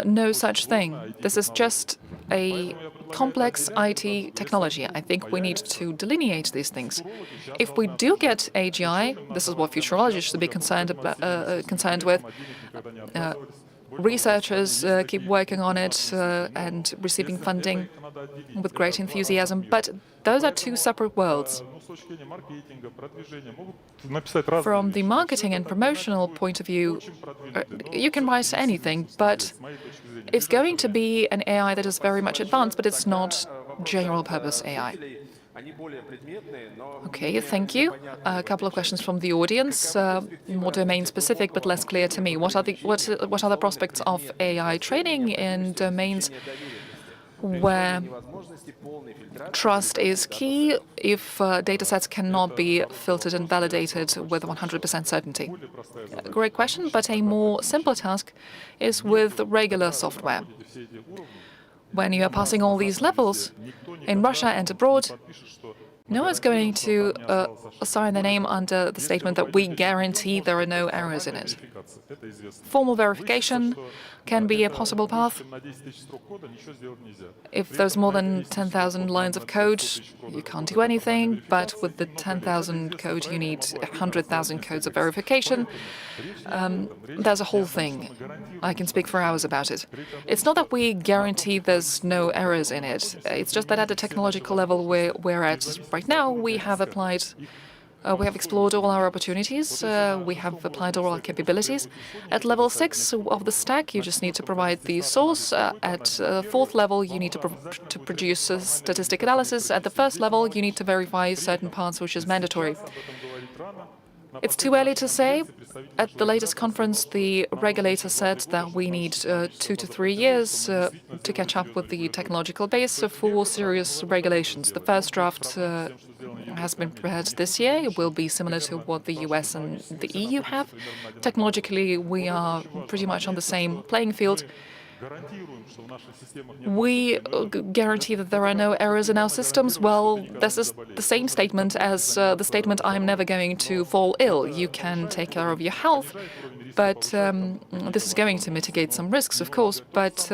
No such thing. This is just a complex IT technology. I think we need to delineate these things. If we do get AGI, this is what futurologists should be concerned with. Researchers keep working on it and receiving funding with great enthusiasm, but those are two separate worlds. From the marketing and promotional point of view, you can write anything, but it's going to be an AI that is very much advanced, but it's not general-purpose AI. Okay, thank you. A couple of questions from the audience, more domain-specific, but less clear to me. What are the prospects of AI training in domains where trust is key if datasets cannot be filtered and validated with 100% certainty? Great question, but a more simpler task is with regular software. When you are passing all these levels in Russia and abroad, no one's going to sign their name under the statement that we guarantee there are no errors in it. Formal verification can be a possible path. If there's more than 10,000 lines of code, you can't do anything, but with the 10,000 code, you need 100,000 codes of verification. There's a whole thing. I can speak for hours about it. It's not that we guarantee there's no errors in it. It's just that at the technological level we're at right now, we have explored all our opportunities. We have applied all our capabilities. At level 6 of the stack, you just need to provide the source. At 4th level, you need to produce a statistic analysis. At the 1st level, you need to verify certain parts, which is mandatory. It's too early to say. At the latest conference, the regulator said that we need 2 to 3 years to catch up with the technological base for serious regulations. The first draft has been prepared this year. It will be similar to what the US and the EU have. Technologically, we are pretty much on the same playing field. We guarantee that there are no errors in our systems. Well, this is the same statement as the statement, I'm never going to fall ill. You can take care of your health, but this is going to mitigate some risks, of course, but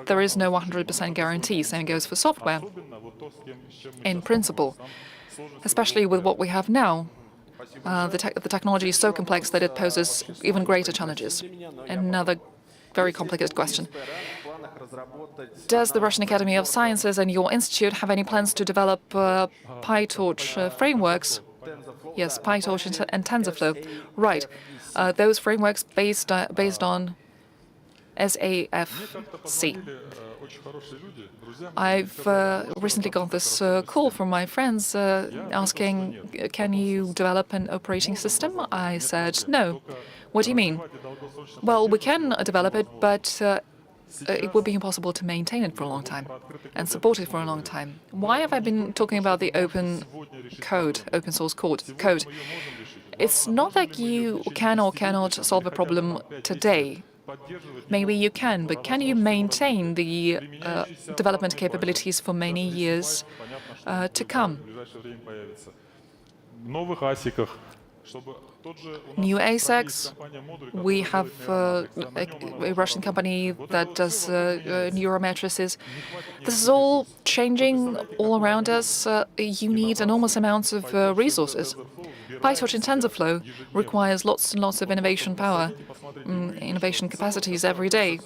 there is no 100% guarantee. Same goes for software. In principle, especially with what we have now, the technology is so complex that it poses even greater challenges. Another very complicated question. Does the Russian Academy of Sciences and your institute have any plans to develop PyTorch frameworks? Yes, PyTorch and TensorFlow. Right. Those frameworks based on SAFC. I've recently got this call from my friends asking, can you develop an operating system? I said, no. What do you mean? Well, we can develop it, but it would be impossible to maintain it for a long time and support it for a long time. Why have I been talking about the open source code? It's not that you can or cannot solve a problem today. Maybe you can, but can you maintain the development capabilities for many years to come? New ASICs, we have a Russian company that does neuromatrices. This is all changing all around us. You need enormous amounts of resources. PyTorch and TensorFlow requires lots and lots of innovation power, innovation capacities every day.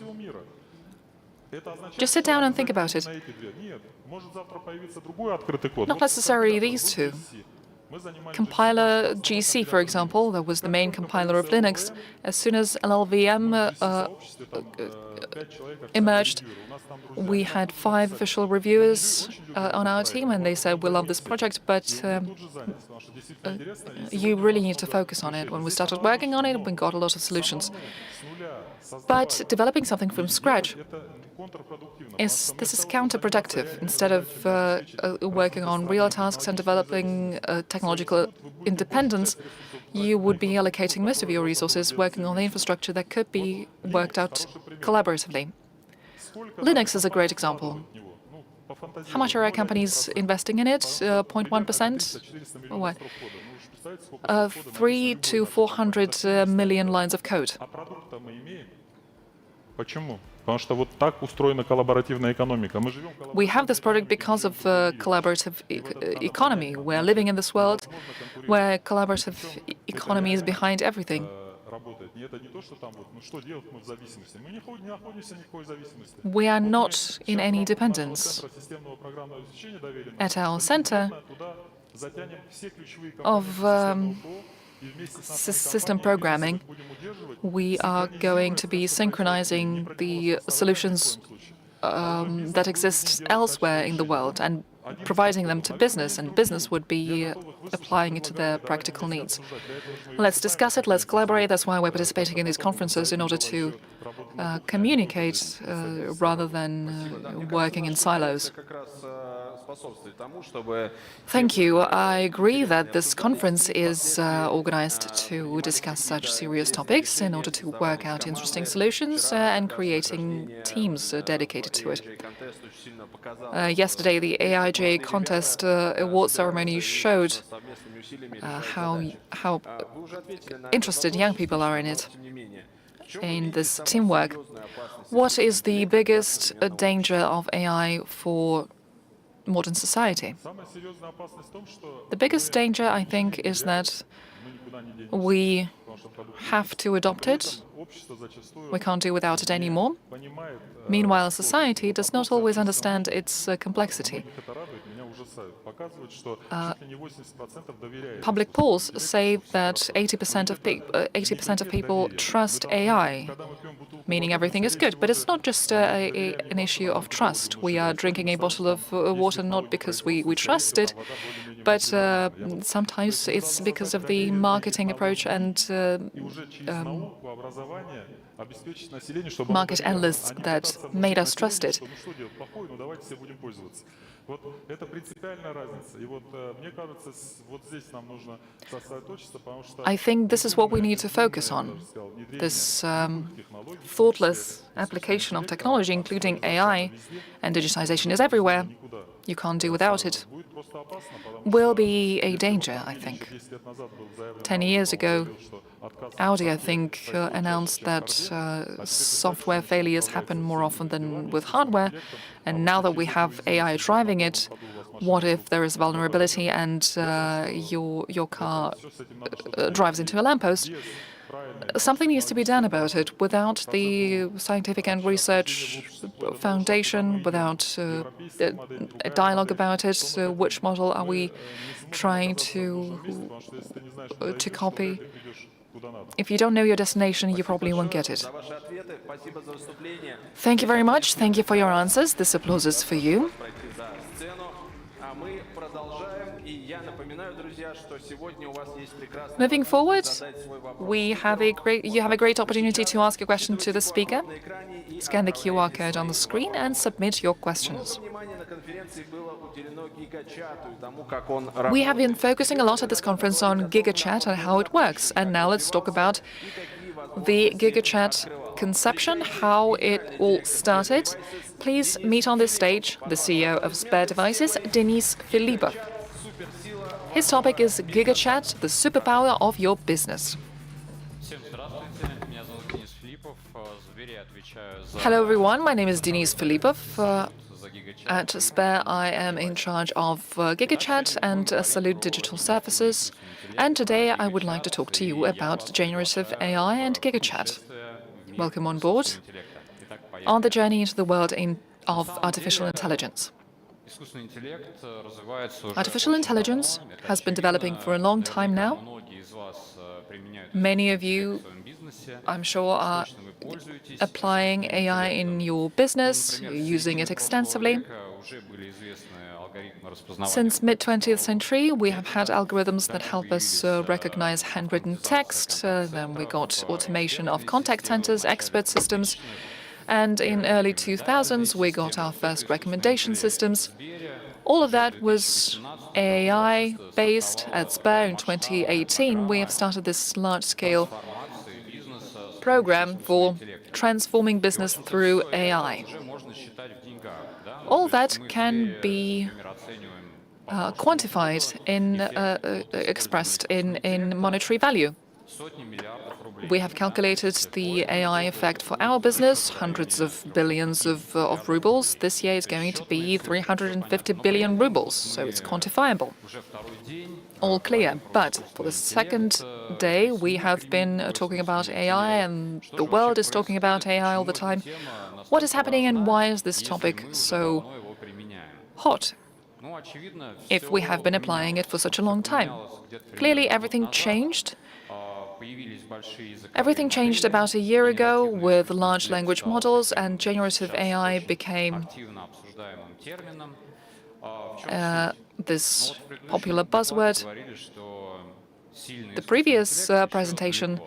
Just sit down and think about it. Not necessarily these two. Compiler GC, for example, that was the main compiler of Linux. As soon as LLVM emerged, we had 5 official reviewers on our team, and they said, we love this project, but you really need to focus on it. When we started working on it, we got a lot of solutions. But developing something from scratch, this is counterproductive. Instead of working on real tasks and developing technological independence, you would be allocating most of your resources working on the infrastructure that could be worked out collaboratively. Linux is a great example. How much are our companies investing in it? 0.1%? Or what? 300 to 400 million lines of code. Почему? Потому что вот так устроена коллаборативная экономика. Мы живем We have this product because of collaborative economy. We're living in this world where collaborative economy is behind everything. работает. И это не то, что там вот, ну что делать мы в зависимости. Мы не находимся ни в какой зависимости. We are not in any dependence. Системного программного обеспечения доверия. At our center Туда затянем все ключевые of system programming, we are going to be synchronizing the solutions that exist elsewhere in the world and providing them to business, and business would be applying it to their practical needs. Let's discuss it, let's collaborate. That's why we're participating in these conferences, in order to communicate rather than working in silos. Thank you. I agree that this conference is organized to discuss such serious topics in order to work out interesting solutions and creating teams dedicated to it. Yesterday, the AIJ contest award ceremony showed how interested young people are in it, in this teamwork. What is the biggest danger of AI for modern society? The biggest danger, I think, is that we have to adopt it. We can't do without it anymore. Meanwhile, society does not always understand its complexity. Public polls say that 80% of people trust AI, meaning everything is good. But it's not just an issue of trust. We are drinking a bottle of water not because we trust it, but sometimes it's because of the marketing approach and market analysts that made us trust it. I think this is what we need to focus on, this thoughtless application of technology, including AI, and digitization is everywhere. You can't do without it. Will be a danger, I think. 10 years ago, Audi, I think, announced that software failures happen more often than with hardware. And now that we have AI driving it, what if there is vulnerability and your car drives into a lamppost? Something needs to be done about it. Without the scientific and research foundation, without a dialogue about it, which model are we trying to copy? If you don't know your destination, you probably won't get it. Thank you very much. Thank you for your answers. This applause is for you. Moving forward, you have a great opportunity to ask a question to the speaker. Scan the QR code on the screen and submit your questions. We have been focusing a lot at this conference on GigaChat and how it works. And now let's talk about the GigaChat conception, how it all started. Please meet on this stage the CEO of SberDevices, Denis Filipov. His topic is GigaChat, the superpower of your business. Hello everyone, my name is Denis Filipov. At Sber, I am in charge of GigaChat and Salute Digital Services. And today I would like to talk to you about generative AI and GigaChat. Welcome on board on the journey into the world of artificial intelligence. Artificial intelligence has been developing for a long time now. Many of you, I'm sure, are applying AI in your business, you're using it extensively. Since mid-20th century, we have had algorithms that help us recognize handwritten text. Then we got automation of contact centers, expert systems. And in early 2000s, we got our first recommendation systems. All of that was AI-based. At Sber in 2018, we have started this large-scale program for transforming business through AI. All that can be quantified, expressed in monetary value. We have calculated the AI effect for our business, hundreds of billions of rubles. This year it's going to be 350 billion rubles, so it's quantifiable. All clear. But for the second day, we have been talking about AI, and the world is talking about AI all the time. What is happening and why is this topic so hot if we have been applying it for such a long time? Clearly, everything changed. Everything changed about a year ago with large language models, and generative AI became this popular buzzword. The previous presentation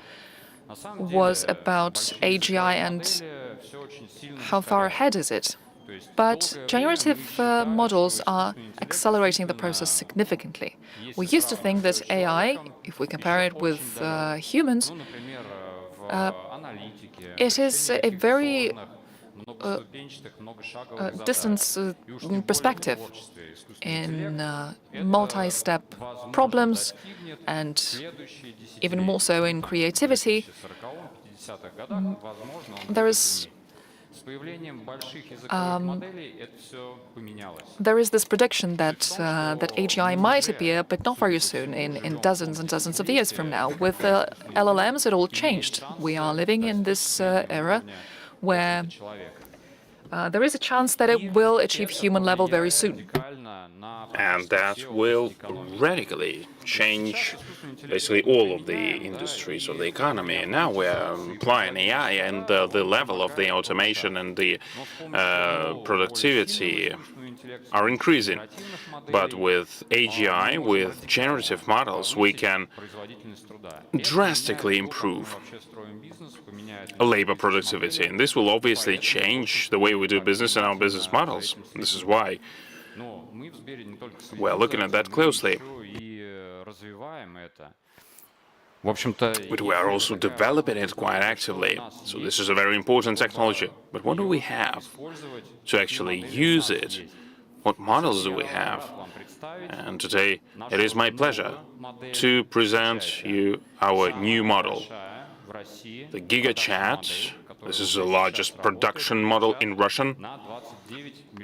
was about AGI and how far ahead is it. But generative models are accelerating the process significantly. We used to think that AI, if we compare it with humans, it is a very distant perspective in multi-step problems, and even more so in creativity. There is this prediction that AGI might appear, but not very soon, in dozens and dozens of years from now. With LLMs, it all changed. We are living in this era where there is a chance that it will achieve human level very soon. And that will radically change basically all of the industries of the economy. And now we're applying AI, and the level of the automation and the productivity are increasing. But with AGI, with generative models, we can drastically improve labor productivity. And this will obviously change the way we do business and our business models. This is why we're looking at that closely. But we are also developing it quite actively. So this is a very important technology. But what do we have to actually use it? What models do we have? And today it is my pleasure to present you our new model, the GigaChat. This is the largest production model in Russian,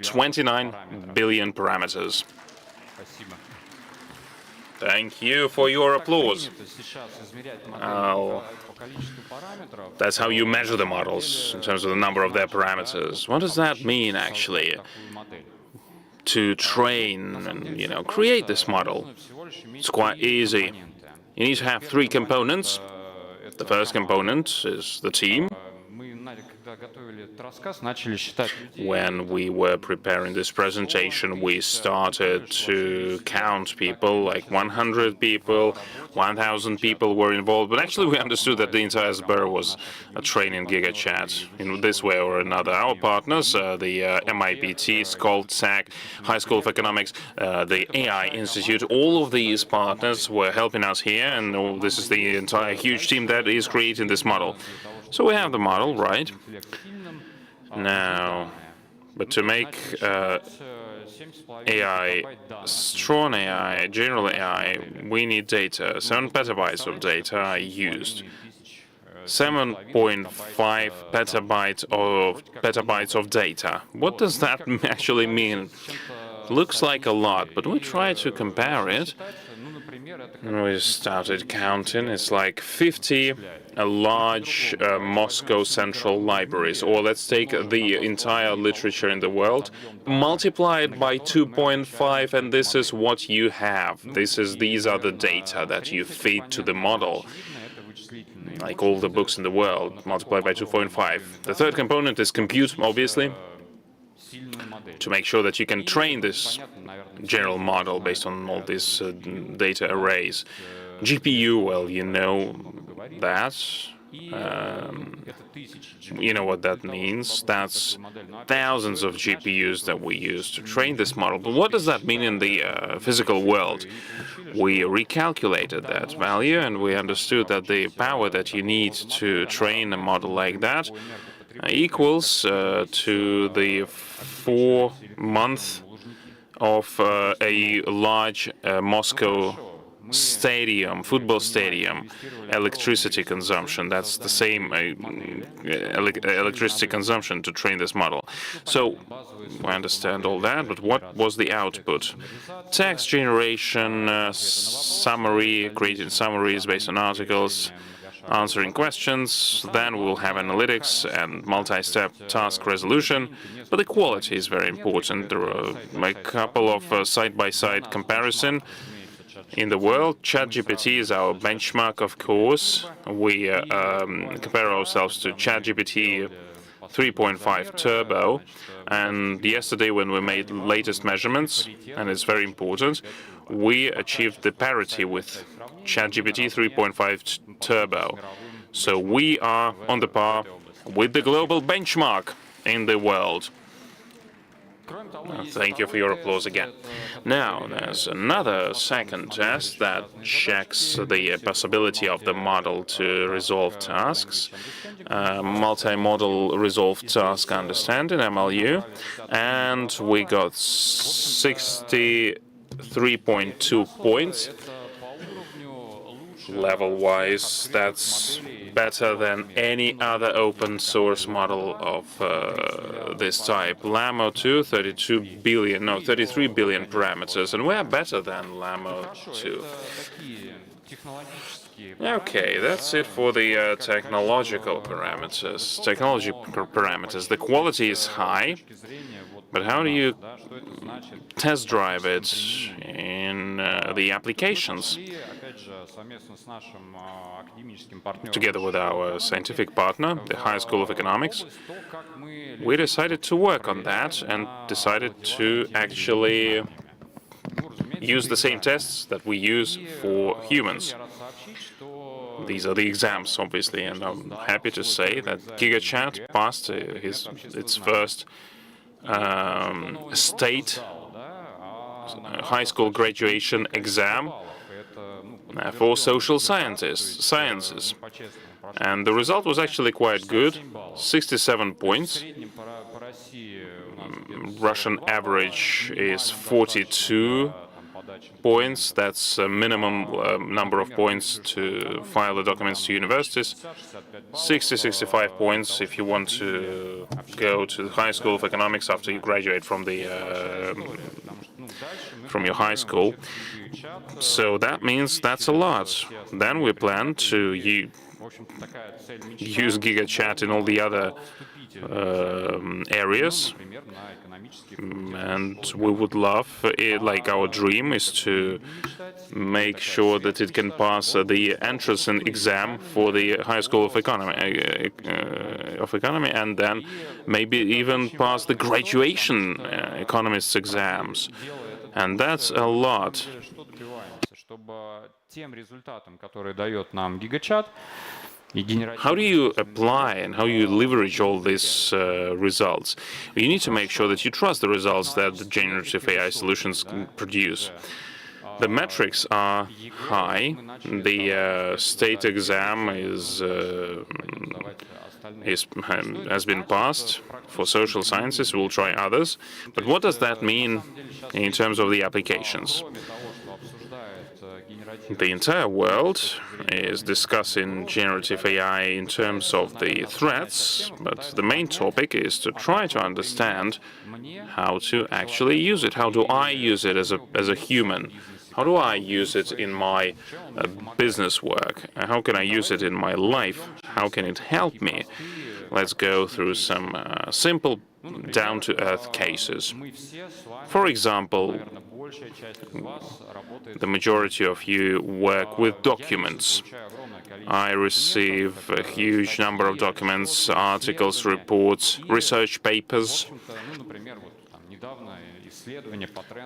29 billion parameters. Thank you for your applause. That's how you measure the models in terms of the number of their parameters. What does that mean, actually? To train and create this model, it's quite easy. You need to have three components. The first component is the team. When we were preparing this presentation, we started to count people, like 100 people, 1,000 people were involved. But actually, we understood that the entire Sber was training GigaChat in this way or another. Our partners, the MIPT, School Tech, High School of Economics, the AI Institute, all of these partners were helping us here, and this is the entire huge team that is creating this model. So we have the model, right? Now, but to make AI, strong AI, general AI, we need data. 7 petabytes of data are used. 7.5 petabytes of data. What does that actually mean? Looks like a lot, but we try to compare it. We started counting. It's like 50 large Moscow central libraries. Or let's take the entire literature in the world, multiply it by 2.5, and this is what you have. These are the data that you feed to the model, like all the books in the world, multiplied by 2.5. The third component is compute, obviously, to make sure that you can train this general model based on all these data arrays. GPU, well, you know that. You know what that means. That's thousands of GPUs that we use to train this model. But what does that mean in the physical world? We recalculated that value, and we understood that the power that you need to train a model like that equals to the 4 months of a large Moscow football stadium, electricity consumption. That's the same electricity consumption to train this model. So I understand all that, but what was the output? Text generation, summary, creating summaries based on articles, answering questions, then we'll have analytics and multi-step task resolution, but the quality is very important. There are a couple of side-by-side comparison. In the world, ChatGPT is our benchmark, of course. We compare ourselves to ChatGPT 3.5 Turbo, and yesterday when we made latest measurements, and it's very important, we achieved the parity with ChatGPT 3.5 Turbo. So we are on the par with the global benchmark in the world. Thank you for your applause again. Now, there's another second test that checks the possibility of the model to resolve tasks, multimodal resolved task understanding, MLU, and we got 63.2 points. Level-wise, that's better than any other open source model of this type. Llama 2, 33 billion parameters, and we're better than Llama 2. Okay, that's it for the technological parameters. The quality is high, but how do you test drive it in the applications? Together with our scientific partner, the High School of Economics, we decided to work on that and decided to actually use the same tests that we use for humans. These are the exams, obviously, and I'm happy to say that GigaChat passed its first state high school graduation exam for social sciences. And the result was actually quite good, 67 points. Russian average is 42 points. That's a minimum number of points to file the documents to universities. 65 points if you want to go to the High School of Economics after you graduate from your high school. So that means that's a lot. Then we plan to use GigaChat in all the other areas, and we would love it, like our dream is to make sure that it can pass the entrance exam for the High School of Economy, and then maybe even pass the graduation economists exams, and that's a lot. How do you apply and how you leverage all these results? You need to make sure that you trust the results that the generative AI solutions can produce. The metrics are high. The state exam has been passed for social sciences. We'll try others. But what does that mean in terms of the applications? The entire world is discussing generative AI in terms of the threats, but the main topic is to try to understand how to actually use it. How do I use it as a human? How do I use it in my business work? How can I use it in my life? How can it help me? Let's go through some simple, down-to-earth cases. For example, the majority of you work with documents. I receive a huge number of documents, articles, reports, research papers.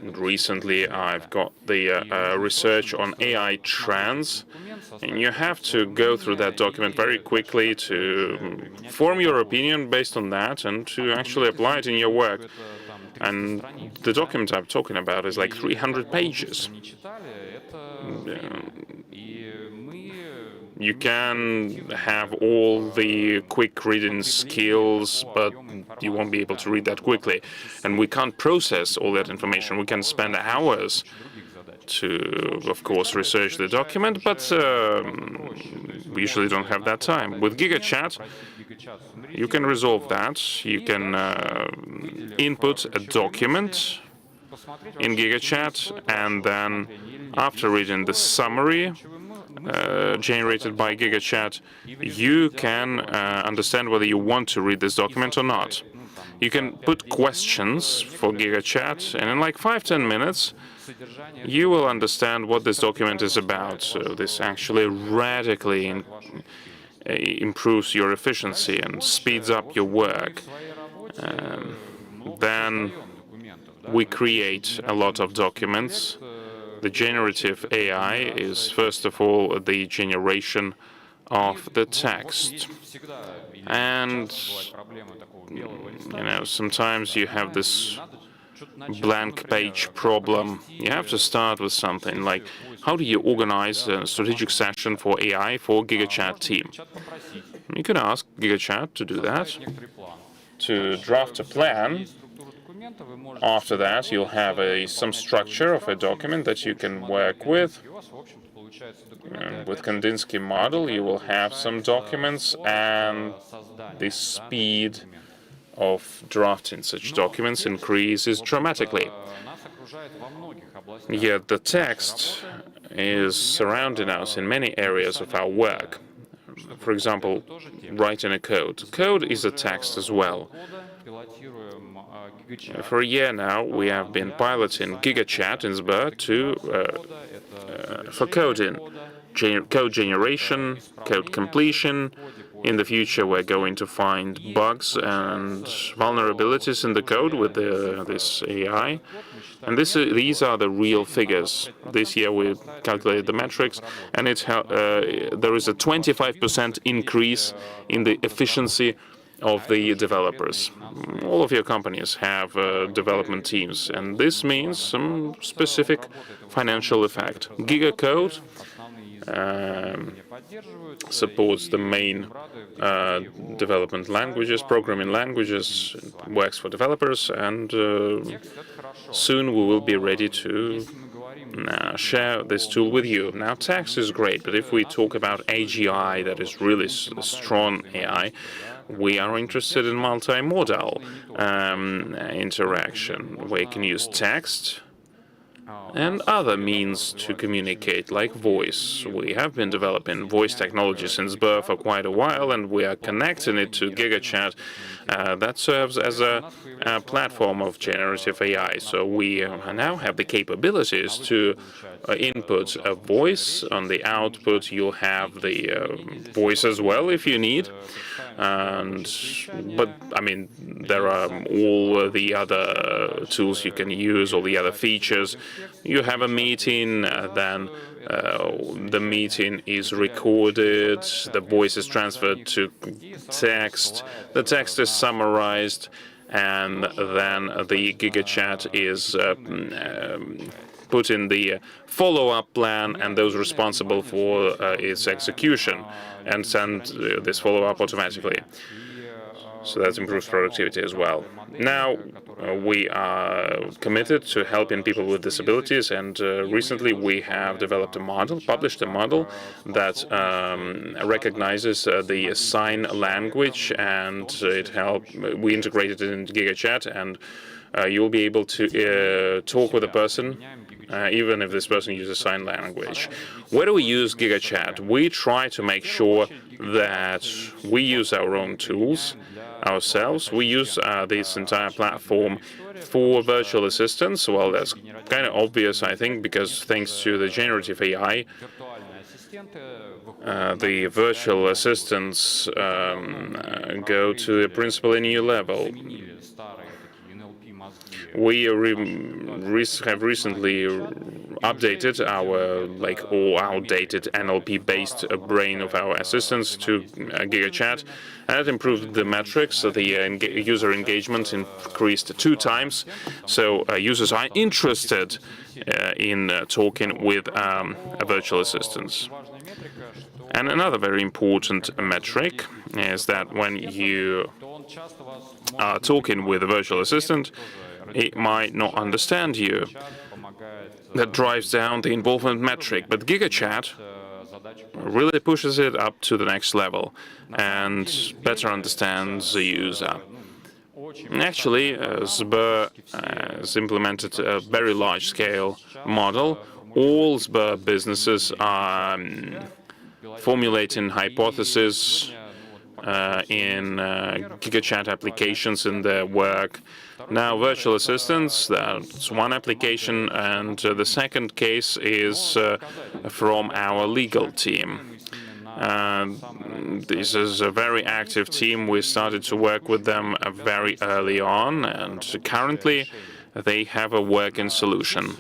Recently, I've got the research on AI trends, and you have to go through that document very quickly to form your opinion based on that and to actually apply it in your work. And the document I'm talking about is like 300 pages. You can have all the quick reading skills, but you won't be able to read that quickly. And we can't process all that information. We can spend hours to, of course, research the document, but we usually don't have that time. With GigaChat, you can resolve that. You can input a document in GigaChat, and then after reading the summary generated by GigaChat, you can understand whether you want to read this document or not. You can put questions for GigaChat, and in like 5-10 minutes, you will understand what this document is about. So this actually radically improves your efficiency and speeds up your work. Then we create a lot of documents. The generative AI is, first of all, the generation of the text. And, sometimes you have this blank page problem. You have to start with something like, how do you organize a strategic session for AI for GigaChat team? You can ask GigaChat to do that, to draft a plan. After that, you'll have some structure of a document that you can work with. With Kandinsky model, you will have some documents, and the speed of drafting such documents increases dramatically. Yet the text is surrounding us in many areas of our work. For example, writing a code. Code is a text as well. For a year now, we have been piloting GigaChat in Sber for coding, code generation, code completion. In the future, we're going to find bugs and vulnerabilities in the code with this AI. And these are the real figures. This year, we calculated the metrics, and there is a 25% increase in the efficiency of the developers. All of your companies have development teams, and this means some specific financial effect. GigaCode supports the main development languages, programming languages, works for developers, and soon we will be ready to share this tool with you. Now, text is great, but if we talk about AGI, that is really strong AI, we are interested in multimodal interaction, where you can use text and other means to communicate, like voice. We have been developing voice technology since Sber for quite a while, and we are connecting it to GigaChat. That serves as a platform of generative AI. So we now have the capabilities to input a voice. On the output, you'll have the voice as well if you need. But I mean, there are all the other tools you can use, all the other features. You have a meeting, then the meeting is recorded, the voice is transferred to text, the text is summarized, and then the GigaChat is put in the follow-up plan, and those responsible for its execution, and send this follow-up automatically. So that improves productivity as well. Now, we are committed to helping people with disabilities, and recently we have developed a model, published a model that recognizes the sign language, and we integrated it into GigaChat, and you'll be able to talk with a person, even if this person uses sign language. Where do we use GigaChat? We try to make sure that we use our own tools ourselves. We use this entire platform for virtual assistants. Well, that's kind of obvious, I think, because thanks to the generative AI, the virtual assistants go to a principally new level. We have recently updated our outdated NLP-based brain of our assistants to GigaChat, and it improved the metrics. So the user engagement increased 2 times. So users are interested in talking with a virtual assistant. And another very important metric is that when you are talking with a virtual assistant, it might not understand you. that drives down the involvement metric, but GigaChat really pushes it up to the next level and better understands the user. Actually, Sber has implemented a very large-scale model. All Sber businesses are formulating hypotheses in GigaChat applications in their work. Now, virtual assistants, that's one application, and the second case is from our legal team. This is a very active team. We started to work with them very early on, and currently they have a working solution.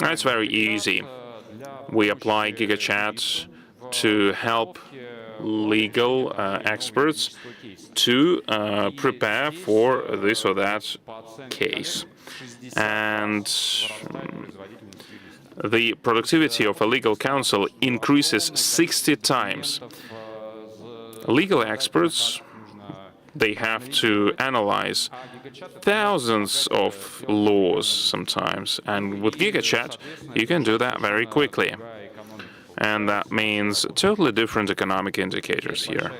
It's very easy. We apply GigaChat to help legal experts to prepare for this or that case. And the productivity of a legal counsel increases 60 times. Legal experts, they have to analyze thousands of laws sometimes, and with GigaChat you can do that very quickly. And that means totally different economic indicators here.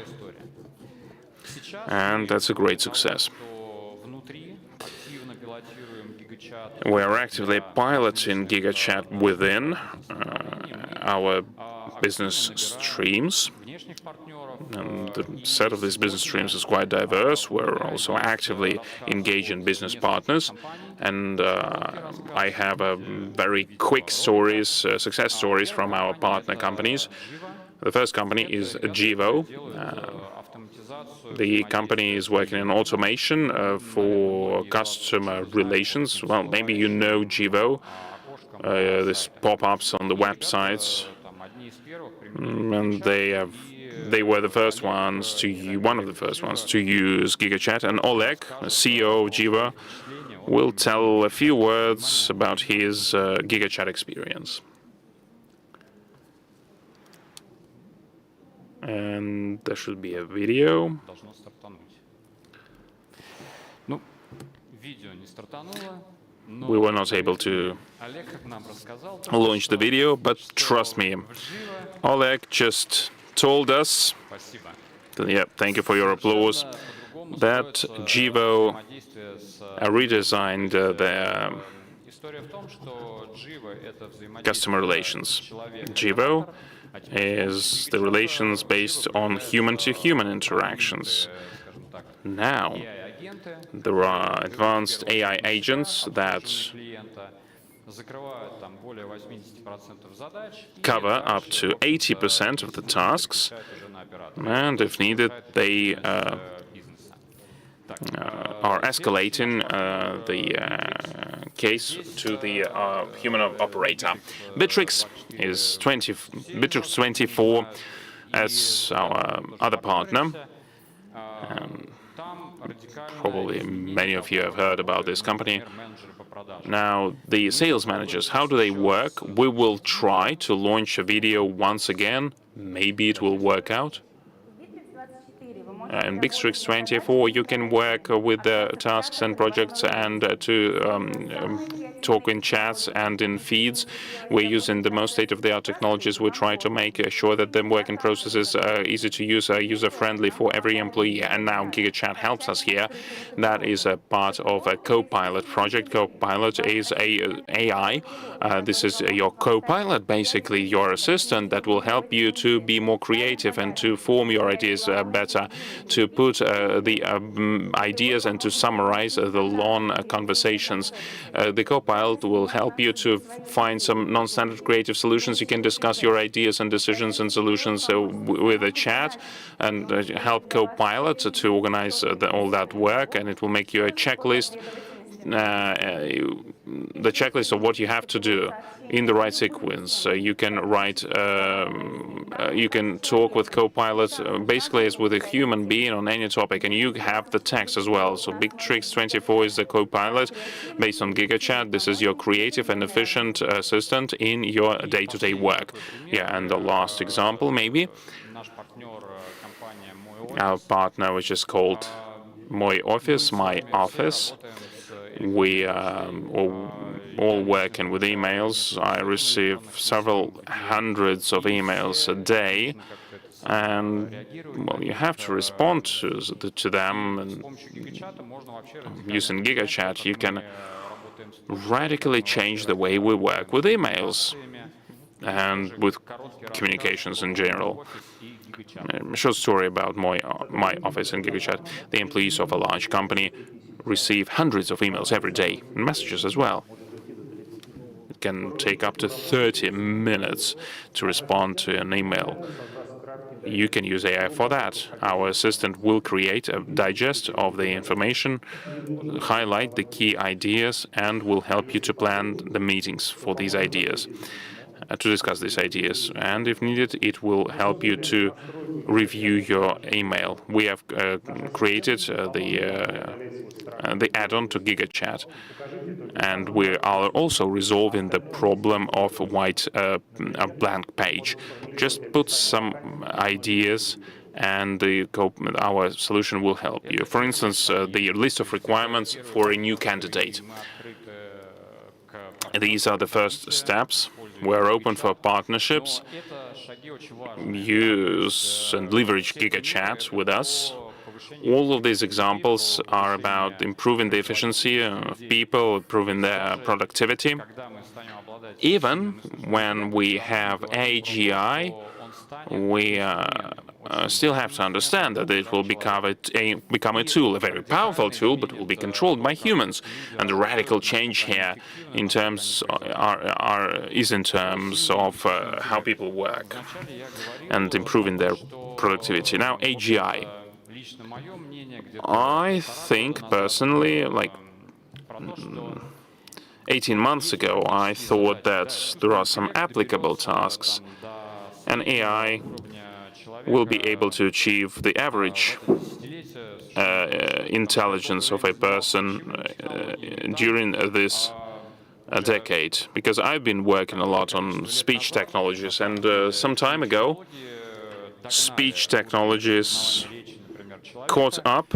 And that's a great success. We are actively piloting GigaChat within our business streams. And the set of these business streams is quite diverse. We're also actively engaging business partners. And I have very quick stories, success stories from our partner companies. The first company is Jivo. The company is working in automation for customer relations. Well, maybe you know Jivo, these pop-ups on the websites, and they were the first ones to one of the first ones to use GigaChat. And Oleg, CEO of Jivo, will tell a few words about his GigaChat experience. And there should be a video. We were not able to launch the video, but trust me, Oleg just told us, yeah, thank you for your applause, that Jivo redesigned their customer relations. Jivo is the relations based on human-to-human interactions. Now, there are advanced AI agents that cover up to 80% of the tasks, and if needed, they are escalating the case to the human operator. Bittrex is Bittrex 24 as our other partner. Probably many of you have heard about this company. Now, the sales managers, how do they work? We will try to launch a video once again. Maybe it will work out. In Bittrex 24, you can work with the tasks and projects and to talk in chats and in feeds. We're using the most state-of-the-art technologies. We try to make sure that the working processes are easy to use, user-friendly for every employee. And now GigaChat helps us here. That is a part of a Copilot project. Copilot is a AI. This is your Copilot, basically your assistant that will help you to be more creative and to form your ideas better, to put the ideas and to summarize the long conversations. The Copilot will help you to find some non-standard creative solutions. You can discuss your ideas and decisions and solutions with a chat and help Copilot to organize all that work, and it will make you a checklist. The checklist of what you have to do in the right sequence. You can write, you can talk with Copilot basically as with a human being on any topic, and you have the text as well. So Bittrex 24 is the Copilot based on GigaChat. This is your creative and efficient assistant in your day-to-day work. Yeah, and the last example, maybe. Our partner, which is called My Office. We all working with emails. I receive several hundreds of emails a day, and well, you have to respond to them. And using GigaChat, you can radically change the way we work with emails and with communications in general. A short story about my office in GigaChat. The employees of a large company receive hundreds of emails every day, and messages as well. It can take up to 30 minutes to respond to an email. You can use AI for that. Our assistant will create a digest of the information, highlight the key ideas, and will help you to plan the meetings for these ideas, to discuss these ideas. And if needed, it will help you to review your email. We have created the add-on to GigaChat, and we are also resolving the problem of a blank page. Just put some ideas and our solution will help you. For instance, the list of requirements for a new candidate. These are the first steps. We're open for partnerships. Use and leverage GigaChat with us. All of these examples are about improving the efficiency of people, improving their productivity. Even when we have AGI, we still have to understand that it will become a tool, a very powerful tool, but will be controlled by humans. And the radical change here in terms is in terms of how people work and improving their productivity. Now, AGI. I think personally, like 18 months ago, I thought that there are some applicable tasks, and AI will be able to achieve the average intelligence of a person during this decade. Because I've been working a lot on speech technologies, and some time ago, speech technologies caught up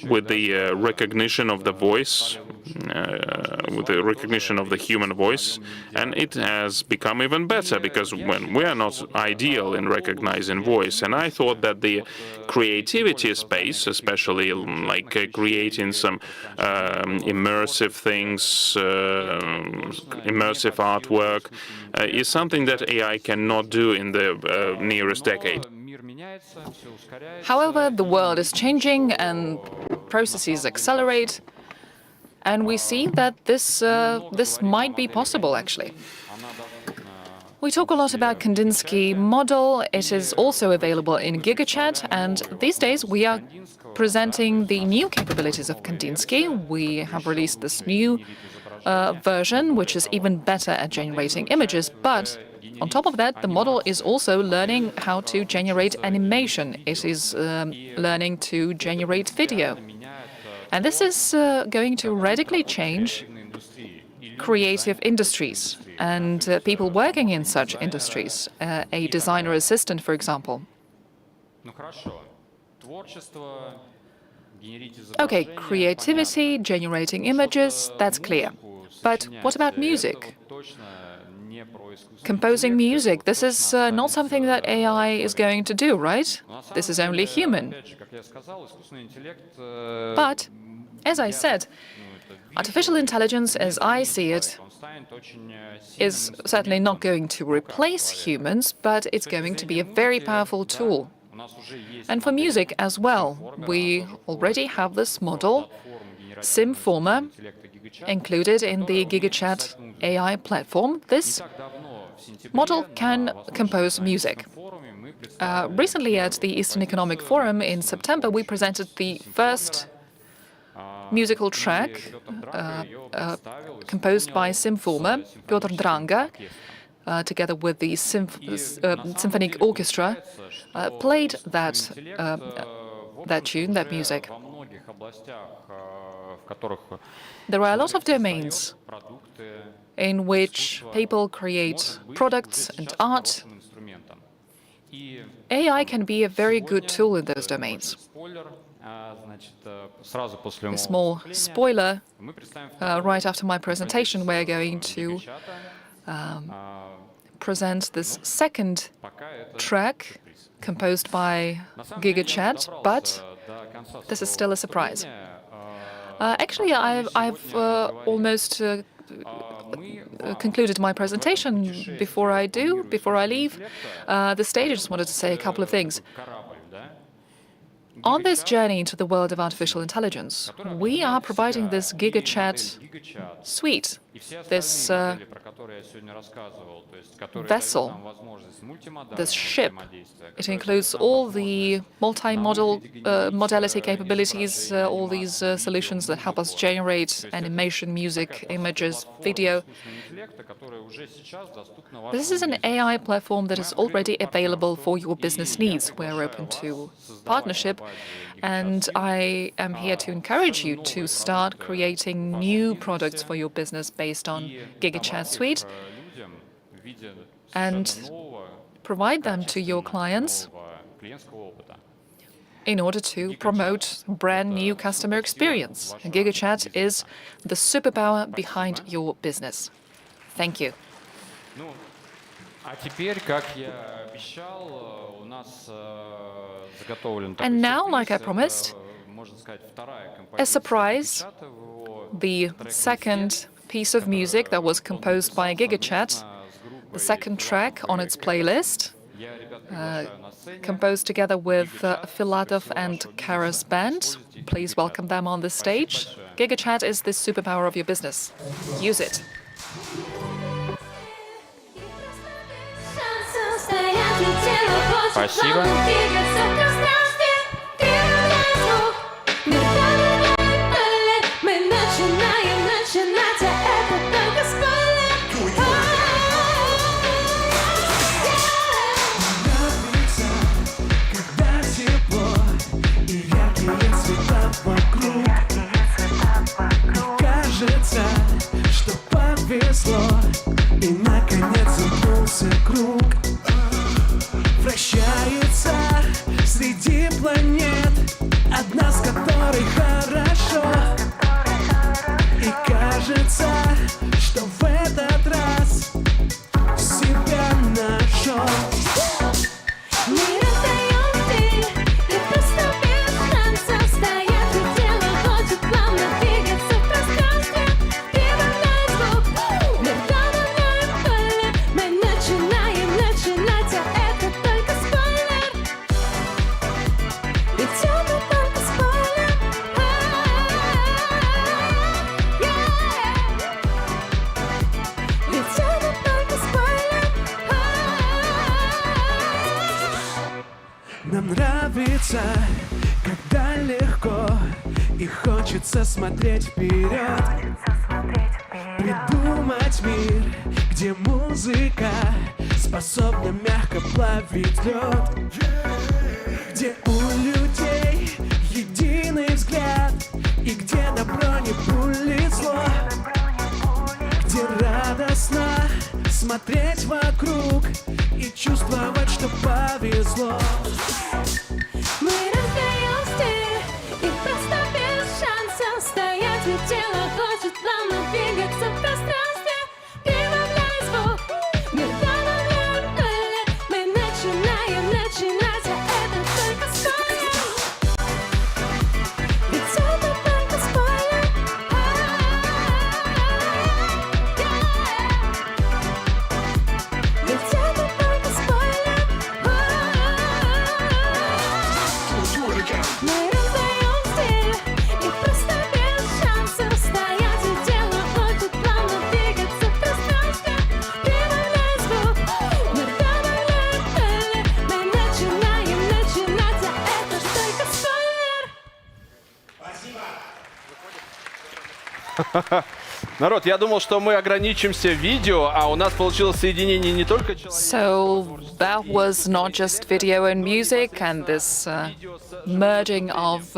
with the recognition of the voice, with the recognition of the human voice, and it has become even better because when we are not ideal in recognizing voice. And I thought that the creativity space, especially like creating some immersive things, immersive artwork, is something that AI cannot do in the nearest decade. However, the world is changing and processes accelerate, and we see that this might be possible, actually. We talk a lot about Kandinsky model. It is also available in GigaChat, and these days we are presenting the new capabilities of Kandinsky. We have released this new version, which is even better at generating images, but on top of that, the model is also learning how to generate animation. It is learning to generate video. And this is going to radically change creative industries and people working in such industries. A designer assistant, for example. Okay, creativity, generating images, that's clear. But what about music? Composing music, this is not something that AI is going to do, right? This is only human. But, as I said, artificial intelligence, as I see it, is certainly not going to replace humans, but it's going to be a very powerful tool. And for music as well, we already have this model, SimFormer, included in the GigaChat AI platform. This model can compose music. Recently at the Eastern Economic Forum in September, we presented the first musical track composed by SimFormer, Piotr Dranga, together with the symphonic orchestra, played that tune, that music. There are a lot of domains in which people create products and art. AI can be a very good tool in those domains. A small spoiler, right after my presentation, we're going to present this second track composed by GigaChat, but this is still a surprise. Actually, I've almost concluded my presentation. Before I leave the stage, I just wanted to say a couple of things. On this journey into the world of artificial intelligence, we are providing this GigaChat suite, this vessel, this ship. It includes all the multi-modality capabilities, all these solutions that help us generate animation, music, images, video. This is an AI platform that is already available for your business needs. We're open to partnership, and I am here to encourage you to start creating new products for your business based on GigaChat Suite and provide them to your clients in order to promote brand new customer experience. GigaChat is the superpower behind your business. Thank you. And now, like I promised, a surprise, the second piece of music that was composed by GigaChat, the second track on its playlist, composed together with Filatov and Kara's band. Please welcome them on the stage. GigaChat is the superpower of your business. Use it. Спасибо. Кажется, что повезло, и наконец замкнулся круг. Вращается среди планет, одна с которой хорошо. И кажется, что в этот раз себя нашел. Нам нравится, когда легко и хочется смотреть вперед, придумать мир, где музыка способна мягко плавить лед, где у людей единый взгляд и где добро не пулит зло, где радостно смотреть вокруг и чувствовать, что повезло. Мы раздаем стиль и просто без шанса стоять, ведь тело хочет плавно двигаться в пространстве. Прибавляй звук, мы добавляем пыль, мы начинаем начинать, а это только спойлер. Ведь это только спойлер. Ведь это только спойлер. Мы раздаем стиль и просто без шанса стоять, и тело хочет плавно двигаться в пространстве. Прибавляй звук, мы добавляем пыль, мы начинаем начинать, а это только спойлер. Народ, я думал, что мы ограничимся видео, а у нас получилось соединение не только человека. So that was not just video and music and this merging of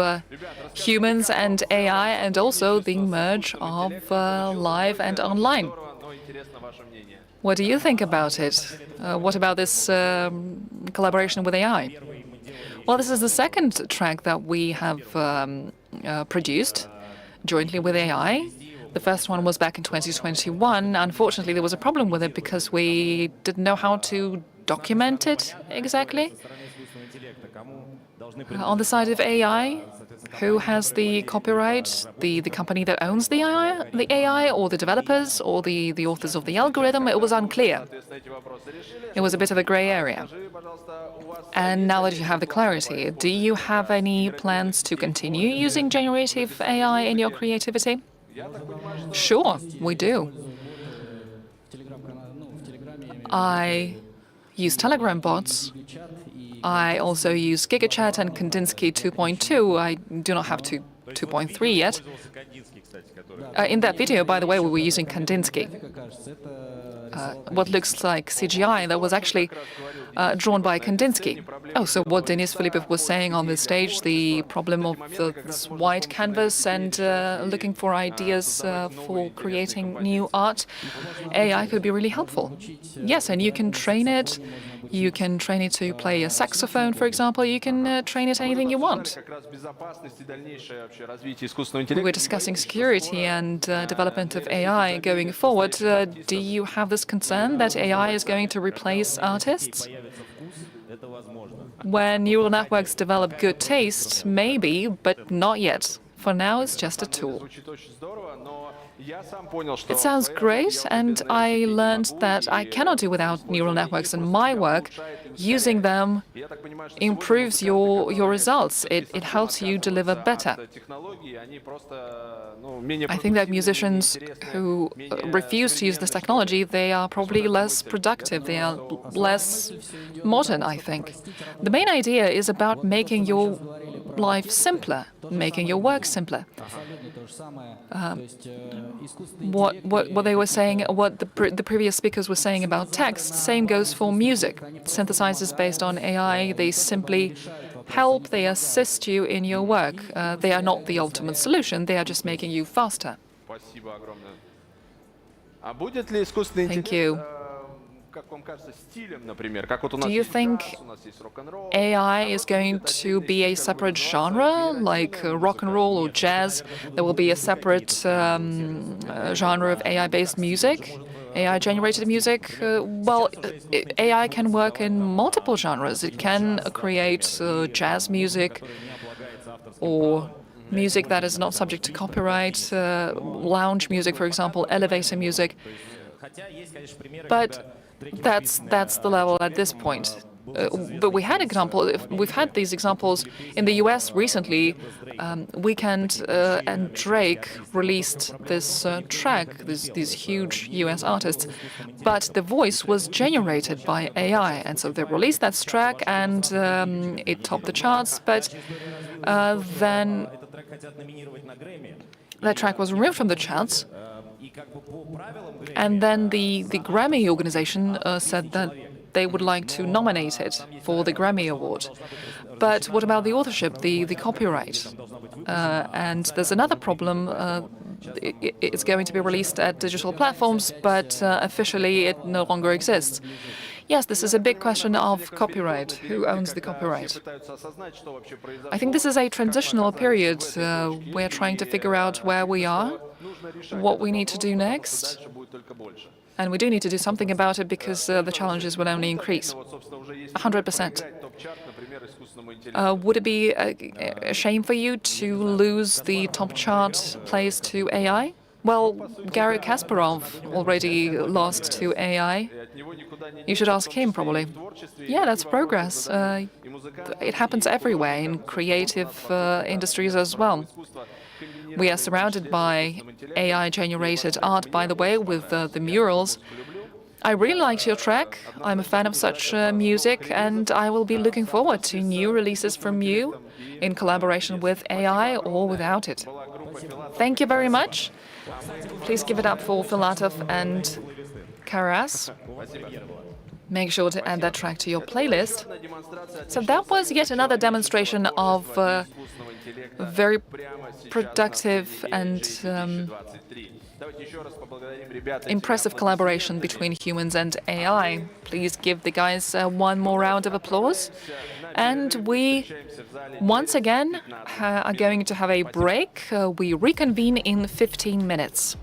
humans and AI, and also the merge of live and online. What do you think about it? What about this collaboration with AI? Well, this is the second track that we have produced jointly with AI. The first one was back in 2021. Unfortunately, there was a problem with it because we didn't know how to document it exactly. On the side of AI, who has the copyright? The company that owns the AI, or the developers, or the authors of the algorithm? It was unclear. It was a bit of a gray area. And now that you have the clarity, do you have any plans to continue using generative AI in your creativity? Sure, we do. I use Telegram bots. I also use GigaChat and Kandinsky 2.2. I do not have 2.3 yet. In that video, by the way, we were using Kandinsky. What looks like CGI, that was actually drawn by Kandinsky. Oh, so what Denis Filippov was saying on the stage, the problem of this white canvas and looking for ideas for creating new art, AI could be really helpful. Yes, and you can train it. You can train it to play a saxophone, for example. You can train it anything you want. We were discussing security and development of AI going forward. Do you have this concern that AI is going to replace artists? When neural networks develop good taste, maybe, but not yet. For now, it's just a tool. It sounds great, and I learned that I cannot do without neural networks in my work. Using them improves your results. It helps you deliver better. I think that musicians who refuse to use this technology, they are probably less productive. They are less modern, I think. The main idea is about making your life simpler, making your work simpler. What they were saying, what the previous speakers were saying about text, same goes for music. Synthesizers based on AI, they simply help, they assist you in your work. They are not the ultimate solution, they are just making you faster. Thank you. Do you think AI is going to be a separate genre, like rock and roll or jazz? There will be a separate genre of AI-based music, AI-generated music? Well, AI can work in multiple genres. It can create jazz music or music that is not subject to copyright, lounge music, for example, elevator music. But that's the level at this point. But we've had these examples in the US recently. Weeknd and Drake released this track, these huge US artists, but the voice was generated by AI, and so they released that track and it topped the charts. But then that track was removed from the charts. And then the Grammy organization said that they would like to nominate it for the Grammy Award. But what about the authorship, the copyright? And there's another problem. It's going to be released at digital platforms, but officially it no longer exists. Yes, this is a big question of copyright. Who owns the copyright? I think this is a transitional period. We're trying to figure out where we are, what we need to do next. And we do need to do something about it because the challenges will only increase. 100%. Would it be a shame for you to lose the top chart place to AI? Well, Garry Kasparov already lost to AI. You should ask him, probably. Yeah, that's progress. It happens everywhere, in creative industries as well. We are surrounded by AI-generated art, by the way, with the murals. I really liked your track. I'm a fan of such music, and I will be looking forward to new releases from you in collaboration with AI or without it. Thank you very much. Please give it up for Filatov and Karas. Make sure to add that track to your playlist. So that was yet another demonstration of very productive and impressive collaboration between humans and AI. Please give the guys one more round of applause. And we, once again, are going to have a break. We reconvene in 15 minutes.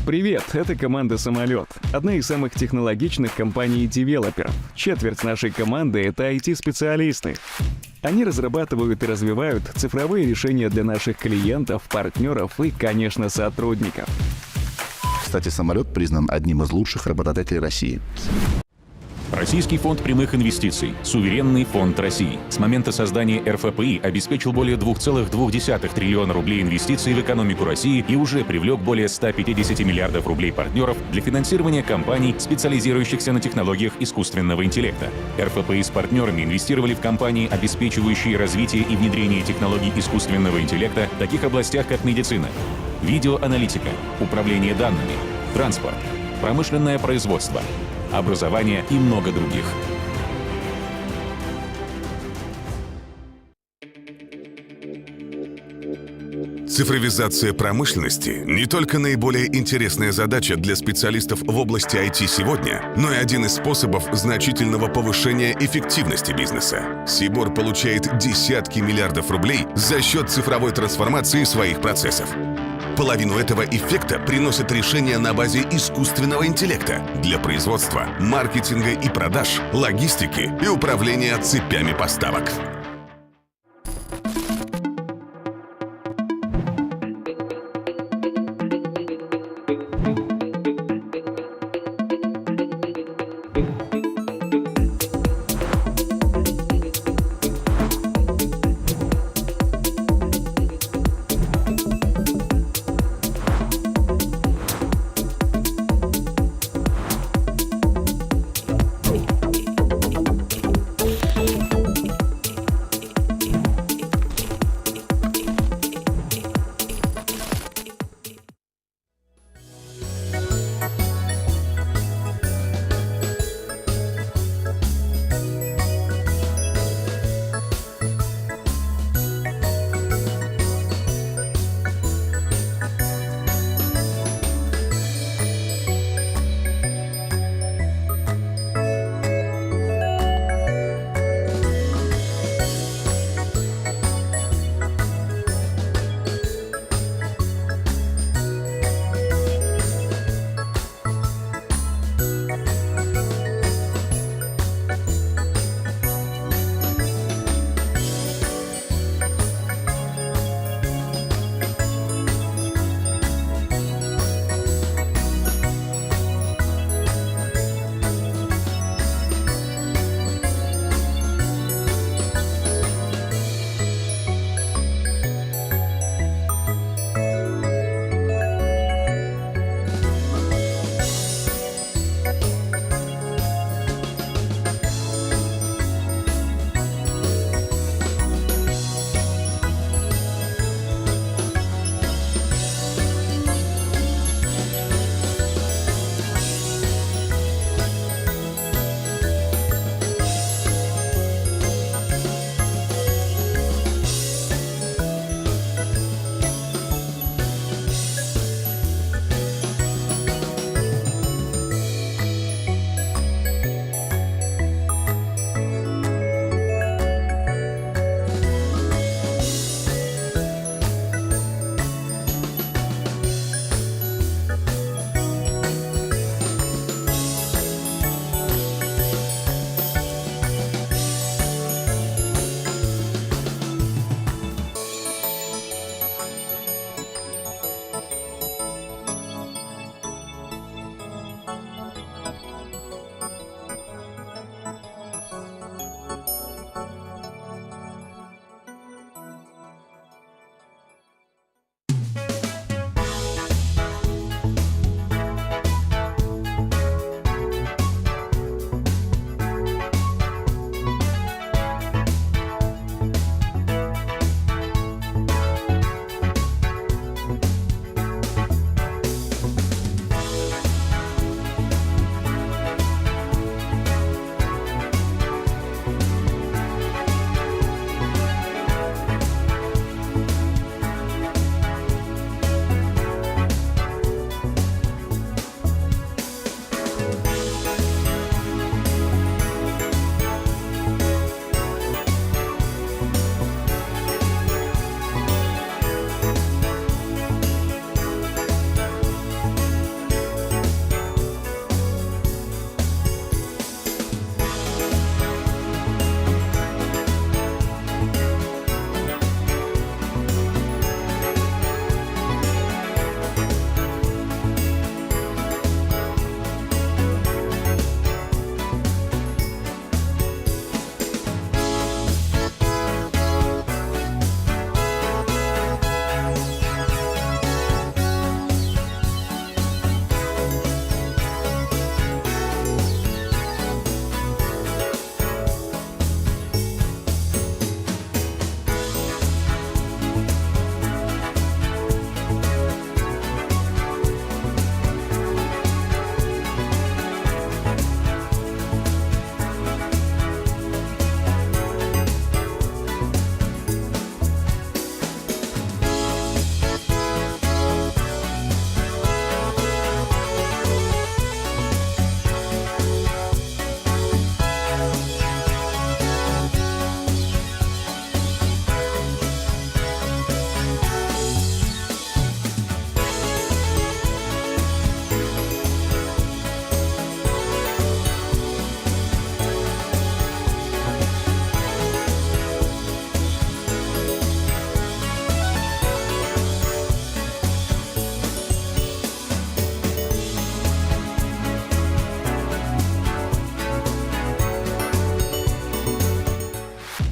Привет, это команда «Самолет», одна из самых технологичных компаний-девелоперов. Четверть нашей команды — это IT-специалисты. Они разрабатывают и развивают цифровые решения для наших клиентов, партнеров и, конечно, сотрудников. Кстати, «Самолет» признан одним из лучших работодателей России. Российский фонд прямых инвестиций, суверенный фонд России, с момента создания РФПИ обеспечил более 2,2 триллиона рублей инвестиций в экономику России и уже привлек более 150 миллиардов рублей партнеров для финансирования компаний, специализирующихся на технологиях искусственного интеллекта. РФПИ с партнерами инвестировали в компании, обеспечивающие развитие и внедрение технологий искусственного интеллекта в таких областях, как медицина, видеоаналитика, управление данными, транспорт, промышленное производство, образование и много других. Цифровизация промышленности не только наиболее интересная задача для специалистов в области IT сегодня, но и один из способов значительного повышения эффективности бизнеса. Сибор получает десятки миллиардов рублей за счет цифровой трансформации своих процессов. Половину этого эффекта приносят решения на базе искусственного интеллекта для производства, маркетинга и продаж, логистики и управления цепями поставок.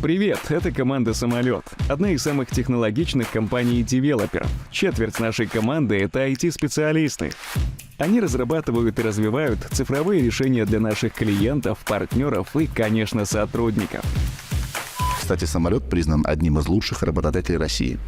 Привет, это команда «Самолет», одна из самых технологичных компаний-девелоперов. Четверть нашей команды — это IT-специалисты. Они разрабатывают и развивают цифровые решения для наших клиентов, партнеров и, конечно, сотрудников. Кстати, «Самолет» признан одним из лучших работодателей России.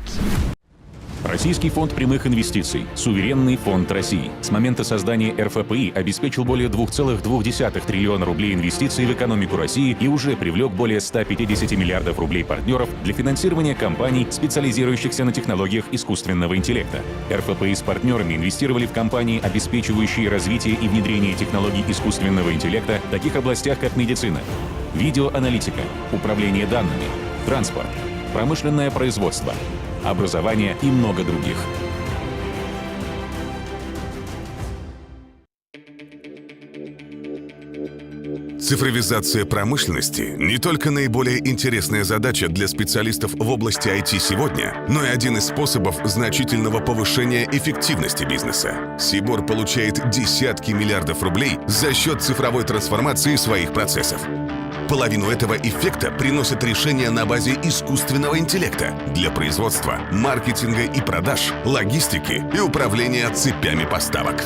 Российский фонд прямых инвестиций, суверенный фонд России, с момента создания РФПИ обеспечил более 2,2 триллиона рублей инвестиций в экономику России и уже привлек более 150 миллиардов рублей партнеров для финансирования компаний, специализирующихся на технологиях искусственного интеллекта. РФПИ с партнерами инвестировали в компании, обеспечивающие развитие и внедрение технологий искусственного интеллекта в таких областях, как медицина, видеоаналитика, управление данными, транспорт, промышленное производство, образование и много других. Цифровизация промышленности не только наиболее интересная задача для специалистов в области IT сегодня, но и один из способов значительного повышения эффективности бизнеса. Сибор получает десятки миллиардов рублей за счет цифровой трансформации своих процессов. Половину этого эффекта приносят решения на базе искусственного интеллекта для производства, маркетинга и продаж, логистики и управления цепями поставок.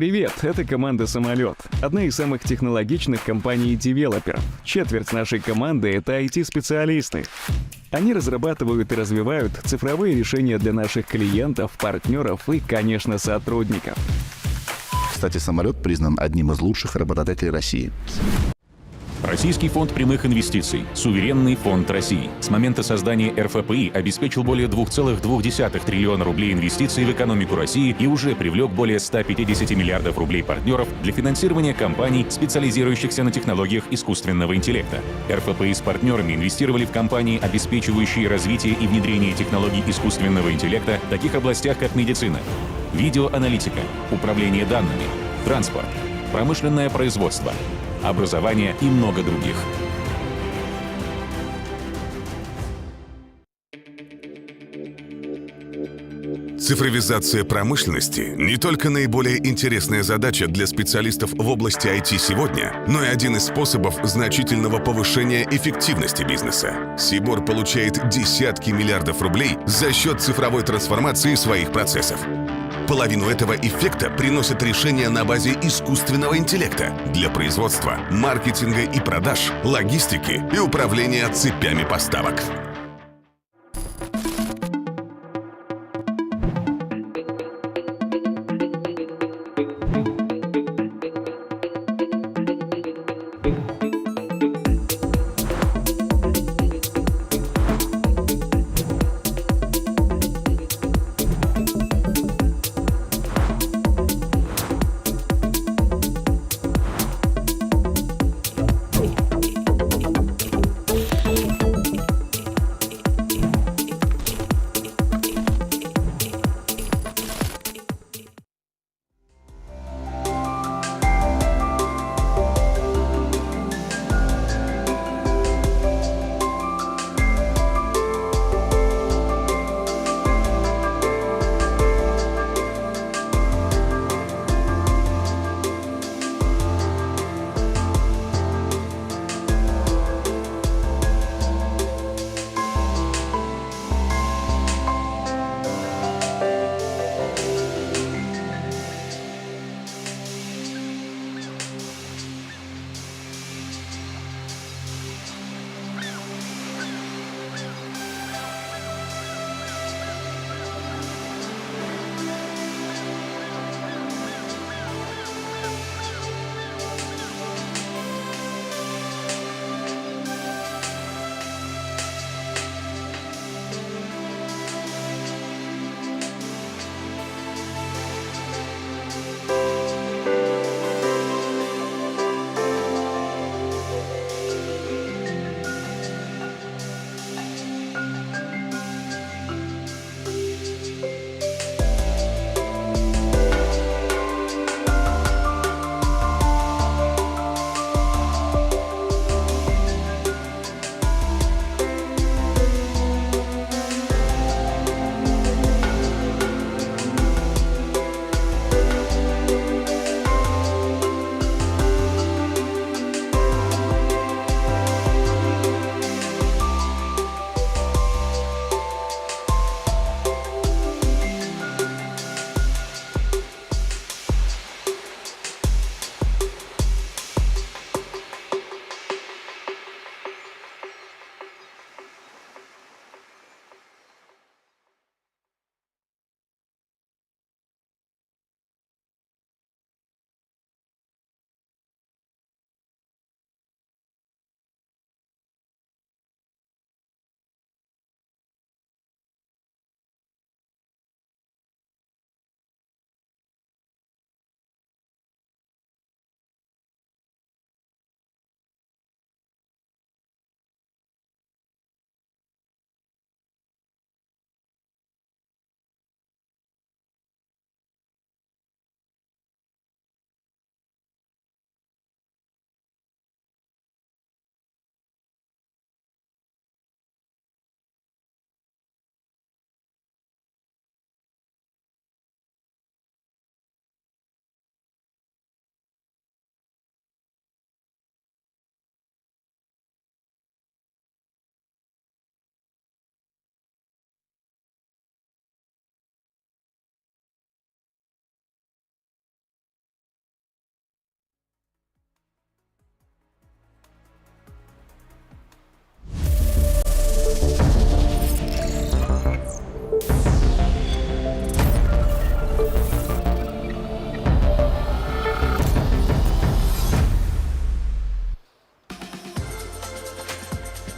Привет, это команда «Самолет», одна из самых технологичных компаний-девелоперов. Четверть нашей команды — это IT-специалисты. Они разрабатывают и развивают цифровые решения для наших клиентов, партнеров и, конечно, сотрудников. Кстати, «Самолет» признан одним из лучших работодателей России. Российский фонд прямых инвестиций, суверенный фонд России, с момента создания РФПИ обеспечил более 2,2 триллиона рублей инвестиций в экономику России и уже привлек более 150 миллиардов рублей партнеров для финансирования компаний, специализирующихся на технологиях искусственного интеллекта. РФПИ с партнерами инвестировали в компании, обеспечивающие развитие и внедрение технологий искусственного интеллекта в таких областях, как медицина, видеоаналитика, управление данными, транспорт, промышленное производство, образование и много других. Цифровизация промышленности — не только наиболее интересная задача для специалистов в области IT сегодня, но и один из способов значительного повышения эффективности бизнеса. Сибор получает десятки миллиардов рублей за счет цифровой трансформации своих процессов. Половину этого эффекта приносят решения на базе искусственного интеллекта для производства, маркетинга и продаж, логистики и управления цепями поставок.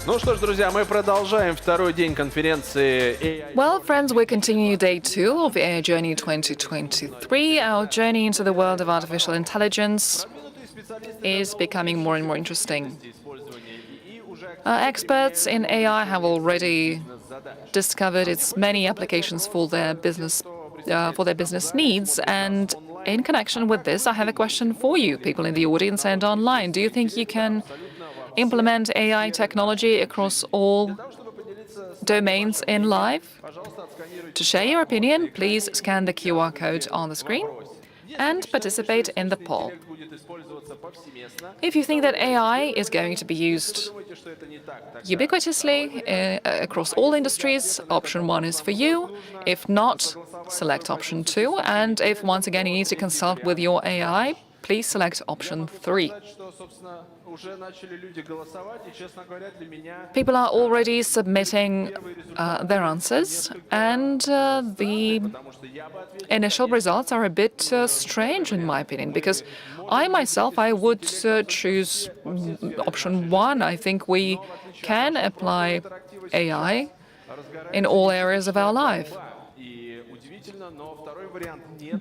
Ну что ж, друзья, мы продолжаем второй день конференции AI. Well, friends, we continue day 2 of AI Journey 2023. Our journey into the world of artificial intelligence is becoming more and more interesting. Experts in AI have already discovered its many applications for their business needs, and in connection with this, I have a question for you, people in the audience and online. Do you think you can implement AI technology across all domains in life? To share your opinion, please scan the QR code on the screen and participate in the poll. If you think that AI is going to be used ubiquitously across all industries, option 1 is for you. If not, select option 2. And if once again you need to consult with your AI, please select option 3. People are already submitting their answers, and the initial results are a bit strange, in my opinion, because I would choose option 1. I think we can apply AI in all areas of our life.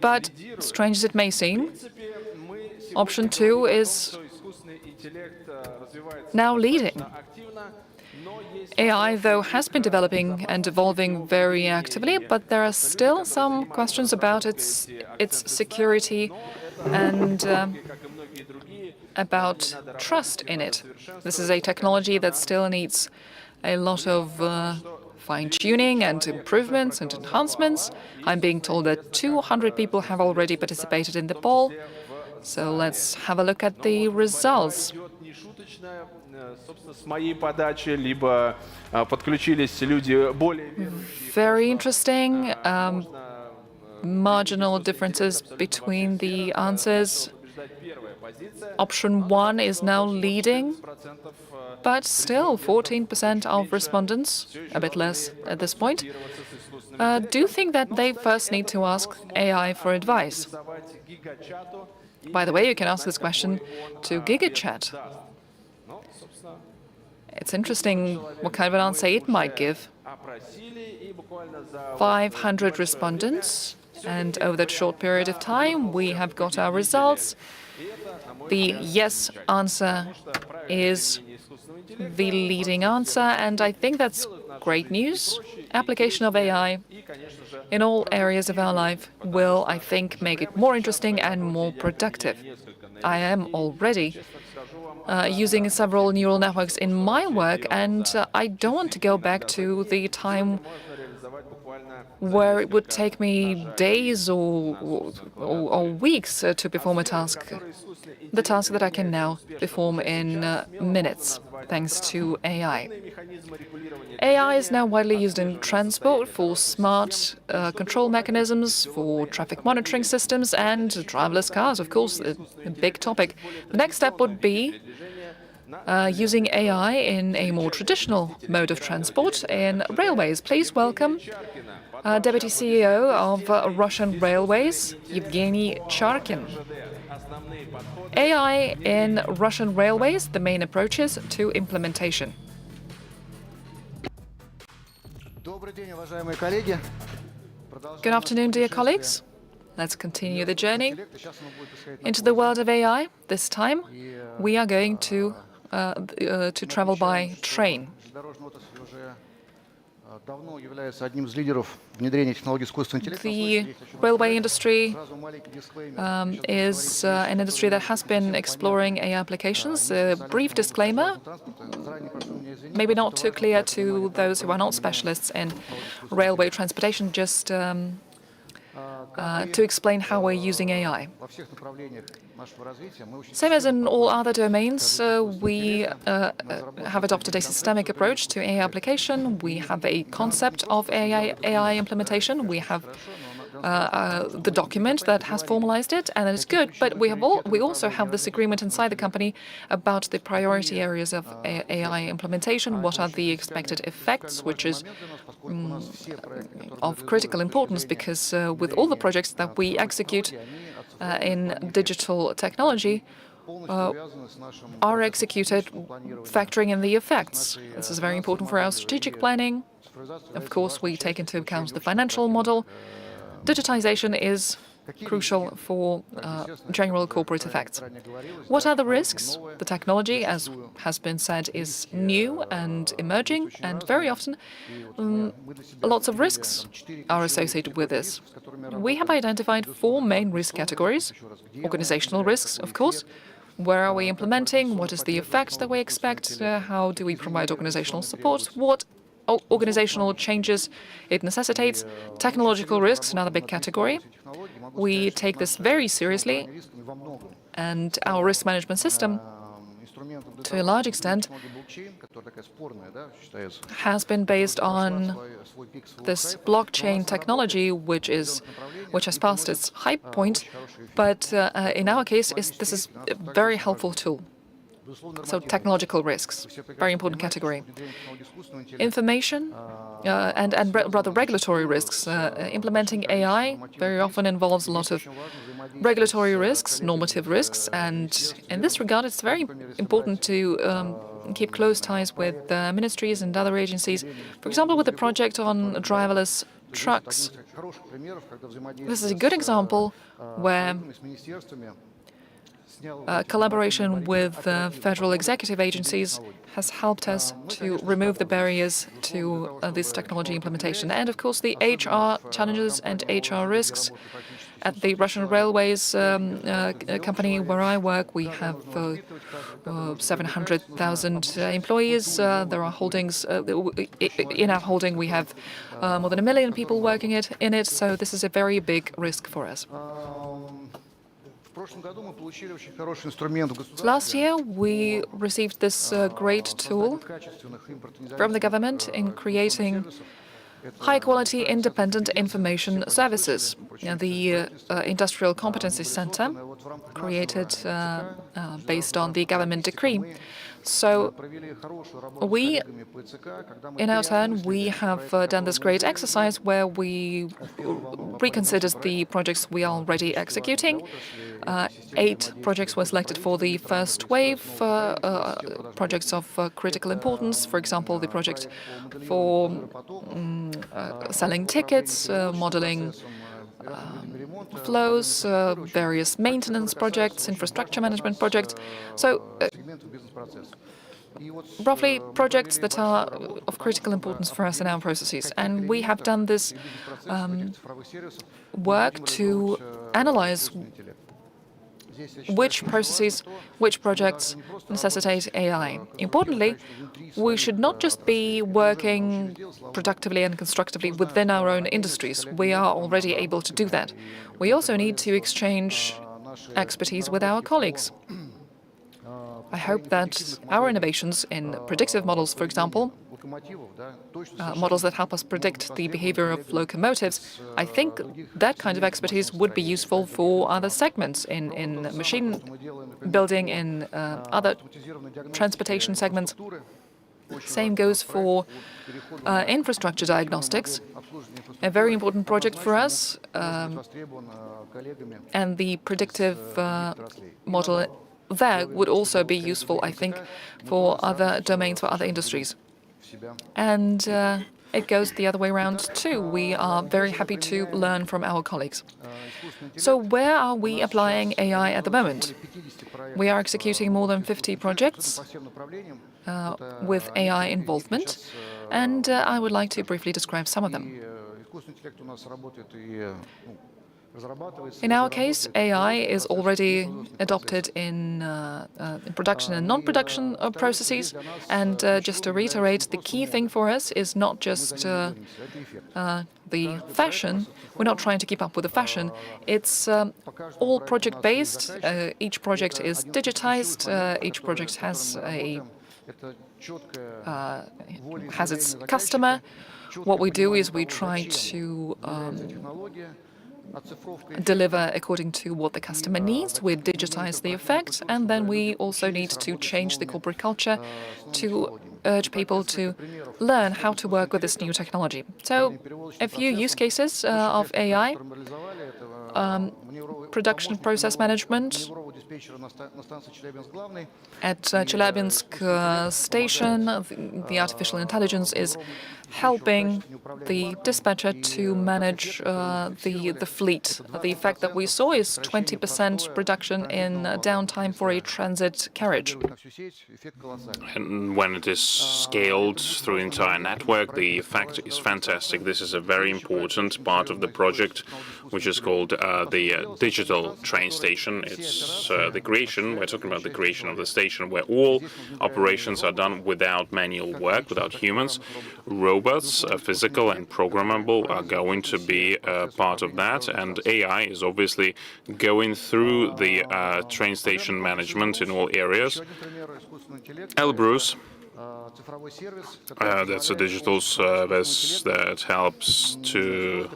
But strange as it may seem, option 2 is now leading. AI, though, has been developing and evolving very actively, but there are still some questions about its security and about trust in it. This is a technology that still needs a lot of fine-tuning and improvements and enhancements. I'm being told that 200 people have already participated in the poll. So let's have a look at the results. Very interesting. Marginal differences between the answers. Option 1 is now leading, but still 14% of respondents, a bit less at this point, do think that they first need to ask AI for advice. By the way, you can ask this question to GigaChat. It's interesting what kind of an answer it might give. 500 respondents, and over that short period of time, we have got our results. The yes answer is the leading answer, and I think that's great news. Application of AI in all areas of our life will, I think, make it more interesting and more productive. I am already using several neural networks in my work, and I don't want to go back to the time where it would take me days or weeks to perform a task. The task that I can now perform in minutes, thanks to AI. AI is now widely used in transport for smart control mechanisms, for traffic monitoring systems, and driverless cars, of course, a big topic. The next step would be using AI in a more traditional mode of transport in railways. Please welcome Deputy CEO of Russian Railways, Evgeny Charkin. AI in Russian railways, the main approaches to implementation. Good afternoon, dear colleagues. Let's continue the journey into the world of AI. This time, we are going to travel by train. The railway industry is an industry that has been exploring AI applications. A brief disclaimer, maybe not too clear to those who are not specialists in railway transportation, just to explain how we're using AI. Same as in all other domains, we have adopted a systemic approach to AI application. We have a concept of AI implementation. We have the document that has formalized it, and that is good. But we also have this agreement inside the company about the priority areas of AI implementation. What are the expected effects, which is of critical importance, because with all the projects that we execute in digital technology, are executed factoring in the effects. This is very important for our strategic planning. Of course, we take into account the financial model. Digitization is crucial for general corporate effects. What are the risks? The technology, as has been said, is new and emerging, and very often lots of risks are associated with this. We have identified 4 main risk categories. Organizational risks, of course. Where are we implementing? What is the effect that we expect? How do we provide organizational support? What organizational changes it necessitates? Technological risks, another big category. We take this very seriously, and our risk management system, to a large extent, has been based on this blockchain technology, which has passed its high point. But in our case, this is a very helpful tool. So technological risks, very important category. Information and rather regulatory risks. Implementing AI very often involves a lot of regulatory risks, normative risks, and in this regard, it's very important to keep close ties with ministries and other agencies. For example, with the project on driverless trucks. This is a good example where collaboration with federal executive agencies has helped us to remove the barriers to this technology implementation. And of course, the HR challenges and HR risks. At the Russian Railways company where I work, we have 700,000 employees. There are holdings. In our holding, we have more than 1 million people working in it, so this is a very big risk for us. Last year, we received this great tool from the government in creating high-quality, independent information services. The Industrial Competency Center, created based on the government decree. So we, in our turn, we have done this great exercise where we reconsidered the projects we are already executing. 8 projects were selected for the first wave, projects of critical importance. For example, the project for selling tickets, modeling flows, various maintenance projects, infrastructure management projects. So roughly projects that are of critical importance for us in our processes. And we have done this work to analyze which processes, which projects necessitate AI. Importantly, we should not just be working productively and constructively within our own industries. We are already able to do that. We also need to exchange expertise with our colleagues. I hope that our innovations in predictive models, for example, models that help us predict the behavior of locomotives, I think that kind of expertise would be useful for other segments in machine building, in other transportation segments. Same goes for infrastructure diagnostics, a very important project for us, and the predictive model there would also be useful, I think, for other domains, for other industries. And it goes the other way around too. We are very happy to learn from our colleagues. So where are we applying AI at the moment? We are executing more than 50 projects with AI involvement, and I would like to briefly describe some of them. In our case, AI is already adopted in production and non-production processes. And just to reiterate, the key thing for us is not just the fashion. We're not trying to keep up with the fashion. It's all project-based. Each project is digitized. Each project has its customer. What we do is we try to deliver according to what the customer needs. We digitize the effect, and then we also need to change the corporate culture to urge people to learn how to work with this new technology. So, a few use cases of AI. Production process management, At Chelyabinsk station, the artificial intelligence is helping the dispatcher to manage the fleet. The effect that we saw is 20% reduction in downtime for a transit carriage. And when it is scaled through the entire network, the effect is fantastic. This is a very important part of the project, which is called the digital train station. It's the creation, we're talking about the creation of the station where all operations are done without manual work, without humans. Robots, physical and programmable, are going to be part of that, and AI is obviously going through the train station management in all areas. Elbrus, that's a digital service that helps to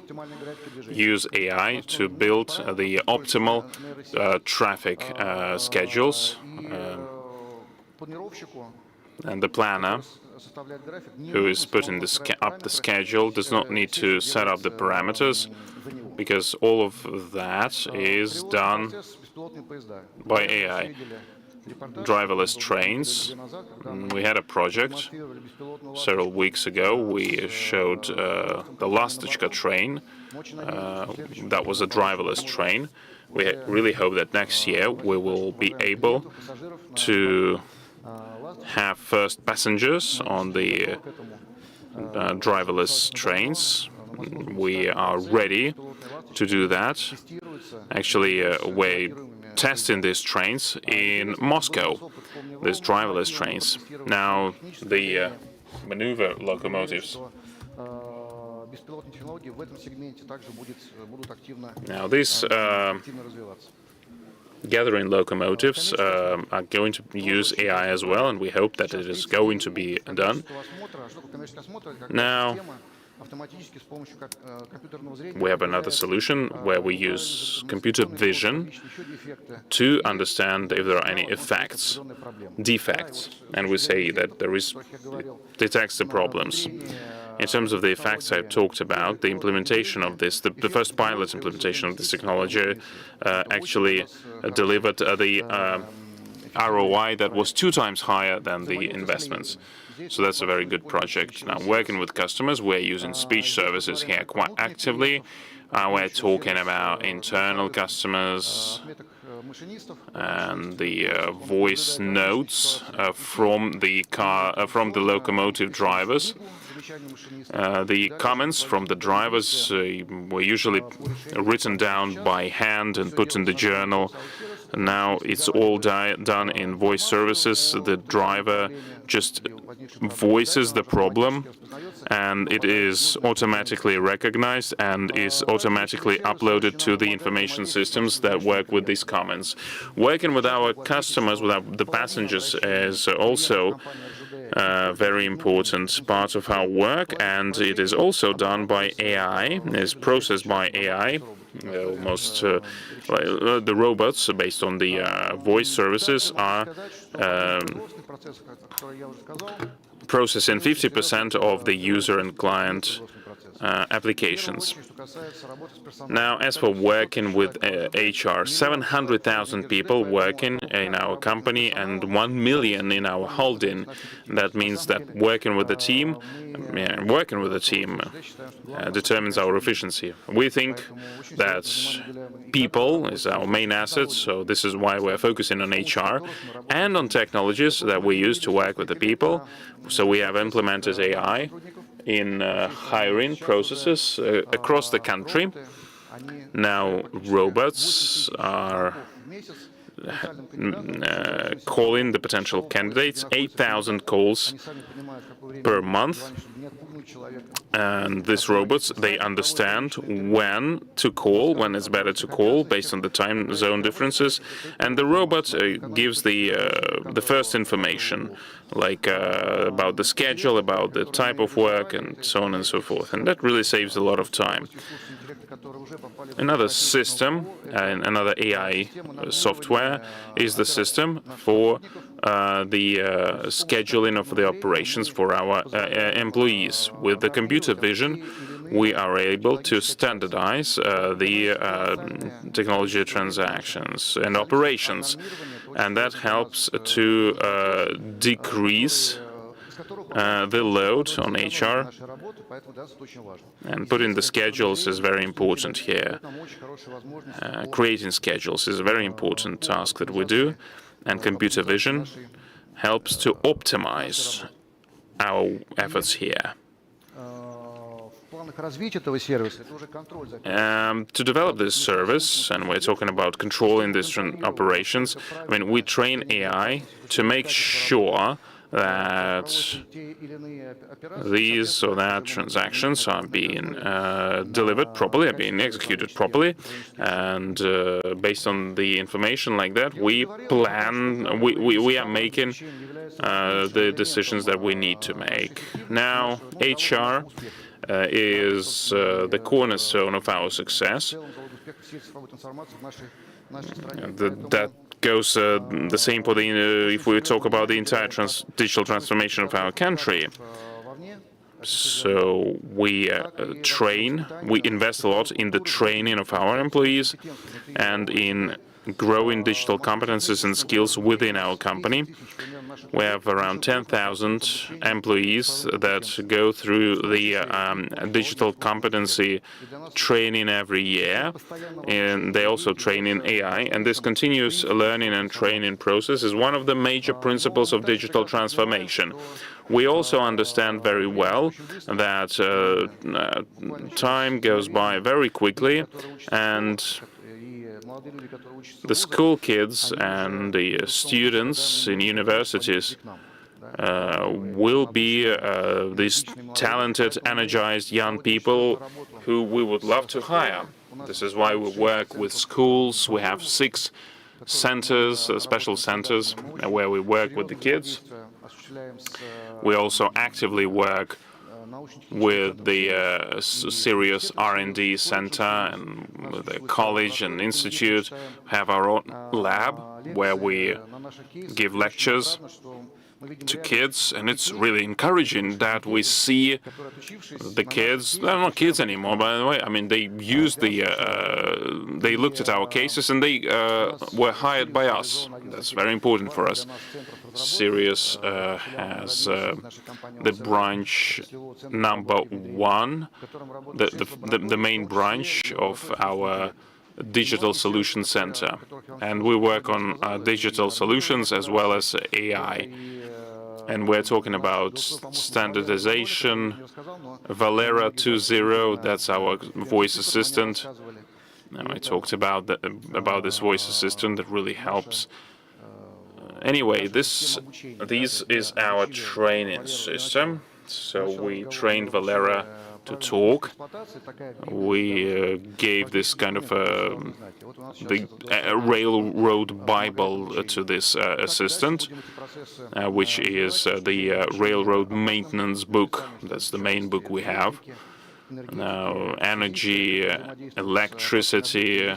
use AI to build the optimal traffic schedules. And the planner, who is putting up the schedule, does not need to set up the parameters, because all of that is done by AI. Driverless trains. We had a project several weeks ago. We showed the Lastochka train. That was a driverless train. We really hope that next year we will be able to have first passengers on the driverless trains. We are ready to do that. Actually, we're testing these trains in Moscow, these driverless trains. Now, the maneuver locomotives. Now, these gathering locomotives are going to use AI as well, and we hope that it is going to be done. Now, we have another solution where we use computer vision to understand if there are any defects, and we say that detects the problems. In terms of the effects I talked about, the implementation of this, the first pilot implementation of this technology actually delivered the ROI that was 2 times higher than the investments. So that's a very good project. Now, working with customers, we're using speech services here quite actively. We're talking about internal customers and the voice notes from the locomotive drivers. The comments from the drivers were usually written down by hand and put in the journal. Now it's all done in voice services. The driver just voices the problem, and it is automatically recognized and is automatically uploaded to the information systems that work with these comments. Working with our customers, with the passengers, is also a very important part of our work, and it is also done by AI, is processed by AI. Almost the robots based on the voice services are processing 50% of the user and client applications. Now, as for working with HR, 700,000 people working in our company and 1 million in our holding. That means that working with a team determines our efficiency. We think that people is our main asset, so this is why we're focusing on HR and on technologies that we use to work with the people. So we have implemented AI in hiring processes across the country. Now, robots are calling the potential candidates, 8,000 calls per month. And these robots, they understand when to call, when it's better to call, based on the time zone differences. And the robot gives the first information, like about the schedule, about the type of work, and so on and so forth. And that really saves a lot of time. Another system, another AI software, is the system for the scheduling of the operations for our employees. With the computer vision, we are able to standardize the technology transactions and operations, and that helps to decrease the load on HR, and putting the schedules is very important here. Creating schedules is a very important task that we do, and computer vision helps to optimize our efforts here. To develop this service, and we're talking about controlling these operations, I mean, we train AI to make sure that these or that transactions are being delivered properly, are being executed properly, and based on the information like that, we plan, we are making the decisions that we need to make. Now, HR is the cornerstone of our success. That goes the same for the if we talk about the entire digital transformation of our country. So we train, we invest a lot in the training of our employees and in growing digital competences and skills within our company. We have around 10,000 employees that go through the digital competency training every year, and they also train in AI. And this continuous learning and training process is one of the major principles of digital transformation. We also understand very well that time goes by very quickly, and the school kids and the students in universities will be these talented, energized young people who we would love to hire. This is why we work with schools. We have 6 centers, special centers, where we work with the kids. We also actively work with the serious R&D center and with the college and institute. Have our own lab where we give lectures to kids, and it's really encouraging that we see the kids. They're not kids anymore, by the way. I mean, they used they looked at our cases and they were hired by us. That's very important for us. Sirius has the branch number 1, the main branch of our Digital Solution Center, and we work on digital solutions as well as AI. And we're talking about standardization. Valera 2.0, that's our voice assistant. Now, I talked about this voice assistant that really helps. Anyway, this is our training system. So we trained Valera to talk. We gave this kind of the railroad Bible to this assistant, which is the railroad maintenance book. That's the main book we have. Now, energy, electricity,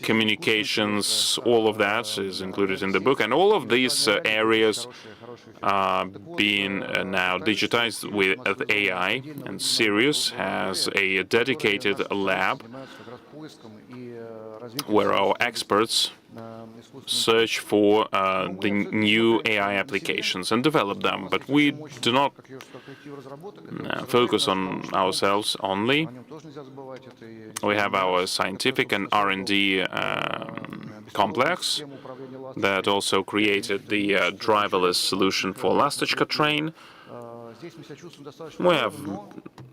communications, all of that is included in the book, and all of these areas are being now digitized with AI, and Sirius has a dedicated lab where our experts search for the new AI applications and develop them. But we do not focus on ourselves only. We have our scientific and R&D complex that also created the driverless solution for Lastочка train. We have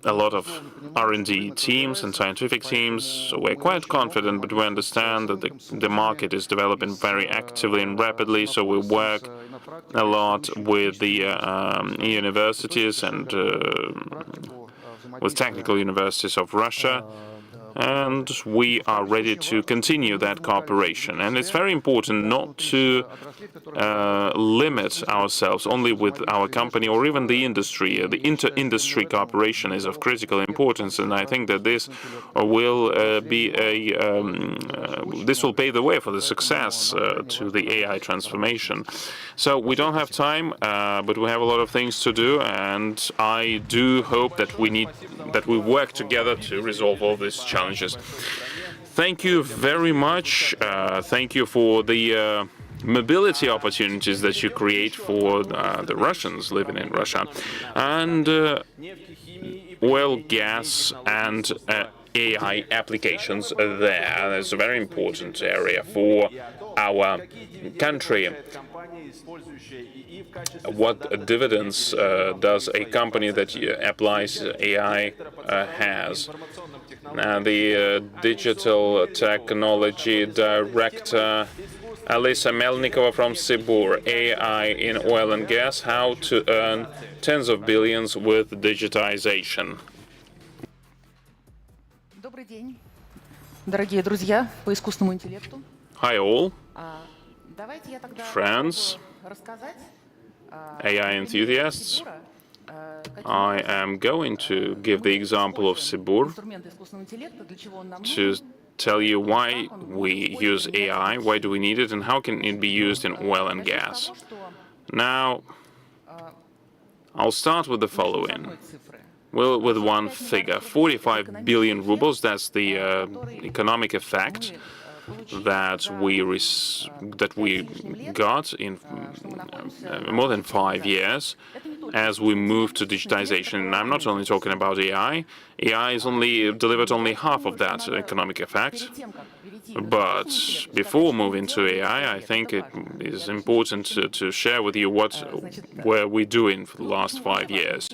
a lot of R&D teams and scientific teams, so we're quite confident, but we understand that the market is developing very actively and rapidly, so we work a lot with the universities and with technical universities of Russia. and we are ready to continue that cooperation. And it's very important not to limit ourselves only with our company or even the industry. The inter-industry cooperation is of critical importance, and I think that this will this will pave the way for the success to the AI transformation. So we don't have time, but we have a lot of things to do, and I do hope that we work together to resolve all these challenges. Thank you very much. Thank you for the mobility opportunities that you create for the Russians living in Russia, and oil, gas, and AI applications there. That's a very important area for our country. What dividends does a company that applies AI has? The Digital Technology Director Alisa Melnikova from SberPro, AI in oil and gas, how to earn tens of billions with digitization. Добрый день, дорогие друзья по искусственному интеллекту. Hi all, Давайте я тогда friends, рассказать AI enthusiasts. I am going to give the example of SberPro инструменты искусственного интеллекта, для чего он нам to tell you why we use AI, why do we need it, and how can it be used in oil and gas. Now, I'll start with the following. Well, with one figure, 45 billion rubles, that's the economic effect that we got in more than 5 years as we move to digitization. And I'm not only talking about AI. AI is delivered only half of that economic effect. But before moving to AI, I think it is important to share with you what were we doing for the last 5 years.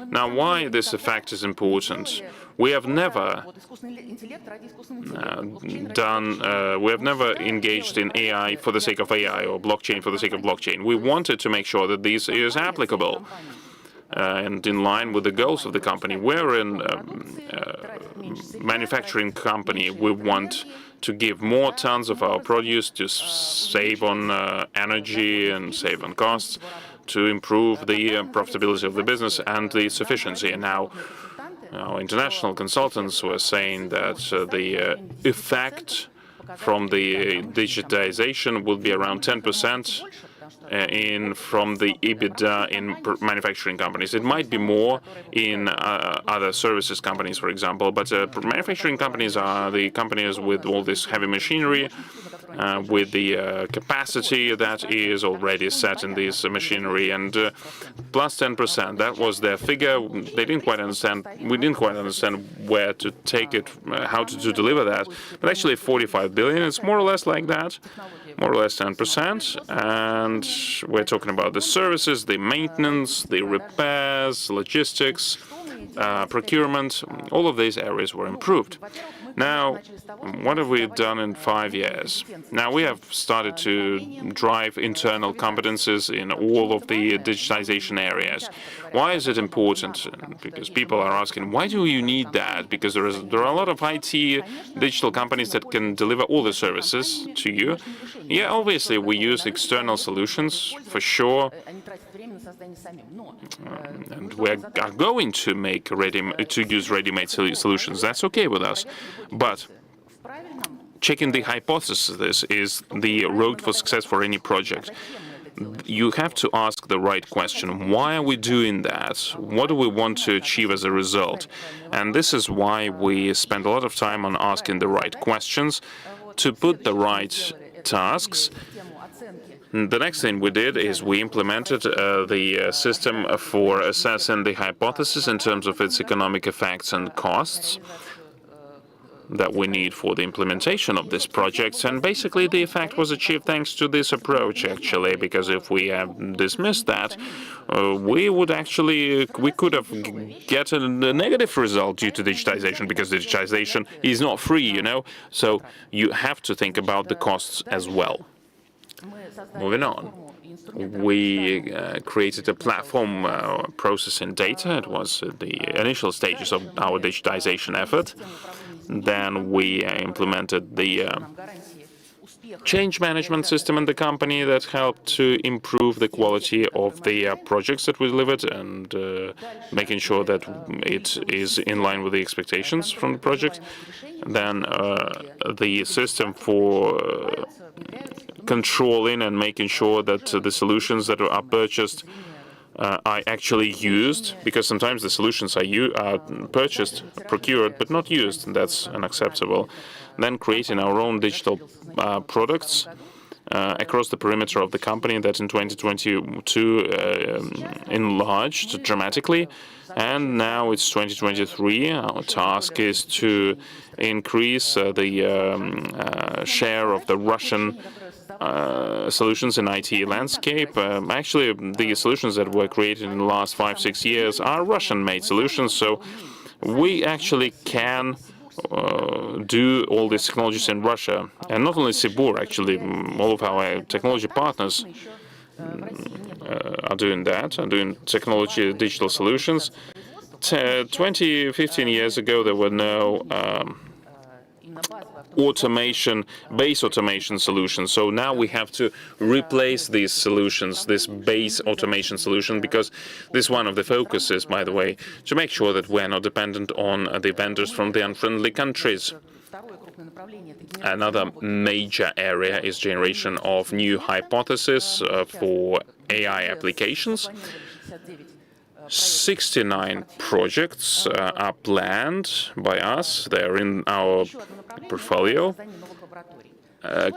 Now, why this effect is important? We have never engaged in AI for the sake of AI or blockchain for the sake of blockchain. We wanted to make sure that this is applicable and in line with the goals of the company. We're a manufacturing company. We want to give more tons of our produce to save on energy and save on costs, to improve the profitability of the business and the sufficiency. And now, our international consultants were saying that the effect from the digitization will be around 10% from the EBITDA in manufacturing companies. It might be more in other services companies, for example, but manufacturing companies are the companies with all this heavy machinery, with the capacity that is already set in this machinery, and plus 10%. That was their figure. They didn't quite understand. We didn't quite understand where to take it, how to deliver that. But actually, 45 billion. It's more or less like that, more or less 10%. And we're talking about the services, the maintenance, the repairs, logistics, procurement. All of these areas were improved. Now, what have we done in 5 years? Now, we have started to drive internal competences in all of the digitization areas. Why is it important? Because people are asking, why do you need that? Because there are a lot of IT digital companies that can deliver all the services to you. Yeah, obviously, we use external solutions, for sure. And we are going to use ready-made solutions. That's okay with us. But checking the hypothesis is the road for success for any project. You have to ask the right question. Why are we doing that? What do we want to achieve as a result? And this is why we spend a lot of time on asking the right questions, to put the right tasks. The next thing we did is we implemented the system for assessing the hypothesis in terms of its economic effects and costs that we need for the implementation of this project. And basically, the effect was achieved thanks to this approach, actually, because if we have dismissed that, we could have get a negative result due to digitization, because digitization is not free, you know. So you have to think about the costs as well. Moving on, we created a platform processing data. It was the initial stages of our digitization effort. Then we implemented the change management system in the company that helped to improve the quality of the projects that we delivered and making sure that it is in line with the expectations from the project. Then the system for controlling and making sure that the solutions that are purchased are actually used, because sometimes the solutions are purchased, procured, but not used, and that's unacceptable. Then creating our own digital products across the perimeter of the company that in 2022 enlarged dramatically, and now it's 2023. Our task is to increase the share of the Russian solutions in IT landscape. Actually, the solutions that were created in the last 5-6 years are Russian-made solutions, so we actually can do all these technologies in Russia. And not only Sibur, actually, all of our technology partners are doing that, are doing technology digital solutions. 15 years ago, there were no base automation solutions. So now we have to replace these solutions, this base automation solution, because this is one of the focuses, by the way, to make sure that we're not dependent on the vendors from the unfriendly countries. Another major area is generation of new hypotheses for AI applications. 69 projects are planned by us. They're in our portfolio.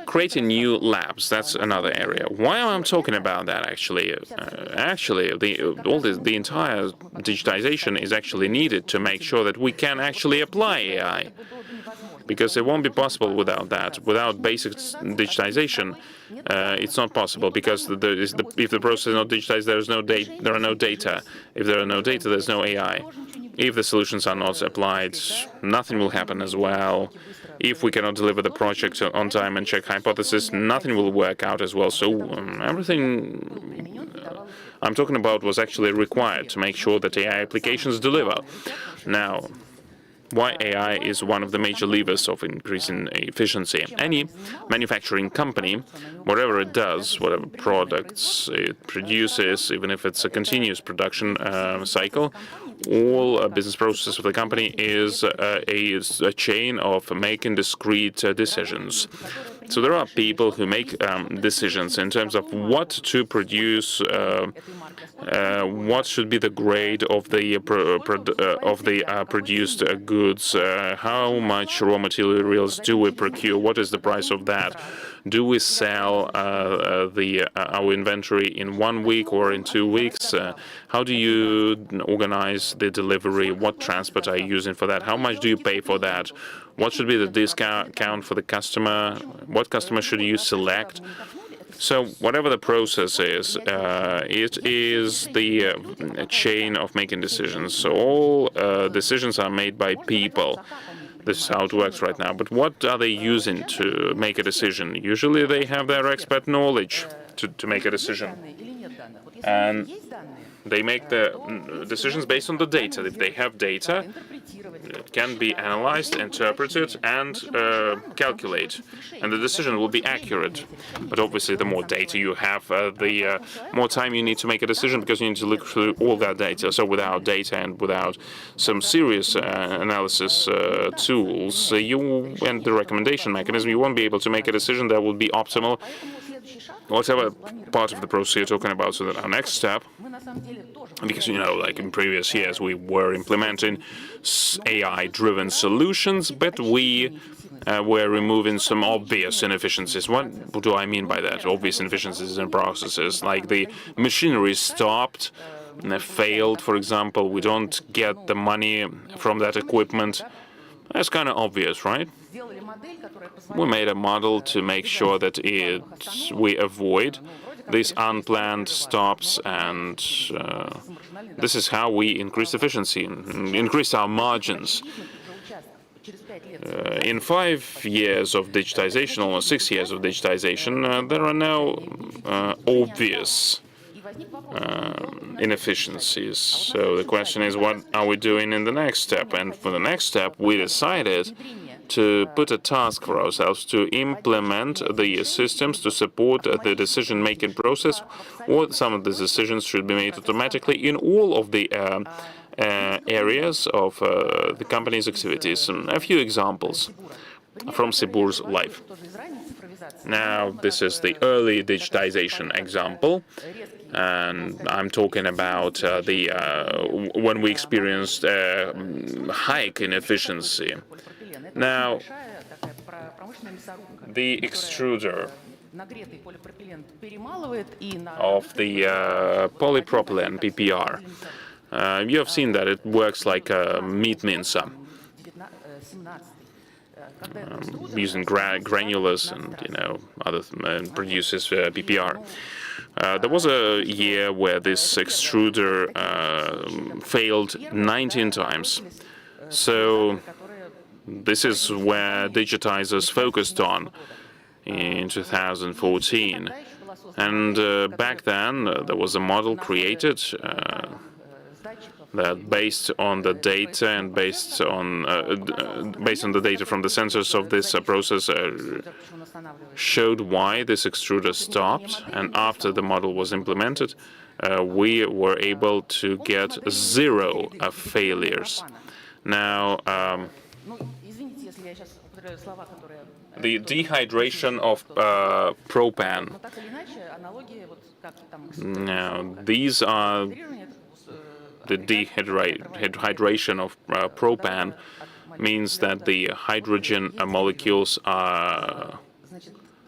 Creating new labs, that's another area. Why am I talking about that, actually? The entire digitization is actually needed to make sure that we can actually apply AI. Because it won't be possible without that. Without basic digitization, it's not possible, because if the process is not digitized, there are no data. If there are no data, there's no AI. If the solutions are not applied, nothing will happen as well. If we cannot deliver the project on time and check hypothesis, nothing will work out as well. So everything I'm talking about was actually required to make sure that AI applications deliver. Now, why AI is one of the major levers of increasing efficiency. Any manufacturing company, whatever it does, whatever products it produces, even if it's a continuous production cycle, all business processes of the company is a chain of making discrete decisions. So there are people who make decisions in terms of what to produce, what should be the grade of the produced goods, how much raw materials do we procure, what is the price of that, do we sell our inventory in 1 week or in 2 weeks, how do you organize the delivery, what transport are you using for that, how much do you pay for that, what should be the discount for the customer, what customer should you select. So whatever the process is, it is the chain of making decisions. So all decisions are made by people. This is how it works right now. But what are they using to make a decision? Usually they have their expert knowledge to make a decision. And they make the decisions based on the data. If they have data, it can be analyzed, interpreted, and calculate, and the decision will be accurate. But obviously, the more data you have, the more time you need to make a decision, because you need to look through all that data. So without data and without some serious analysis tools, and the recommendation mechanism, you won't be able to make a decision that will be optimal, whatever part of the process you're talking about. So that our next step, because, like in previous years, we were implementing AI-driven solutions, but we were removing some obvious inefficiencies. What do I mean by that? Obvious inefficiencies in processes, like the machinery stopped, failed, for example. We don't get the money from that equipment. That's kind of obvious, right? We made a model to make sure that we avoid these unplanned stops, and this is how we increase efficiency, increase our margins. In 5 years of digitization, almost 6 years of digitization, there are no obvious inefficiencies. So the question is, what are we doing in the next step? And for the next step, we decided to put a task for ourselves to implement the systems to support the decision-making process, or some of the decisions should be made automatically in all of the areas of the company's activities. A few examples from Sybur's life. Now, this is the early digitization example, and I'm talking about when we experienced a hike in efficiency. Now, the extruder of the polypropylene PPR, you have seen that it works like a meat mincer, using granulars and other produces PPR. There was a year where this extruder failed 19 times. So this is where digitizers focused on in 2014. And back then, there was a model created that based on the data and based on the data from the sensors of this process showed why this extruder stopped. And after the model was implemented, we were able to get 0 failures. Now, the dehydration of propan. Now, these are the dehydration of propan means that the hydrogen molecules are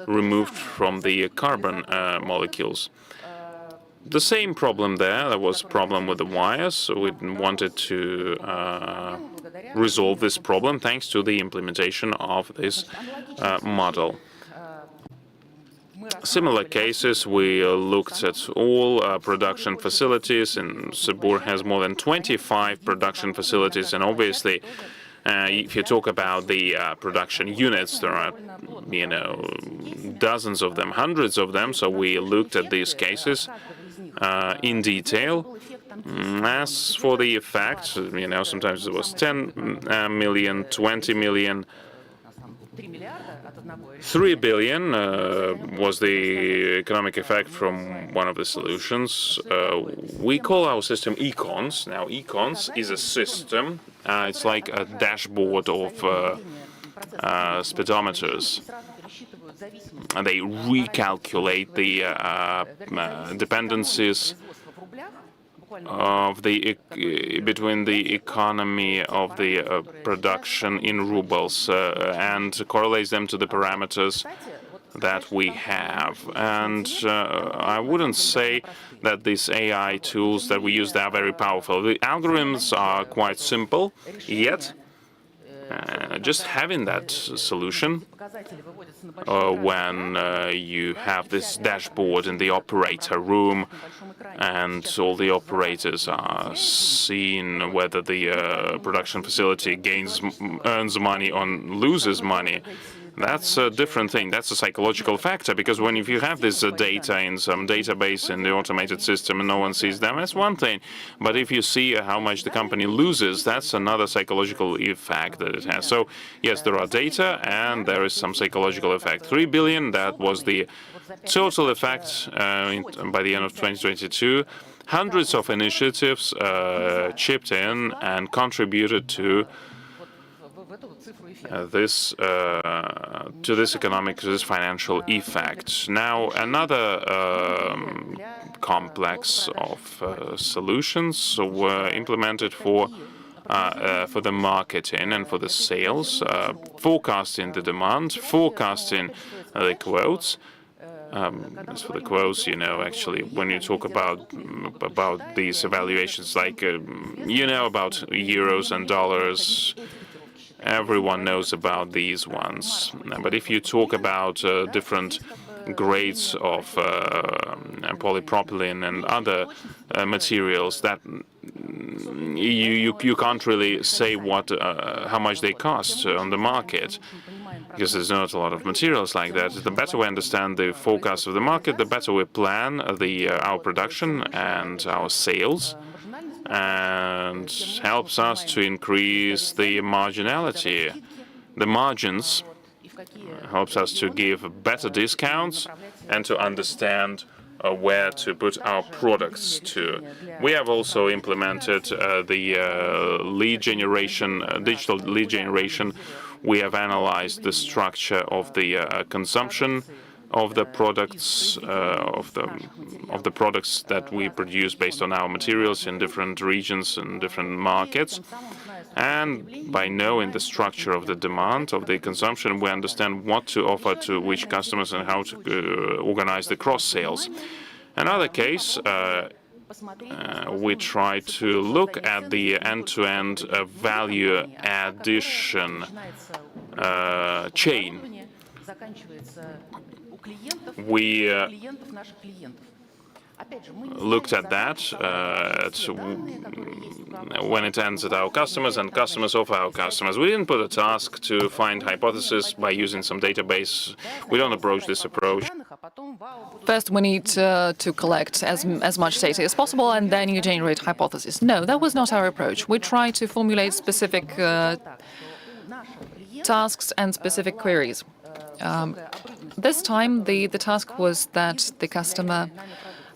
removed from the carbon molecules. The same problem there was a problem with the wires, so we wanted to resolve this problem thanks to the implementation of this model. Similar cases, we looked at all production facilities, and Sybur has more than 25 production facilities, and obviously, if you talk about the production units, there are, dozens of them, hundreds of them, so we looked at these cases in detail. As for the effect, sometimes it was 10 million, 20 million, 3 billion was the economic effect from one of the solutions. We call our system Econs. Now, Econs is a system. It's like a dashboard of speedometers. And they recalculate the dependencies of between the economy of the production in rubles and correlates them to the parameters that we have. And I wouldn't say that these AI tools that we use are very powerful. The algorithms are quite simple, yet just having that solution when you have this dashboard in the operator room and all the operators are seeing whether the production facility earns money or loses money, that's a different thing. That's a psychological factor, because if you have this data in some database in the automated system and no one sees them, that's one thing. But if you see how much the company loses, that's another psychological effect that it has. So yes, there are data and there is some psychological effect. 3 billion, that was the total effect by the end of 2022. Hundreds of initiatives chipped in and contributed to this financial effect. Now, another complex of solutions were implemented for the marketing and for the sales, forecasting the demand, forecasting the quotes. As for the quotes, actually, when you talk about these evaluations, like about euros and dollars. Everyone knows about these ones. But if you talk about different grades of polypropylene and other materials, that you can't really say how much they cost on the market, because there's not a lot of materials like that. The better we understand the forecast of the market, the better we plan our production and our sales, and helps us to increase the marginality the margins, helps us to give better discounts and to understand where to put our products to. We have also implemented the lead generation, digital lead generation. We have analyzed the structure of the consumption of the products of the products that we produce based on our materials in different regions and different markets. And by knowing the structure of the demand of the consumption, we understand what to offer to which customers and how to organize the cross sales. Another case, we try to look at the end-to-end value addition chain. We looked at that when it ends at our customers and customers of our customers. We didn't put a task to find hypothesis by using some database. We don't approach this approach. First, we need to collect as much data as possible, and then you generate hypotheses. No, that was not our approach. We try to formulate specific tasks and specific queries. This time, the task was that the customer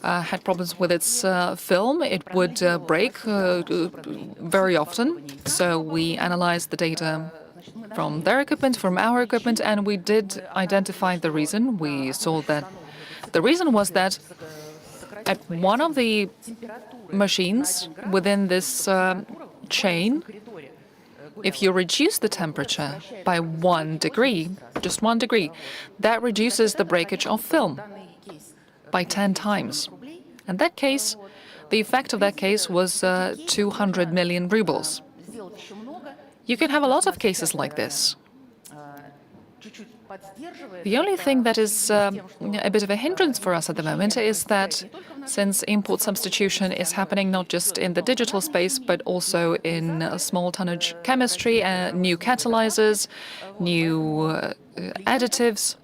had problems with its film. It would break very often. So we analyzed the data from their equipment, from our equipment, and we did identify the reason. We saw that the reason was that at one of the machines within this chain, if you reduce the temperature by 1 degree, just 1 degree, that reduces the breakage of film by 10 times. In that case, the effect of that case was 200 million rubles. You can have a lot of cases like this. The only thing that is a bit of a hindrance for us at the moment is that since import substitution is happening not just in the digital space, but also in small tonnage chemistry, new catalyzers, new additives,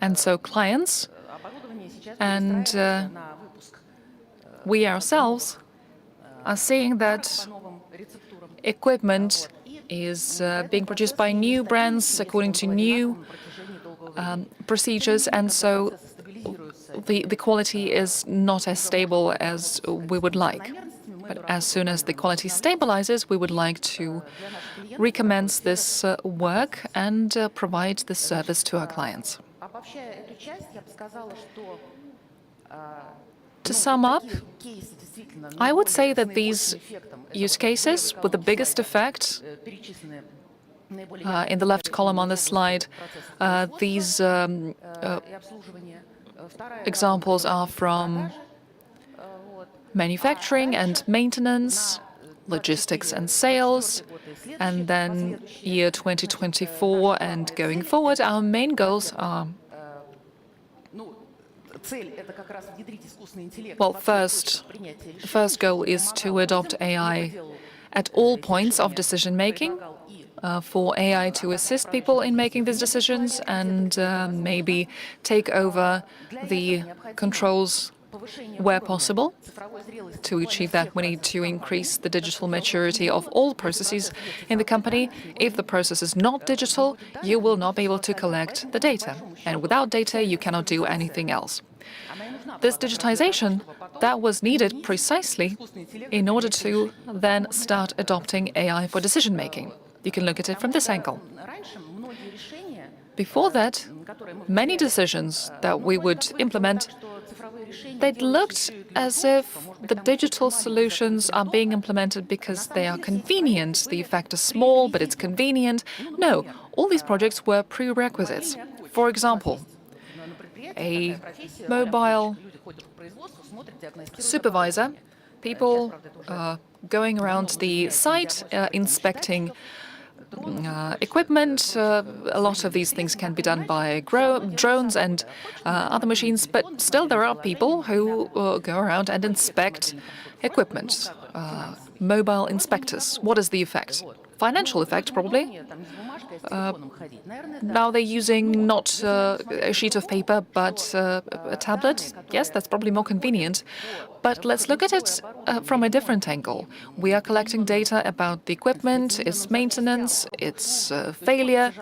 and so clients and we ourselves are seeing that equipment is being produced by new brands according to new procedures, and so the quality is not as stable as we would like. But as soon as the quality stabilizes, we would like to recommence this work and provide this service to our clients. To sum up, I would say that these use cases with the biggest effect in the left column on the slide, these examples are from manufacturing and maintenance, logistics and sales, and then year 2024 and going forward, our main goals are, well, the first goal is to adopt AI at all points of decision-making, for AI to assist people in making these decisions and maybe take over the controls where possible. To achieve that, we need to increase the digital maturity of all processes in the company. If the process is not digital, you will not be able to collect the data. And without data, you cannot do anything else. This digitization, that was needed precisely in order to then start adopting AI for decision-making. You can look at it from this angle. Before that, many decisions that we would implement, they looked as if the digital solutions are being implemented because they are convenient. The effect is small, but it's convenient. No, all these projects were prerequisites. For example, a mobile supervisor, people going around the site, inspecting equipment. A lot of these things can be done by drones and other machines, but still there are people who go around and inspect equipment. Mobile inspectors. What is the effect? financial effect, probably. Now they're using not a sheet of paper, but a tablet. Yes, that's probably more convenient. But let's look at it from a different angle. We are collecting data about the equipment, its maintenance, its failure.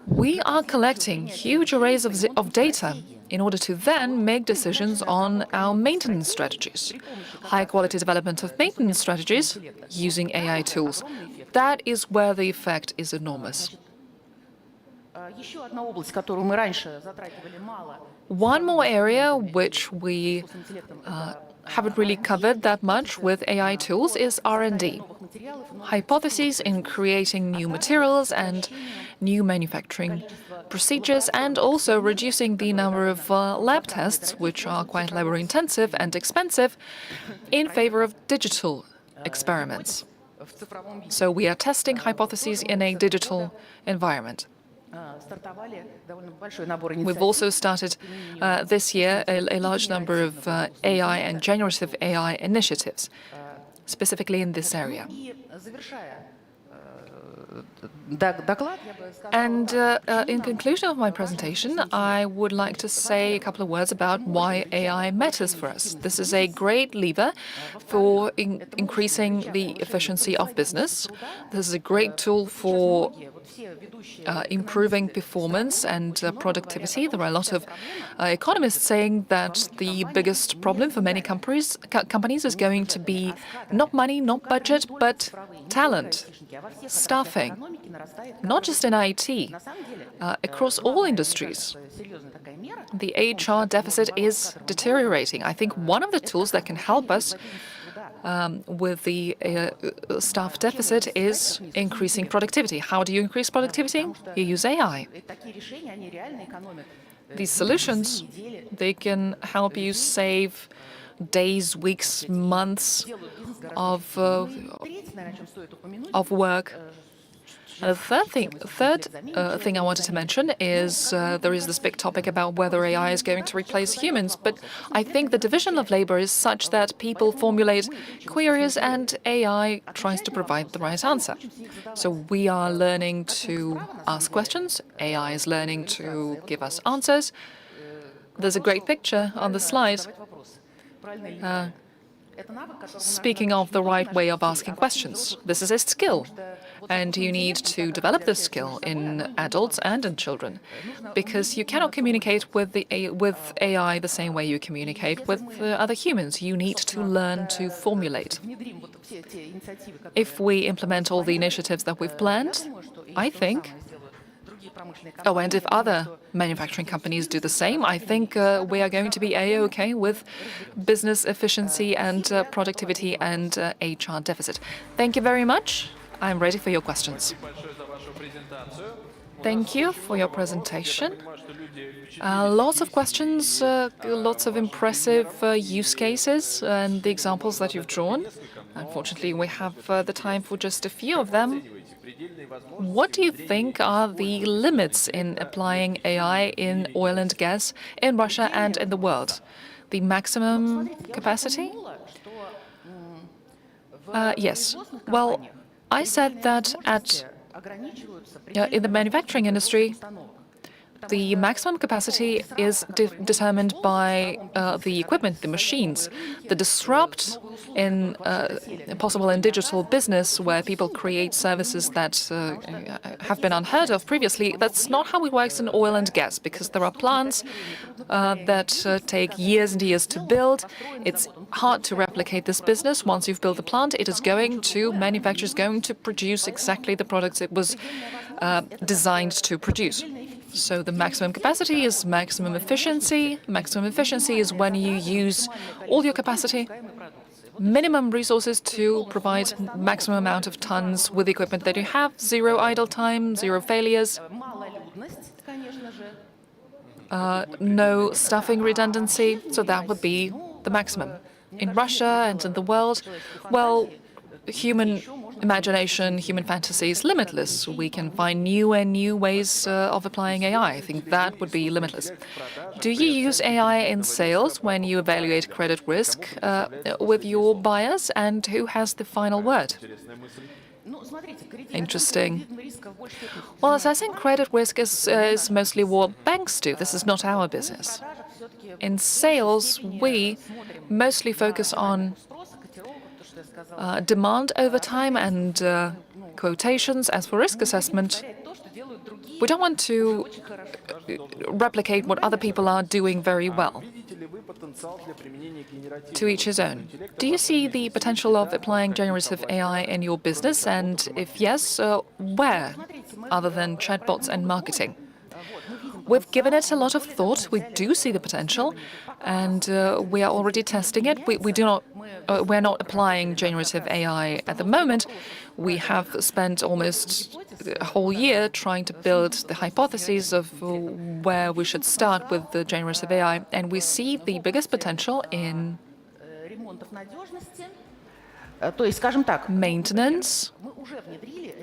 We are collecting huge arrays of data in order to then make decisions on our maintenance strategies. High-quality development of maintenance strategies using AI tools. That is where the effect is enormous. One more area which we haven't really covered that much with AI tools is R&D. Hypotheses in creating new materials and new manufacturing procedures, and also reducing the number of lab tests, which are quite labor-intensive and expensive, in favor of digital experiments. So we are testing hypotheses in a digital environment. We've also started this year a large number of AI and generative AI initiatives, specifically in this area. And in conclusion of my presentation, I would like to say a couple of words about why AI matters for us. This is a great lever for increasing the efficiency of business. This is a great tool for improving performance and productivity. There are a lot of economists saying that the biggest problem for many companies is going to be not money, not budget, but talent, staffing, not just in IT, across all industries. The HR deficit is deteriorating. I think one of the tools that can help us with the staff deficit is increasing productivity. How do you increase productivity? You use AI. These solutions, they can help you save days, weeks, months of work. The third thing I wanted to mention is there is this big topic about whether AI is going to replace humans, but I think the division of labor is such that people formulate queries and AI tries to provide the right answer. So we are learning to ask questions, AI is learning to give us answers. There's a great picture on the slide. Speaking of the right way of asking questions, this is a skill, and you need to develop this skill in adults and in children, because you cannot communicate with AI the same way you communicate with other humans. You need to learn to formulate. If we implement all the initiatives that we've planned, I think, and if other manufacturing companies do the same, I think we are going to be A-OK with business efficiency and productivity and HR deficit. Thank you very much. I'm ready for your questions. Thank you for your presentation. Lots of questions, lots of impressive use cases and the examples that you've drawn. Unfortunately, we have the time for just a few of them. What do you think are the limits in applying AI in oil and gas in Russia and in the world? The maximum capacity? Yes. Well, I said that in the manufacturing industry, the maximum capacity is determined by the equipment, the machines. The disrupt possible in digital business, where people create services that have been unheard of previously, that's not how it works in oil and gas, because there are plants that take years and years to build. It's hard to replicate this business. Once you've built the plant, it is going to manufacture, is going to produce exactly the products it was designed to produce. So the maximum capacity is maximum efficiency. Maximum efficiency is when you use all your capacity, minimum resources to provide maximum amount of tons with the equipment that you have, zero idle time, zero failures, no staffing redundancy. So that would be the maximum. In Russia and in the world, well, human imagination, human fantasy is limitless. We can find new and new ways of applying AI. I think that would be limitless. Do you use AI in sales when you evaluate credit risk with your buyers, and who has the final word? Interesting. Well, assessing credit risk is mostly what banks do. This is not our business. In sales, we mostly focus on demand over time and quotations. As for risk assessment, we don't want to replicate what other people are doing very well. To each his own. Do you see the potential of applying generative AI in your business? And if yes, where, other than chatbots and marketing? We've given it a lot of thought. We do see the potential, and we are already testing it. We're not applying generative AI at the moment. We have spent almost a whole year trying to build the hypotheses of where we should start with the generative AI, and we see the biggest potential in maintenance.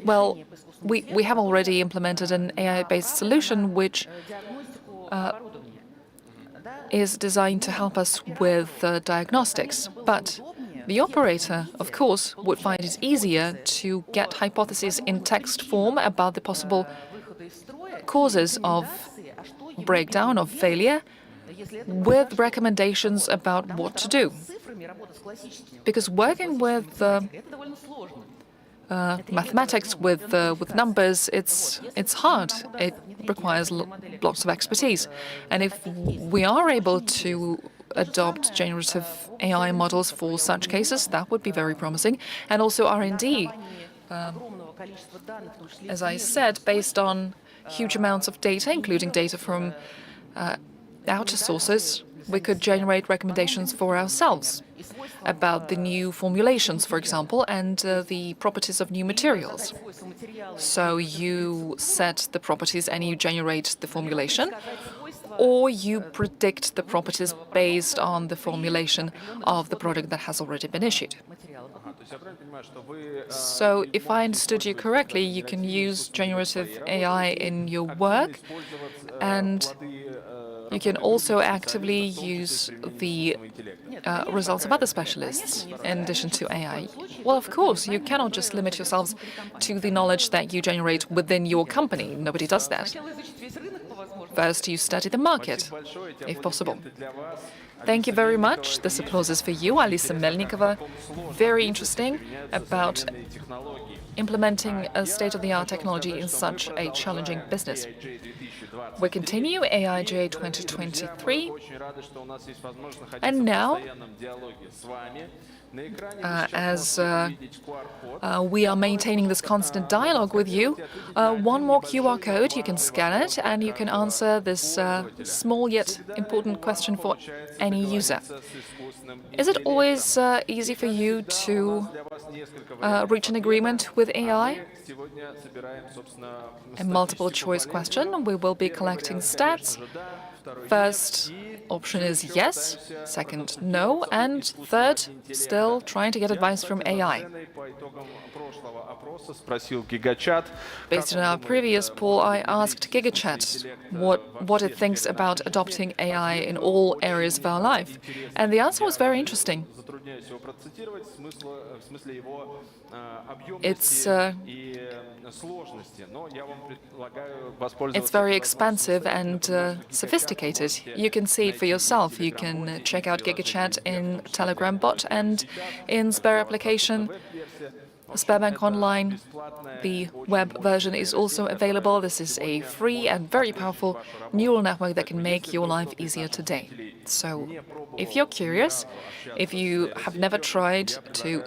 Well, we have already implemented an AI-based solution which is designed to help us with diagnostics. But the operator, of course, would find it easier to get hypotheses in text form about the possible causes of breakdown, of failure, with recommendations about what to do. Because working with mathematics, with numbers, it's hard. It requires lots of expertise. And if we are able to adopt generative AI models for such cases, that would be very promising. And also R&D, as I said, based on huge amounts of data, including data from outer sources, we could generate recommendations for ourselves about the new formulations, for example, and the properties of new materials. So you set the properties and you generate the formulation, or you predict the properties based on the formulation of the product that has already been issued. So if I understood you correctly, you can use generative AI in your work, and you can also actively use the results of other specialists in addition to AI. Well, of course, you cannot just limit yourselves to the knowledge that you generate within your company. Nobody does that. First, you study the market, if possible. Thank you very much. This applause is for you, Alisa Melnikova. Very interesting about implementing a state-of-the-art technology in such a challenging business. We continue AIGA 2023, and now, as we are maintaining this constant dialogue with you, one more QR code, you can scan it, and you can answer this small yet important question for any user. Is it always easy for you to reach an agreement with AI? A multiple choice question. We will be collecting stats. First option is yes, second no, and third, still trying to get advice from AI. Based on our previous poll, I asked GigaChat what it thinks about adopting AI in all areas of our life, and the answer was very interesting. It's very expansive and sophisticated. You can see it for yourself. You can check out GigaChat in Telegram bot and in Sber application, Sberbank Online. The web version is also available. This is a free and very powerful neural network that can make your life easier today. So if you're curious, if you have never tried to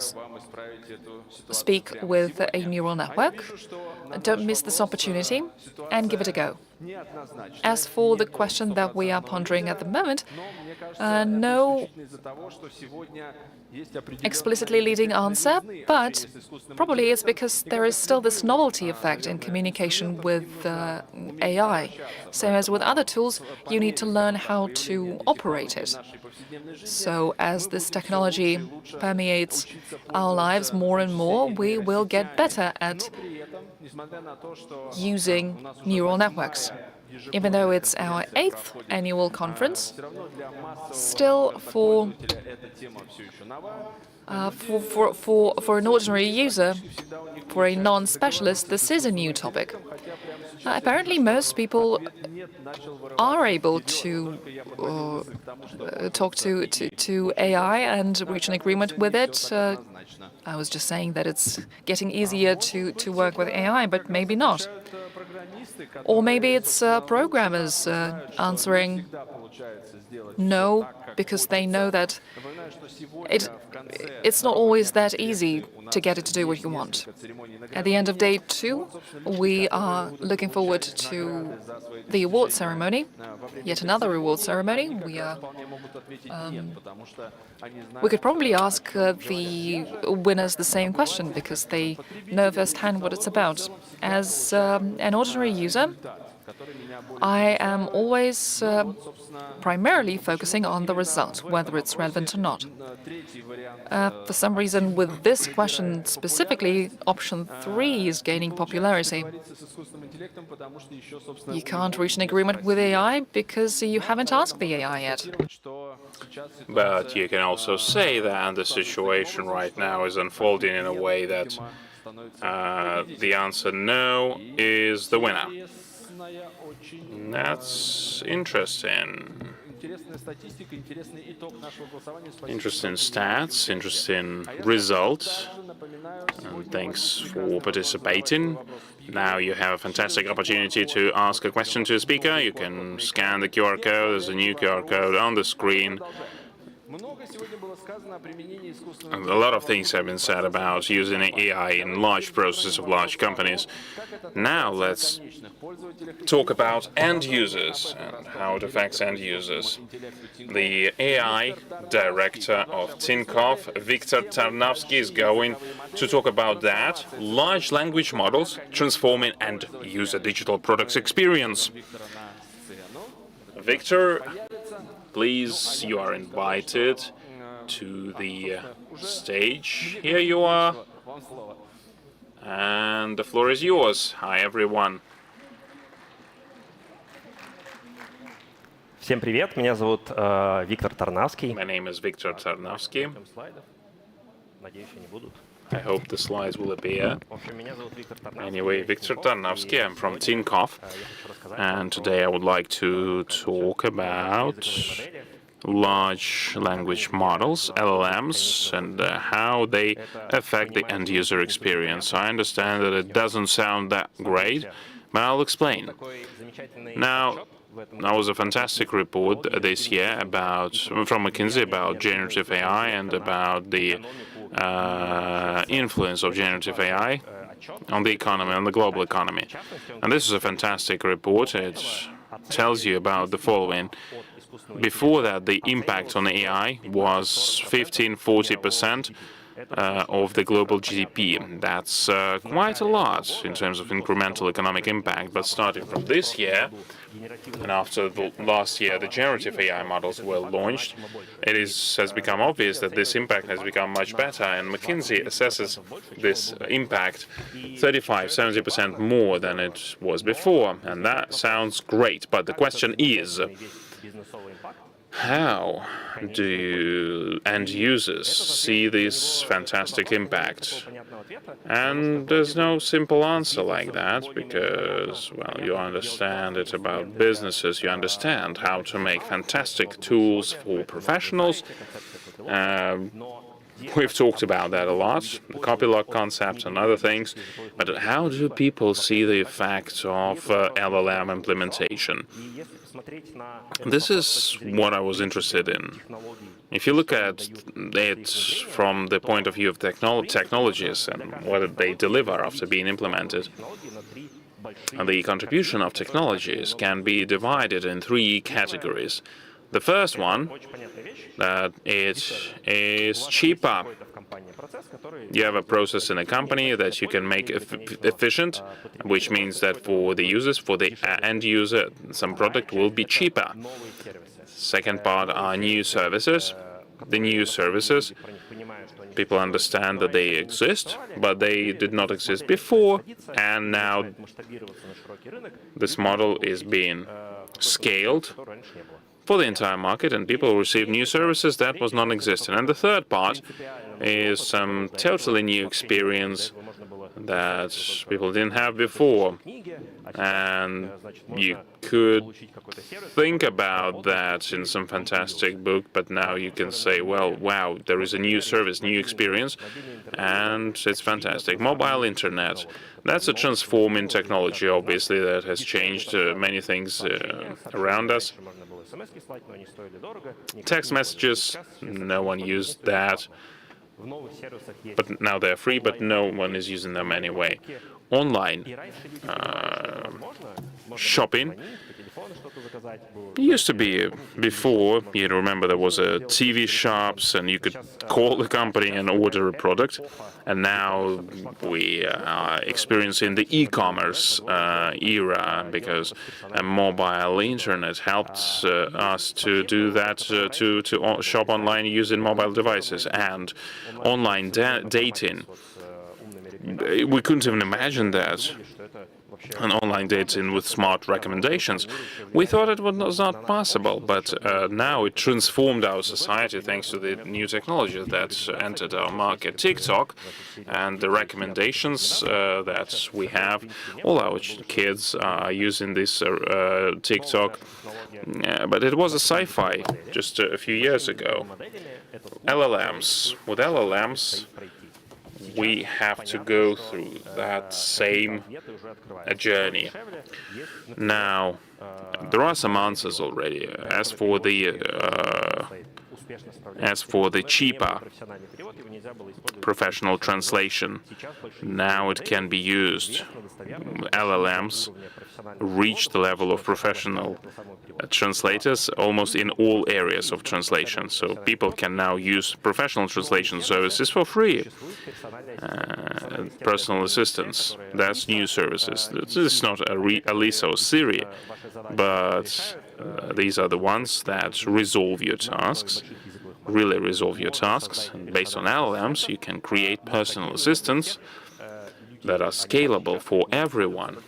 speak with a neural network, don't miss this opportunity and give it a go. As for the question that we are pondering at the moment, no explicitly leading answer, but probably it's because there is still this novelty effect in communication with AI. Same as with other tools, you need to learn how to operate it. So as this technology permeates our lives more and more, we will get better at using neural networks. even though it's our 8th annual conference, still for an ordinary user, for a non-specialist, this is a new topic. Apparently, most people are able to talk to AI and reach an agreement with it. I was just saying that it's getting easier to work with AI, but maybe not. Or maybe it's programmers answering no, because they know that it's not always that easy to get it to do what you want. At the end of day 2, we are looking forward to the award ceremony, yet another award ceremony. We could probably ask the winners the same question, because they know firsthand what it's about. As an ordinary user, I am always primarily focusing on the result, whether it's relevant or not. For some reason, with this question specifically, option 3 is gaining popularity. You can't reach an agreement with AI because you haven't asked the AI yet. But you can also say that the situation right now is unfolding in a way that the answer no is the winner. That's interesting. Interesting stats, interesting results. And thanks for participating. Now you have a fantastic opportunity to ask a question to a speaker. You can scan the QR code. There's a new QR code on the screen. And a lot of things have been said about using AI in large processes of large companies. Now let's talk about end users and how it affects end users. The AI director of Tinkoff, Viktor Tarnavsky, is going to talk about that. Large language models transforming end user digital products experience. Victor, please, you are invited to the stage. Here you are. And the floor is yours. Hi, everyone. Всем привет, меня зовут Виктор Тарнавский. My name is Viktor Tarnavsky. Надеюсь, они будут. I hope the slides will appear. Anyway, Viktor Tarnavsky, I'm from Tinkoff, and today I would like to talk about large language models, LLMs, and how they affect the end-user experience. I understand that it doesn't sound that great, but I'll explain. Now, there was a fantastic report this year from McKinsey about generative AI and about the influence of generative AI on the economy, on the global economy. And this is a fantastic report. It tells you about the following. Before that, the impact on AI was 15–40% of the global GDP. That's quite a lot in terms of incremental economic impact. But starting from this year, and after last year the generative AI models were launched, it has become obvious that this impact has become much better, and McKinsey assesses this impact 35–70% more than it was before, and that sounds great. But the question is, how do end users see this fantastic impact? And there's no simple answer like that, because, well, you understand it's about businesses, you understand how to make fantastic tools for professionals. We've talked about that a lot, the copy-lock concept and other things, but how do people see the effects of LLM implementation? This is what I was interested in. If you look at it from the point of view of technologies and what they deliver after being implemented, the contribution of technologies can be divided in 3 categories. The first one, that it is cheaper. You have a process in a company that you can make efficient, which means that for the users, for the end user, some product will be cheaper. Second part are new services. The new services People understand that they exist, but they did not exist before, and now this model is being scaled for the entire market, and people receive new services that was non-existent. And the third part is some totally new experience that people didn't have before, and you could think about that in some fantastic book, but now you can say, well, wow, there is a new service, new experience, and it's fantastic. Mobile internet, that's a transforming technology, obviously, that has changed many things around us. Text messages, no one used that. But now they're free, but no one is using them anyway. Online shopping used to be before. You remember there was a TV shops, and you could call the company and order a product. And now we are experiencing the e-commerce era, because a mobile internet helped us to do that, to shop online using mobile devices. And online dating, we couldn't even imagine that. And online dating with smart recommendations. We thought it was not possible, but now it transformed our society thanks to the new technology that entered our market. TikTok and the recommendations that we have, all our kids are using this TikTok, but it was a sci-fi just a few years ago. LLMs. With LLMs, we have to go through that same journey. Now, there are some answers already. As for the cheaper professional translation, now it can be used. LLMs reach the level of professional translators almost in all areas of translation. So people can now use professional translation services for free. Personal assistants, that's new services. This is not Alisa or Siri, but these are the ones that resolve your tasks, really resolve your tasks. And based on LLMs, you can create personal assistants that are scalable for everyone.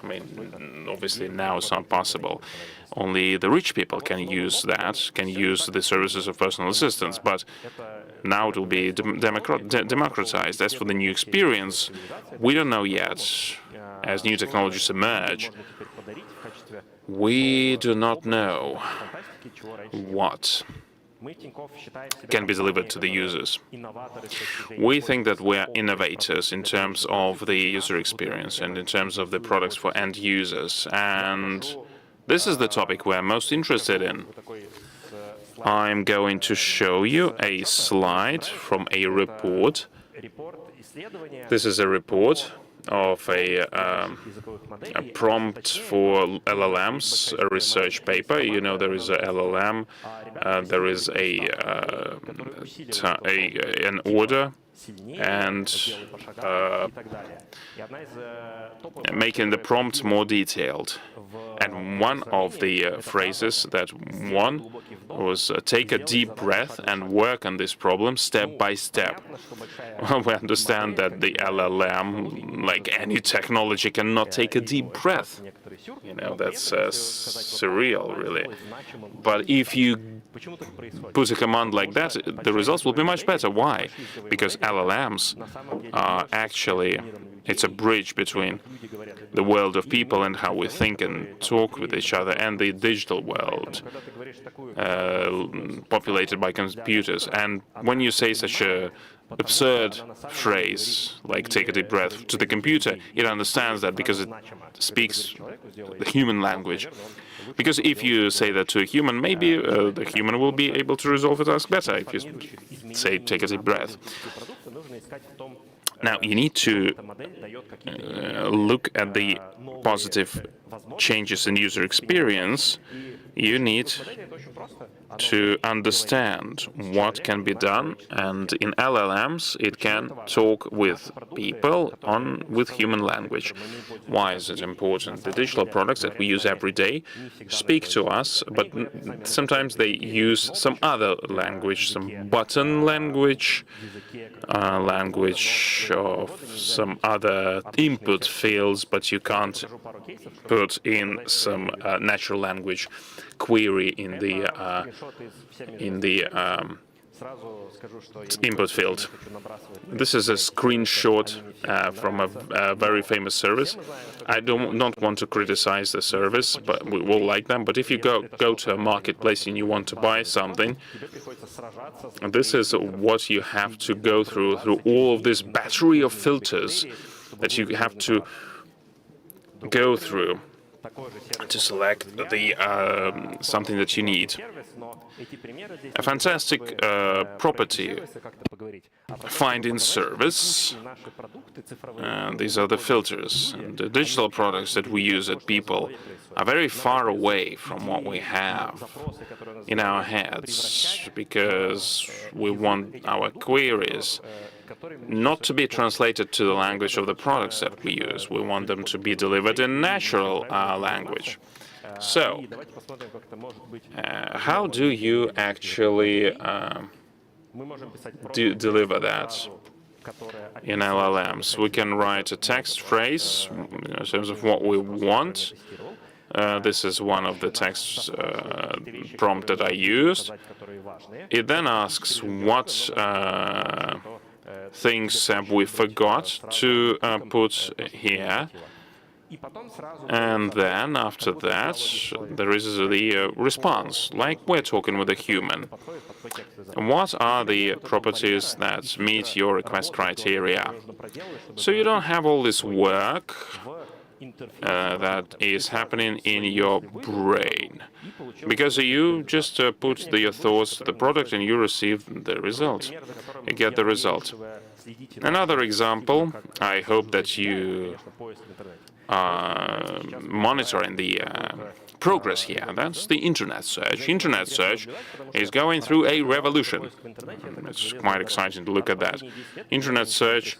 I mean, obviously now it's not possible. Only the rich people can use that, can use the services of personal assistants, but now it will be democratized. As for the new experience, we don't know yet. As new technologies emerge, we do not know what can be delivered to the users. We think that we are innovators in terms of the user experience and in terms of the products for end users, and this is the topic we're most interested in. I'm going to show you a slide from a report. This is a report of a prompt for LLMs, a research paper. You know, there is a LLM, there is an order, and making the prompt more detailed. And one of the phrases that won was take a deep breath and work on this problem step by step. Well, we understand that the LLM, like any technology, cannot take a deep breath. You know, that's surreal, really. But if you put a command like that, the results will be much better. Why? Because LLMs are actually, it's a bridge between the world of people and how we think and talk with each other and the digital world populated by computers. And when you say such a absurd phrase like take a deep breath to the computer, it understands that because it speaks the human language. Because if you say that to a human, maybe the human will be able to resolve the task better if you say take a deep breath. Now, you need to look at the positive changes in user experience. You need to understand what can be done, and in LLMs it can talk with people with human language. Why is it important? The digital products that we use every day speak to us, but sometimes they use some other language, some button language, language of some other input fields, but you can't put in some natural language query in the input field. This is a screenshot from a very famous service. I don't want to criticize the service, but we all like them. But if you go to a marketplace and you want to buy something, this is what you have to go through all of this battery of filters that you have to go through to select the something that you need. A fantastic property, find in service. These are the filters. And the digital products that we use at People are very far away from what we have in our heads, because we want our queries not to be translated to the language of the products that we use. We want them to be delivered in natural language. So, how do you actually deliver that in LLMs? We can write a text phrase in terms of what we want. This is one of the text prompt that I used. It then asks what things have we forgot to put here. And then, after that, there is the response, like we're talking with a human. What are the properties that meet your request criteria? So you don't have all this work that is happening in your brain, because you just put your thoughts to the product and you receive the result. You get the result. Another example, I hope that you monitoring the progress here. That's the internet search. Internet search is going through a revolution. It's quite exciting to look at that. Internet search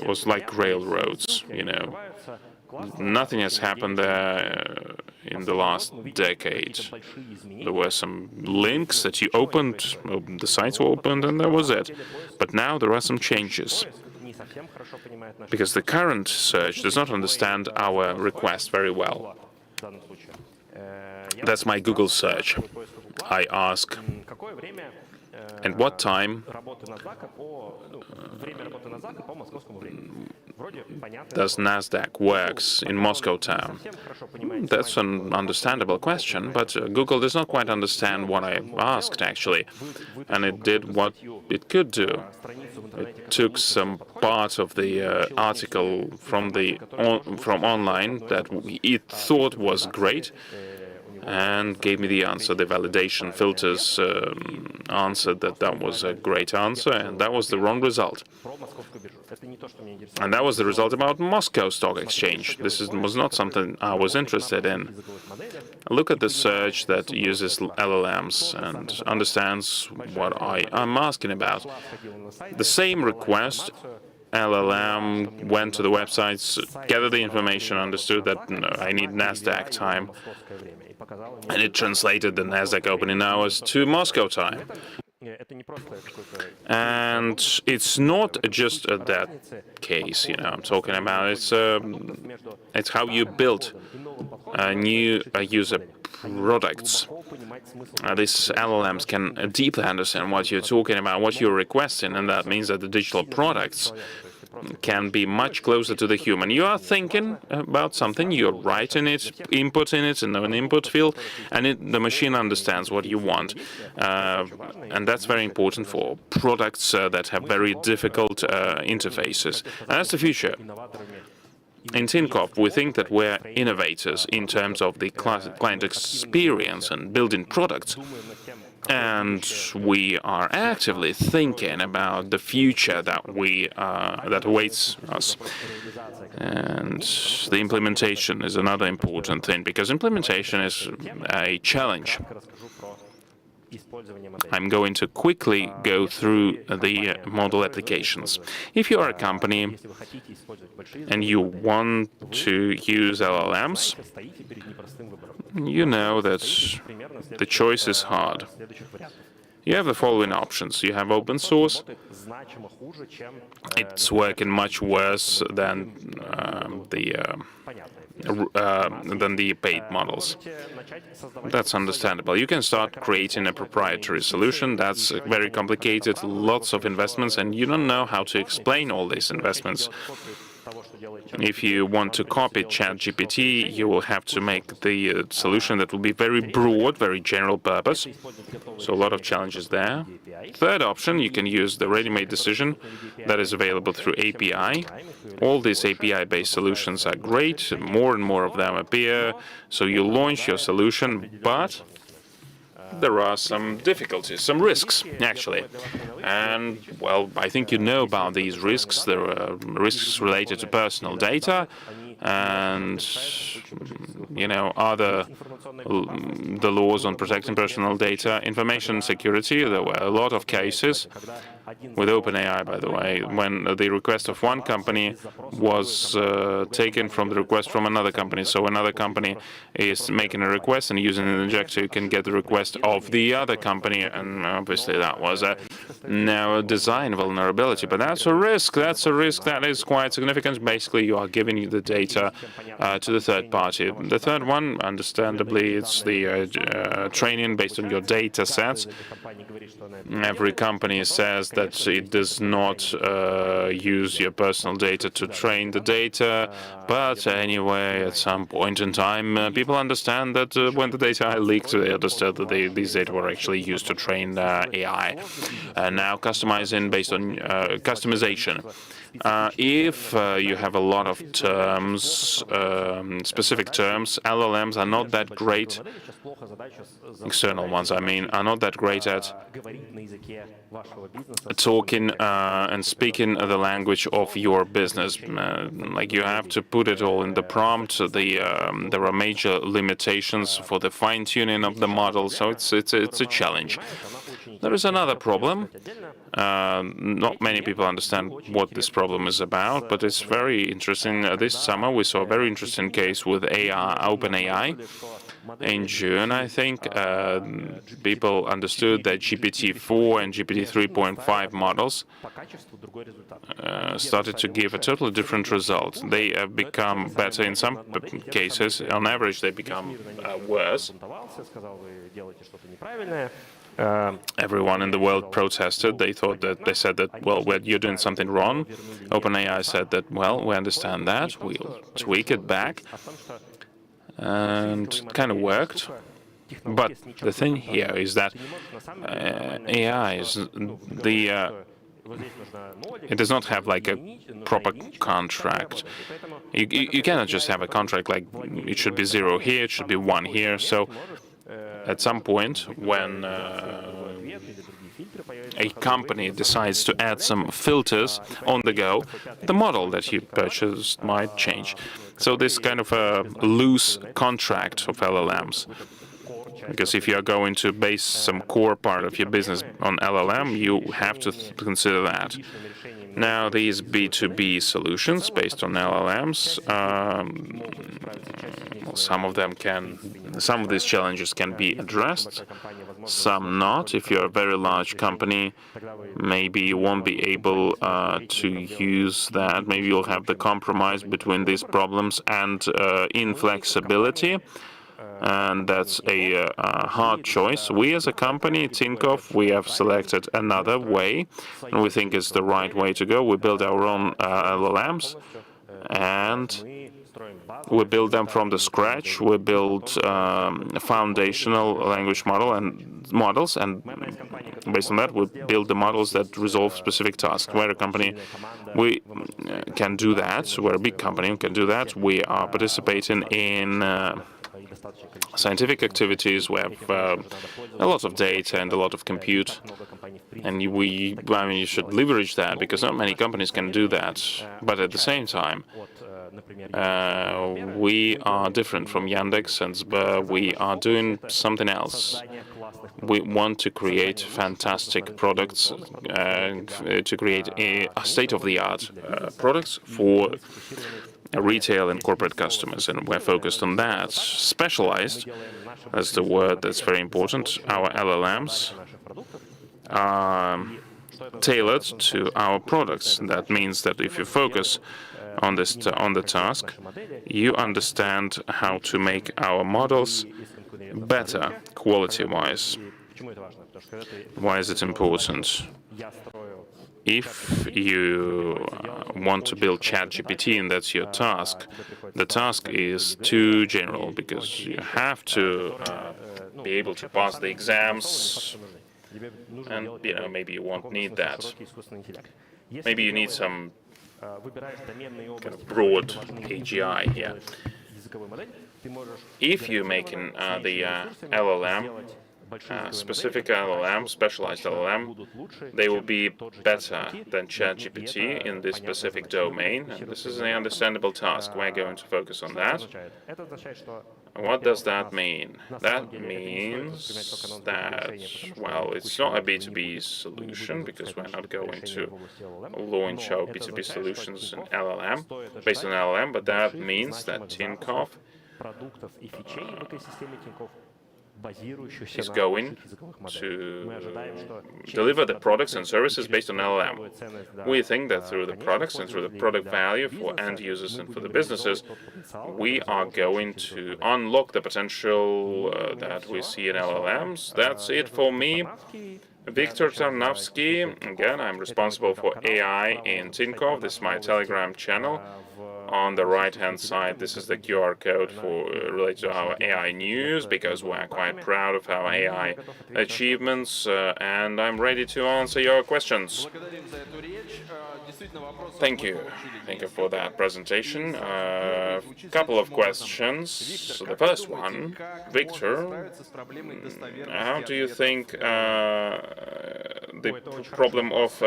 was like railroads, you know. Nothing has happened there in the last decade. There were some links that you opened, the sites were opened, and that was it. But now there are some changes, because the current search does not understand our request very well. That's my Google search. I ask, at what time does NASDAQ works in Moscow town? That's an understandable question, but Google does not quite understand what I asked, actually. And it did what it could do. It took some part of the article from online that it thought was great and gave me the answer. The validation filters answered that that was a great answer, and that was the wrong result. And that was the result about Moscow Stock Exchange. This was not something I was interested in. Look at the search that uses LLMs and understands what I am asking about. The same request, LLM went to the websites, gathered the information, understood that I need NASDAQ time, and it translated the NASDAQ opening hours to Moscow time. And it's not just that case, you know, I'm talking about. It's how you build new user products. These LLMs can deeply understand what you're talking about, what you're requesting, and that means that the digital products can be much closer to the human. You are thinking about something, you're writing it, inputting it in an input field, and the machine understands what you want. And that's very important for products that have very difficult interfaces. And that's the future. In Tinkoff, we think that we're innovators in terms of the client experience and building products And we are actively thinking about the future that awaits us. And the implementation is another important thing, because implementation is a challenge. I'm going to quickly go through the model applications. If you are a company and you want to use LLMs, you know that the choice is hard. You have the following options. You have open source. It's working much worse than the paid models. That's understandable. You can start creating a proprietary solution. That's very complicated, lots of investments, and you don't know how to explain all these investments. If you want to copy ChatGPT, you will have to make the solution that will be very broad, very general purpose. So a lot of challenges there. Third option, you can use the ready-made decision that is available through API. All these API-based solutions are great. More and more of them appear. So you launch your solution, but there are some difficulties, some risks, actually. And, well, I think you know about these risks. There are risks related to personal data and, you know, the laws on protecting personal data, information security. There were a lot of cases with OpenAI, by the way, when the request of one company was taken from the request from another company. So another company is making a request, and using an injector, you can get the request of the other company. And obviously, that was a narrow design vulnerability. But that's a risk. That's a risk that is quite significant. Basically, you are giving the data to the third party. The third one, understandably, it's the training based on your data sets. Every company says that it does not use your personal data to train the data, but anyway, at some point in time, people understand that when the data are leaked, they understood that these data were actually used to train AI. Now, customizing based on customization. If you have a lot of terms, specific terms, LLMs are not that great, external ones, I mean, are not that great at talking and speaking the language of your business. Like, you have to put it all in the prompt. There are major limitations for the fine-tuning of the model, so it's a challenge. There is another problem. Not many people understand what this problem is about, but it's very interesting. This summer, we saw a very interesting case with OpenAI. In June, I think, people understood that GPT-4 and GPT 3.5 models started to give a totally different result. They have become better in some cases. On average, they become worse. Everyone in the world protested. They said that, well, you're doing something wrong. OpenAI said that, well, we understand that. We'll tweak it back. And it kind of worked. But the thing here is that AI is it does not have like a proper contract. You cannot just have a contract like it should be 0 here, it should be 1 here. So at some point, when a company decides to add some filters on the go, the model that you purchased might change. So this kind of a loose contract of LLMs. Because if you are going to base some core part of your business on LLM, you have to consider that. Now, these B2B solutions based on LLMs, some of these challenges can be addressed, some not. If you're a very large company, maybe you won't be able to use that. Maybe you'll have the compromise between these problems and inflexibility. And that's a hard choice. We as a company, Tinkoff, we have selected another way, and we think it's the right way to go. We build our own LLMs, and we build them from the scratch. We build foundational language models, and based on that, we build the models that resolve specific tasks. We're a company, we can do that. We're a big company, we can do that. We are participating in scientific activities. We have a lot of data and a lot of compute, and you should leverage that because not many companies can do that. But at the same time, we are different from Yandex and Sber. We are doing something else. We want to create fantastic products, to create a state-of-the-art products for retail and corporate customers, and we're focused on that. Specialized, that's the word that's very important. Our LLMs are tailored to our products. That means that if you focus on the task, you understand how to make our models better quality-wise. Why is it important? If you want to build ChatGPT and that's your task, the task is too general because you have to be able to pass the exams, and maybe you won't need that. Maybe you need some kind of broad AGI here. If you're making the LLM, specific LLM, specialized LLM, they will be better than ChatGPT in this specific domain. And this is an understandable task. We're going to focus on that. What does that mean? That means that, well, it's not a B2B solution because we're not going to launch our B2B solutions in LLM, based on LLM, but that means that Tinkoff is going to deliver the products and services based on LLM. We think that through the products and through the product value for end users and for the businesses, we are going to unlock the potential that we see in LLMs. That's it for me. Victor Tarnavsky. Again, I'm responsible for AI in Tinkoff. This is my Telegram channel. On the right-hand side, this is the QR code related to our AI news, because we're quite proud of our AI achievements, and I'm ready to answer your questions. Thank you. Thank you for that presentation. A couple of questions. So the first one, Victor, how do you think the problem of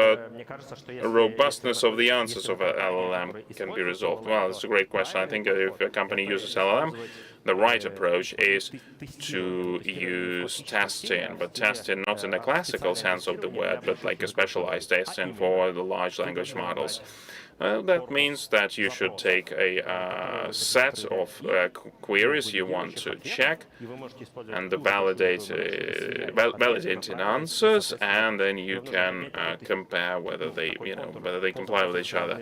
robustness of the answers of a LLM can be resolved? Well, it's a great question. I think if a company uses LLM, the right approach is to use testing, but testing not in the classical sense of the word, but like a specialized testing for the large language models. That means that you should take a set of queries you want to check and the validating answers, and then you can compare whether they comply with each other.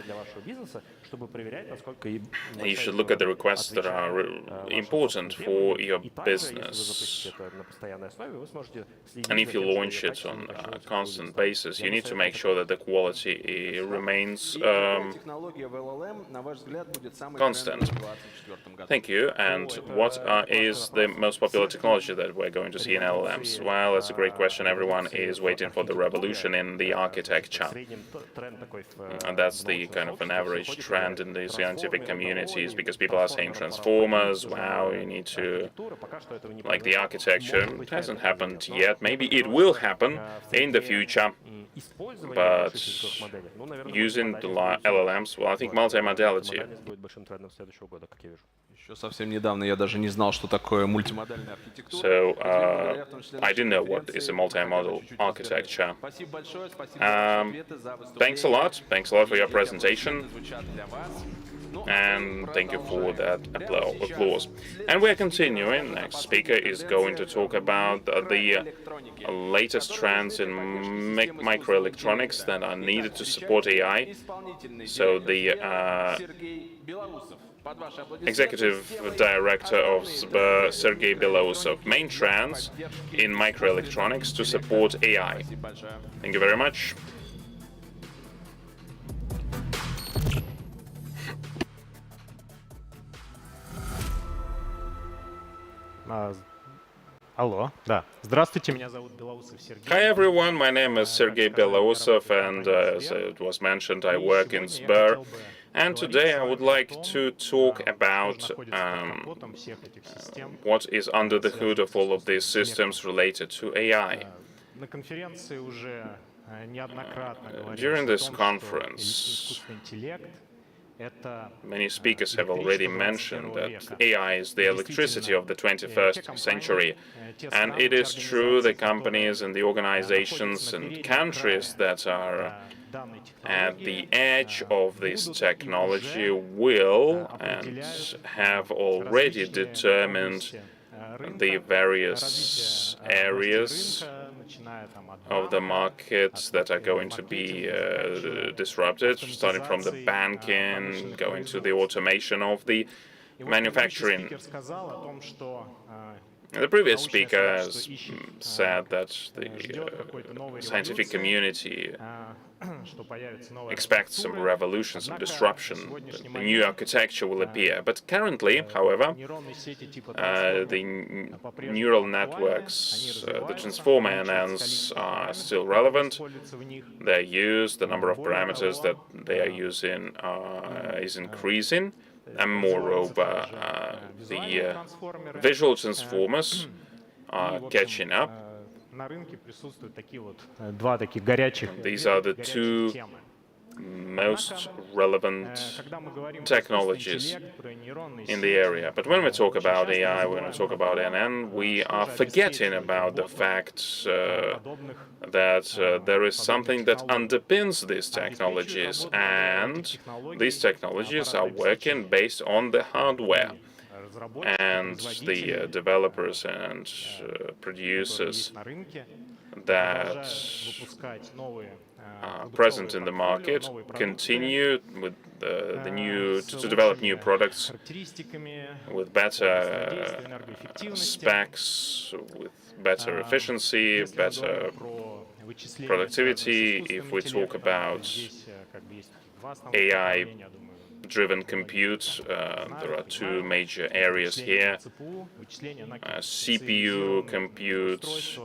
You should look at the requests that are important for your business. And if you launch it on a constant basis, you need to make sure that the quality remains constant. Thank you. And what is the most popular technology that we're going to see in LLMs? Well, that's a great question. Everyone is waiting for the revolution in the architecture. And that's the kind of an average trend in the scientific communities, because people are saying transformers, wow, you need to, like the architecture. It hasn't happened yet. Maybe it will happen in the future. But using the LLMs, well, I think multimodality. So, I didn't know what is a multimodal architecture. Thanks a lot. Thanks a lot for your presentation. And thank you for that applause. And we're continuing. Next speaker is going to talk about the latest trends in microelectronics that are needed to support AI. So the Executive Director of SberPro, Sergey Belousov, main trends in microelectronics to support AI. Thank you very much. Алло, да. Здравствуйте, меня зовут Белоусов Сергей. Hi everyone, my name is Sergey Belousov, and as it was mentioned, I work in Sber. And today I would like to talk about what is under the hood of all of these systems related to AI. During this conference, many speakers have already mentioned that AI is the electricity of the 21st century. And it is true the companies and the organizations and countries that are at the edge of this technology will and have already determined the various areas of the markets that are going to be disrupted, starting from the banking, going to the automation of the manufacturing. The previous speaker has said that the scientific community expects some revolution, some disruption, a new architecture will appear. But currently, however, the neural networks, the transformer announced, are still relevant. They're used, the number of parameters that they are using is increasing. And moreover, the visual transformers are catching up. These are the two most relevant technologies in the area. But when we talk about AI, when we talk about NN, we are forgetting about the fact that there is something that underpins these technologies, and these technologies are working based on the hardware. And the developers and producers that present in the market continue with to develop new products with better specs, with better efficiency, better productivity. If we talk about AI-driven compute, there are two major areas here. CPU compute,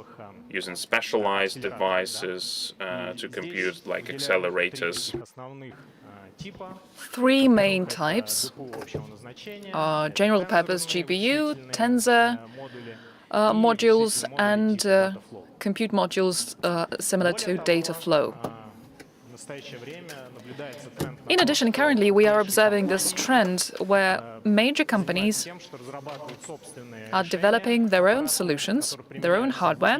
using specialized devices to compute, like accelerators. Three main types are general-purpose GPU, tensor modules, and compute modules similar to data flow. In addition, currently we are observing this trend where major companies are developing their own solutions, their own hardware,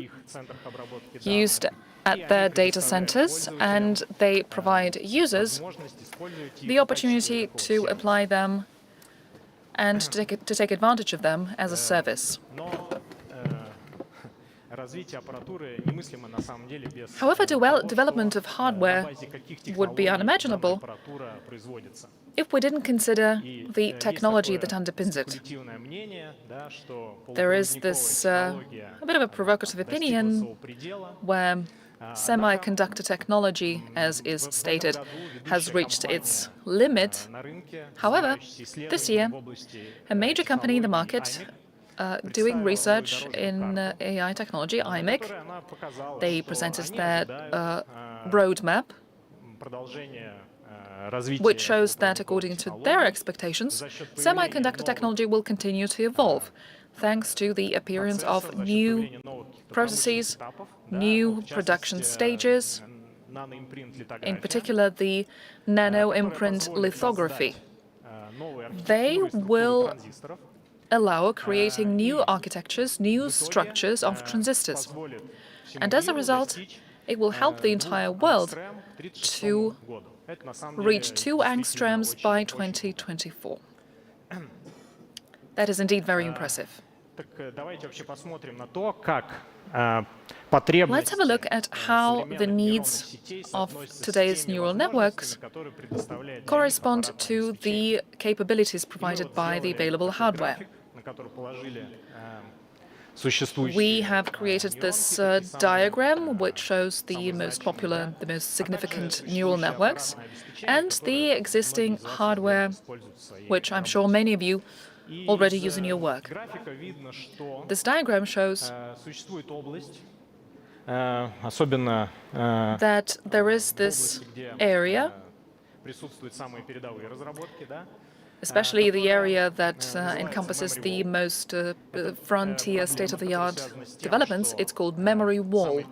used at their data centers, and they provide users the opportunity to apply them and to take advantage of them as a service. However, development of hardware would be unimaginable if we didn't consider the technology that underpins it. There is this a bit of a provocative opinion where semiconductor technology, as is stated, has reached its limit. However, this year, a major company in the market doing research in AI technology, IMIC, they presented their roadmap, which shows that, according to their expectations, semiconductor technology will continue to evolve, thanks to the appearance of new processes, new production stages, in particular the nano-imprint lithography. They will allow creating new architectures, new structures of transistors. And as a result, it will help the entire world to reach 2 angstroms by 2024. That is indeed very impressive. Let's have a look at how the needs of today's neural networks correspond to the capabilities provided by the available hardware. We have created this diagram, which shows the most popular, the most significant neural networks, and the existing hardware, which I'm sure many of you already use in your work. This diagram shows that there is this area especially the area that encompasses the most frontier state-of-the-art developments. It's called memory wall.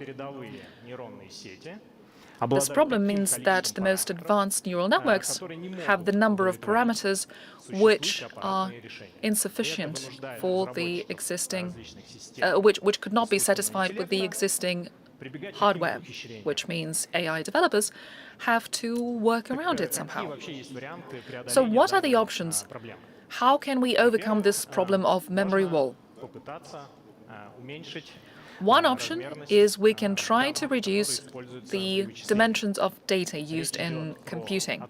This problem means that the most advanced neural networks have the number of parameters which are insufficient for the existing, which could not be satisfied with the existing hardware, which means AI developers have to work around it somehow. So what are the options? How can we overcome this problem of memory wall? One option is we can try to reduce the dimensions of data used in computing.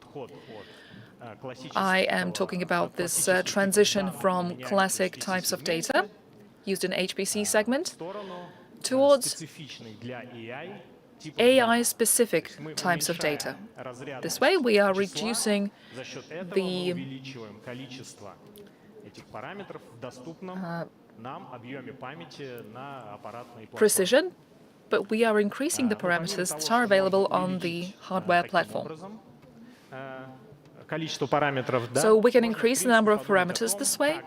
I am talking about this transition from classic types of data used in HPC segment towards AI-specific types of data. This way, we are reducing the precision, but we are increasing the parameters that are available on the hardware platform. So we can increase the number of parameters this way,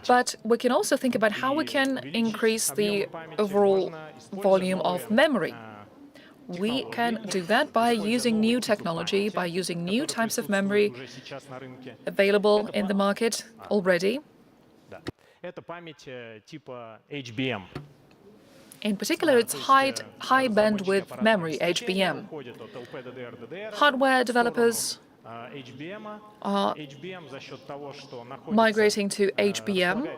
but we can also think about how we can increase the overall volume of memory. We can do that by using new technology, by using new types of memory available in the market already. In particular, it's high bandwidth memory, HBM. Hardware developers are migrating to HBM,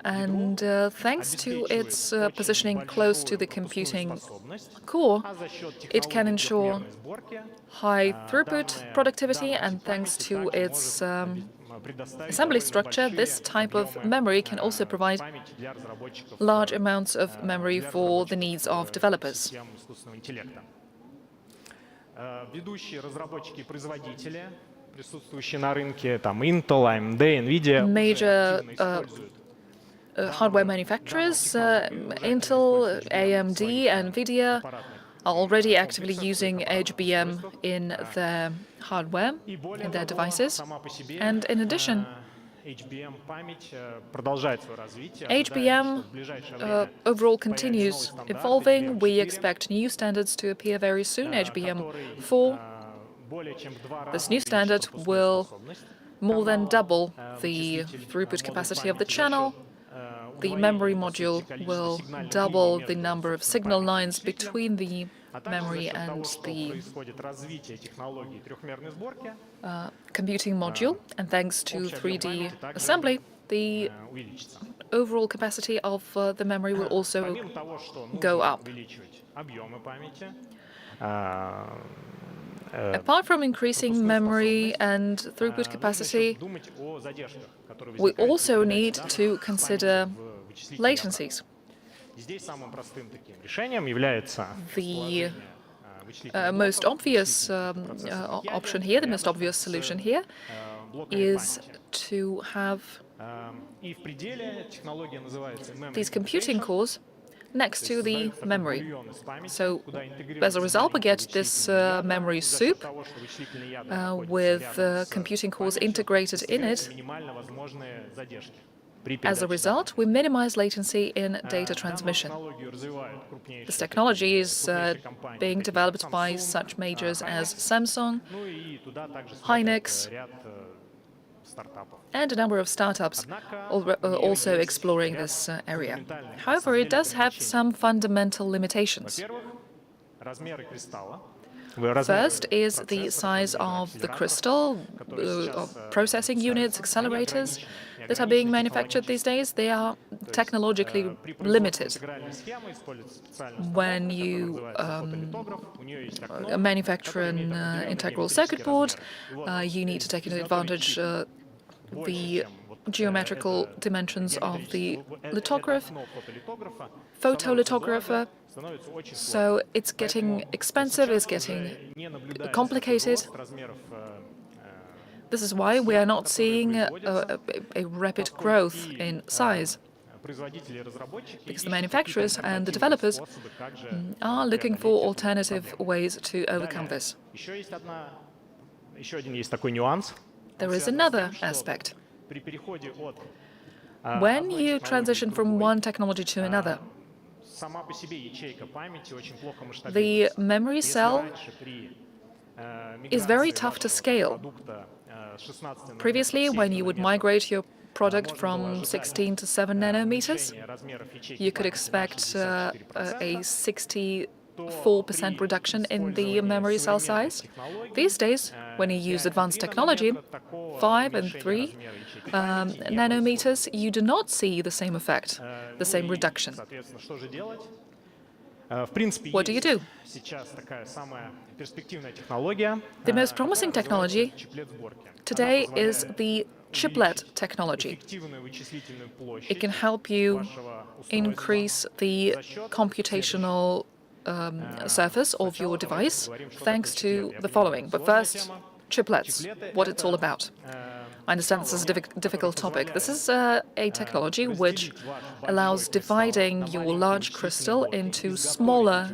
and thanks to its positioning close to the computing core, it can ensure high throughput productivity, and thanks to its assembly structure, this type of memory can also provide large amounts of memory for the needs of developers. Major hardware manufacturers, Intel, AMD, and NVIDIA, are already actively using HBM in their hardware, in their devices. And in addition, HBM overall continues evolving. We expect new standards to appear very soon, HBM4. This new standard will more than double the throughput capacity of the channel. The memory module will double the number of signal lines between the memory and the computing module. And thanks to 3D assembly, the overall capacity of the memory will also go up. Apart from increasing memory and throughput capacity, we also need to consider latencies. The most obvious option here, the most obvious solution here, is to have these computing cores next to the memory. So as a result, we get this memory soup with computing cores integrated in it. As a result, we minimize latency in data transmission. This technology is being developed by such majors as Samsung, Hynix, and a number of startups also exploring this area. However, it does have some fundamental limitations. First is the size of the crystal, of processing units, accelerators that are being manufactured these days. They are technologically limited. When you manufacture an integral circuit board, you need to take into advantage the geometrical dimensions of the lithograph, photolithographer. So it's getting expensive, it's getting complicated. This is why we are not seeing a rapid growth in size. because the manufacturers and the developers are looking for alternative ways to overcome this. There is another aspect. When you transition from one technology to another, the memory cell is very tough to scale. Previously, when you would migrate your product from 16 to 7 nanometers, you could expect a 64% reduction in the memory cell size. These days, when you use advanced technology, 5 and 3 nanometers, you do not see the same effect, the same reduction. What do you do? The most promising technology today is the chiplet technology. It can help you increase the computational surface of your device thanks to the following. But first, chiplets, what it's all about. I understand this is a difficult topic. This is a technology which allows dividing your large crystal into smaller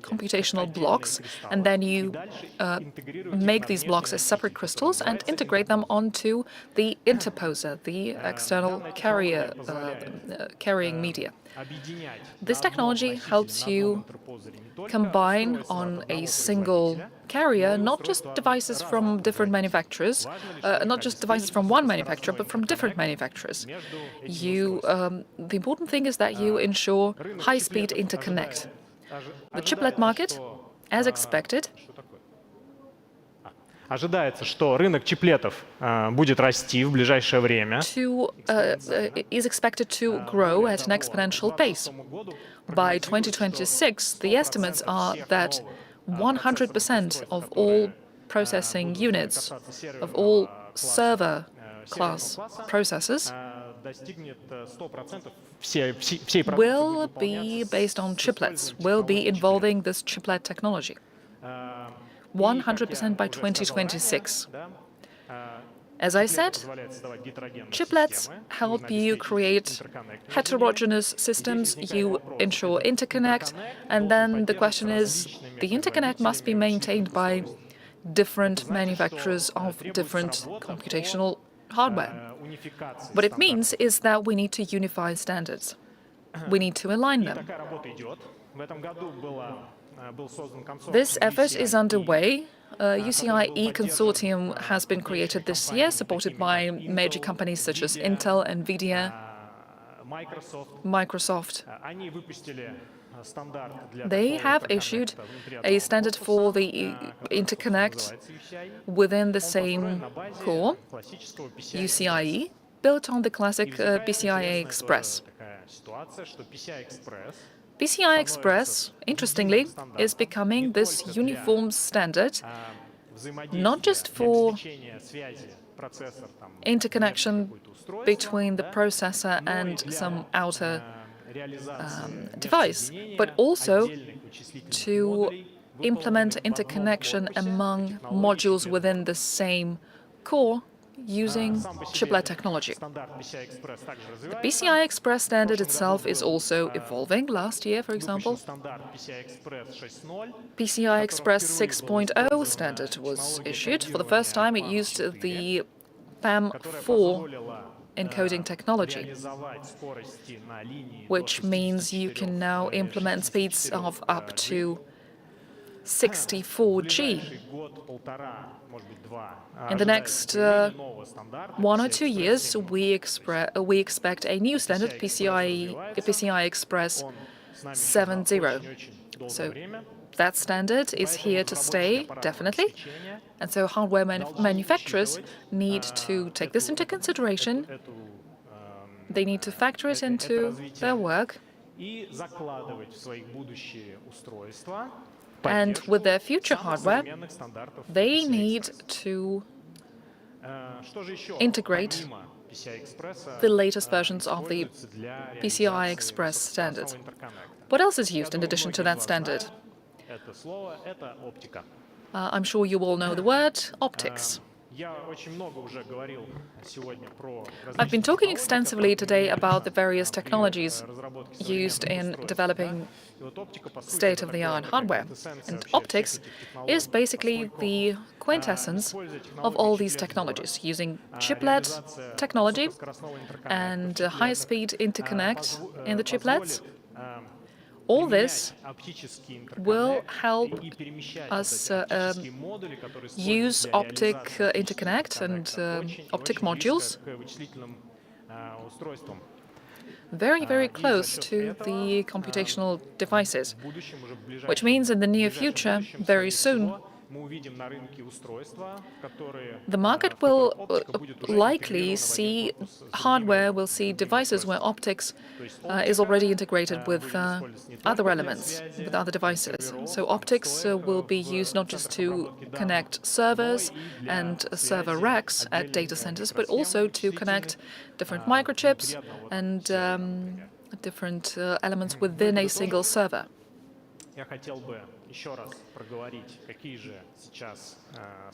computational blocks, and then you make these blocks as separate crystals and integrate them onto the interposer, the external carrying media. This technology helps you combine on a single carrier not just devices from different manufacturers, not just devices from one manufacturer, but from different manufacturers. The important thing is that you ensure high-speed interconnect. The chiplet market, as expected, Ожидается, что рынок чиплетов будет расти в ближайшее время. Is expected to grow at an exponential pace. By 2026, the estimates are that 100% of all processing units, of all server-class processors, will be based on chiplets, will be involving this chiplet technology. 100% by 2026. As I said, chiplets help you create heterogeneous systems, you ensure interconnect, and then the question is, the interconnect must be maintained by different manufacturers of different computational hardware. What it means is that we need to unify standards. We need to align them. This effort is underway. UCIe consortium has been created this year, supported by major companies such as Intel, NVIDIA, Microsoft. They have issued a standard for the interconnect within the same core, UCIe, built on the classic PCI Express. PCI Express, interestingly, is becoming this uniform standard, not just for interconnection between the processor and some outer device, but also to implement interconnection among modules within the same core using chiplet technology. The PCI Express standard itself is also evolving. Last year, for example, PCI Express 6.0 standard was issued. For the first time, it used the PAM4 encoding technology, which means you can now implement speeds of up to 64G. In the next 1 or 2 years, we expect a new standard, PCI Express 7.0. So that standard is here to stay, definitely. And so hardware manufacturers need to take this into consideration. They need to factor it into their work. And with their future hardware, they need to integrate the latest versions of the PCI Express standard. What else is used in addition to that standard? I'm sure you all know the word optics. I've been talking extensively today about the various technologies used in developing state-of-the-art hardware. And optics is basically the quintessence of all these technologies, using chiplet technology and high-speed interconnect in the chiplets. All this will help us use optic interconnect and optic modules very close to the computational devices, which means in the near future, very soon, the market will likely see hardware, will see devices where optics is already integrated with other elements, with other devices. So optics will be used not just to connect servers and server racks at data centers, but also to connect different microchips and different elements within a single server.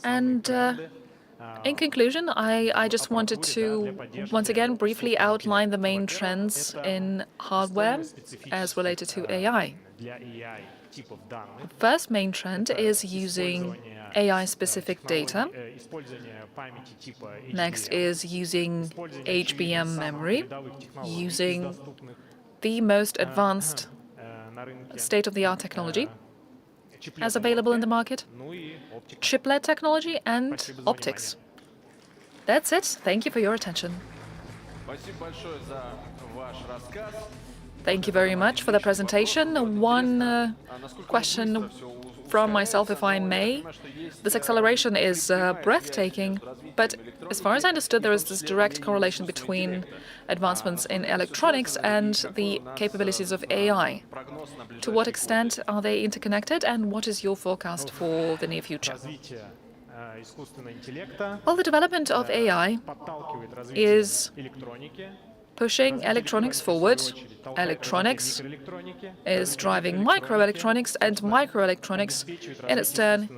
And in conclusion, I just wanted to once again briefly outline the main trends in hardware as related to AI. The first main trend is using AI-specific data. Next is using HBM memory, using the most advanced state-of-the-art technology as available in the market, chiplet technology, and optics. That's it. Thank you for your attention. Thank you very much for the presentation. One question from myself, if I may. This acceleration is breathtaking, but as far as I understood, there is this direct correlation between advancements in electronics and the capabilities of AI. To what extent are they interconnected, and what is your forecast for the near future? Well, the development of AI is pushing electronics forward. Electronics is driving microelectronics, and microelectronics, in its turn,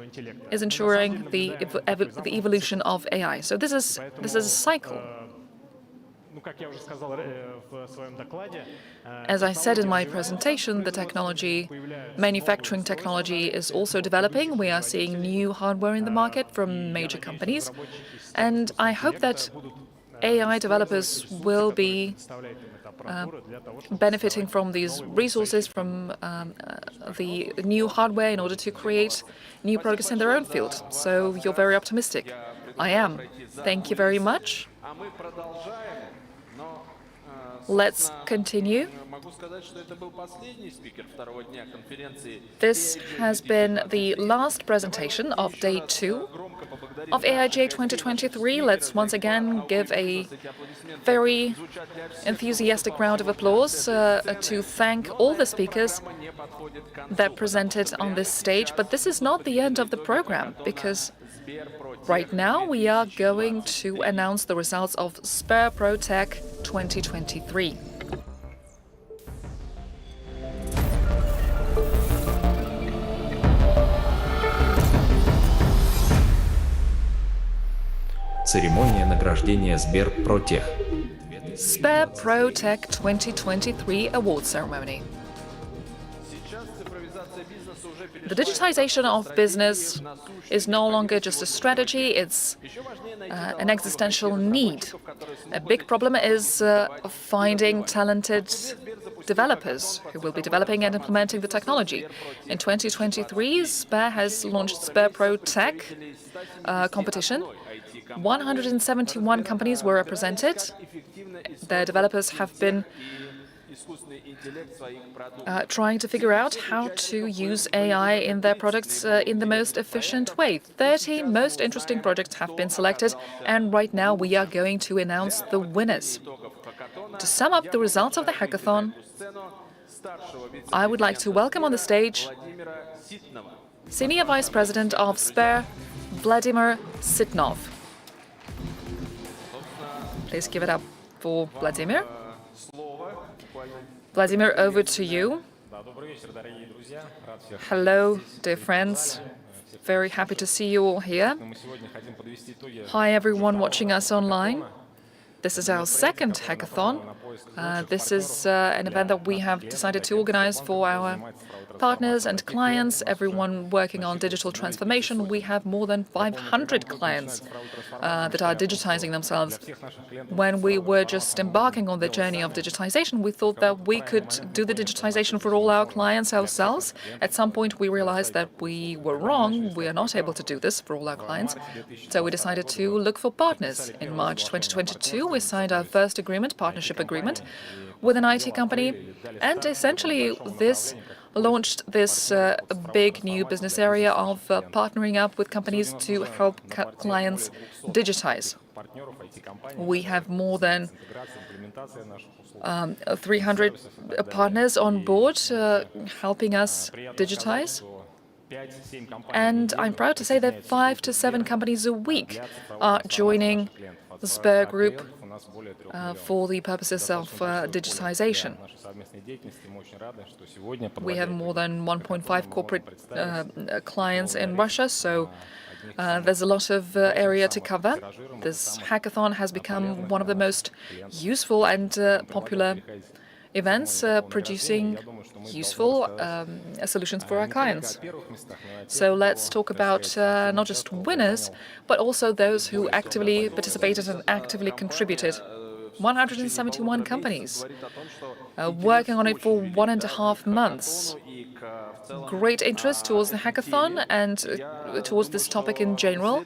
is ensuring the evolution of AI. So this is a cycle. As I said in my presentation, the manufacturing technology is also developing. We are seeing new hardware in the market from major companies, and I hope that AI developers will be benefiting from these resources, from the new hardware in order to create new progress in their own field. So you're very optimistic. I am. Thank you very much. Let's continue. This has been the last presentation of Day 2 of AIGA 2023. Let's once again give a very enthusiastic round of applause to thank all the speakers that presented on this stage. But this is not the end of the program, because right now we are going to announce the results of SberPro Tech 2023. Церемония награждения SberPro Tech. SberPro Tech 2023 award ceremony. The digitization of business is no longer just a strategy, it's an existential need. A big problem is finding talented developers who will be developing and implementing the technology. In 2023, Sber has launched SberPro Tech competition. 171 companies were represented. Their developers have been trying to figure out how to use AI in their products in the most efficient way. 30 most interesting projects have been selected, and right now we are going to announce the winners. To sum up the results of the hackathon, I would like to welcome on the stage Senior Vice President of Sber, Vladimir Sitnov. Please give it up for Vladimir. Vladimir, over to you. Hello, dear friends. Very happy to see you all here. Hi, everyone watching us online. This is our second hackathon. This is an event that we have decided to organize for our partners and clients, everyone working on digital transformation. We have more than 500 clients that are digitizing themselves. When we were just embarking on the journey of digitization, we thought that we could do the digitization for all our clients ourselves. At some point, we realized that we were wrong. We are not able to do this for all our clients. So we decided to look for partners. In March 2022, we signed our first agreement, partnership agreement, with an IT company. And essentially, this launched this big new business area of partnering up with companies to help clients digitize. We have more than 300 partners on board helping us digitize. And I'm proud to say that 5 to 7 companies a week are joining the Sber Group for the purposes of digitization. We have more than 1.5 corporate clients in Russia, so there's a lot of area to cover. This hackathon has become one of the most useful and popular events, producing useful solutions for our clients. So let's talk about not just winners, but also those who actively participated and actively contributed. 171 companies working on it for 1.5 months. Great interest towards the hackathon and towards this topic in general.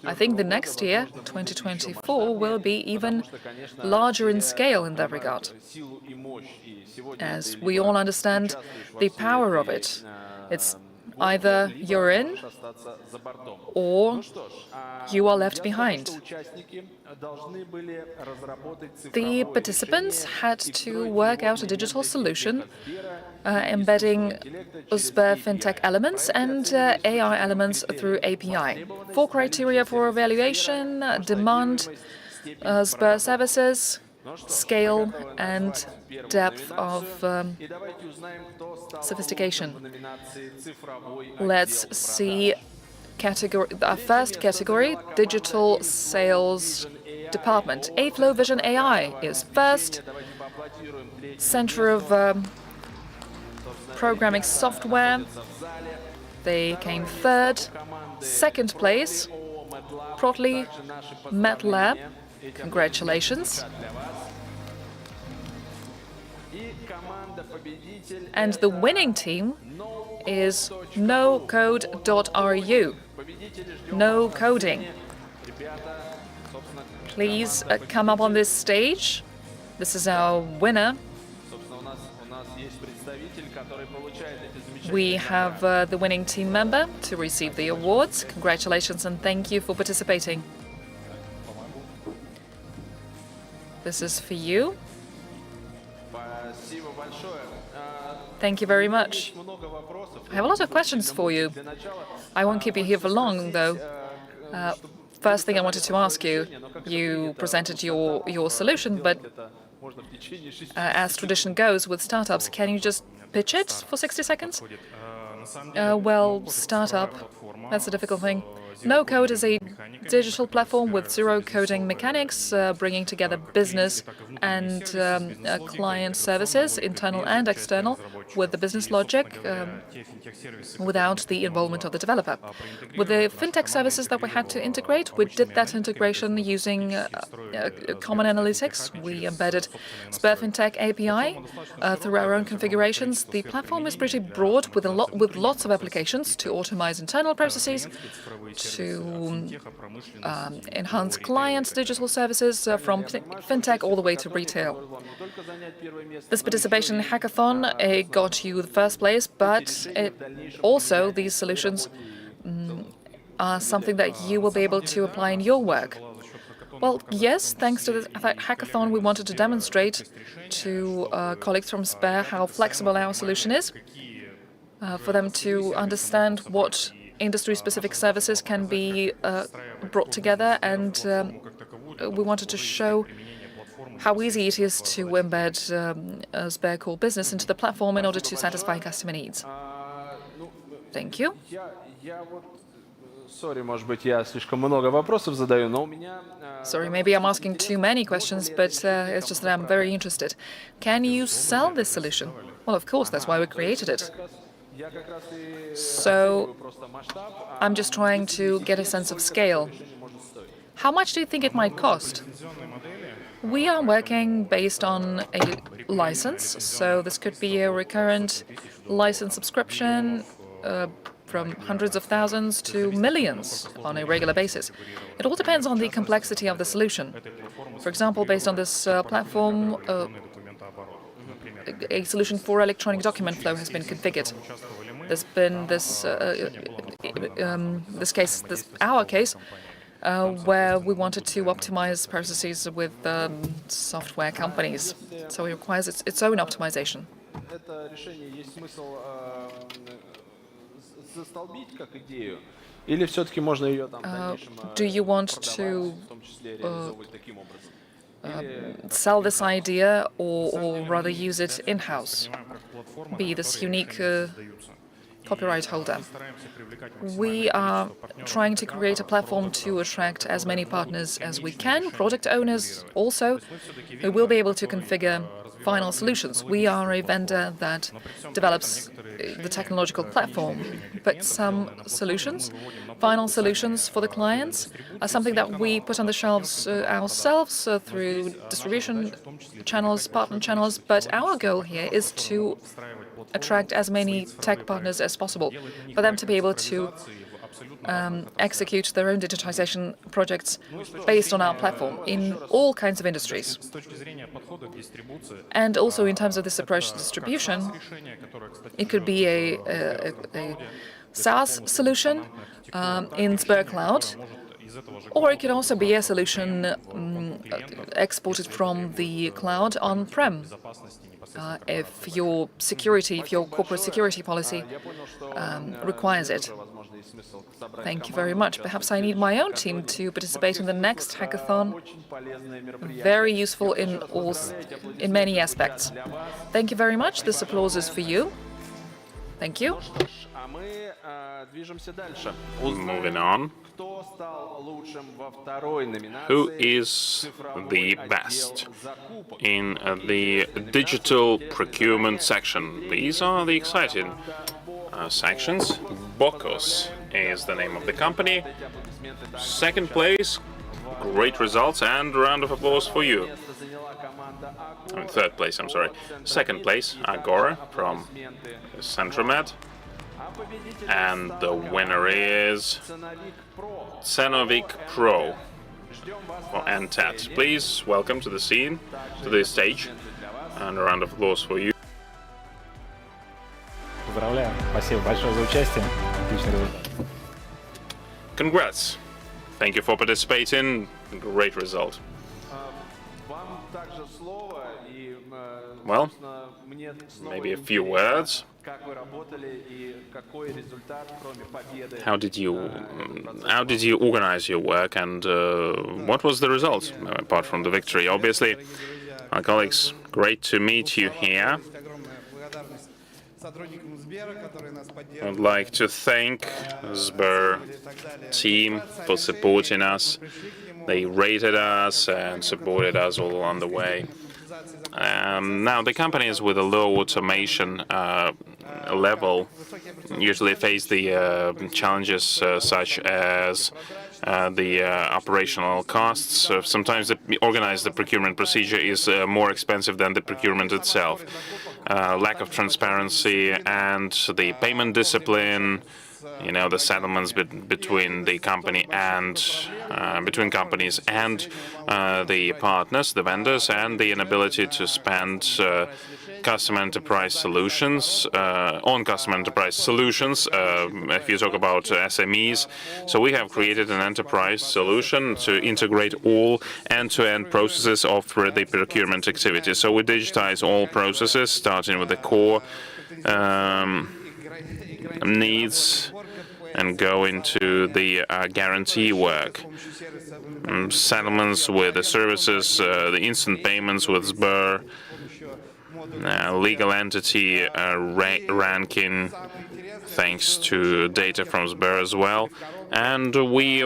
I think the next year, 2024, will be even larger in scale in that regard, as we all understand the power of it. It's either you're in or you are left behind. The participants had to work out a digital solution embedding Sber FinTech elements and AI elements through API. 4 criteria for evaluation: demand, Sber services, scale, and depth of sophistication. Let's see our first category, digital sales department. A-Flow Vision AI is first. Center of Programming Software, they came third. Second place, Protly MATLAB. Congratulations. And the winning team is nocode.ru. No coding. Please come up on this stage. This is our winner. We have the winning team member to receive the awards. Congratulations and thank you for participating. This is for you. Thank you very much. I have a lot of questions for you. I won't keep you here for long, though. First thing I wanted to ask you, you presented your solution, but as tradition goes with startups, can you just pitch it for 60 seconds? Well, startup, that's a difficult thing. No Code is a digital platform with zero coding mechanics, bringing together business and client services, internal and external, with the business logic without the involvement of the developer. With the fintech services that we had to integrate, we did that integration using common analytics. We embedded Sber FinTech API through our own configurations. The platform is pretty broad with lots of applications to automate internal processes, to enhance clients' digital services from fintech all the way to retail. This participation in hackathon got you the first place, but also these solutions are something that you will be able to apply in your work. Well, yes, thanks to the hackathon, we wanted to demonstrate to colleagues from Sber how flexible our solution is, for them to understand what industry-specific services can be brought together, and we wanted to show how easy it is to embed Sber Core Business into the platform in order to satisfy customer needs. Thank you. Sorry, может быть, я слишком много вопросов задаю, но у меня... Sorry, maybe I'm asking too many questions, but it's just that I'm very interested. Can you sell this solution? Well, of course, that's why we created it. So I'm just trying to get a sense of scale. How much do you think it might cost? We are working based on a license, so this could be a recurrent license subscription from hundreds of thousands to millions on a regular basis. It all depends on the complexity of the solution. For example, based on this platform, a solution for electronic document flow has been configured. There's been our case, where we wanted to optimize processes with software companies. So it requires its own optimization. Do you want to sell this idea or rather use it in-house, be this unique copyright holder? We are trying to create a platform to attract as many partners as we can, product owners also, who will be able to configure final solutions. We are a vendor that develops the technological platform, but some solutions, final solutions for the clients, are something that we put on the shelves ourselves through distribution channels, partner channels. But our goal here is to attract as many tech partners as possible, for them to be able to execute their own digitization projects based on our platform in all kinds of industries. And also in terms of this approach to distribution, it could be a SaaS solution in SberCloud, or it could also be a solution exported from the cloud on-prem. If your corporate security policy requires it. Thank you very much. Perhaps I need my own team to participate in the next hackathon. Very useful in many aspects. Thank you very much. This applause is for you. Thank you. Moving on. Who is the best in the digital procurement section? These are the exciting sections. Bokos is the name of the company. Second place, great results, and a round of applause for you. Third place, I'm sorry. Second place, Agora from Centromed. And the winner is Cenovik Pro for NTAT. Please welcome to the scene, to the stage, and a round of applause for you. Поздравляю. Спасибо большое за участие. Отличный результат. Congrats. Thank you for participating. Great result. Well, maybe a few words. How did you organize your work, and what was the result apart from the victory? Obviously, my colleagues, great to meet you here. I would like to thank Sber team for supporting us. They rated us and supported us all along the way. Now, the companies with a low automation level usually face the challenges such as the operational costs. Sometimes the procurement procedure is more expensive than the procurement itself. Lack of transparency and the payment discipline, the settlements between the company and between companies and the partners, the vendors, and the inability to spend customer enterprise solutions on customer enterprise solutions. If you talk about SMEs, so we have created an enterprise solution to integrate all end-to-end processes of the procurement activity. So we digitize all processes, starting with the core needs and go into the guarantee work. Settlements with the services, the instant payments with Sber, legal entity ranking thanks to data from Sber as well. And we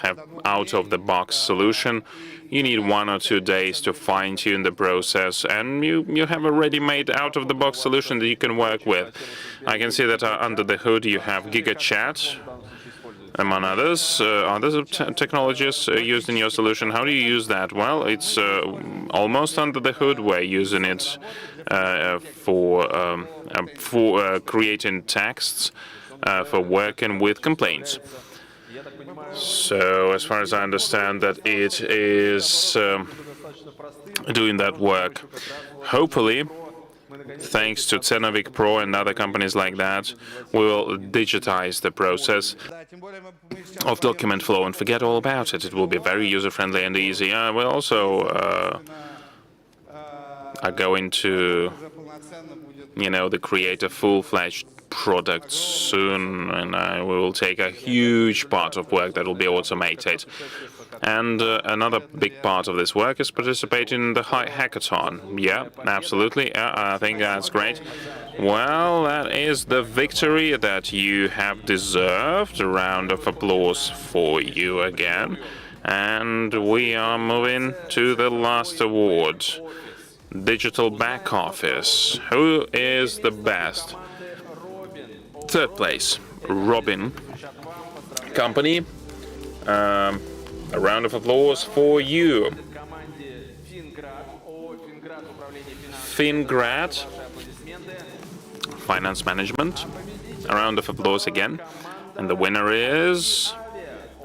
have out-of-the-box solution. You need 1 or 2 days to fine-tune the process, and you have a ready-made out-of-the-box solution that you can work with. I can see that under the hood you have GigaChat, among others. Other technologies used in your solution. How do you use that? Well, it's almost under the hood. We're using it for creating texts, for working with complaints. So, as far as I understand, that it is doing that work. Hopefully, thanks to Generative Pro and other companies like that, we will digitize the process of document flow and forget all about it. It will be very user-friendly and easy. We also are going to, create a full-fledged product soon, and we will take a huge part of work that will be automated. And another big part of this work is participating in the hackathon. Yeah, absolutely. I think that's great. Well, that is the victory that you have deserved. A round of applause for you again. And we are moving to the last award. Digital Back Office. Who is the best? Third place, Robin Company. A round of applause for you. Fingrad, Finance Management. A round of applause again. And the winner is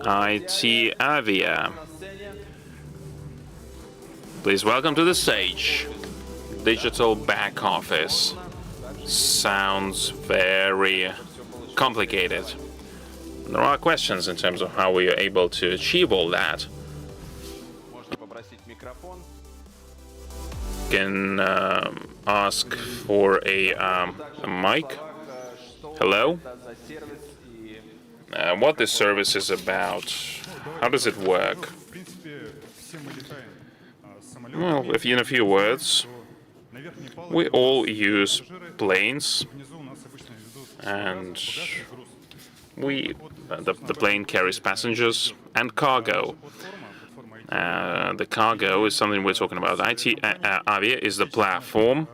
IT Avia. Please welcome to the stage. Digital Back Office. Sounds very complicated. There are questions in terms of how we are able to achieve all that. Can ask for a mic. Hello? What this service is about? How does it work? Well, in a few words, we all use planes, and the plane carries passengers and cargo. The cargo is something we're talking about. IT Avia is the platform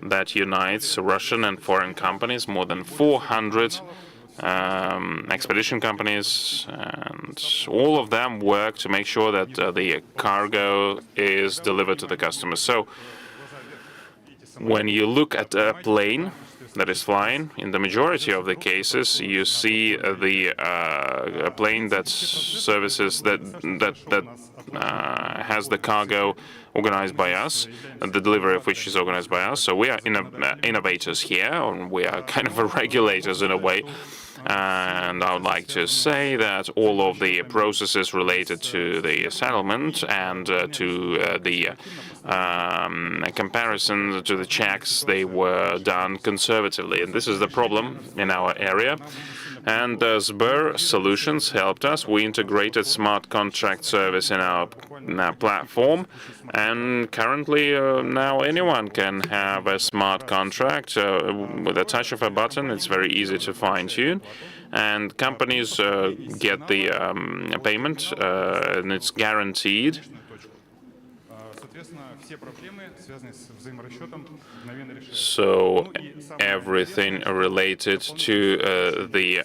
that unites Russian and foreign companies, more than 400 expedition companies, and all of them work to make sure that the cargo is delivered to the customer. So, when you look at a plane that is flying, in the majority of the cases, you see the a plane that services that has the cargo organized by us, and the delivery of which is organized by us. So we are innovators here, and we are kind of regulators in a way. And I would like to say that all of the processes related to the settlement and to the comparison to the checks, they were done conservatively. And this is the problem in our area. And Sber Solutions helped us. We integrated smart contract service in our platform. And currently, now anyone can have a smart contract with a touch of a button. It's very easy to fine-tune. And companies get the payment, and it's guaranteed. So everything related to the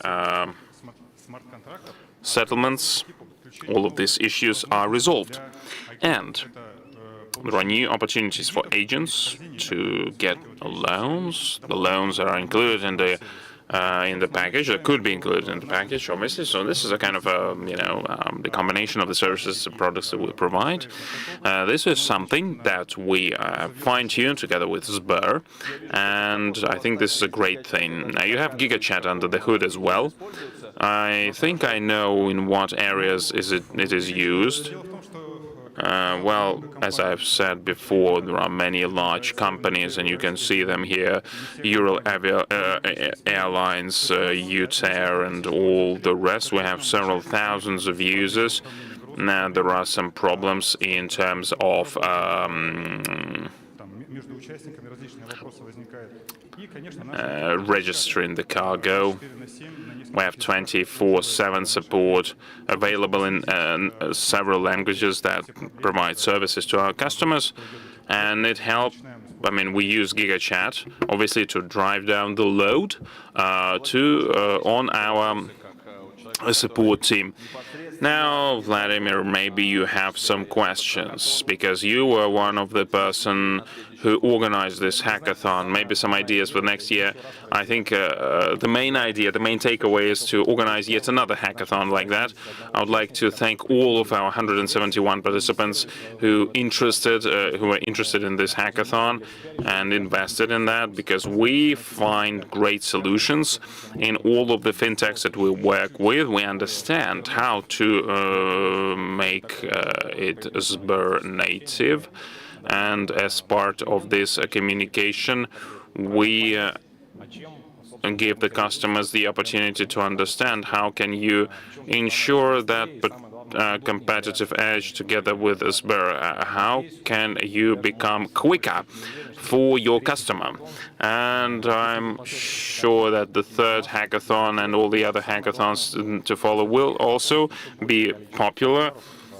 settlements, all of these issues are resolved. And there are new opportunities for agents to get loans. The loans are included in the package, or could be included in the package, obviously. So this is a kind of the combination of the services and products that we provide. This is something that we fine-tune together with Sber, and I think this is a great thing. Now you have GigaChat under the hood as well. I think I know in what areas it is used. Well, as I've said before, there are many large companies, and you can see them here: Ural Airlines, UTR, and all the rest. We have several thousands of users. Now, there are some problems in terms of registering the cargo. We have 24/7 support available in several languages that provide services to our customers, and it helps. I mean, we use GigaChat, obviously, to drive down the load on our support team. Now, Vladimir, maybe you have some questions, because you were one of the person who organized this hackathon. Maybe some ideas for next year. I think the main takeaway is to organize yet another hackathon like that. I would like to thank all of our 171 participants who were interested in this hackathon and invested in that, because we find great solutions in all of the fintechs that we work with. We understand how to make it Sber native. And as part of this communication, we give the customers the opportunity to understand how can you ensure that competitive edge together with Sber. How can you become quicker for your customer? And I'm sure that the third hackathon and all the other hackathons to follow will also be popular.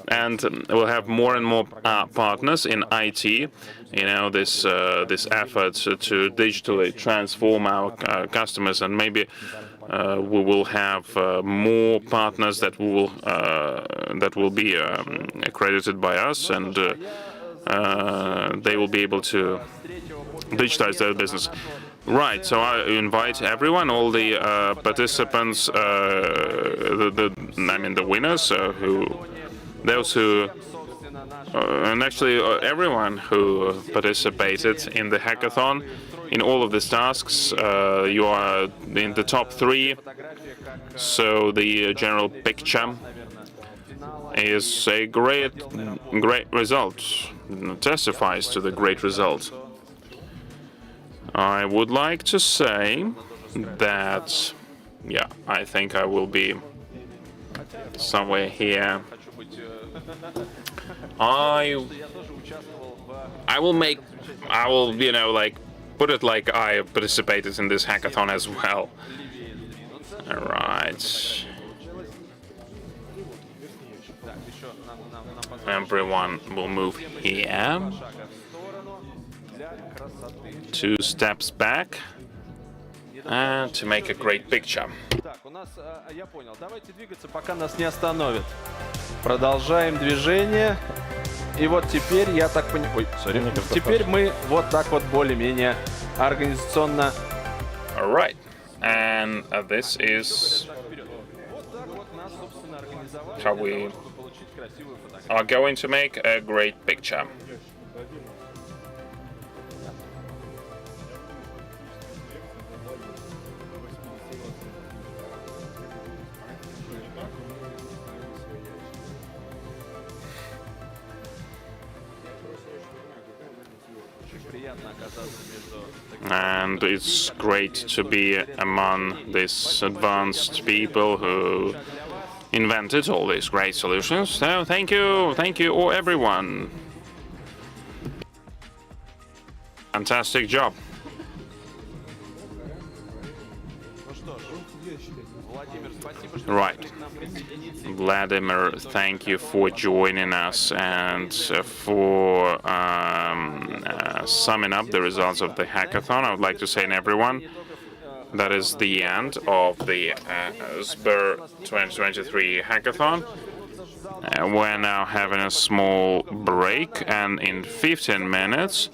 And we'll have more and more partners in IT. You know, this effort to digitally transform our customers, and maybe we will have more partners that will be accredited by us, and they will be able to digitize their business. Right, so I invite everyone, all the participants, the winners, and actually everyone who participated in the hackathon, in all of these tasks, you are in the top 3. So the general picture is a great result, testifies to the great result. I would like to say that, yeah, I think I will be somewhere here. I will, you know, like, put it like I participated in this hackathon as well. All right. Everyone will move here. 2 steps back. And to make a great picture. Я понял. Давайте двигаться, пока нас не остановит. Продолжаем движение. И вот теперь, я так понимаю... Теперь мы вот так вот более-менее организационно... All right. And this is how we are going to make a great picture. And it's great to be among these advanced people who invented all these great solutions. So thank you all, everyone. Fantastic job. Right. Vladimir, thank you for joining us and for summing up the results of the hackathon. I would like to say to everyone, that is the end of the Sber 2023 hackathon. We're now having a small break, and in 15 minutes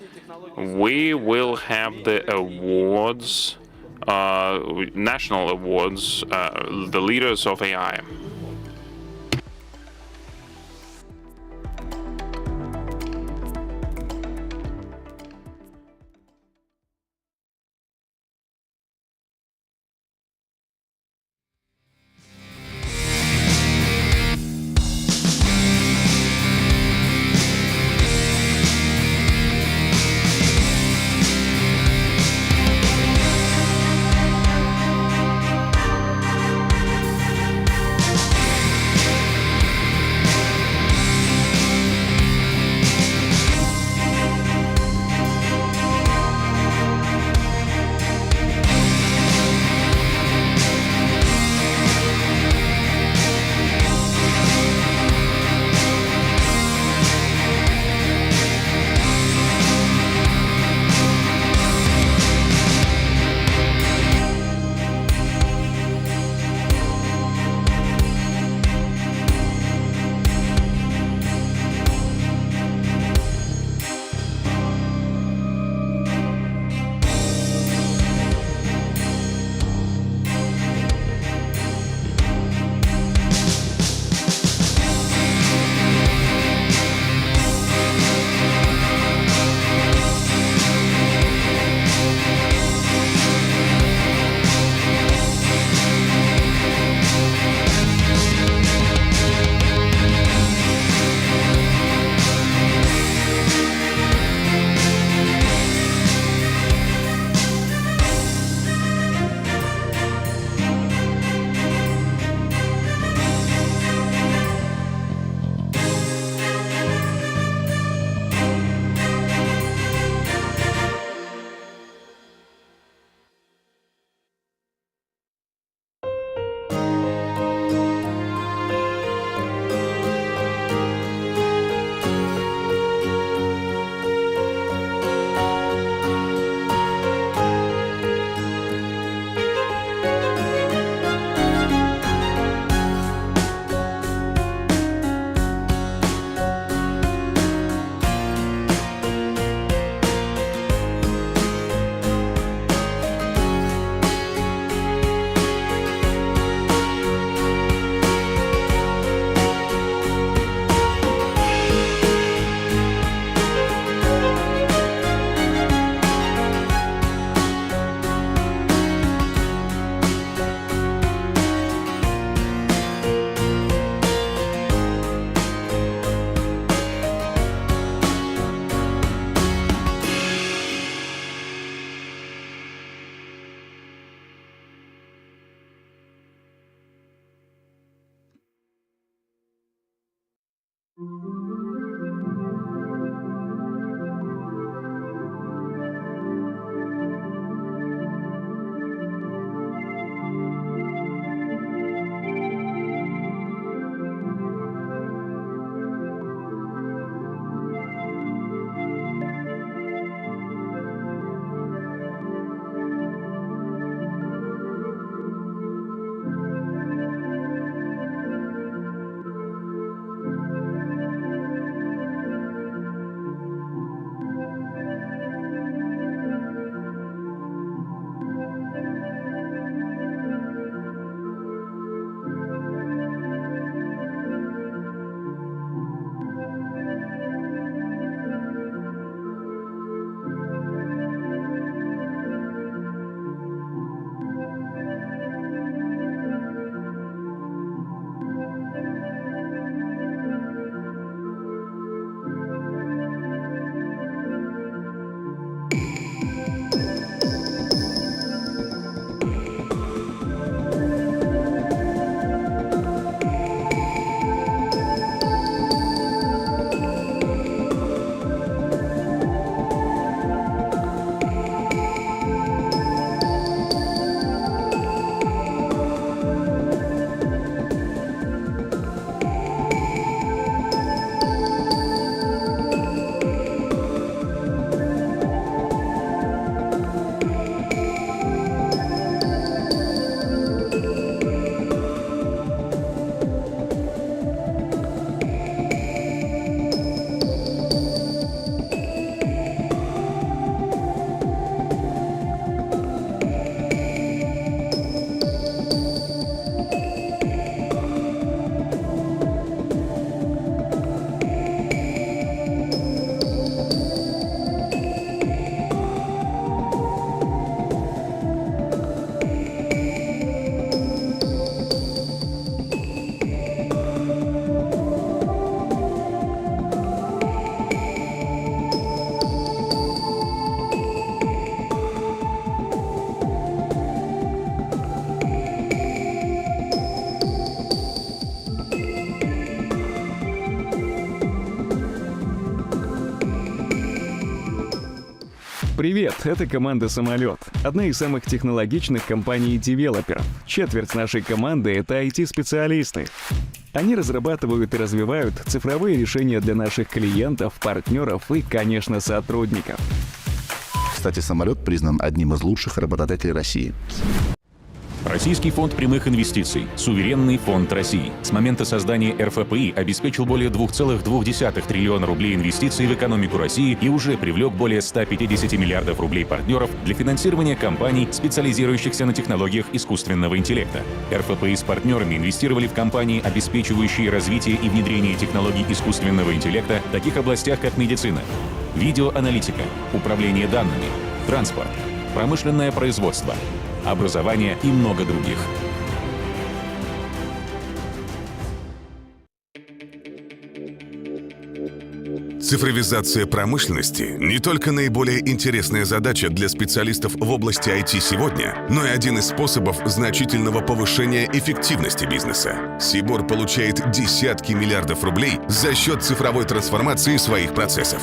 we will have the awards, national awards, the leaders of AI. Привет, это команда «Самолет», одна из самых технологичных компаний-девелоперов. Четверть нашей команды — это IT-специалисты. Они разрабатывают и развивают цифровые решения для наших клиентов, партнеров и, конечно, сотрудников. Кстати, «Самолет» признан одним из лучших работодателей России. Российский фонд прямых инвестиций, суверенный фонд России, с момента создания РФПИ обеспечил более 2,2 триллиона рублей инвестиций в экономику России и уже привлек более 150 миллиардов рублей партнеров для финансирования компаний, специализирующихся на технологиях искусственного интеллекта. РФПИ с партнерами инвестировали в компании, обеспечивающие развитие и внедрение технологий искусственного интеллекта в таких областях, как медицина, видеоаналитика, управление данными, транспорт, промышленное производство, образование и много других. Цифровизация промышленности — не только наиболее интересная задача для специалистов в области IT сегодня, но и один из способов значительного повышения эффективности бизнеса. Сибор получает десятки миллиардов рублей за счет цифровой трансформации своих процессов.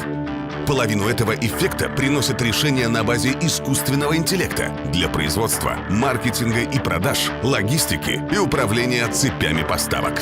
Половину этого эффекта приносят решения на базе искусственного интеллекта для производства, маркетинга и продаж, логистики и управления цепями поставок.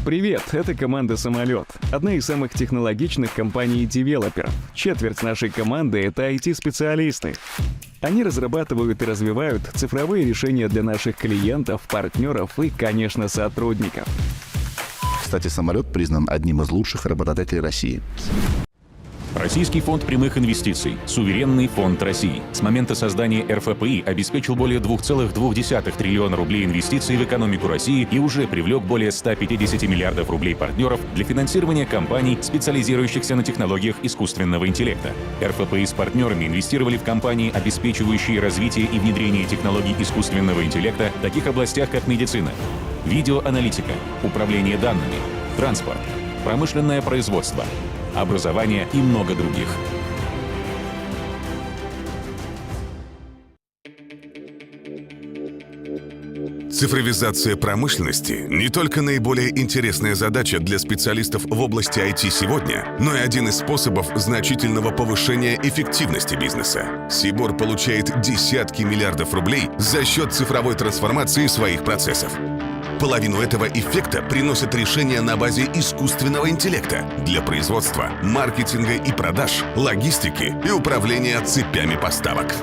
Привет, это команда «Самолет», одна из самых технологичных компаний-девелоперов. Четверть нашей команды — это IT-специалисты. Они разрабатывают и развивают цифровые решения для наших клиентов, партнеров и, конечно, сотрудников. Кстати, «Самолет» признан одним из лучших работодателей России. Российский фонд прямых инвестиций, суверенный фонд России, с момента создания РФПИ обеспечил более 2,2 триллиона рублей инвестиций в экономику России и уже привлек более 150 миллиардов рублей партнеров для финансирования компаний, специализирующихся на технологиях искусственного интеллекта. РФПИ с партнерами инвестировали в компании, обеспечивающие развитие и внедрение технологий искусственного интеллекта в таких областях, как медицина, видеоаналитика, управление данными, транспорт, промышленное производство, образование и много других. Цифровизация промышленности — не только наиболее интересная задача для специалистов в области IT сегодня, но и один из способов значительного повышения эффективности бизнеса. Сибор получает десятки миллиардов рублей за счет цифровой трансформации своих процессов. Половину этого эффекта приносят решения на базе искусственного интеллекта для производства, маркетинга и продаж, логистики и управления цепями поставок.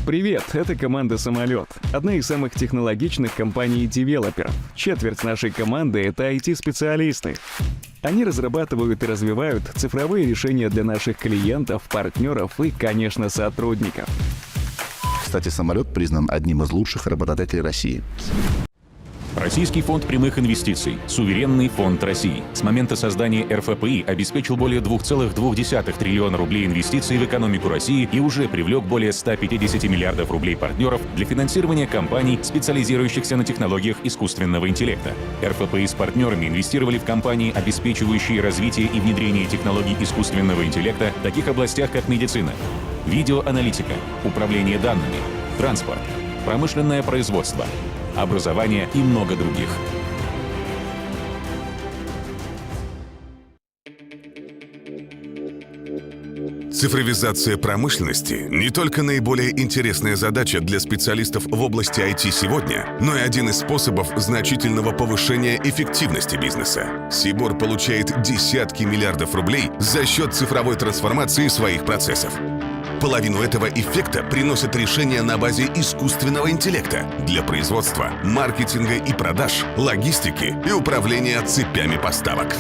Привет, это команда «Самолет», одна из самых технологичных компаний-девелоперов. Четверть нашей команды — это IT-специалисты. Они разрабатывают и развивают цифровые решения для наших клиентов, партнеров и, конечно, сотрудников. Кстати, «Самолет» признан одним из лучших работодателей России. Российский фонд прямых инвестиций, суверенный фонд России, с момента создания РФПИ обеспечил более 2,2 триллиона рублей инвестиций в экономику России и уже привлек более 150 миллиардов рублей партнеров для финансирования компаний, специализирующихся на технологиях искусственного интеллекта. РФПИ с партнерами инвестировали в компании, обеспечивающие развитие и внедрение технологий искусственного интеллекта в таких областях, как медицина, видеоаналитика, управление данными, транспорт, промышленное производство, образование и много других. Цифровизация промышленности — не только наиболее интересная задача для специалистов в области IT сегодня, но и один из способов значительного повышения эффективности бизнеса. Сибор получает десятки миллиардов рублей за счет цифровой трансформации своих процессов. Половину этого эффекта приносят решения на базе искусственного интеллекта для производства, маркетинга и продаж, логистики и управления цепями поставок.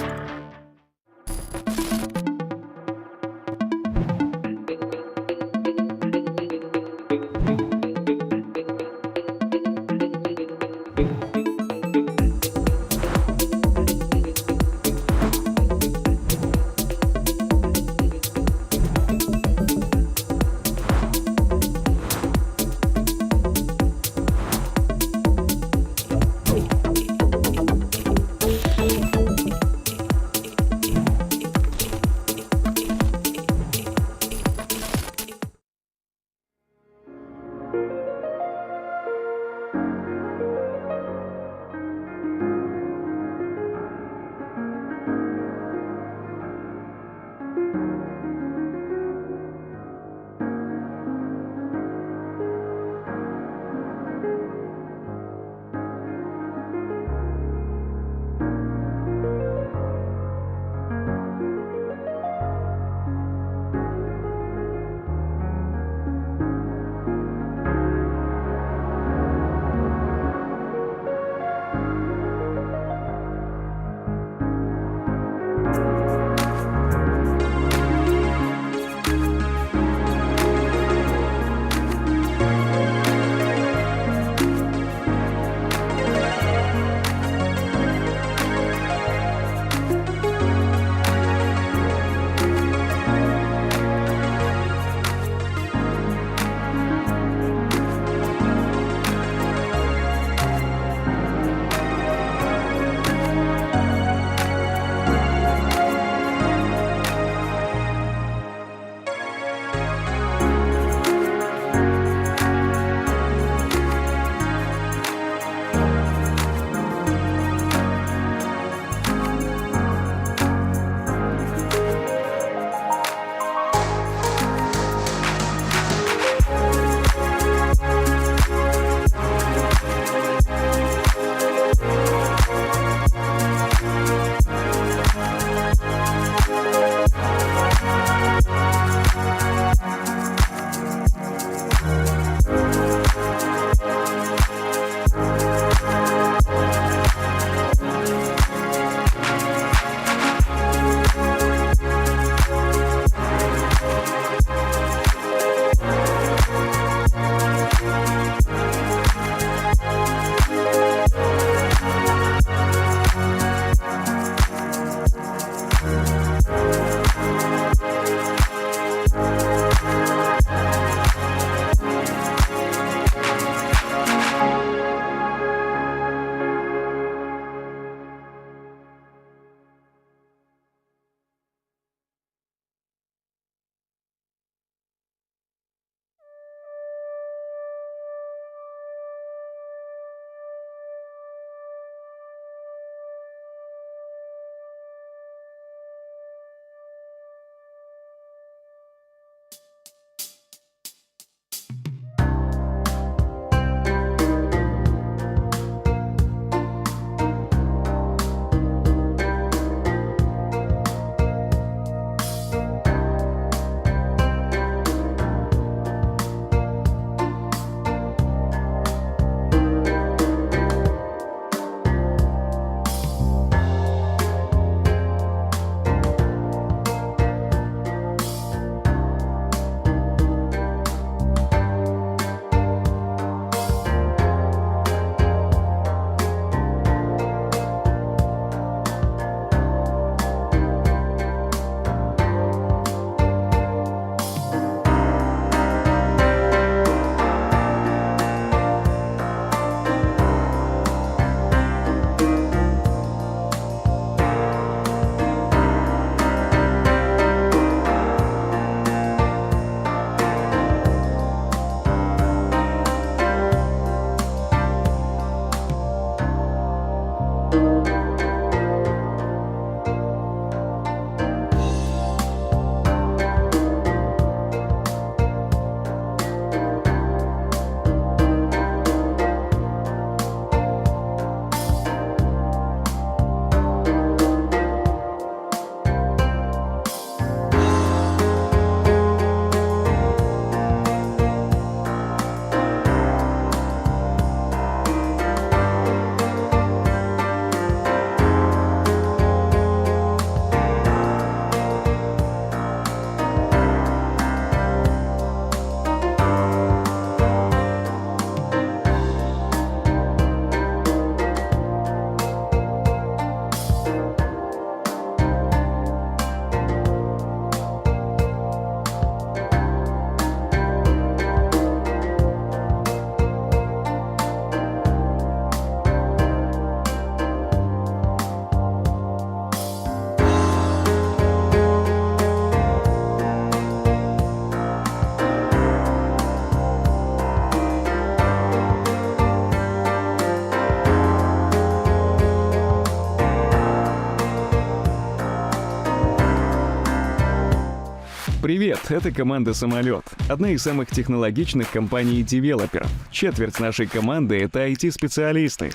Привет, это команда «Самолет», одна из самых технологичных компаний-девелоперов. Четверть нашей команды — это IT-специалисты.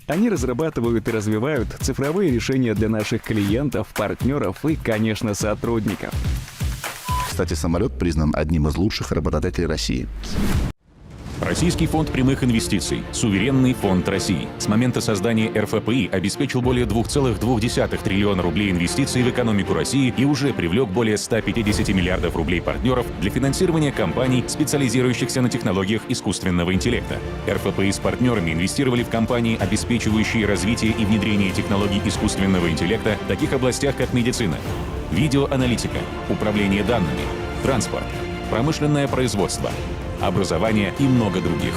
Они разрабатывают и развивают цифровые решения для наших клиентов, партнеров и, конечно, сотрудников. Кстати, «Самолет» признан одним из лучших работодателей России. Российский фонд прямых инвестиций, суверенный фонд России, с момента создания РФПИ обеспечил более 2,2 триллиона рублей инвестиций в экономику России и уже привлек более 150 миллиардов рублей партнеров для финансирования компаний, специализирующихся на технологиях искусственного интеллекта. РФПИ с партнерами инвестировали в компании, обеспечивающие развитие и внедрение технологий искусственного интеллекта в таких областях, как медицина, видеоаналитика, управление данными, транспорт, промышленное производство, образование и много других.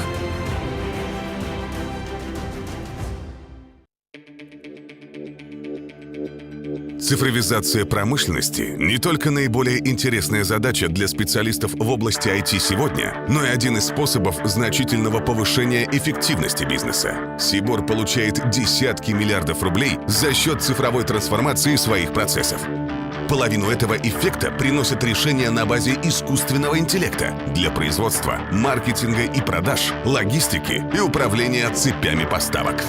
Цифровизация промышленности не только наиболее интересная задача для специалистов в области IT сегодня, но и один из способов значительного повышения эффективности бизнеса. Сибор получает десятки миллиардов рублей за счет цифровой трансформации своих процессов. Половину этого эффекта приносят решения на базе искусственного интеллекта для производства, маркетинга и продаж, логистики и управления цепями поставок.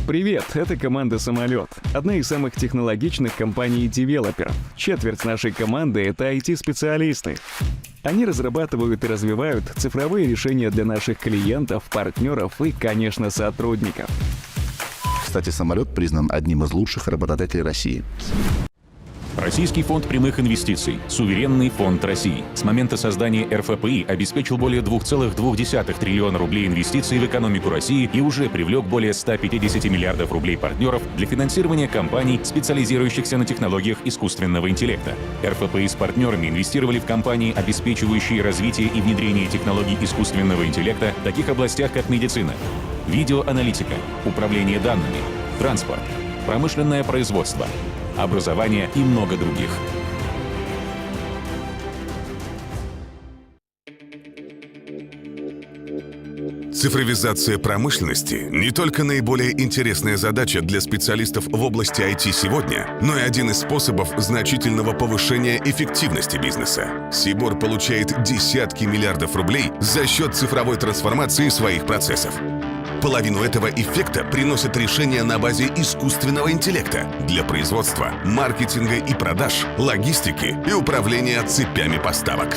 Привет, это команда «Самолет», одна из самых технологичных компаний-девелоперов. Четверть нашей команды — это IT-специалисты. Они разрабатывают и развивают цифровые решения для наших клиентов, партнеров и, конечно, сотрудников. Кстати, «Самолет» признан одним из лучших работодателей России. Российский фонд прямых инвестиций, суверенный фонд России, с момента создания РФПИ обеспечил более 2,2 триллиона рублей инвестиций в экономику России и уже привлек более 150 миллиардов рублей партнеров для финансирования компаний, специализирующихся на технологиях искусственного интеллекта. РФПИ с партнерами инвестировали в компании, обеспечивающие развитие и внедрение технологий искусственного интеллекта в таких областях, как медицина, видеоаналитика, управление данными, транспорт, промышленное производство, образование и много других. Цифровизация промышленности не только наиболее интересная задача для специалистов в области IT сегодня, но и один из способов значительного повышения эффективности бизнеса. Сибор получает десятки миллиардов рублей за счет цифровой трансформации своих процессов. Половину этого эффекта приносят решения на базе искусственного интеллекта для производства, маркетинга и продаж, логистики и управления цепями поставок.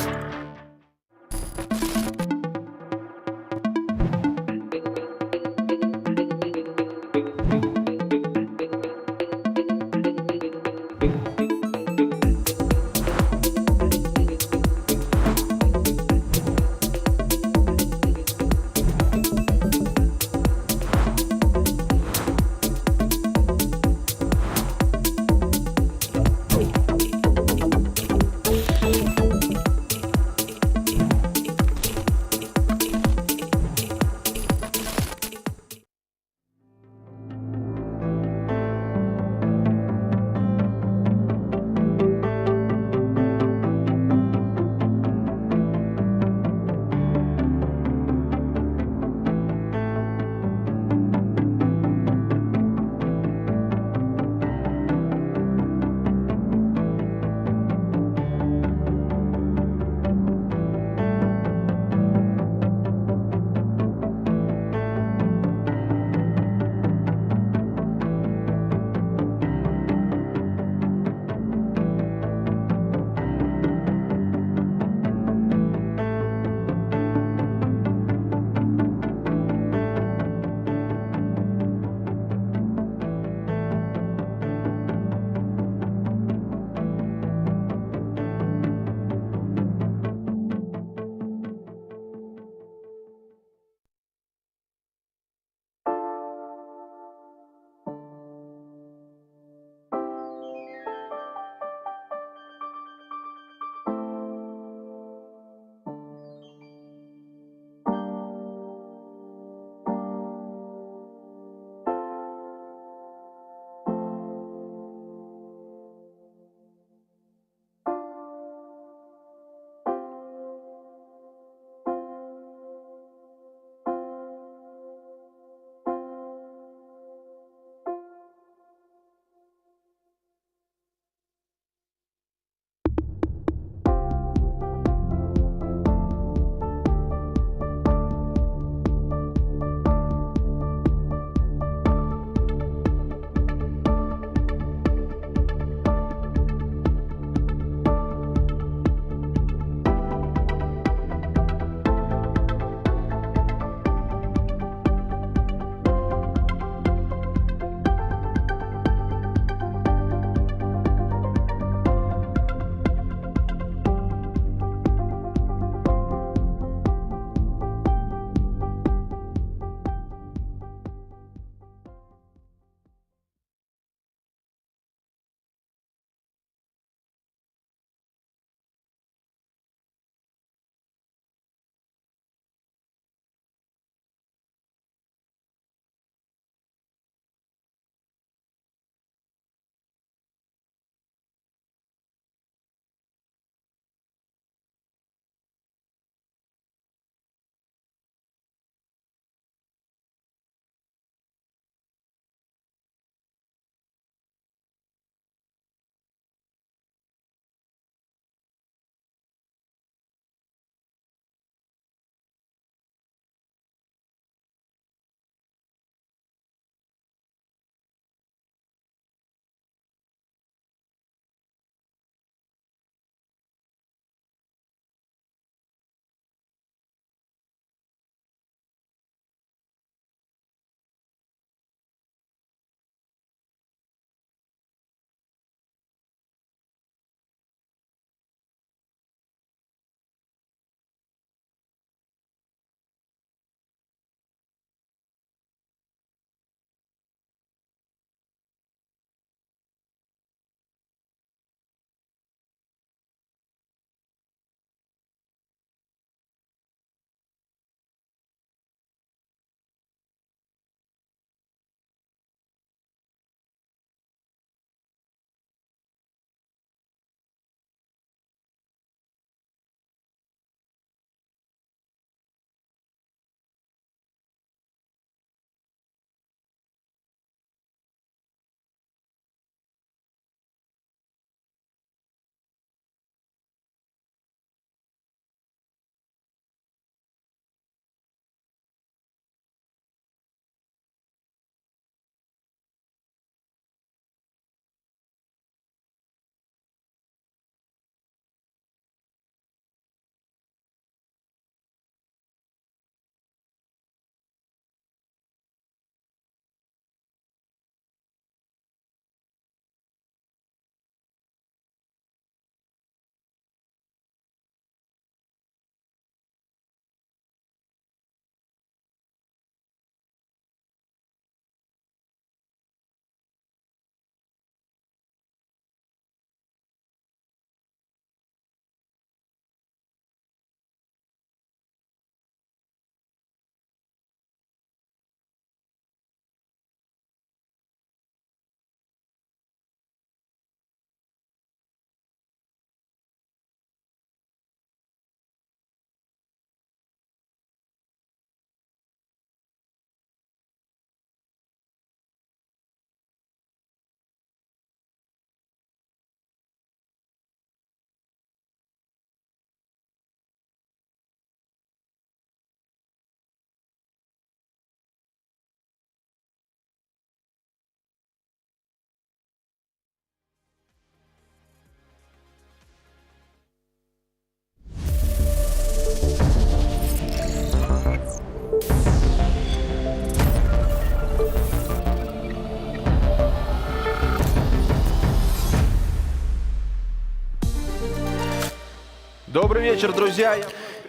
Добрый вечер, друзья.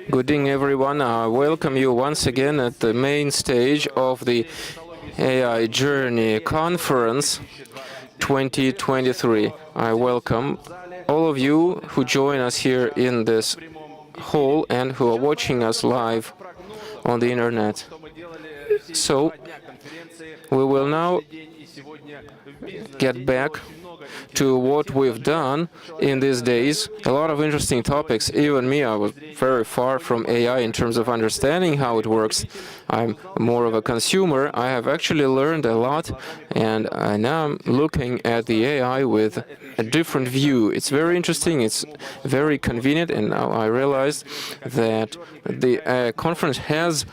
Good evening, everyone. I welcome you once again at the main stage of the AI Journey Conference 2023. I welcome all of you who join us here in this hall and who are watching us live on the internet. So, we will now get back to what we've done in these days. A lot of interesting topics. Even me, I was very far from AI in terms of understanding how it works. I'm more of a consumer. I have actually learned a lot, and now I'm looking at the AI with a different view. It's very interesting, it's very convenient, and now I realized that the conference has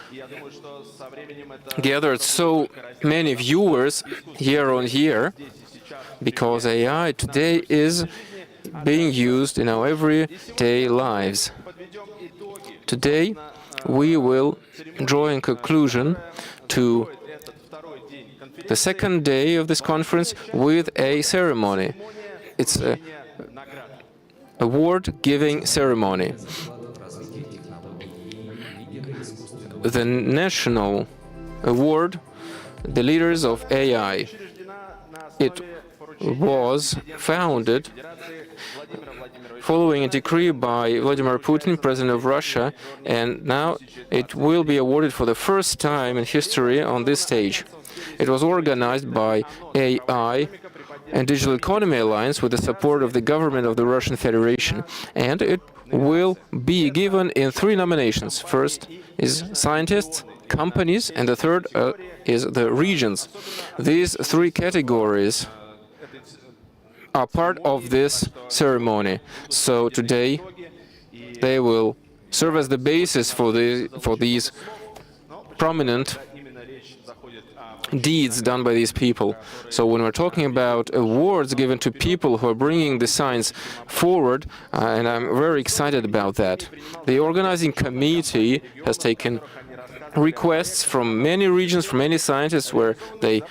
gathered so many viewers year on year, because AI today is being used in our everyday lives. Today, we will draw a conclusion to the second day of this conference with a ceremony. It's an award-giving ceremony. The national award, the leaders of AI. It was founded following a decree by Vladimir Putin, President of Russia, and now it will be awarded for the first time in history on this stage. It was organized by AI and Digital Economy Alliance with the support of the government of the Russian Federation, and it will be given in 3 nominations. First is scientists, companies, and the third is the regions. These 3 categories are part of this ceremony. So today they will serve as the basis for these prominent deeds done by these people. So when we're talking about awards given to people who are bringing the science forward, and I'm very excited about that. The organizing committee has taken requests from many regions, from many scientists, where they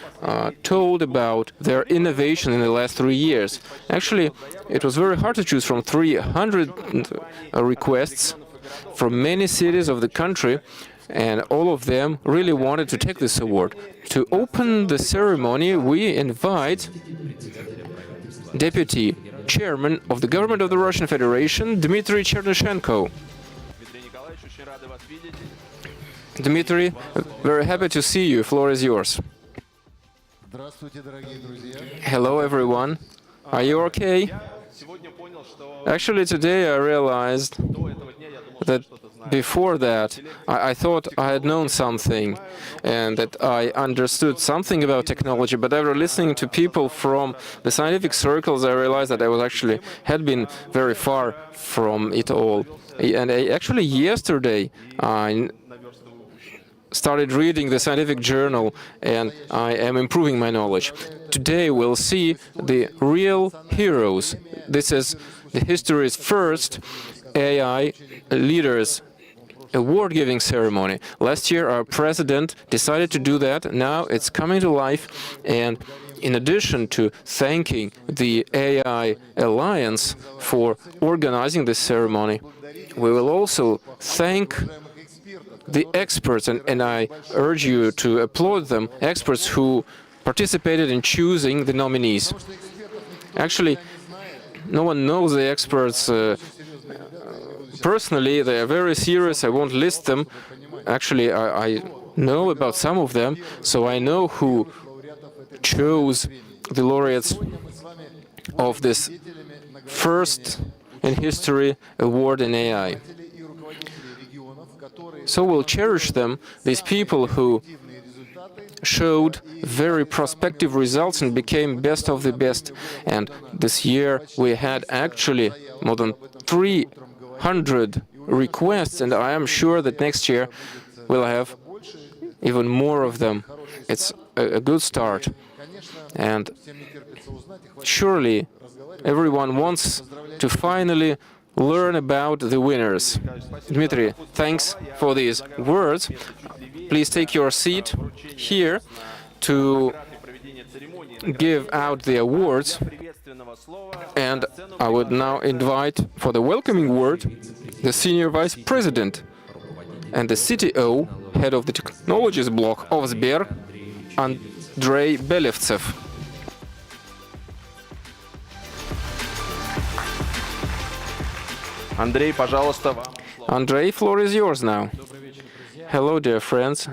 told about their innovation in the last 3 years. Actually, it was very hard to choose from 300 requests from many cities of the country, and all of them really wanted to take this award. To open the ceremony, we invite Deputy Chairman of the Government of the Russian Federation, Dmitry Chernyshenko. Dmitry, very happy to see you. Floor is yours. Hello, everyone. Are you okay? Actually, today I realized that before that, I thought I had known something and that I understood something about technology, but after listening to people from the scientific circles, I realized that I had been very far from it all. And actually, yesterday, I started reading the scientific journal, and I am improving my knowledge. Today we'll see the real heroes. This is the history's first AI Leaders Award-giving ceremony. Last year our president decided to do that. Now it's coming to life, and in addition to thanking the AI Alliance for organizing this ceremony, we will also thank the experts, and I urge you to applaud them, experts who participated in choosing the nominees. Actually, no one knows the experts personally. They are very serious. I won't list them. Actually, I know about some of them, so I know who chose the laureates of this first in history award in AI. So we'll cherish them, these people who showed very prospective results and became best of the best. And this year we had actually more than 300 requests, and I am sure that next year we'll have even more of them. It's a good start. And surely everyone wants to finally learn about the winners. Dmitry, thanks for these words. Please take your seat here to give out the awards, and I would now invite for the welcoming word the Senior Vice President and the CTO, Head of the Technologies Block of Sber, Andrei Belevtsev. Андрей, пожалуйста. Andrei, floor is yours now. Hello, dear friends.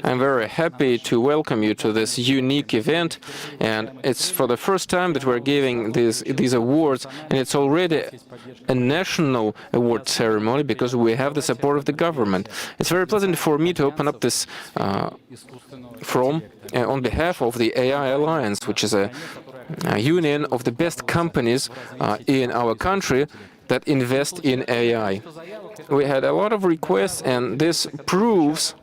I'm very happy to welcome you to this unique event, and it's for the first time that we're giving these awards, and it's already a national award ceremony because we have the support of the government. It's very pleasant for me to open up this on behalf of the AI Alliance, which is a union of the best companies in our country that invest in AI. We had a lot of requests, and this proves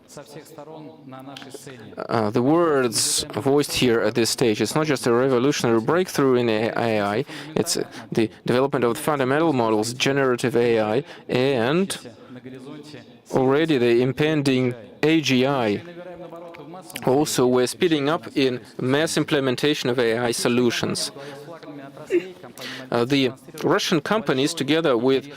the words voiced here at this stage. It's not just a revolutionary breakthrough in AI, it's the development of the fundamental models, generative AI, and already the impending AGI. Also, we're speeding up in mass implementation of AI solutions. The Russian companies, together with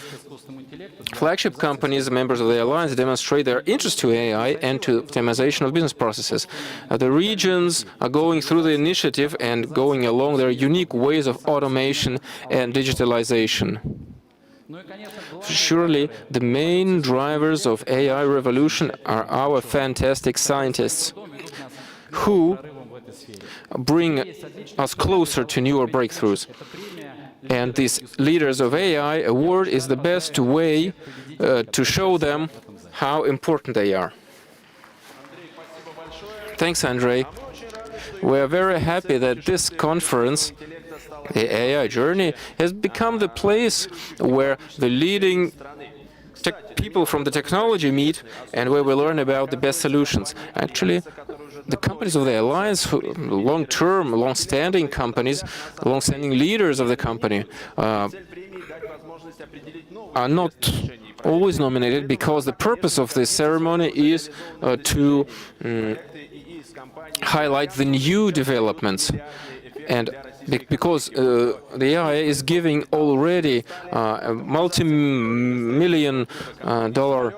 flagship companies, members of the alliance, demonstrate their interest to AI and to optimization of business processes. The regions are going through the initiative and going along their unique ways of automation and digitalization. Surely, the main drivers of AI revolution are our fantastic scientists, who bring us closer to newer breakthroughs. And this Leaders of AI award is the best way to show them how important they are. Thanks, Andrei. We are very happy that this conference, the AI Journey, has become the place where the leading people from the technology meet and where we learn about the best solutions. Actually, the companies of the alliance, long-term, long-standing companies, long-standing leaders of the company, are not always nominated because the purpose of this ceremony is to highlight the new developments. And because the AI is giving already a multi-million dollar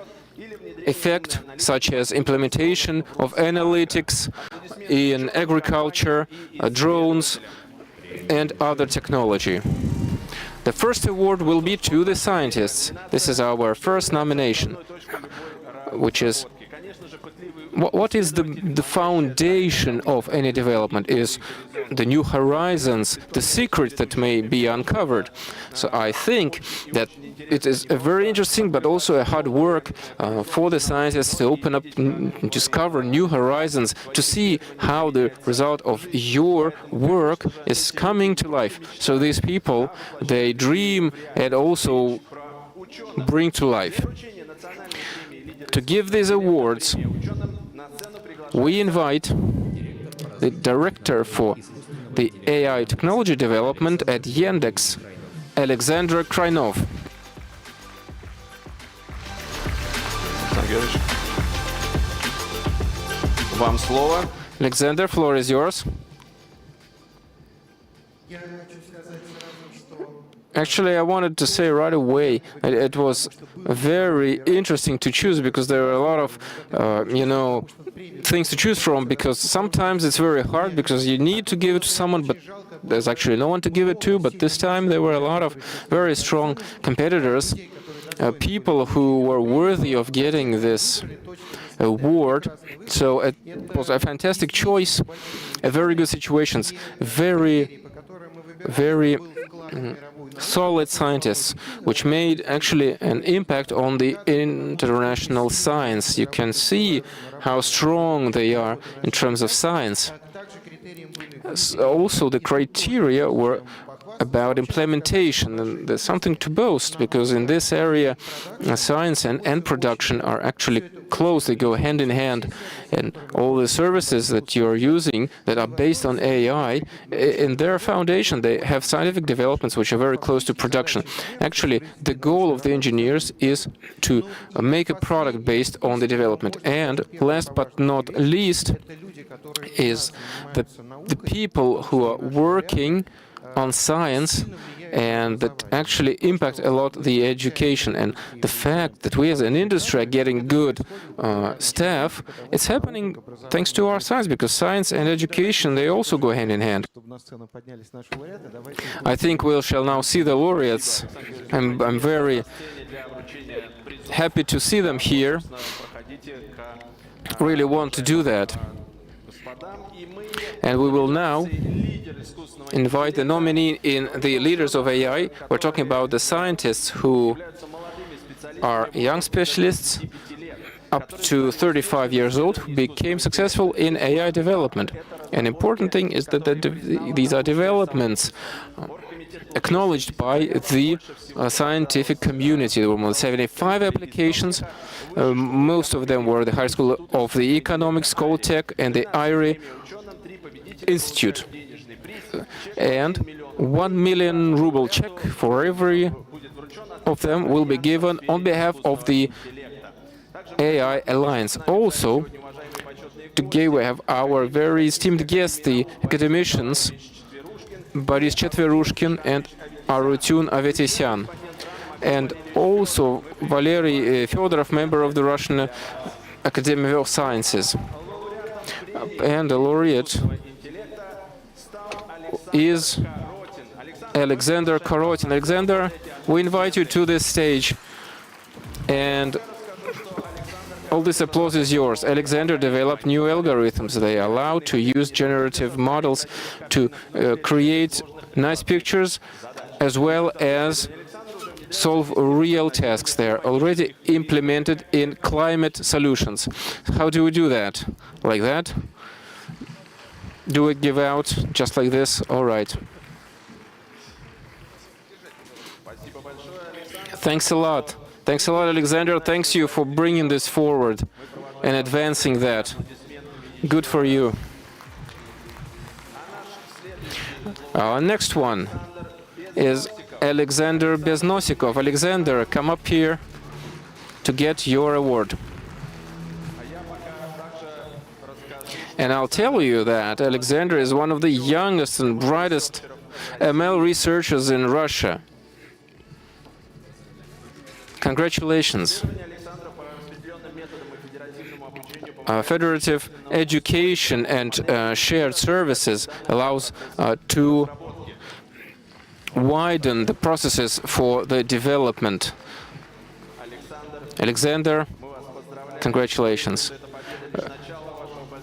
effect, such as implementation of analytics in agriculture, drones, and other technology. The first award will be to the scientists. This is our first nomination, which is what is the foundation of any development is the new horizons, the secret that may be uncovered. So I think that it is a very interesting but also a hard work for the scientists to open up, discover new horizons, to see how the result of your work is coming to life. So these people, they dream and also bring to life. To give these awards, we invite the director for the AI technology development at Yandex, Alexander Krynov. Вам слово. Alexander, floor is yours. Actually, I wanted to say right away that it was very interesting to choose because there are a lot of, things to choose from, because sometimes it's very hard because you need to give it to someone, but there's actually no one to give it to. But this time there were a lot of very strong competitors, people who were worthy of getting this award. So it was a fantastic choice, a very good situations, very solid scientists, which made actually an impact on the international science. You can see how strong they are in terms of science. Also, the criteria were about implementation, and there's something to boast, because in this area, science and production are actually close, they go hand in hand, and all the services that you're using that are based on AI, in their foundation, they have scientific developments which are very close to production. Actually, the goal of the engineers is to make a product based on the development. And last but not least is the the people who are working on science and that actually impact a lot the education. And the fact that we as an industry are getting good staff, it's happening thanks to our science, because science and education, they also go hand in hand. I think we shall now see the laureates. I'm very happy to see them here. Really want to do that. And we will now invite the nominee in the leaders of AI. We're talking about the scientists who are young specialists up to 35 years old who became successful in AI development. An important thing is that these are developments acknowledged by the scientific community. There were more than 75 applications. Most of them were the High School of the Economics, Tech, and the IRI Institute. And 1 million ruble check for every of them will be given on behalf of the AI Alliance. Also, today we have our very esteemed guests, the academicians Boris Chetverushkin and Arutun Avetesyan, and also Valery Fedorov, member of the Russian Academy of Sciences. And the laureate is Alexander Korotin. Alexander, we invite you to this stage, and all this applause is yours. Alexander developed new algorithms. They allow to use generative models to create nice pictures as well as solve real tasks. They are already implemented in climate solutions. How do we do that? Like that? Do we give out just like this? All right. Thanks a lot. Thanks a lot, Alexander. Thanks you for bringing this forward and advancing that. Good for you. Our next one is Alexander Beznosikov. Alexander, come up here to get your award. And I'll tell you that Alexander is one of the youngest and brightest ML researchers in Russia. Congratulations. Federative education and shared services allows to widen the processes for the development. Alexander, congratulations.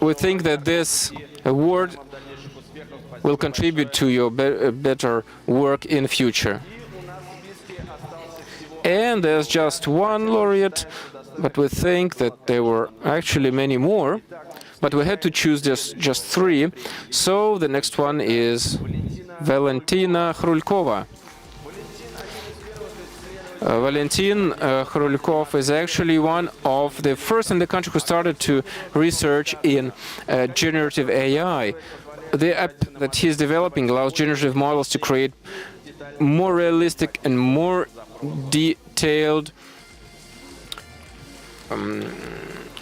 We think that this award will contribute to your better work in future. And there's just one laureate, but we think that there were actually many more, but we had to choose just three. So the next one is Valentina Hrulkova. Valentin Hrulkov is actually one of the first in the country who started to research in generative AI. The app that he's developing allows generative models to create more realistic and more detailed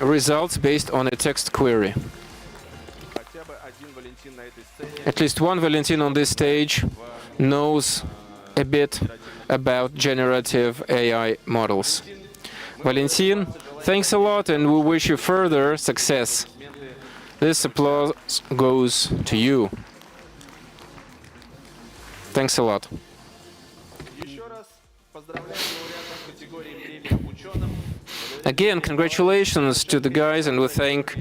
results based on a text query. At least one Valentin on this stage knows a bit about generative AI models. Valentin, thanks a lot, and we wish you further success. This applause goes to you. Thanks a lot. Again, congratulations to the guys, and we thank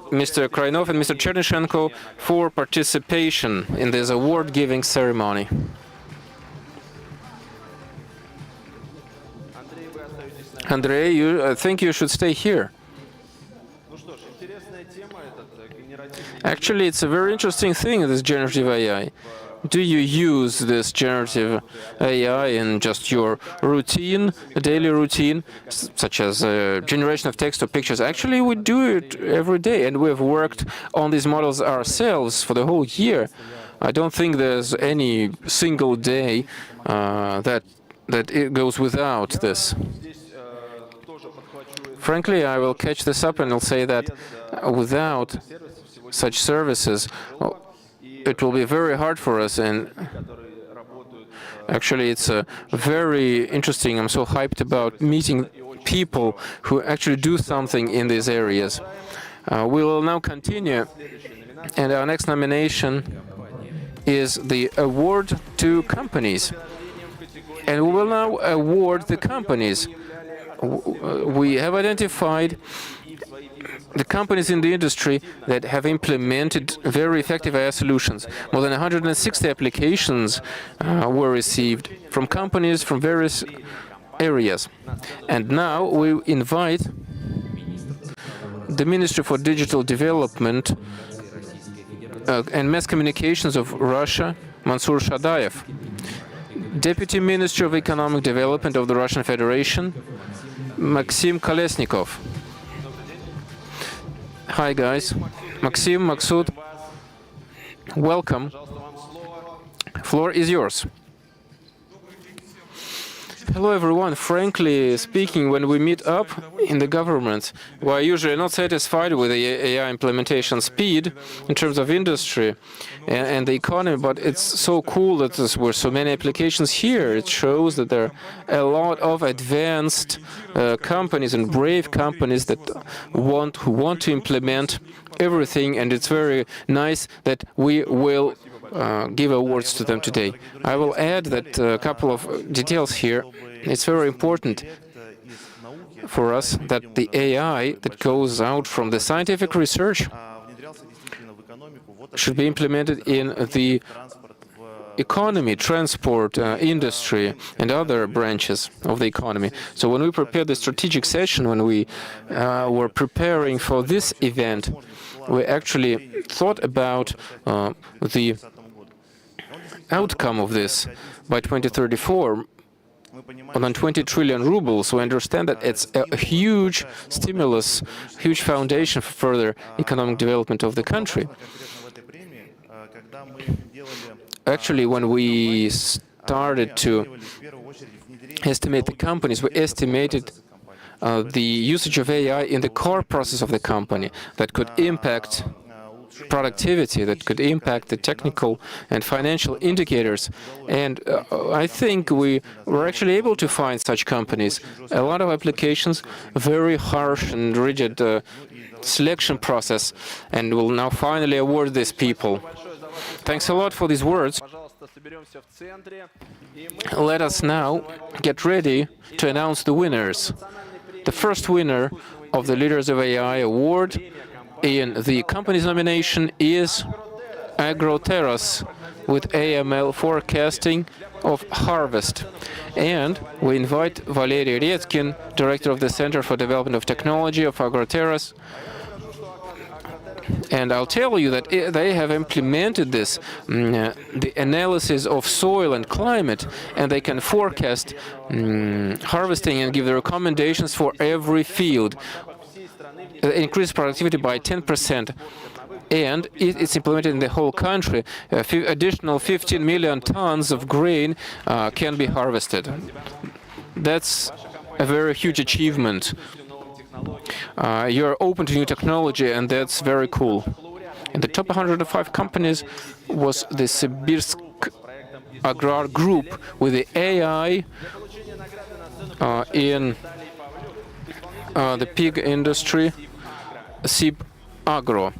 Mr. Krainov and Mr. Chernyshenko for participation in this award-giving ceremony. Andrei, I think you should stay here. Actually, it's a very interesting thing, this generative AI. Do you use this generative AI in just your routine, daily routine, such as generation of text or pictures? Actually, we do it every day, and we've worked on these models ourselves for the whole year. I don't think there's any single day that it goes without this. Frankly, I will catch this up and I'll say that without such services, well, it will be very hard for us, and actually it's very interesting. I'm so hyped about meeting people who actually do something in these areas. We will now continue, and our next nomination is the award to companies. And we will now award the companies. We have identified the companies in the industry that have implemented very effective AI solutions. More than 160 applications were received from companies from various areas. And now we invite the Ministry for Digital Development and Mass Communications of Russia, Mansour Shadayev, Deputy Minister of Economic Development of the Russian Federation, Maxim Kolesnikov. Hi guys, Maxim, Maksud, welcome. Floor is yours. Hello everyone. Frankly speaking, when we meet up in the government, we are usually not satisfied with the AI implementation speed in terms of industry and the economy, but it's so cool that there were so many applications here. It shows that there are a lot of advanced companies and brave companies that want to implement everything, and it's very nice that we will give awards to them today. I will add that a couple of details here. It's very important for us that the AI that goes out from the scientific research should be implemented in the economy, transport, industry, and other branches of the economy. So when we prepared the strategic session, when we were preparing for this event, we actually thought about the outcome of this. By 2034, more than 20 trillion rubles. We understand that it's a huge stimulus, huge foundation for further economic development of the country. Actually, when we started to estimate the companies, we estimated the usage of AI in the core process of the company that could impact productivity, that could impact the technical and financial indicators. And I think we were actually able to find such companies. A lot of applications, very harsh and rigid selection process, and we'll now finally award these people. Thanks a lot for these words. Let us now get ready to announce the winners. The first winner of the Leaders of AI Award in the company's nomination is AgroTerras with AML forecasting of harvest. And we invite Valery Redkin, Director of the Center for Development of Technology of AgroTerras. And I'll tell you that they have implemented this, the analysis of soil and climate, and they can forecast harvesting and give the recommendations for every field. Increase productivity by 10%, and it's implemented in the whole country. Additional 15 million tons of grain can be harvested. That's a very huge achievement. You're open to new technology, and that's very cool. In the top 105 companies was the Sibirsk Agrar Group with the AI in the pig industry, Sibagro.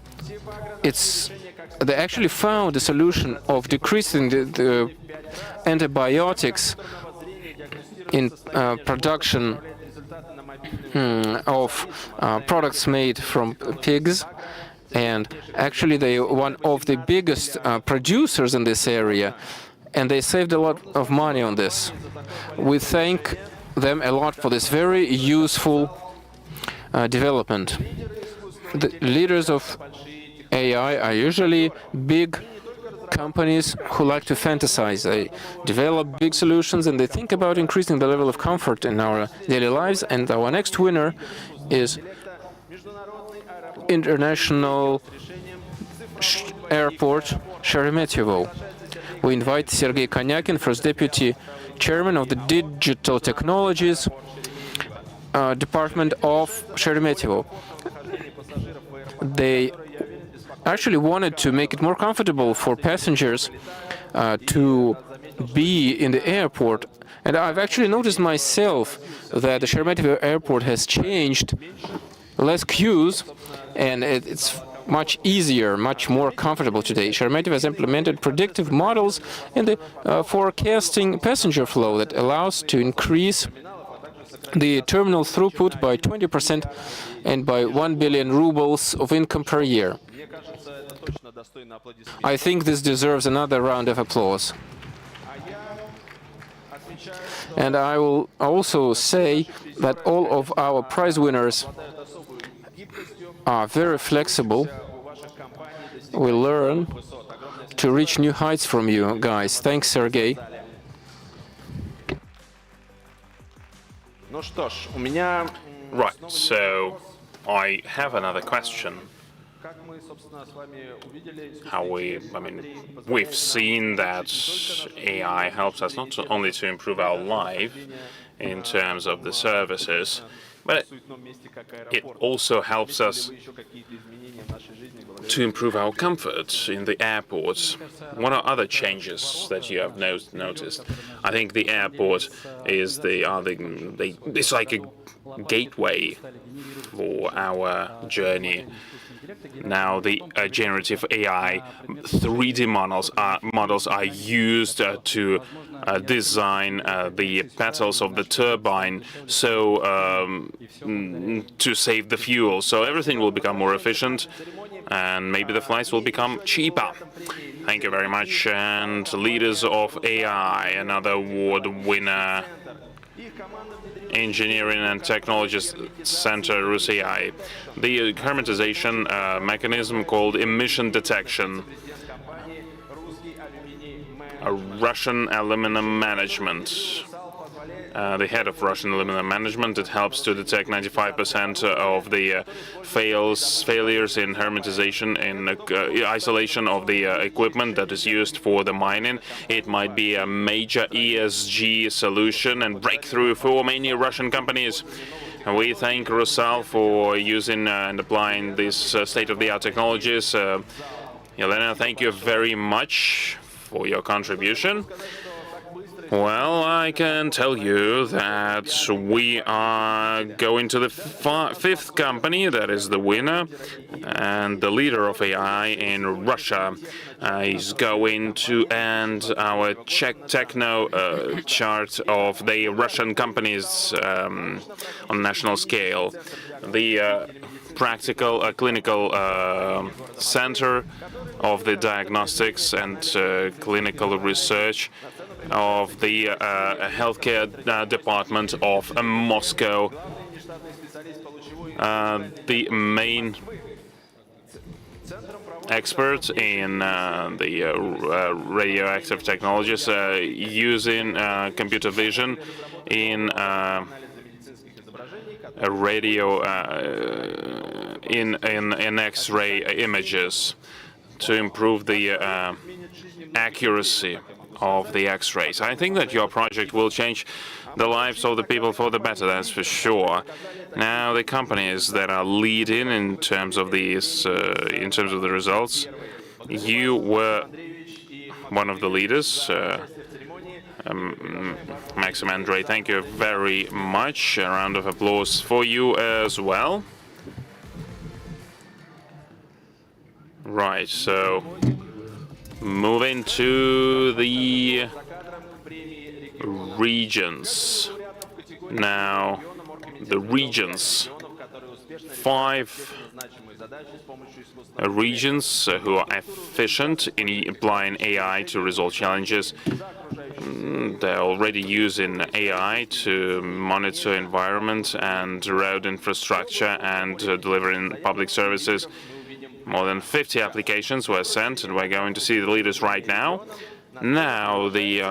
They actually found a solution of decreasing the antibiotics in production of products made from pigs, and actually they are one of the biggest producers in this area, and they saved a lot of money on this. We thank them a lot for this very useful development. The leaders of AI are usually big companies who like to fantasize. They develop big solutions and they think about increasing the level of comfort in our daily lives. And our next winner is International Airport Sheremetyevo. We invite Sergei Konyakin, First Deputy Chairman of the Digital Technologies Department of Sheremetyevo. They actually wanted to make it more comfortable for passengers to be in the airport. And I've actually noticed myself that the Sheremetyevo airport has changed, less queues, and it's much easier, much more comfortable today. Sheremetyevo has implemented predictive models in the forecasting passenger flow that allows to increase the terminal throughput by 20% and by 1 billion rubles of income per year. I think this deserves another round of applause. And I will also say that all of our prize winners are very flexible. We learn to reach new heights from you guys. Thanks, Sergey. Right, so I have another question. We've seen that AI helps us not only to improve our life in terms of the services, but it also helps us to improve our comfort in the airports. What are other changes that you have noticed? I think the airport is it's like a gateway for our journey. Now the generative AI 3D models are used to design the petals of the turbine, so to save the fuel. So everything will become more efficient, and maybe the flights will become cheaper. Thank you very much. And leaders of AI, another award winner. Engineering and Technology Center, Russia. The hermetization mechanism called emission detection. Russian aluminum management. The head of Russian aluminum management, it helps to detect 95% of the failures in hermetization, in isolation of the equipment that is used for the mining. It might be a major ESG solution and breakthrough for many Russian companies. We thank Rusal for using and applying these state-of-the-art technologies. Elena, thank you very much for your contribution. Well, I can tell you that we are going to the fifth company that is the winner, and the leader of AI in Russia is going to end our techno chart of the Russian companies on national scale. The practical clinical center of the diagnostics and clinical research of the healthcare department of Moscow. The main expert in the radioactive technologies using computer vision in radio in X-ray images to improve the accuracy of the X-rays. I think that your project will change the lives of the people for the better, that's for sure. Now, the companies that are leading in terms of these, in terms of the results, you were one of the leaders. Maxim Andrei, thank you very much. A round of applause for you as well. Right, so moving to the regions. Now, the regions, 5 regions who are efficient in applying AI to resolve challenges. They're already using AI to monitor environment and road infrastructure and delivering public services. More than 50 applications were sent, and we're going to see the leaders right now. Now, the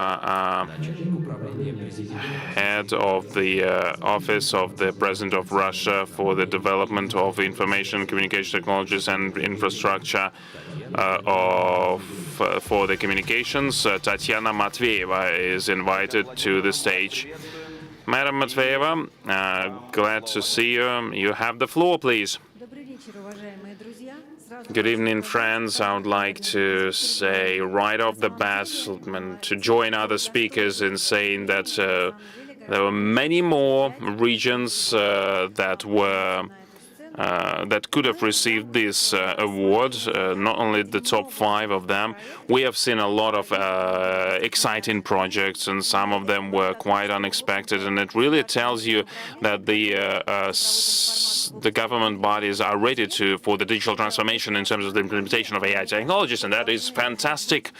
head of the Office of the President of Russia for the Development of Information, Communication Technologies and Infrastructure for the Communications, Tatiana Matveyeva, is invited to the stage. Madam Matveyeva, glad to see you. You have the floor, please. Good evening, friends. I would like to say right off the bat and to join other speakers in saying that there were many more regions that could have received this award, not only the top 5 of them. We have seen a lot of exciting projects, and some of them were quite unexpected, and it really tells you that the government bodies are ready for the digital transformation in terms of the implementation of AI technologies, and that is fantastic,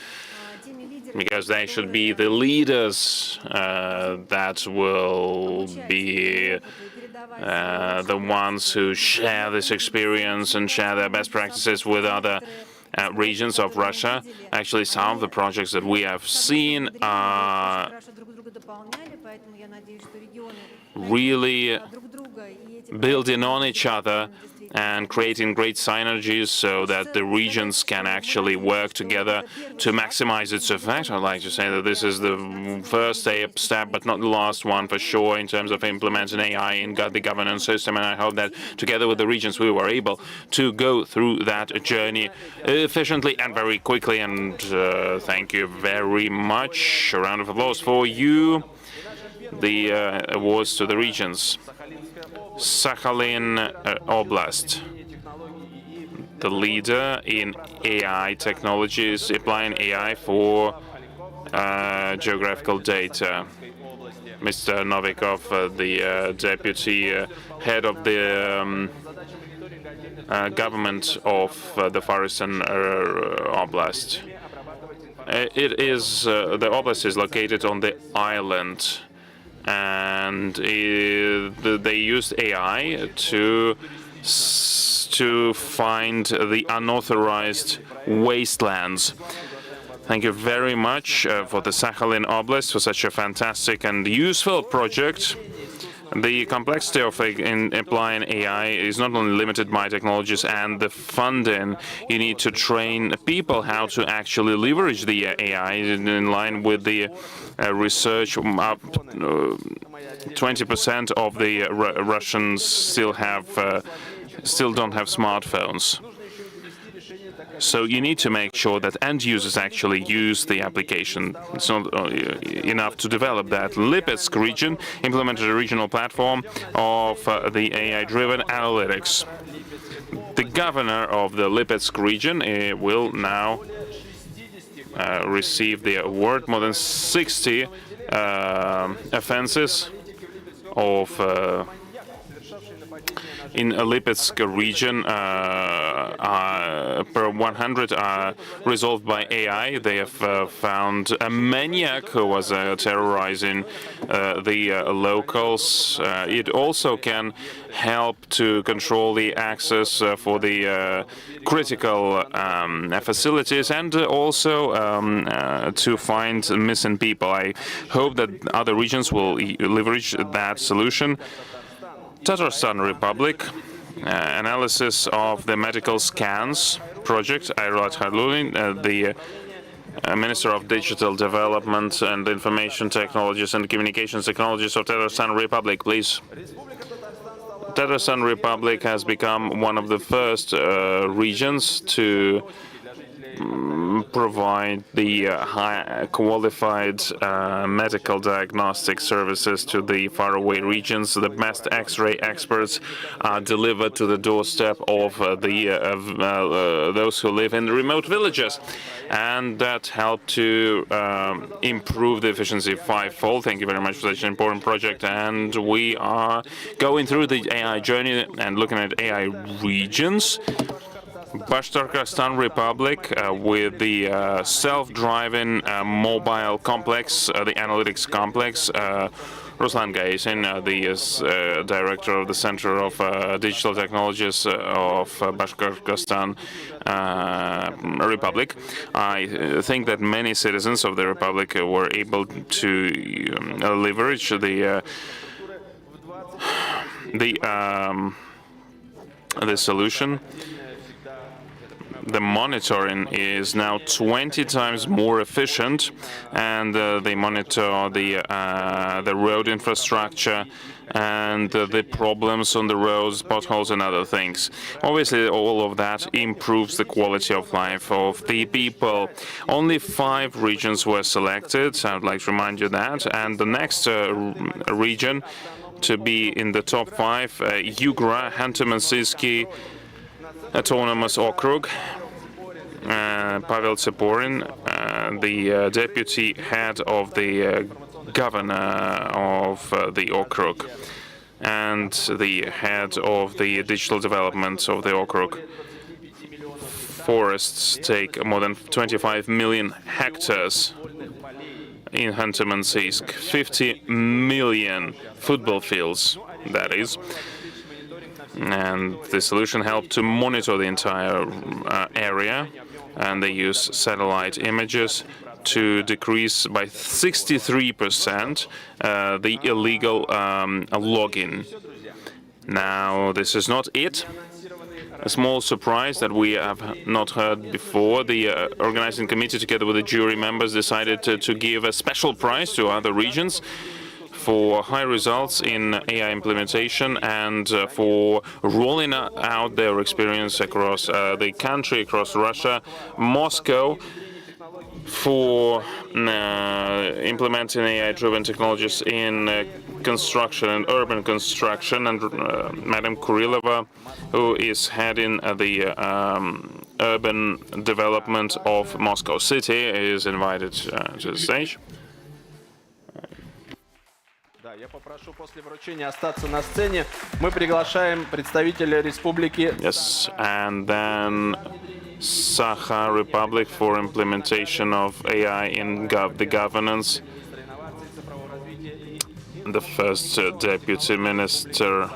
because they should be the leaders that will be the ones who share this experience and share their best practices with other regions of Russia. Actually, some of the projects that we have seen are really building on each other and creating great synergies so that the regions can actually work together to maximize its effect. I'd like to say that this is the first step, but not the last one for sure, in terms of implementing AI in the governance system. And I hope that together with the regions, we were able to go through that journey efficiently and very quickly. And thank you very much. A round of applause for you. The awards to the regions. Sakhalin Oblast, the leader in AI technologies, applying AI for geographical data. Mr. Novikov, the deputy head of the government of the Far Eastern Oblast. The oblast is located on the island, and they used AI to find the unauthorized wastelands. Thank you very much for the Sakhalin Oblast for such a fantastic and useful project. The complexity of applying AI is not only limited by technologies and the funding. You need to train people how to actually leverage the AI in line with the research. Up 20% of the Russians still don't have smartphones. So you need to make sure that end users actually use the application. It's not enough to develop that. Lipetsk region implemented a regional platform of the AI-driven analytics. The governor of the Lipetsk region will now receive the award. More than 60 offenses in Lipetsk region per 100 are resolved by AI. They have found a maniac who was terrorizing the locals. It also can help to control the access for the critical facilities, and also to find missing people. I hope that other regions will leverage that solution. Tatarstan Republic, analysis of the medical scans project. Ayrat Khalulin, the Minister of Digital Development and Information Technologies and Communications Technologies of Tatarstan Republic, please. Tatarstan Republic has become one of the first regions to provide the high qualified medical diagnostic services to the faraway regions. The best X-ray experts are delivered to the doorstep of those who live in the remote villages, and that helped to improve the efficiency fivefold. Thank you very much for such an important project. And we are going through the AI journey and looking at AI regions. Bashkortostan Republic with the self-driving mobile complex, the analytics complex. Ruslan Gaisin, the director of the Center of Digital Technologies of Bashkortostan Republic. I think that many citizens of the Republic were able to leverage the solution. The monitoring is now 20 times more efficient, and they monitor the road infrastructure and the problems on the roads, potholes and other things. Obviously, all of that improves the quality of life of the people. Only 5 regions were selected, I would like to remind you that, and the next region to be in the top 5, Yugra, Khanty-Mansiyski Autonomous Okrug, Pavel Tseporin, the deputy head of the governor of the Okrug and the head of the digital development of the Okrug. Forests take more than 25 million hectares in Khanty-Mansiysk, 50 million football fields, that is. And the solution helped to monitor the entire area, and they use satellite images to decrease by 63% the illegal login. Now, this is not it. A small surprise that we have not heard before. The organizing committee, together with the jury members, decided to give a special prize to other regions for high results in AI implementation and for rolling out their experience across the country, across Russia. Moscow, for implementing AI-driven technologies in construction and urban construction, and Madam Kurilova, who is heading the urban development of Moscow City, is invited to the stage. Я попрошу после вручения остаться на сцене. Мы приглашаем представителя республики. Yes, and then Sakha Republic for implementation of AI in the governance. The first Deputy Minister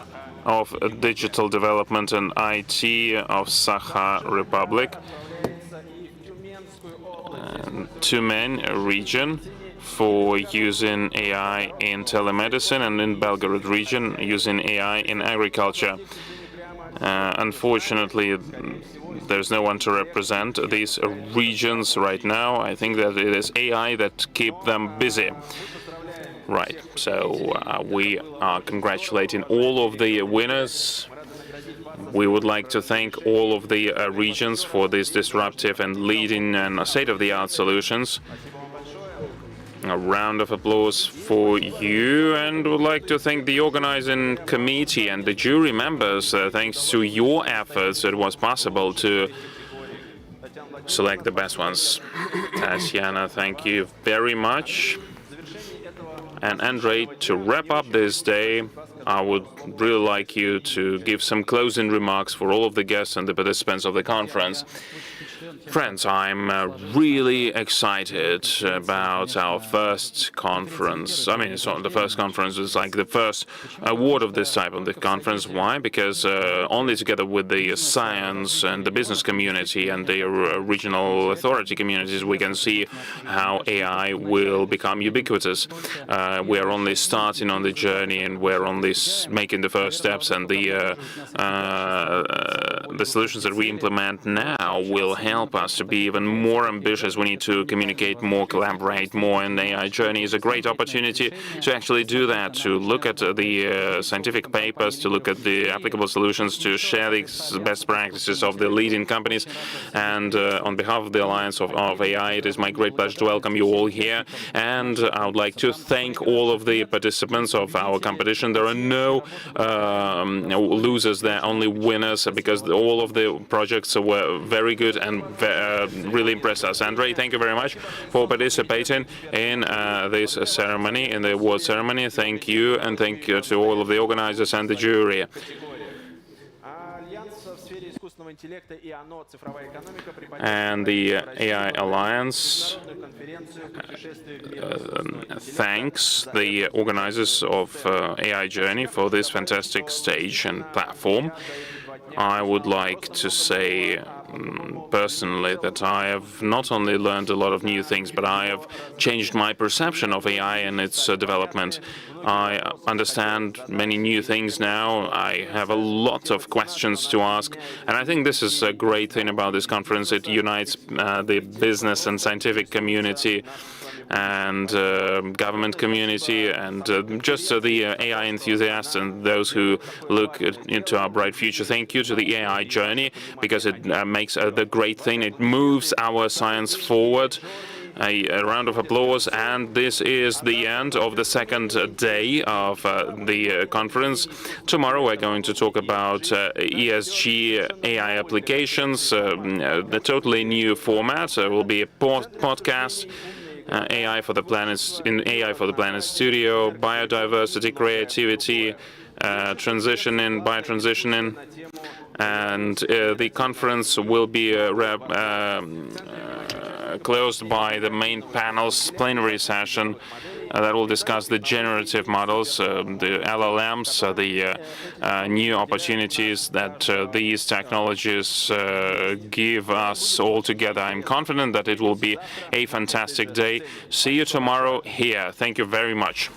of Digital Development and IT of Sakha Republic. Tyumen region for using AI in telemedicine, and in Belgorod region using AI in agriculture. Unfortunately, there's no one to represent these regions right now. I think that it is AI that keep them busy. Right, so we are congratulating all of the winners. We would like to thank all of the regions for these disruptive and leading and state-of-the-art solutions. A round of applause for you, and would like to thank the organizing committee and the jury members. Thanks to your efforts, it was possible to select the best ones. Tatiana, thank you very much. And Andrei, to wrap up this day, I would really like you to give some closing remarks for all of the guests and the participants of the conference. Friends, I'm really excited about our first conference. I mean, it's not the first conference, it's like the first award of this type of the conference. Why? Because only together with the science and the business community and the regional authority communities, we can see how AI will become ubiquitous. We are only starting on the journey, and we're only making the first steps, and the solutions that we implement now will help us to be even more ambitious. We need to communicate more, collaborate more, and AI journey is a great opportunity to actually do that, to look at the scientific papers, to look at the applicable solutions, to share the best practices of the leading companies. And on behalf of the Alliance of AI, it is my great pleasure to welcome you all here. And I would like to thank all of the participants of our competition. There are no losers, there are only winners, because all of the projects were very good and really impressed us. Andrei, thank you very much for participating in this ceremony, in the award ceremony. Thank you, and thank you to all of the organizers and the jury. And the AI Alliance thanks the organizers of AI Journey for this fantastic stage and platform. I would like to say personally that I have not only learned a lot of new things, but I have changed my perception of AI and its development. I understand many new things now. I have a lot of questions to ask, and I think this is a great thing about this conference. It unites the business and scientific community. and government community, and just the AI enthusiasts and those who look into our bright future. Thank you to the AI journey, because it makes the great thing. It moves our science forward. A round of applause, and this is the end of the second day of the conference. Tomorrow we're going to talk about ESG AI applications, a totally new format. There will be a podcast, AI for the Planet Studio, biodiversity, creativity, biotransitioning, and the conference will be closed by the main panel's plenary session that will discuss the generative models, the LLMs, the new opportunities that these technologies give us all together. I'm confident that it will be a fantastic day. See you tomorrow here. Thank you very much.